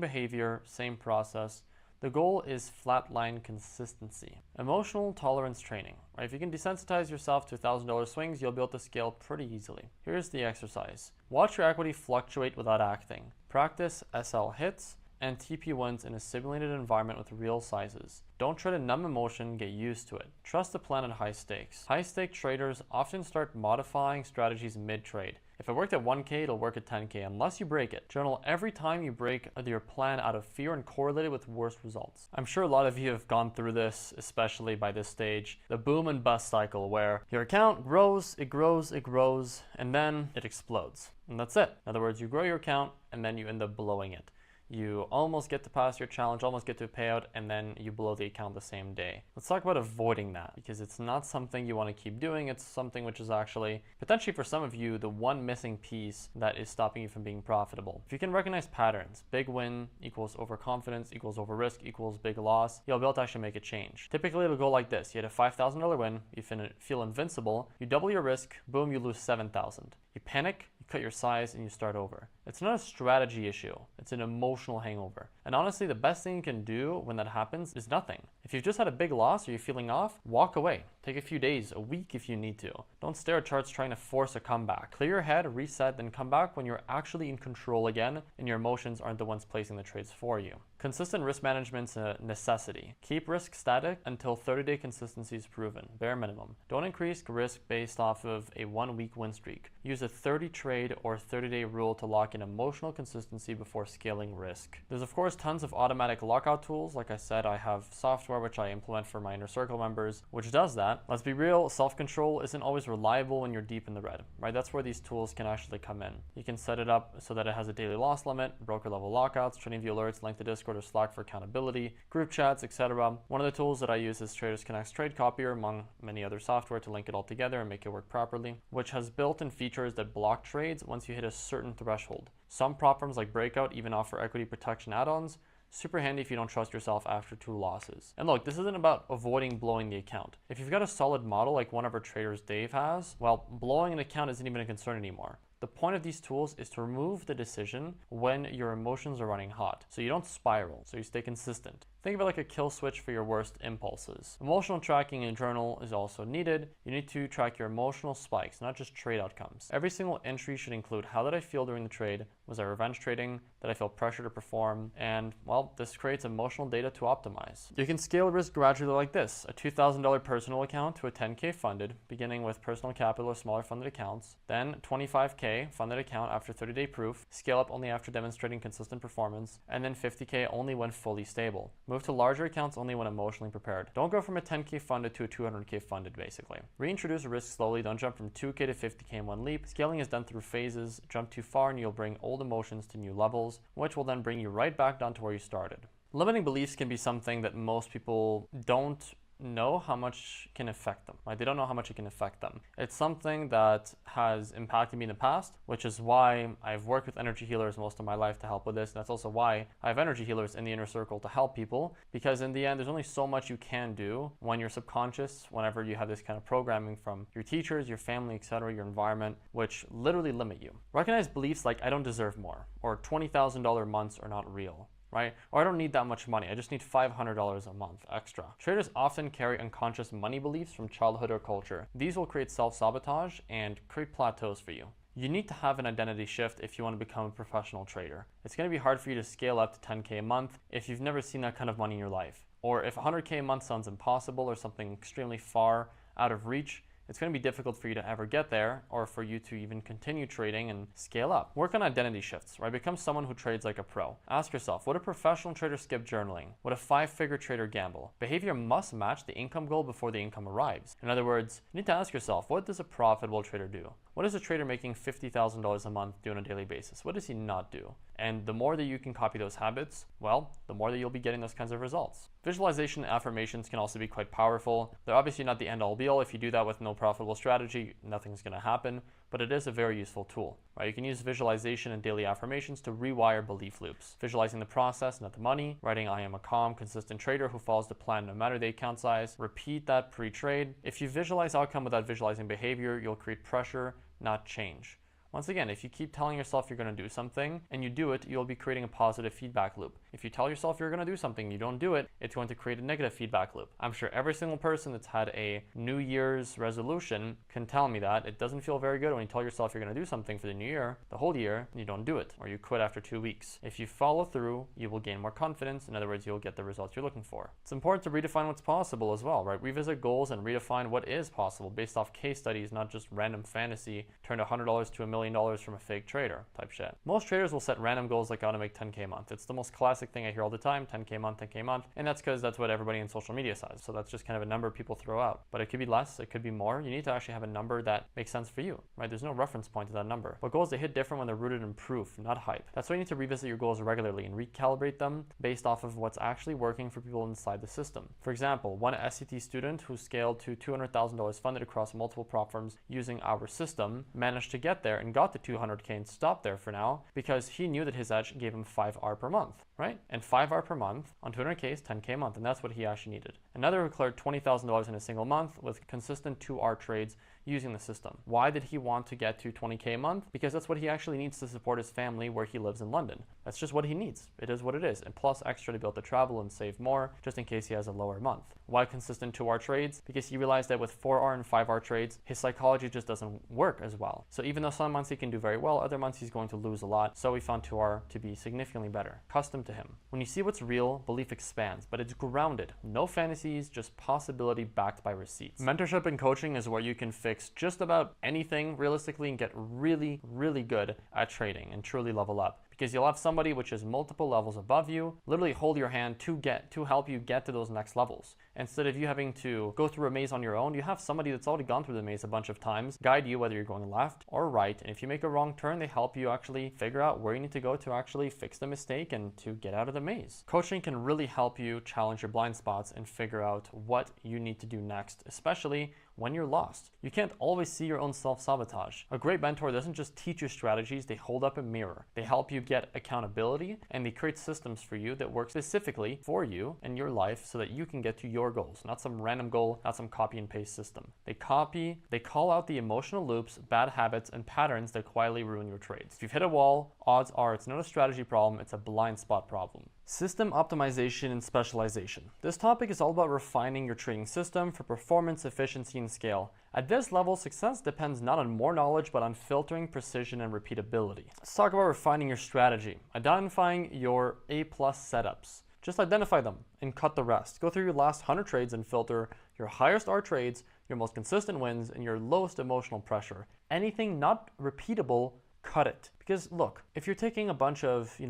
behavior, same process. The goal is flatline consistency. Emotional tolerance training. Right? If you can desensitize yourself to $1,000 swings, you'll be able to scale pretty easily. Here's the exercise. Watch your equity fluctuate without acting. Practice SL hits and TP wins in a simulated environment with real sizes. Don't try to numb emotion, get used to it. Trust the plan at high stakes. High stake traders often start modifying strategies mid-trade. If it worked at 1K, it'll work at 10K unless you break it. Journal every time you break your plan out of fear and correlate it with worse results. I'm sure a lot of you have gone through this, especially by this stage. The boom and bust cycle where your account grows, it grows, it grows, and then it explodes. And that's it. In other words, you grow your account and then you end up blowing it. You almost get to pass your challenge, almost get to a payout, and then you blow the account the same day. Let's talk about avoiding that because it's not something you want to keep doing. It's something which is actually, potentially for some of you, the one missing piece that is stopping you from being profitable. If you can recognize patterns, big win equals overconfidence equals over risk equals big loss, you'll be able to actually make a change. Typically, it'll go like this. You had a $5,000 win, you feel invincible, you double your risk, boom, you lose $7,000. You panic, you cut your size, and you start over. It's not a strategy issue, it's an emotional hangover. And honestly, the best thing you can do when that happens is nothing. If you've just had a big loss or you're feeling off, walk away. Take a few days, a week if you need to. Don't stare at charts trying to force a comeback. Clear your head, reset, then come back when you're actually in control again and your emotions aren't the ones placing the trades for you. Consistent risk management's a necessity. Keep risk static until 30-day consistency is proven, bare minimum. Don't increase risk based off of a 1-week win streak. Use a 30-trade or 30-day rule to lock in emotional consistency before scaling risk. There's of course tons of automatic lockout tools. Like I said, I have software which I implement for my inner circle members, which does that. Let's be real, self-control isn't always reliable when you're deep in the red, right? That's where these tools can actually come in. You can set it up so that it has a daily loss limit, broker level lockouts, TradingView alerts, link to Discord or Slack for accountability, group chats, etc. One of the tools that I use is Traders Connect's Trade Copier, among many other software, to link it all together and make it work properly, which has built-in features that block trades once you hit a certain threshold. Some prop firms like Breakout even offer equity protection add-ons. Super handy if you don't trust yourself after 2 losses. And look, this isn't about avoiding blowing the account. If you've got a solid model like one of our traders, Dave, has, well, blowing an account isn't even a concern anymore. The point of these tools is to remove the decision when your emotions are running hot, so you don't spiral, so you stay consistent. Think of it like a kill switch for your worst impulses. Emotional tracking in a journal is also needed. You need to track your emotional spikes, not just trade outcomes. Every single entry should include how did I feel during the trade? Was I revenge trading? Did I feel pressure to perform? And, well, this creates emotional data to optimize. You can scale risk gradually like this. A $2,000 personal account to a 10K funded, beginning with personal capital or smaller funded accounts. Then 25K funded account after 30-day proof, scale up only after demonstrating consistent performance, and then 50K only when fully stable. Move to larger accounts only when emotionally prepared. Don't go from a 10K funded to a 200K funded, basically. Reintroduce risk slowly. Don't jump from 2K to 50K in one leap. Scaling is done through phases. Jump too far and you'll bring old emotions to new levels, which will then bring you right back down to where you started. Limiting beliefs can be something that most people don't know how much can affect them, right? They don't know how much it can affect them. It's something that has impacted me in the past, which is why I've worked with energy healers most of my life to help with this. And that's also why I have energy healers in the inner circle to help people, because in the end, there's only so much you can do when you're subconscious, whenever you have this kind of programming from your teachers, your family, etc., your environment, which literally limit you. Recognize beliefs like I don't deserve more, or $20,000 months are not real, right? Or I don't need that much money. I just need $500 a month extra. Traders often carry unconscious money beliefs from childhood or culture. These will create self-sabotage and create plateaus for you. You need to have an identity shift if you want to become a professional trader. It's going to be hard for you to scale up to 10K a month if you've never seen that kind of money in your life. Or if 100K a month sounds impossible or something extremely far out of reach, it's going to be difficult for you to ever get there, or for you to even continue trading and scale up. Work on identity shifts, right? Become someone who trades like a pro. Ask yourself, would a professional trader skip journaling? Would a 5-figure trader gamble? Behavior must match the income goal before the income arrives. In other words, you need to ask yourself, what does a profitable trader do? What does a trader making $50,000 a month do on a daily basis? What does he not do? And the more that you can copy those habits, well, the more that you'll be getting those kinds of results. Visualization and affirmations can also be quite powerful. They're obviously not the end all be all. If you do that with no profitable strategy, nothing's going to happen, but it is a very useful tool, right? You can use visualization and daily affirmations to rewire belief loops. Visualizing the process, not the money. Writing, I am a calm, consistent trader who follows the plan no matter the account size. Repeat that pre-trade. If you visualize outcome without visualizing behavior, you'll create pressure, not change. Once again, if you keep telling yourself you're going to do something and you do it, you'll be creating a positive feedback loop. If you tell yourself you're going to do something and you don't do it, it's going to create a negative feedback loop. I'm sure every single person that's had a New Year's resolution can tell me that it doesn't feel very good when you tell yourself you're going to do something for the new year, the whole year, and you don't do it, or you quit after 2 weeks. If you follow through, you will gain more confidence. In other words, you'll get the results you're looking for. It's important to redefine what's possible as well, right? Revisit goals and redefine what is possible based off case studies, not just random fantasy, turn $100 to $1 million from a fake trader type shit. Most traders will set random goals like I want to make 10K a month. It's the most classic thing I hear all the time, 10K a month, 10K a month. And that's because that's what everybody in social media says. So that's just kind of a number people throw out. But it could be less, it could be more. You need to actually have a number that makes sense for you, right? There's no reference point to that number. But goals, they hit different when they're rooted in proof, not hype. That's why you need to revisit your goals regularly and recalibrate them based off of what's actually working for people inside the system. For example, one SCT student who scaled to $200,000 funded across multiple prop firms using our system managed to get there and got to 200K and stopped there for now because he knew that his edge gave him 5R per month, right? And 5R per month on 200K is 10K a month, and that's what he actually needed. Another who cleared $20,000 in a single month with consistent 2R trades using the system. Why did he want to get to 20K a month? Because that's what he actually needs to support his family where he lives in London. That's just what he needs. It is what it is. And plus extra to be able to travel and save more just in case he has a lower month. Why consistent 2R trades? Because he realized that with 4R and 5R trades, his psychology just doesn't work as well. So even though some months he can do very well, other months he's going to lose a lot. So we found 2R to be significantly better, custom to him. When you see what's real, belief expands, but it's grounded. No fantasies, just possibility backed by receipts. Mentorship and coaching is where you can fix just about anything realistically and get really, really good at trading and truly level up. Because you'll have somebody which is multiple levels above you, literally hold your hand to help you get to those next levels. Instead of you having to go through a maze on your own, you have somebody that's already gone through the maze a bunch of times, guide you whether you're going left or right. And if you make a wrong turn, they help you actually figure out where you need to go to actually fix the mistake and to get out of the maze. Coaching can really help you challenge your blind spots and figure out what you need to do next, especially when you're lost. You can't always see your own self-sabotage. A great mentor doesn't just teach you strategies, they hold up a mirror. They help you get accountability and they create systems for you that work specifically for you and your life so that you can get to your goals, not some random goal, not some copy and paste system. They call out the emotional loops, bad habits, and patterns that quietly ruin your trades. If you've hit a wall, odds are it's not a strategy problem, it's a blind spot problem. System optimization and specialization. This topic is all about refining your trading system for performance, efficiency, and scale. At this level, success depends not on more knowledge, but on filtering, precision, and repeatability. Let's talk about refining your strategy. Identifying your A+ setups. Just identify them and cut the rest. Go through your last 100 trades and filter your highest R trades, your most consistent wins, and your lowest emotional pressure. Anything not repeatable, cut it. Because look, if you're taking a bunch of, A-,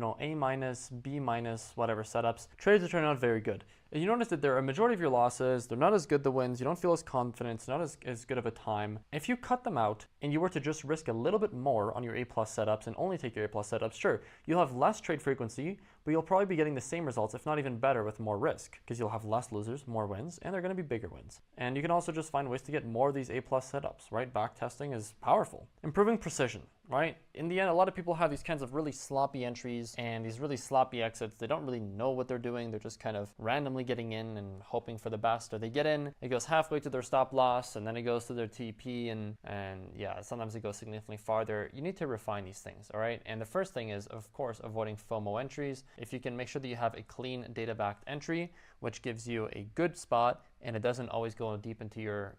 B-, whatever setups, trades will turn out very good. and you notice that there are a majority of your losses, they're not as good the wins, you don't feel as confident, it's not as good of a time. If you cut them out and you were to just risk a little bit more on your A+ setups and only take your A+ setups, sure, you'll have less trade frequency, but you'll probably be getting the same results, if not even better, with more risk, because you'll have less losers, more wins, and they're going to be bigger wins. And you can also just find ways to get more of these A+ setups, right? Back testing is powerful. Improving precision, right? In the end, a lot of people have these kinds of really sloppy entries and these really sloppy exits. They don't really know what they're doing. They're just kind of randomly getting in and hoping for the best. Or they get in, it goes halfway to their stop loss, and then it goes to their TP, and yeah, sometimes it goes significantly farther. You need to refine these things, all right? And the first thing is, of course, avoiding FOMO entries. If you can make sure that you have a clean data-backed entry, which gives you a good spot, and it doesn't always go deep into your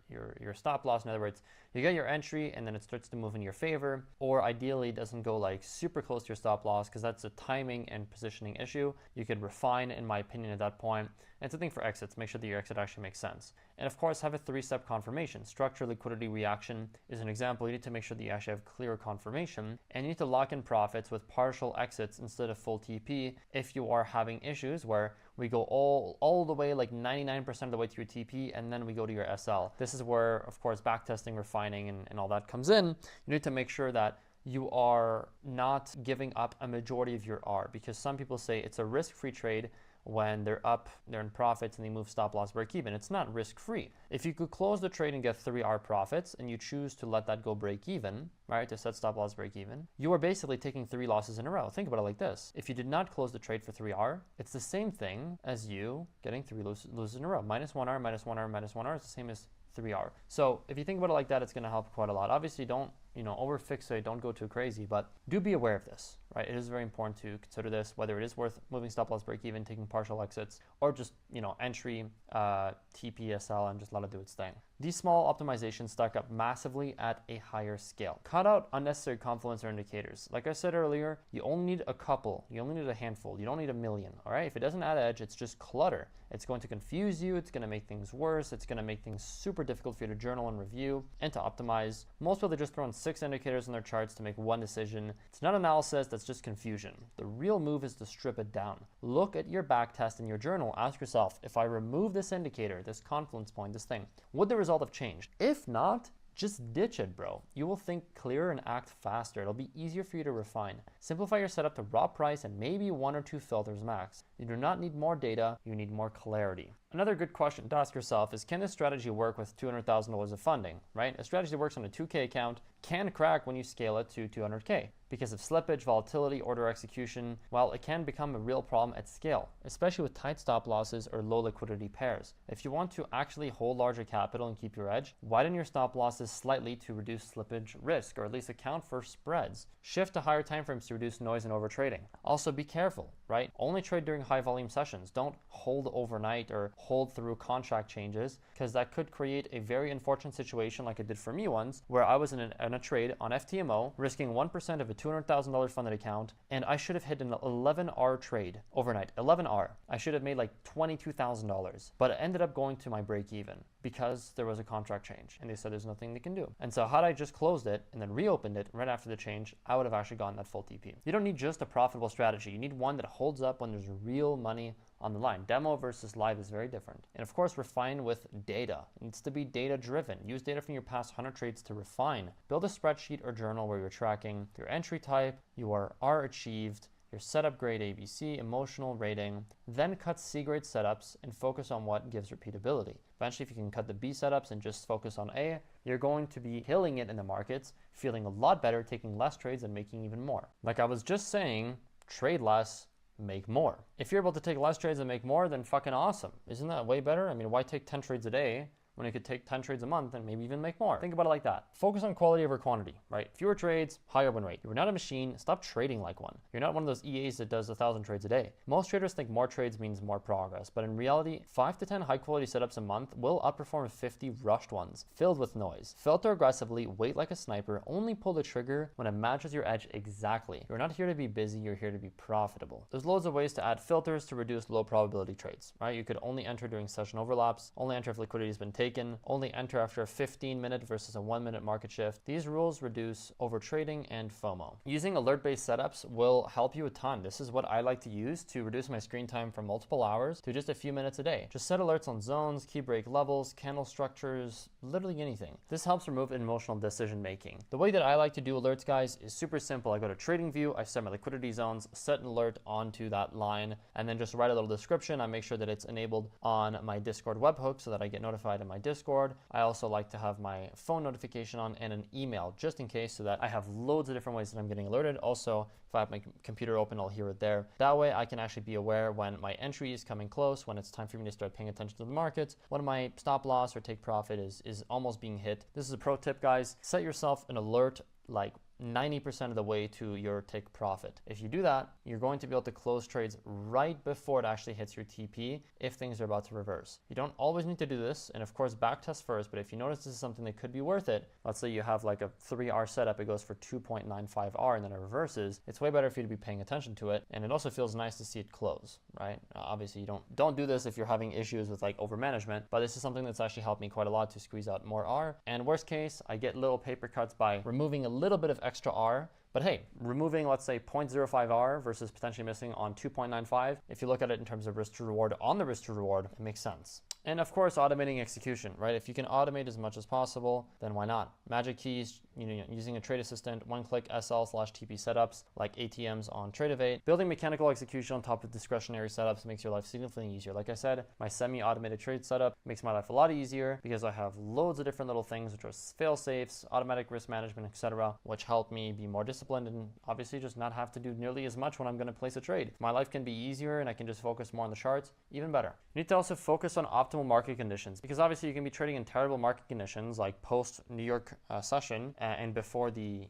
stop loss. In other words, you get your entry and then it starts to move in your favor, or ideally it doesn't go like super close to your stop loss, because that's a timing and positioning issue. You could refine, in my opinion, at that point. And it's a thing for exits. Make sure that your exit actually makes sense. And of course, have a 3-step confirmation. Structure, liquidity, reaction is an example. You need to make sure that you actually have clear confirmation, and you need to lock in profits with partial exits instead of full TP if you are having issues where we go all the way, like 99% of the way to your TP, and then we go to your SL. This is where, of course, backtesting, refining, and all that comes in. You need to make sure that you are not giving up a majority of your R, because some people say it's a risk-free trade when they're up, they're in profits, and they move stop loss break even. It's not risk-free. If you could close the trade and get 3R profits, and you choose to let that go break even, right, to set stop loss break even, you are basically taking 3 losses in a row. Think about it like this. If you did not close the trade for 3R, it's the same thing as you getting 3 losses in a row. Minus 1R, minus 1R, minus 1R is the same as 3R. So if you think about it like that, it's going to help quite a lot. Obviously, don't over fixate, don't go too crazy, but do be aware of this, right? It is very important to consider this, whether it is worth moving stop loss break even, taking partial exits, or just, entry, TPSL, and just let it do its thing. These small optimizations stack up massively at a higher scale. Cut out unnecessary confluence or indicators. Like I said earlier, you only need a couple. You only need a handful. You don't need a million, all right? If it doesn't add edge, it's just clutter. It's going to confuse you. It's going to make things worse. It's going to make things super difficult for you to journal and review and to optimize. Most people, they just throw in 6 indicators in their charts to make one decision. It's not analysis, that's just confusion. The real move is to strip it down. Look at your back test in your journal. Ask yourself, if I remove this indicator, this confluence point, this thing, would the result have changed? If not, just ditch it, bro. You will think clearer and act faster. It'll be easier for you to refine. Simplify your setup to raw price and maybe 1 or 2 filters max. You do not need more data, you need more clarity. Another good question to ask yourself is, can this strategy work with $200,000 of funding, right? A strategy that works on a 2K account can crack when you scale it to 200K. Because of slippage, volatility, order execution, well, it can become a real problem at scale, especially with tight stop losses or low liquidity pairs. If you want to actually hold larger capital and keep your edge, widen your stop losses slightly to reduce slippage risk, or at least account for spreads. Shift to higher timeframes to reduce noise and overtrading. Also be careful, right? Only trade during high volume sessions. Don't hold overnight or hold through contract changes, because that could create a very unfortunate situation like it did for me once, where I was in a trade on FTMO, risking 1% of a $200,000 funded account, and I should have hit an 11R trade overnight. 11R. I should have made like $22,000, but it ended up going to my break even because there was a contract change, and they said there's nothing they can do. And so had I just closed it and then reopened it right after the change, I would have actually gotten that full TP. You don't need just a profitable strategy. You need one that holds up when there's real money on the line. Demo versus live is very different. And of course, refine with data. It needs to be data driven. Use data from your past 100 trades to refine. Build a spreadsheet or journal where you're tracking your entry type, your R achieved, your setup grade ABC, emotional rating, then cut C grade setups and focus on what gives repeatability. Eventually, if you can cut the B setups and just focus on A, you're going to be killing it in the markets, feeling a lot better, taking less trades and making even more. Like I was just saying, trade less, make more. If you're able to take less trades and make more, then fucking awesome. Isn't that way better? I mean, why take 10 trades a day when you could take 10 trades a month and maybe even make more? Think about it like that. Focus on quality over quantity, right? Fewer trades, higher win rate. You're not a machine, stop trading like one. You're not one of those EAs that does 1,000 trades a day. Most traders think more trades means more progress, but in reality, 5 to 10 high quality setups a month will outperform 50 rushed ones, filled with noise. Filter aggressively, wait like a sniper, only pull the trigger when it matches your edge exactly. You're not here to be busy, you're here to be profitable. There's loads of ways to add filters to reduce low probability trades, right? You could only enter during session overlaps, only enter if liquidity has been taken, taken, only enter after a 15-minute versus a 1-minute market shift. These rules reduce overtrading and FOMO. Using alert-based setups will help you a ton. This is what I like to use to reduce my screen time from multiple hours to just a few minutes a day. Just set alerts on zones, key break levels, candle structures, literally anything. This helps remove emotional decision making. The way that I like to do alerts, guys, is super simple. I go to TradingView, I set my liquidity zones, set an alert onto that line, and then just write a little description. I make sure that it's enabled on my Discord webhook so that I get notified in my Discord. I also like to have my phone notification on and an email just in case, so that I have loads of different ways that I'm getting alerted. Also, if I have my computer open, I'll hear it there. That way I can actually be aware when my entry is coming close, when it's time for me to start paying attention to the markets, when my stop loss or take profit is almost being hit. This is a pro tip, guys. Set yourself an alert like 90% of the way to your take profit. If you do that, you're going to be able to close trades right before it actually hits your TP if things are about to reverse. You don't always need to do this, and of course backtest first, but if you notice this is something that could be worth it, let's say you have like a 3R setup, it goes for 2.95R and then it reverses, it's way better for you to be paying attention to it, and it also feels nice to see it close, right? Obviously you don't do this if you're having issues with like over management, but this is something that's actually helped me quite a lot to squeeze out more R, and worst case, I get little paper cuts by removing a little bit of extra R. But hey, removing, let's say 0.05R versus potentially missing on 2.95, if you look at it in terms of risk to reward on the risk to reward, it makes sense. And of course, automating execution, right? If you can automate as much as possible, then why not? Magic keys, using a trade assistant, one-click SL/TP setups like ATMs on Tradevate. Building mechanical execution on top of discretionary setups makes your life significantly easier. Like I said, my semi-automated trade setup makes my life a lot easier because I have loads of different little things, which are fail-safes, automatic risk management, etc., which help me be more disciplined and obviously just not have to do nearly as much when I'm going to place a trade. If my life can be easier and I can just focus more on the charts, even better. You need to also focus on optimal market conditions, because obviously you can be trading in terrible market conditions like post New York session and before the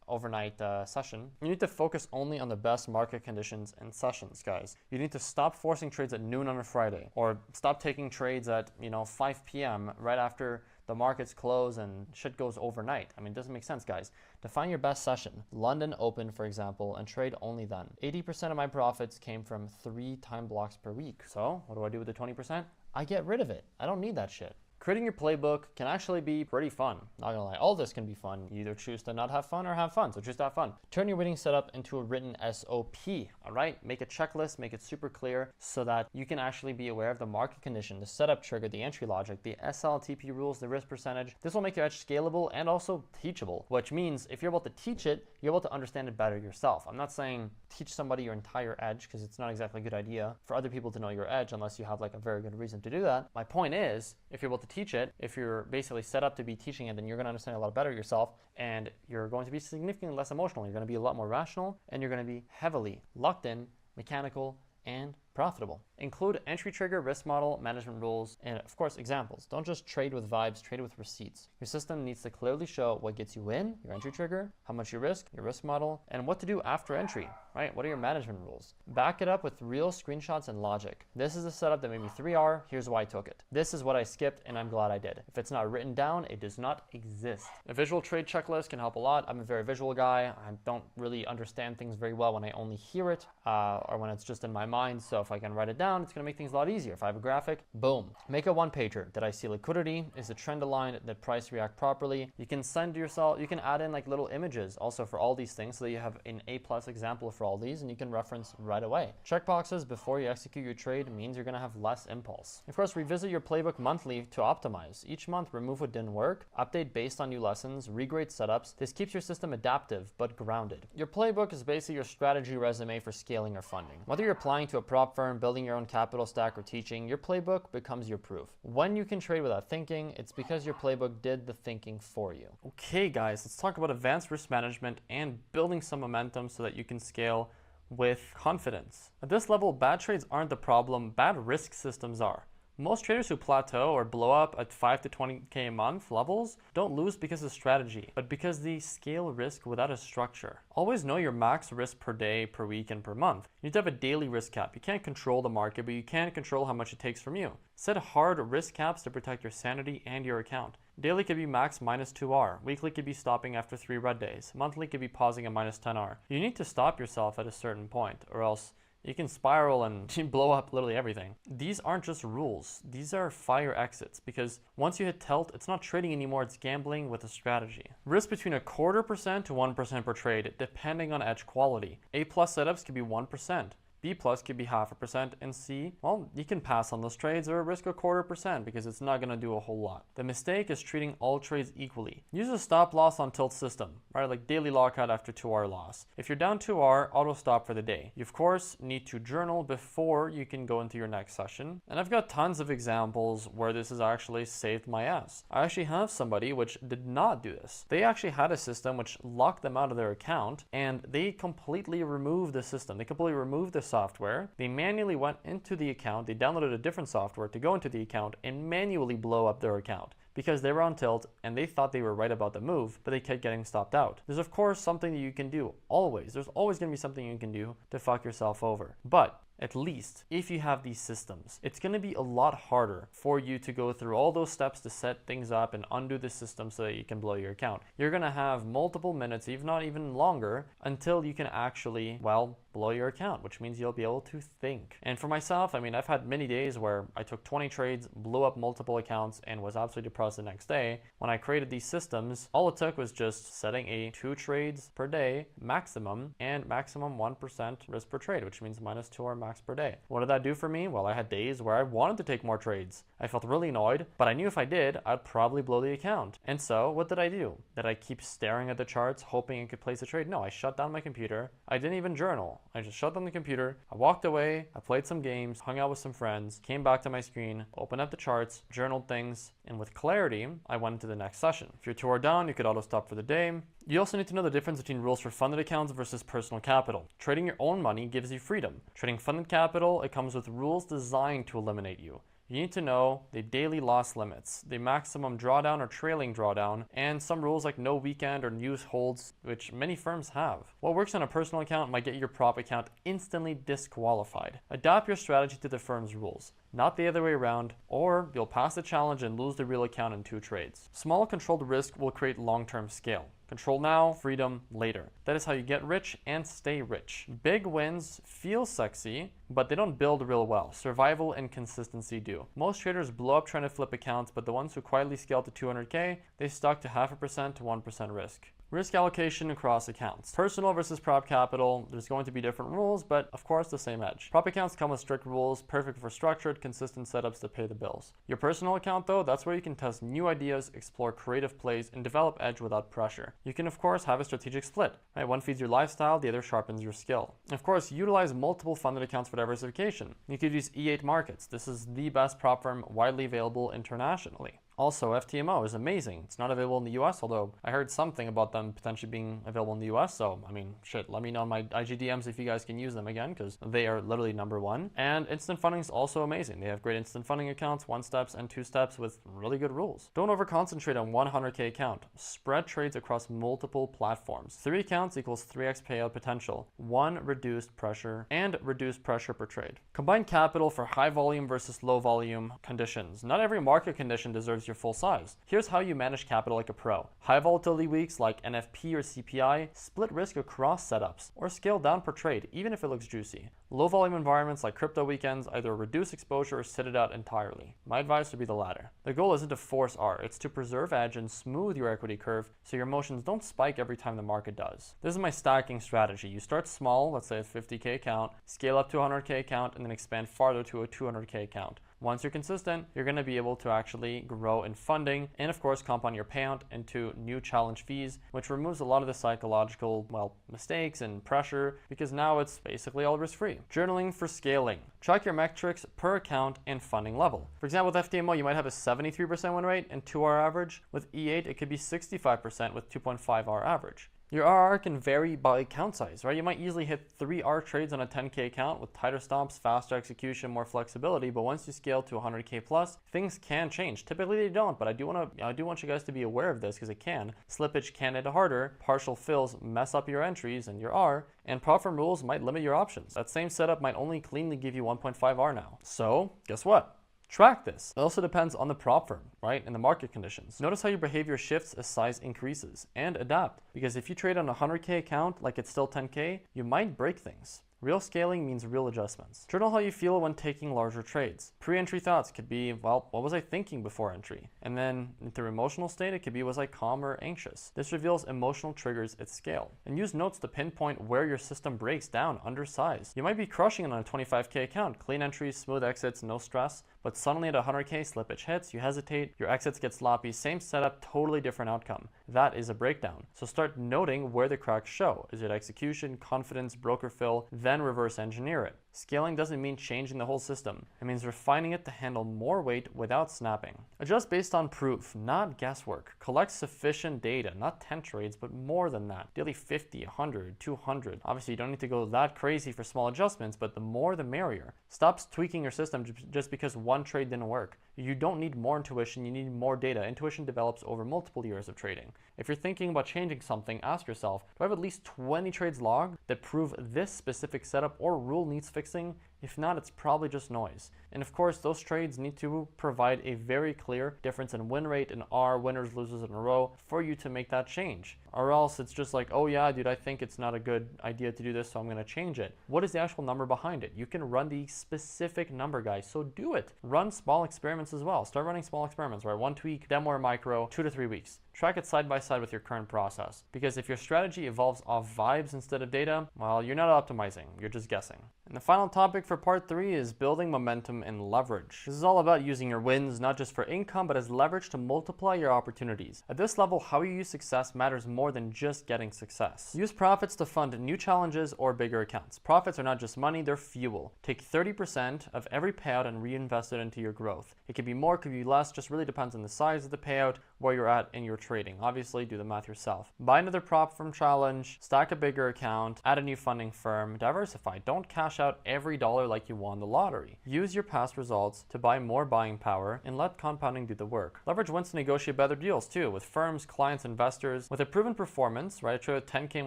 overnight session. You need to focus only on the best market conditions and sessions, guys. You need to stop forcing trades at noon on a Friday, or stop taking trades at 5 p.m. right after the markets close and shit goes overnight. I mean, it doesn't make sense, guys. Define your best session. London Open, for example, and trade only then. 80% of my profits came from 3 time blocks per week. So what do I do with the 20%? I get rid of it. I don't need that shit. Creating your playbook can actually be pretty fun. Not gonna lie, all this can be fun. You either choose to not have fun or have fun, so choose to have fun. Turn your winning setup into a written SOP, all right? Make a checklist, make it super clear so that you can actually be aware of the market condition, the setup trigger, the entry logic, the SLTP rules, the risk percentage. This will make your edge scalable and also teachable, which means if you're able to teach it, you're able to understand it better yourself. I'm not saying teach somebody your entire edge, because it's not exactly a good idea for other people to know your edge unless you have like a very good reason to do that. My point is, if you're able to teach it, if you're basically set up to be teaching it, then you're going to understand it a lot better yourself, and you're going to be significantly less emotional. You're going to be a lot more rational, and you're going to be heavily locked in, mechanical, and profitable. Include entry trigger, risk model, management rules, and of course examples. Don't just trade with vibes, trade with receipts. Your system needs to clearly show what gets you in, your entry trigger, how much you risk, your risk model, and what to do after entry, right? What are your management rules? Back it up with real screenshots and logic. This is a setup that made me 3R, here's why I took it. This is what I skipped and I'm glad I did. If it's not written down, it does not exist. A visual trade checklist can help a lot. I'm a very visual guy. I don't really understand things very well when I only hear it or when it's just in my mind. So if I can write it down, it's going to make things a lot easier. If I have a graphic, boom. Make a one-pager. Did I see liquidity? Is the trend aligned? Did price react properly? You can you can add in like little images also for all these things so that you have an A+ example for all these and you can reference right away. Checkboxes before you execute your trade means you're going to have less impulse. Of course, revisit your playbook monthly to optimize. Each month, remove what didn't work, update based on new lessons, regrade setups. This keeps your system adaptive but grounded. Your playbook is basically your strategy resume for scaling or funding. Whether you're applying to a prop firm, building your own capital stack, or teaching, your playbook becomes your proof. When you can trade without thinking, it's because your playbook did the thinking for you. Okay, guys, let's talk about advanced risk management and building some momentum so that you can scale with confidence. At this level, bad trades aren't the problem, bad risk systems are. Most traders who plateau or blow up at 5 to 20K a month levels don't lose because of strategy, but because they scale risk without a structure. Always know your max risk per day, per week, and per month. You need to have a daily risk cap. You can't control the market, but you can control how much it takes from you. Set hard risk caps to protect your sanity and your account. Daily could be max minus 2R. Weekly could be stopping after 3 red days. Monthly could be pausing at minus 10R. You need to stop yourself at a certain point, or else you can spiral and blow up literally everything. These aren't just rules, these are fire exits, because once you hit tilt, it's not trading anymore, it's gambling with a strategy. Risk between 0.25% to 1% per trade, depending on edge quality. A+ setups could be 1%. B+ could be 0.5%, and C, well, you can pass on those trades or risk 0.25% because it's not going to do a whole lot. The mistake is treating all trades equally. Use a stop loss on tilt system, right? Like daily lockout after 2-hour loss. If you're down 2-hour, auto stop for the day. You of course need to journal before you can go into your next session. And I've got tons of examples where this has actually saved my ass. I actually have somebody which did not do this. They actually had a system which locked them out of their account, and they completely removed the system. They completely removed the software. They manually went into the account, they downloaded a different software to go into the account and manually blow up their account because they were on tilt and they thought they were right about the move, but they kept getting stopped out. There's of course something that you can do, always. There's always gonna be something you can do to fuck yourself over. But at least if you have these systems, it's going to be a lot harder for you to go through all those steps to set things up and undo the system so that you can blow your account. You're going to have multiple minutes, if not even longer, until you can actually, well, blow your account, which means you'll be able to think. And for myself, I mean, I've had many days where I took 20 trades, blew up multiple accounts, and was absolutely depressed the next day. When I created these systems, all it took was just setting a 2 trades per day maximum and maximum 1% risk per trade, which means minus 2 or max per day. What did that do for me? Well, I had days where I wanted to take more trades. I felt really annoyed, but I knew if I did, I'd probably blow the account. And so what did I do? Did I keep staring at the charts, hoping I could place a trade? No, I shut down my computer. I didn't even journal. I just shut down the computer. I walked away. I played some games, hung out with some friends, came back to my screen, opened up the charts, journaled things, and with clarity, I went into the next session. If you're 2 or down, you could auto stop for the day. You also need to know the difference between rules for funded accounts versus personal capital. Trading your own money gives you freedom. Trading funded capital, it comes with rules designed to eliminate you. You need to know the daily loss limits, the maximum drawdown or trailing drawdown, and some rules like no weekend or news holds, which many firms have. What works on a personal account might get your prop account instantly disqualified. Adapt your strategy to the firm's rules, not the other way around, or you'll pass the challenge and lose the real account in 2 trades. Small controlled risk will create long-term scale. Control now, freedom later. That is how you get rich and stay rich. Big wins feel sexy, but they don't build real wealth. Survival and consistency do. Most traders blow up trying to flip accounts, but the ones who quietly scale to 200K, they stuck to 0.5% to 1% risk. Risk allocation across accounts. Personal versus prop capital, there's going to be different rules, but of course the same edge. Prop accounts come with strict rules, perfect for structured, consistent setups to pay the bills. Your personal account though, that's where you can test new ideas, explore creative plays, and develop edge without pressure. You can of course have a strategic split, right? One feeds your lifestyle, the other sharpens your skill. Of course, utilize multiple funded accounts for diversification. You could use E8 Markets. This is the best prop firm widely available internationally. Also, FTMO is amazing. It's not available in the US, although I heard something about them potentially being available in the US. So, I mean, shit, let me know in my IGDMs if you guys can use them again, because they are literally #1. And instant funding is also amazing. They have great instant funding accounts, 1 steps and 2 steps with really good rules. Don't overconcentrate on 100K account. Spread trades across multiple platforms. 3 accounts equals 3x payout potential. 1 reduced pressure and reduced pressure per trade. Combine capital for high volume versus low volume conditions. Not every market condition deserves your full size. Here's how you manage capital like a pro. High volatility weeks like NFP or CPI, split risk across setups, or scale down per trade, even if it looks juicy. Low volume environments like crypto weekends either reduce exposure or sit it out entirely. My advice would be the latter. The goal isn't to force R, it's to preserve edge and smooth your equity curve so your emotions don't spike every time the market does. This is my stacking strategy. You start small, let's say a 50K account, scale up to a 100K account, and then expand farther to a 200K account. Once you're consistent, you're going to be able to actually grow in funding and of course compound your payout into new challenge fees, which removes a lot of the psychological, well, mistakes and pressure because now it's basically all risk-free. Journaling for scaling. Track your metrics per account and funding level. For example, with FTMO, you might have a 73% win rate and 2-hour average. With E8, it could be 65% with 2.5-hour average. Your RR can vary by account size, right? You might easily hit 3 R trades on a 10K account with tighter stops, faster execution, more flexibility, but once you scale to 100K plus, things can change. Typically they don't, but I do want you guys to be aware of this because it can. Slippage can hit harder, partial fills mess up your entries and your R, and prop firm rules might limit your options. That same setup might only cleanly give you 1.5 R now. So, guess what? Track this. It also depends on the prop firm, right, and the market conditions. Notice how your behavior shifts as size increases, and adapt. Because if you trade on a 100K account like it's still 10K, you might break things. Real scaling means real adjustments. Journal how you feel when taking larger trades. Pre-entry thoughts could be, well, what was I thinking before entry? And then through emotional state, it could be, was I calm or anxious? This reveals emotional triggers at scale. And use notes to pinpoint where your system breaks down under size. You might be crushing it on a 25K account, clean entries, smooth exits, no stress, but suddenly at 100K, slippage hits, you hesitate, your exits get sloppy, same setup, totally different outcome. That is a breakdown. So start noting where the cracks show. Is it execution, confidence, broker fill, then reverse engineer it. Scaling doesn't mean changing the whole system. It means refining it to handle more weight without snapping. Adjust based on proof, not guesswork. Collect sufficient data, not 10 trades, but more than that. Daily 50, 100, 200. Obviously, you don't need to go that crazy for small adjustments, but the more the merrier. Stop tweaking your system just because one trade didn't work. You don't need more intuition, you need more data. Intuition develops over multiple years of trading. If you're thinking about changing something, ask yourself, do I have at least 20 trades logged that prove this specific setup or rule needs fixing? If not, it's probably just noise. And of course, those trades need to provide a very clear difference in win rate and R, winners, losers in a row, for you to make that change. Or else it's just like, oh yeah, dude, I think it's not a good idea to do this, so I'm going to change it. What is the actual number behind it? You can run the specific number, guys, so do it. Run small experiments as well. Start running small experiments, right? 1 tweak, demo or micro, 2 to 3 weeks. Track it side by side with your current process. Because if your strategy evolves off vibes instead of data, well, you're not optimizing, you're just guessing. And the final topic for part 3 is building momentum and leverage. This is all about using your wins, not just for income, but as leverage to multiply your opportunities. At this level, how you use success matters more than just getting success. Use profits to fund new challenges or bigger accounts. Profits are not just money, they're fuel. Take 30% of every payout and reinvest it into your growth. It could be more, could be less, just really depends on the size of the payout, where you're at in your trading. Obviously, do the math yourself. Buy another prop from challenge, stack a bigger account, add a new funding firm, diversify. Don't cash out every dollar like you won the lottery. Use your past results to buy more buying power and let compounding do the work. Leverage wins to negotiate better deals too, with firms, clients, investors. With a proven performance, right, a 10K in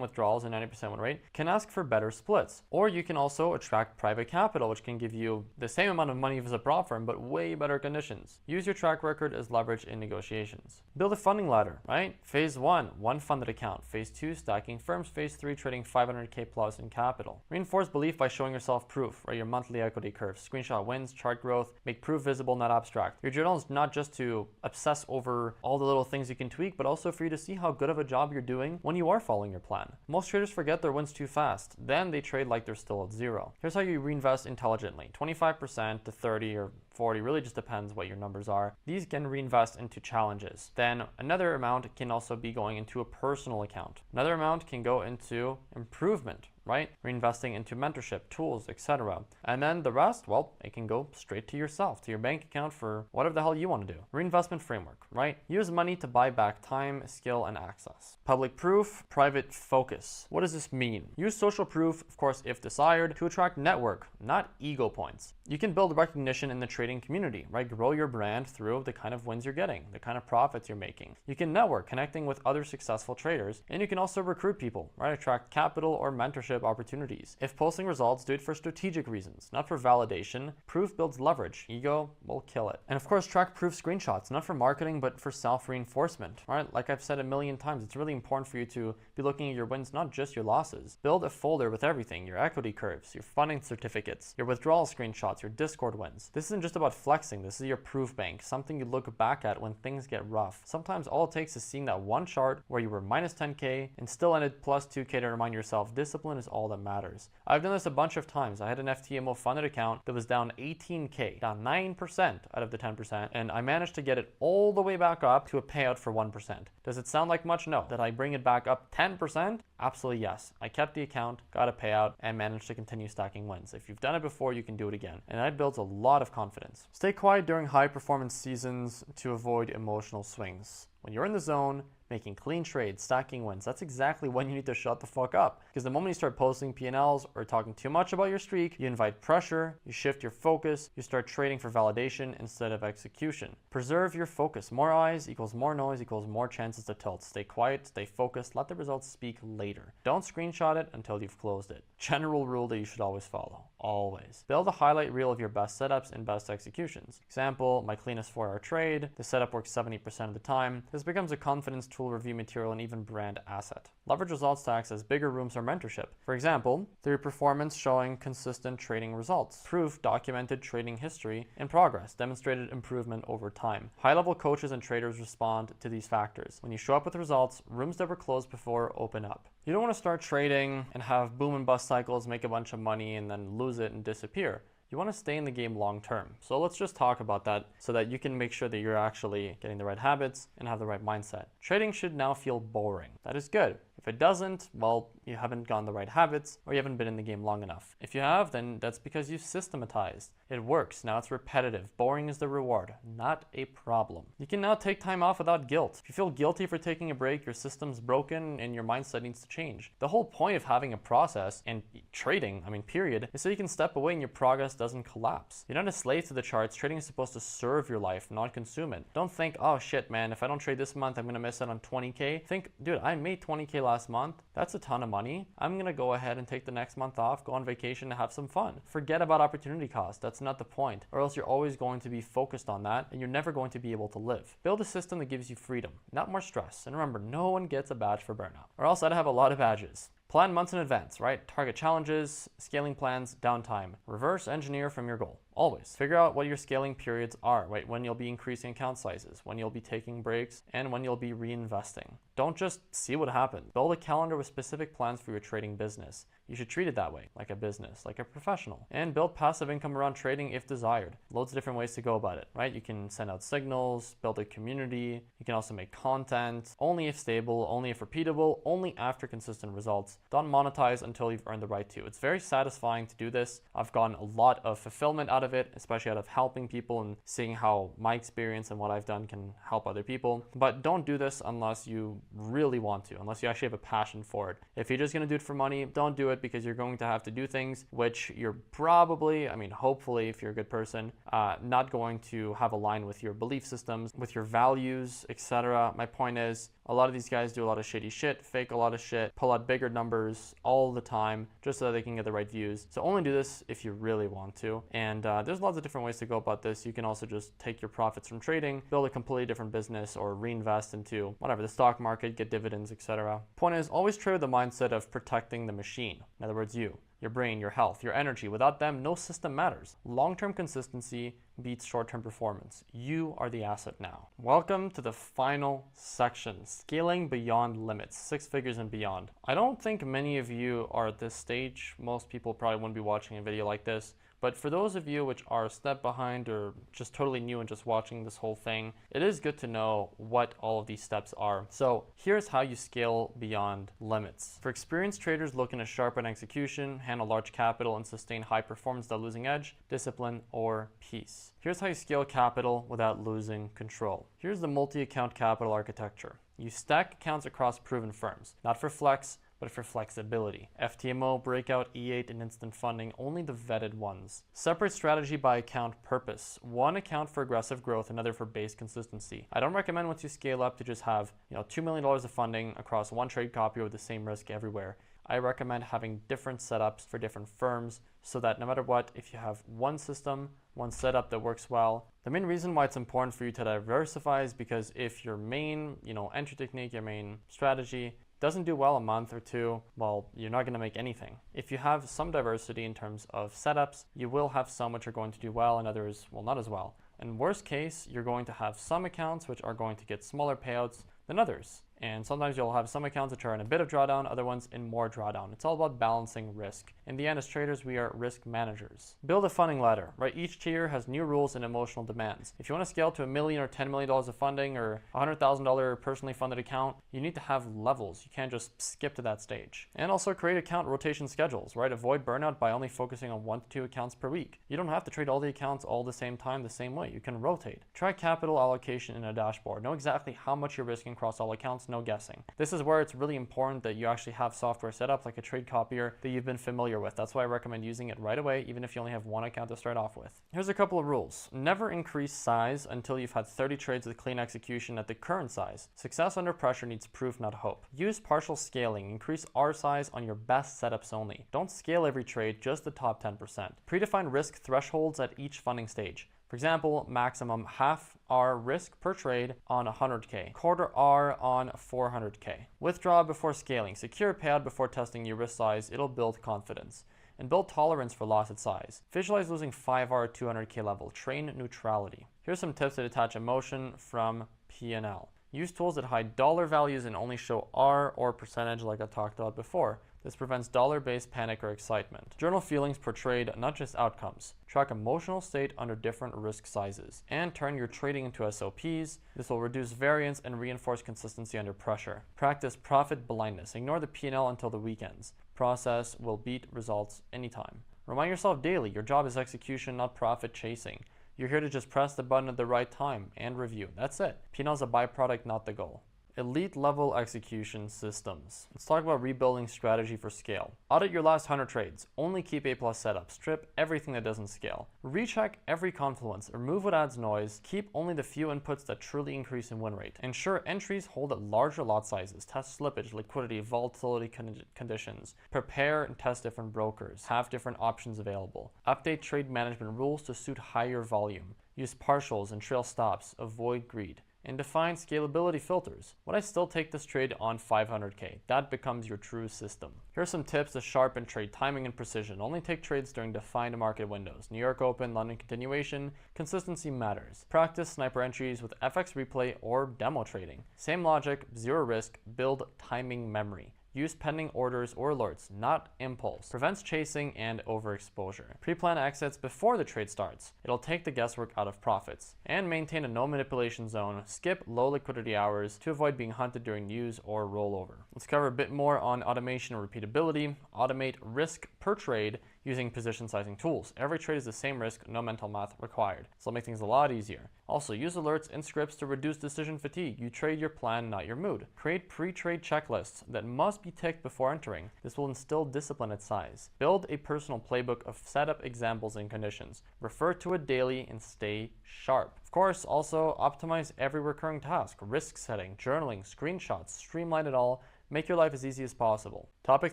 withdrawals and 90% win rate, can ask for better splits. Or you can also attract private capital, which can give you the same amount of money as a prop firm, but way better conditions. Use your track record as leverage in negotiations. Build a funding ladder, right? Phase 1, one funded account. Phase 2, stacking firms. Phase 3, trading 500K plus in capital. Reinforce belief by showing yourself proof, right? Your monthly equity curve. Screenshot wins, chart growth, make proof visible, not abstract. Your journal is not just to obsess over all the little things you can tweak, but also for you to see how good of a job you're doing when you are following your plan. Most traders forget their wins too fast. Then they trade like they're still at zero. Here's how you reinvest intelligently. 25% to 30 or 40, really just depends what your numbers are. These can reinvest into challenges. Then another amount can also be going into a personal account. Another amount can go into improvement, right? Reinvesting into mentorship, tools, etc. And then the rest, well, it can go straight to yourself, to your bank account for whatever the hell you want to do. Reinvestment framework, right? Use money to buy back time, skill, and access. Public proof, private focus. What does this mean? Use social proof, of course, if desired, to attract network, not ego points. You can build recognition in the trading community, right? Grow your brand through the kind of wins you're getting, the kind of profits you're making. You can network, connecting with other successful traders, and you can also recruit people, right? Attract capital or mentorship opportunities. If posting results, do it for strategic reasons, not for validation. Proof builds leverage. Ego will kill it. And of course, track proof screenshots, not for marketing, but for self-reinforcement, right? Like I've said a million times, it's really important for you to be looking at your wins, not just your losses. Build a folder with everything, your equity curves, your funding certificates, your withdrawal screenshots, your Discord wins. This isn't just about flexing, this is your proof bank, something you look back at when things get rough. Sometimes all it takes is seeing that one chart where you were minus 10K and still ended plus 2K to remind yourself discipline is all that matters. I've done this a bunch of times. I had an FTMO funded account that was down 18K, down 9% out of the 10%, and I managed to get it all the way back up to a payout for 1%. Does it sound like much? No. Did I bring it back up 10%? Absolutely yes. I kept the account, got a payout, and managed to continue stacking wins. If you've done it before, you can do it again. And that builds a lot of confidence. Stay quiet during high performance seasons to avoid emotional swings. When you're in the zone, making clean trades, stacking wins, that's exactly when you need to shut the fuck up. Because the moment you start posting P&Ls or talking too much about your streak, you invite pressure, you shift your focus, you start trading for validation instead of execution. Preserve your focus. More eyes equals more noise equals more chances to tilt. Stay quiet, stay focused, let the results speak later. Don't screenshot it until you've closed it. General rule that you should always follow. always. Build a highlight reel of your best setups and best executions. Example, my cleanest 4-hour trade. The setup works 70% of the time. This becomes a confidence tool, review material, and even brand asset. Leverage results to access bigger rooms or mentorship. For example, through performance showing consistent trading results. Proof documented trading history and progress, demonstrated improvement over time. High-level coaches and traders respond to these factors. When you show up with results, rooms that were closed before open up. You don't want to start trading and have boom and bust cycles, make a bunch of money, and then lose it and disappear. You want to stay in the game long term. So let's just talk about that so that you can make sure that you're actually getting the right habits and have the right mindset. Trading should now feel boring. That is good. If it doesn't, well, you haven't gotten the right habits or you haven't been in the game long enough. If you have, then that's because you've systematized. It works. Now it's repetitive. Boring is the reward, not a problem. You can now take time off without guilt. If you feel guilty for taking a break, your system's broken and your mindset needs to change. The whole point of having a process and trading, period, is so you can step away and your progress doesn't collapse. You're not a slave to the charts. Trading is supposed to serve your life, not consume it. Don't think, oh shit, man, if I don't trade this month, I'm gonna miss out on 20K. Think, dude, I made 20K last month. That's a ton of money. I'm gonna go ahead and take the next month off, go on vacation and have some fun. Forget about opportunity cost. That's not the point. Or else you're always going to be focused on that and you're never going to be able to live. Build a system that gives you freedom, not more stress. And remember, no one gets a badge for burnout. Or else I'd have a lot of badges. Plan months in advance, right? Target challenges, scaling plans, downtime. Reverse engineer from your goal. Always. Figure out what your scaling periods are, right? When you'll be increasing account sizes, when you'll be taking breaks, and when you'll be reinvesting. Don't just see what happens. Build a calendar with specific plans for your trading business. You should treat it that way, like a business, like a professional. And build passive income around trading if desired. Loads of different ways to go about it, right? You can send out signals, build a community. You can also make content, only if stable, only if repeatable, only after consistent results. Don't monetize until you've earned the right to. It's very satisfying to do this. I've gotten a lot of fulfillment out of it, especially out of helping people and seeing how my experience and what I've done can help other people. But don't do this unless you really want to, unless you actually have a passion for it. If you're just gonna do it for money, don't do it because you're going to have to do things which you're probably, hopefully if you're a good person, not going to have aligned with your belief systems, with your values, etc. My point is, a lot of these guys do a lot of shitty shit, fake a lot of shit, pull out bigger numbers all the time just so that they can get the right views. So only do this if you really want to. And there's lots of different ways to go about this. You can also just take your profits from trading, build a completely different business, or reinvest into whatever, the stock market, get dividends, etc. Point is, always trade with the mindset of protecting the machine. In other words, you. Your brain, your health, your energy. Without them, no system matters. Long-term consistency beats short-term performance. You are the asset now. Welcome to the final section, scaling beyond limits, 6 figures and beyond. I don't think many of you are at this stage. Most people probably wouldn't be watching a video like this. But for those of you which are a step behind or just totally new and just watching this whole thing, it is good to know what all of these steps are. So here's how you scale beyond limits. For experienced traders looking to sharpen execution, handle large capital, and sustain high performance without losing edge, discipline, or peace. Here's how you scale capital without losing control. Here's the multi-account capital architecture. You stack accounts across proven firms, not for flex, but for flexibility. FTMO, Breakout, E8, and Instant Funding, only the vetted ones. Separate strategy by account purpose. One account for aggressive growth, another for base consistency. I don't recommend once you scale up to just have $2 million of funding across one trade copy with the same risk everywhere. I recommend having different setups for different firms so that no matter what, if you have one system, one setup that works well. The main reason why it's important for you to diversify is because if your main, entry technique, your main strategy doesn't do well a month or two, well, you're not going to make anything. If you have some diversity in terms of setups, you will have some which are going to do well and others will not as well. In worst case, you're going to have some accounts which are going to get smaller payouts than others. And sometimes you'll have some accounts which are in a bit of drawdown, other ones in more drawdown. It's all about balancing risk. In the end, as traders, we are risk managers. Build a funding ladder, right? Each tier has new rules and emotional demands. If you want to scale to $1 million or $10 million of funding or $100,000 personally funded account, you need to have levels. You can't just skip to that stage. And also create account rotation schedules, right? Avoid burnout by only focusing on 1 to 2 accounts per week. You don't have to trade all the accounts all the same time, the same way. You can rotate. Track capital allocation in a dashboard. Know exactly how much you're risking across all accounts. no guessing. This is where it's really important that you actually have software set up like a trade copier that you've been familiar with. That's why I recommend using it right away, even if you only have one account to start off with. Here's a couple of rules. Never increase size until you've had 30 trades with clean execution at the current size. Success under pressure needs proof, not hope. Use partial scaling. Increase R size on your best setups only. Don't scale every trade, just the top 10%. Predefine risk thresholds at each funding stage. For example, maximum half R risk per trade on 100K, quarter R on 400K. Withdraw before scaling. Secure payout before testing your risk size. It'll build confidence. And build tolerance for loss at size. Visualize losing 5R at 200K level. Train neutrality. Here's some tips to detach emotion from P&L. Use tools that hide dollar values and only show R or percentage like I talked about before. This prevents dollar-based panic or excitement. Journal feelings per trade, not just outcomes. Track emotional state under different risk sizes. And turn your trading into SOPs. This will reduce variance and reinforce consistency under pressure. Practice profit blindness. Ignore the P&L until the weekends. Process will beat results anytime. Remind yourself daily, your job is execution, not profit chasing. You're here to just press the button at the right time and review. That's it. P&L is a byproduct, not the goal. Elite level execution systems. Let's talk about rebuilding strategy for scale. Audit your last 100 trades. Only keep A+ setup. Strip everything that doesn't scale. Recheck every confluence. Remove what adds noise. Keep only the few inputs that truly increase in win rate. Ensure entries hold at larger lot sizes. Test slippage, liquidity, volatility conditions. Prepare and test different brokers. Have different options available. Update trade management rules to suit higher volume. Use partials and trail stops. Avoid greed. And define scalability filters. Would I still take this trade on 500K? That becomes your true system. Here are some tips to sharpen trade timing and precision. Only take trades during defined market windows. New York Open, London continuation. Consistency matters. Practice sniper entries with FX replay or demo trading. Same logic, zero risk, build timing memory. Use pending orders or alerts, not impulse. Prevents chasing and overexposure. Pre-plan exits before the trade starts. It'll take the guesswork out of profits. And maintain a no manipulation zone. Skip low liquidity hours to avoid being hunted during news or rollover. Let's cover a bit more on automation and repeatability. Automate risk per trade using position sizing tools. Every trade is the same risk, no mental math required. So it'll make things a lot easier. Also, use alerts and scripts to reduce decision fatigue. You trade your plan, not your mood. Create pre-trade checklists that must be ticked before entering. This will instill discipline at size. Build a personal playbook of setup examples and conditions. Refer to it daily and stay sharp. Of course, also optimize every recurring task. Risk setting, journaling, screenshots, streamline it all. Make your life as easy as possible. Topic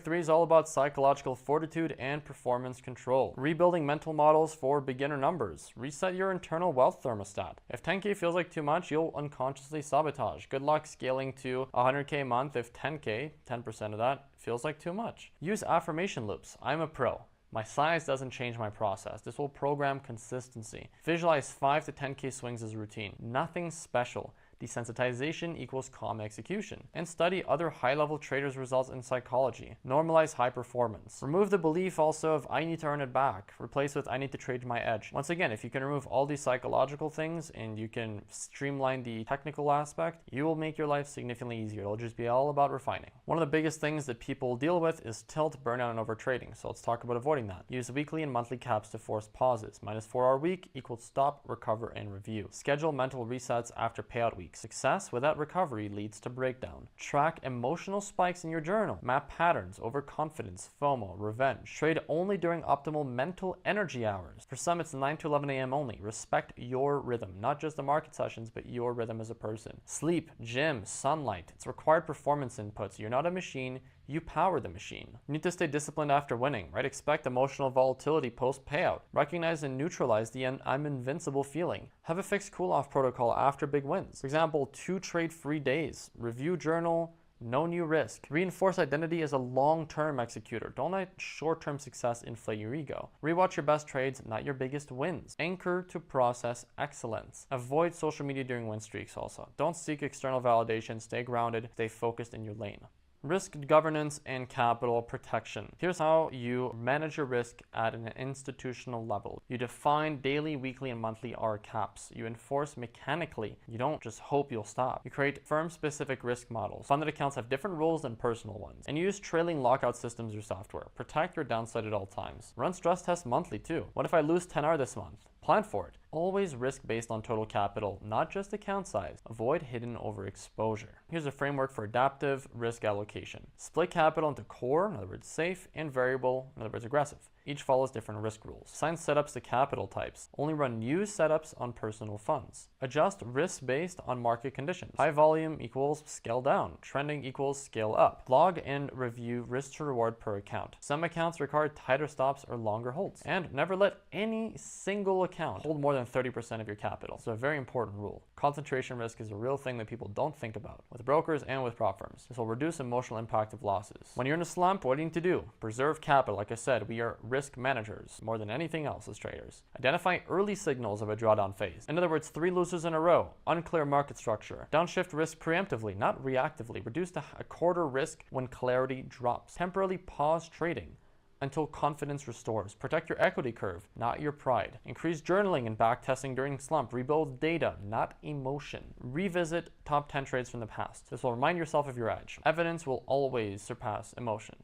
3 is all about psychological fortitude and performance control. Rebuilding mental models for beginner numbers. Reset your internal wealth thermostat. If 10K feels like too much, you'll unconsciously sabotage. Good luck scaling to 100K a month if 10K, 10% of that, feels like too much. Use affirmation loops. I'm a pro. My size doesn't change my process. This will program consistency. Visualize 5 to 10K swings as routine. Nothing special. Desensitization equals calm execution. And study other high-level traders' results in psychology. Normalize high performance. Remove the belief also of I need to earn it back. Replace with I need to trade my edge. Once again, if you can remove all these psychological things and you can streamline the technical aspect, you will make your life significantly easier. It'll just be all about refining. One of the biggest things that people deal with is tilt, burnout, and overtrading. So let's talk about avoiding that. Use weekly and monthly caps to force pauses. -4-hour week equals stop, recover, and review. Schedule mental resets after payout week. Success without recovery leads to breakdown. Track emotional spikes in your journal. Map patterns, overconfidence, FOMO, revenge. Trade only during optimal mental energy hours. For some, it's 9 to 11 a.m. only. Respect your rhythm, not just the market sessions, but your rhythm as a person. Sleep, gym, sunlight. It's required performance inputs. You're not a machine. You power the machine. You need to stay disciplined after winning, right? Expect emotional volatility post-payout. Recognize and neutralize the I'm invincible feeling. Have a fixed cool-off protocol after big wins. For example, 2 trade-free days. Review journal, no new risk. Reinforce identity as a long-term executor. Don't let short-term success inflate your ego. Rewatch your best trades, not your biggest wins. Anchor to process excellence. Avoid social media during win streaks also. Don't seek external validation. Stay grounded. Stay focused in your lane. Risk governance and capital protection. Here's how you manage your risk at an institutional level. You define daily, weekly, and monthly R caps. You enforce mechanically. You don't just hope you'll stop. You create firm-specific risk models. Funded accounts have different rules than personal ones. And you use trailing lockout systems or software. Protect your downside at all times. Run stress tests monthly too. What if I lose 10R this month? Plan for it. Always risk based on total capital, not just account size. Avoid hidden overexposure. Here's a framework for adaptive risk allocation. Split capital into core, in other words safe, and variable, in other words aggressive. Each follows different risk rules. Assign setups to capital types. Only run new setups on personal funds. Adjust risk based on market conditions. High volume equals scale down. Trending equals scale up. Log and review risk to reward per account. Some accounts require tighter stops or longer holds. And never let any single account hold more than 30% of your capital. It's a very important rule. Concentration risk is a real thing that people don't think about with brokers and with prop firms. This will reduce emotional impact of losses. When you're in a slump, what do you need to do? Preserve capital. Like I said, we are risk managers more than anything else as traders. Identify early signals of a drawdown phase. In other words, 3 losers in a row, unclear market structure. Downshift risk preemptively, not reactively. Reduce to a quarter risk when clarity drops. Temporarily pause trading until confidence restores. Protect your equity curve, not your pride. Increase journaling and backtesting during slump. Rebuild data, not emotion. Revisit top 10 trades from the past. This will remind yourself of your edge. Evidence will always surpass emotion.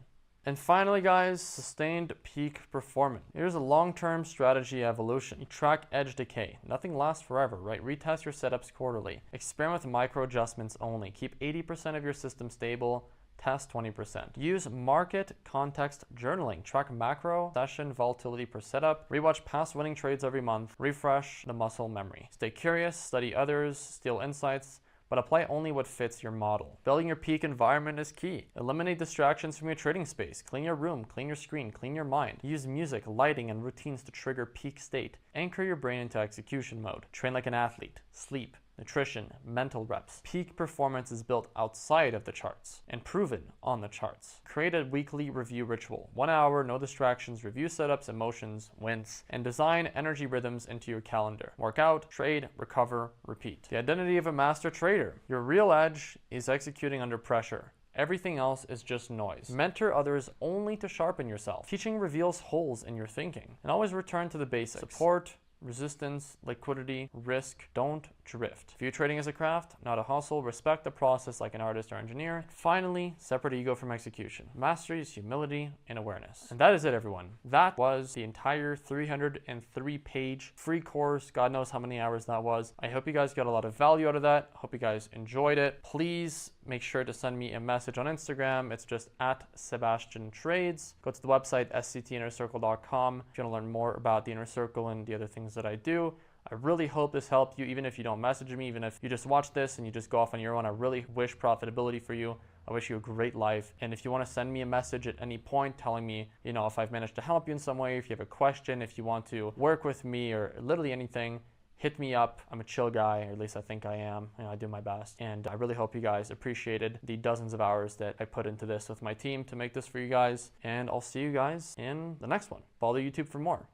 And finally, guys, sustained peak performance. Here's a long-term strategy evolution. You track edge decay. Nothing lasts forever, right? Retest your setups quarterly. Experiment with micro adjustments only. Keep 80% of your system stable. Test 20%. Use market context journaling. Track macro session volatility per setup. Rewatch past winning trades every month. Refresh the muscle memory. Stay curious, study others, steal insights, but apply only what fits your model. Building your peak environment is key. Eliminate distractions from your trading space. Clean your room, clean your screen, clean your mind. Use music, lighting, and routines to trigger peak state. Anchor your brain into execution mode. Train like an athlete. Sleep, nutrition, mental reps. Peak performance is built outside of the charts and proven on the charts. Create a weekly review ritual. 1 hour, no distractions, review setups, emotions, wins, and design energy rhythms into your calendar. Work out, trade, recover, repeat. The identity of a master trader. Your real edge is executing under pressure. Everything else is just noise. Mentor others only to sharpen yourself. Teaching reveals holes in your thinking. And always return to the basics. Support, resistance, liquidity, risk. Don't drift. View trading as a craft, not a hustle. Respect the process like an artist or engineer. Finally, separate ego from execution. Mastery is humility and awareness. And that is it, everyone. That was the entire 303-page free course. God knows how many hours that was. I hope you guys got a lot of value out of that. Hope you guys enjoyed it. Please make sure to send me a message on Instagram. It's just @SebastianTrades. Go to the website, sctinnercircle.com, if you want to learn more about the Inner Circle and the other things that I do. I really hope this helped you, even if you don't message me, even if you just watch this and you just go off on your own. I really wish profitability for you. I wish you a great life. And if you want to send me a message at any point telling me, if I've managed to help you in some way, if you have a question, if you want to work with me or literally anything, hit me up. I'm a chill guy, or at least I think I am. I do my best. And I really hope you guys appreciated the dozens of hours that I put into this with my team to make this for you guys. And I'll see you guys in the next one. Follow YouTube for more.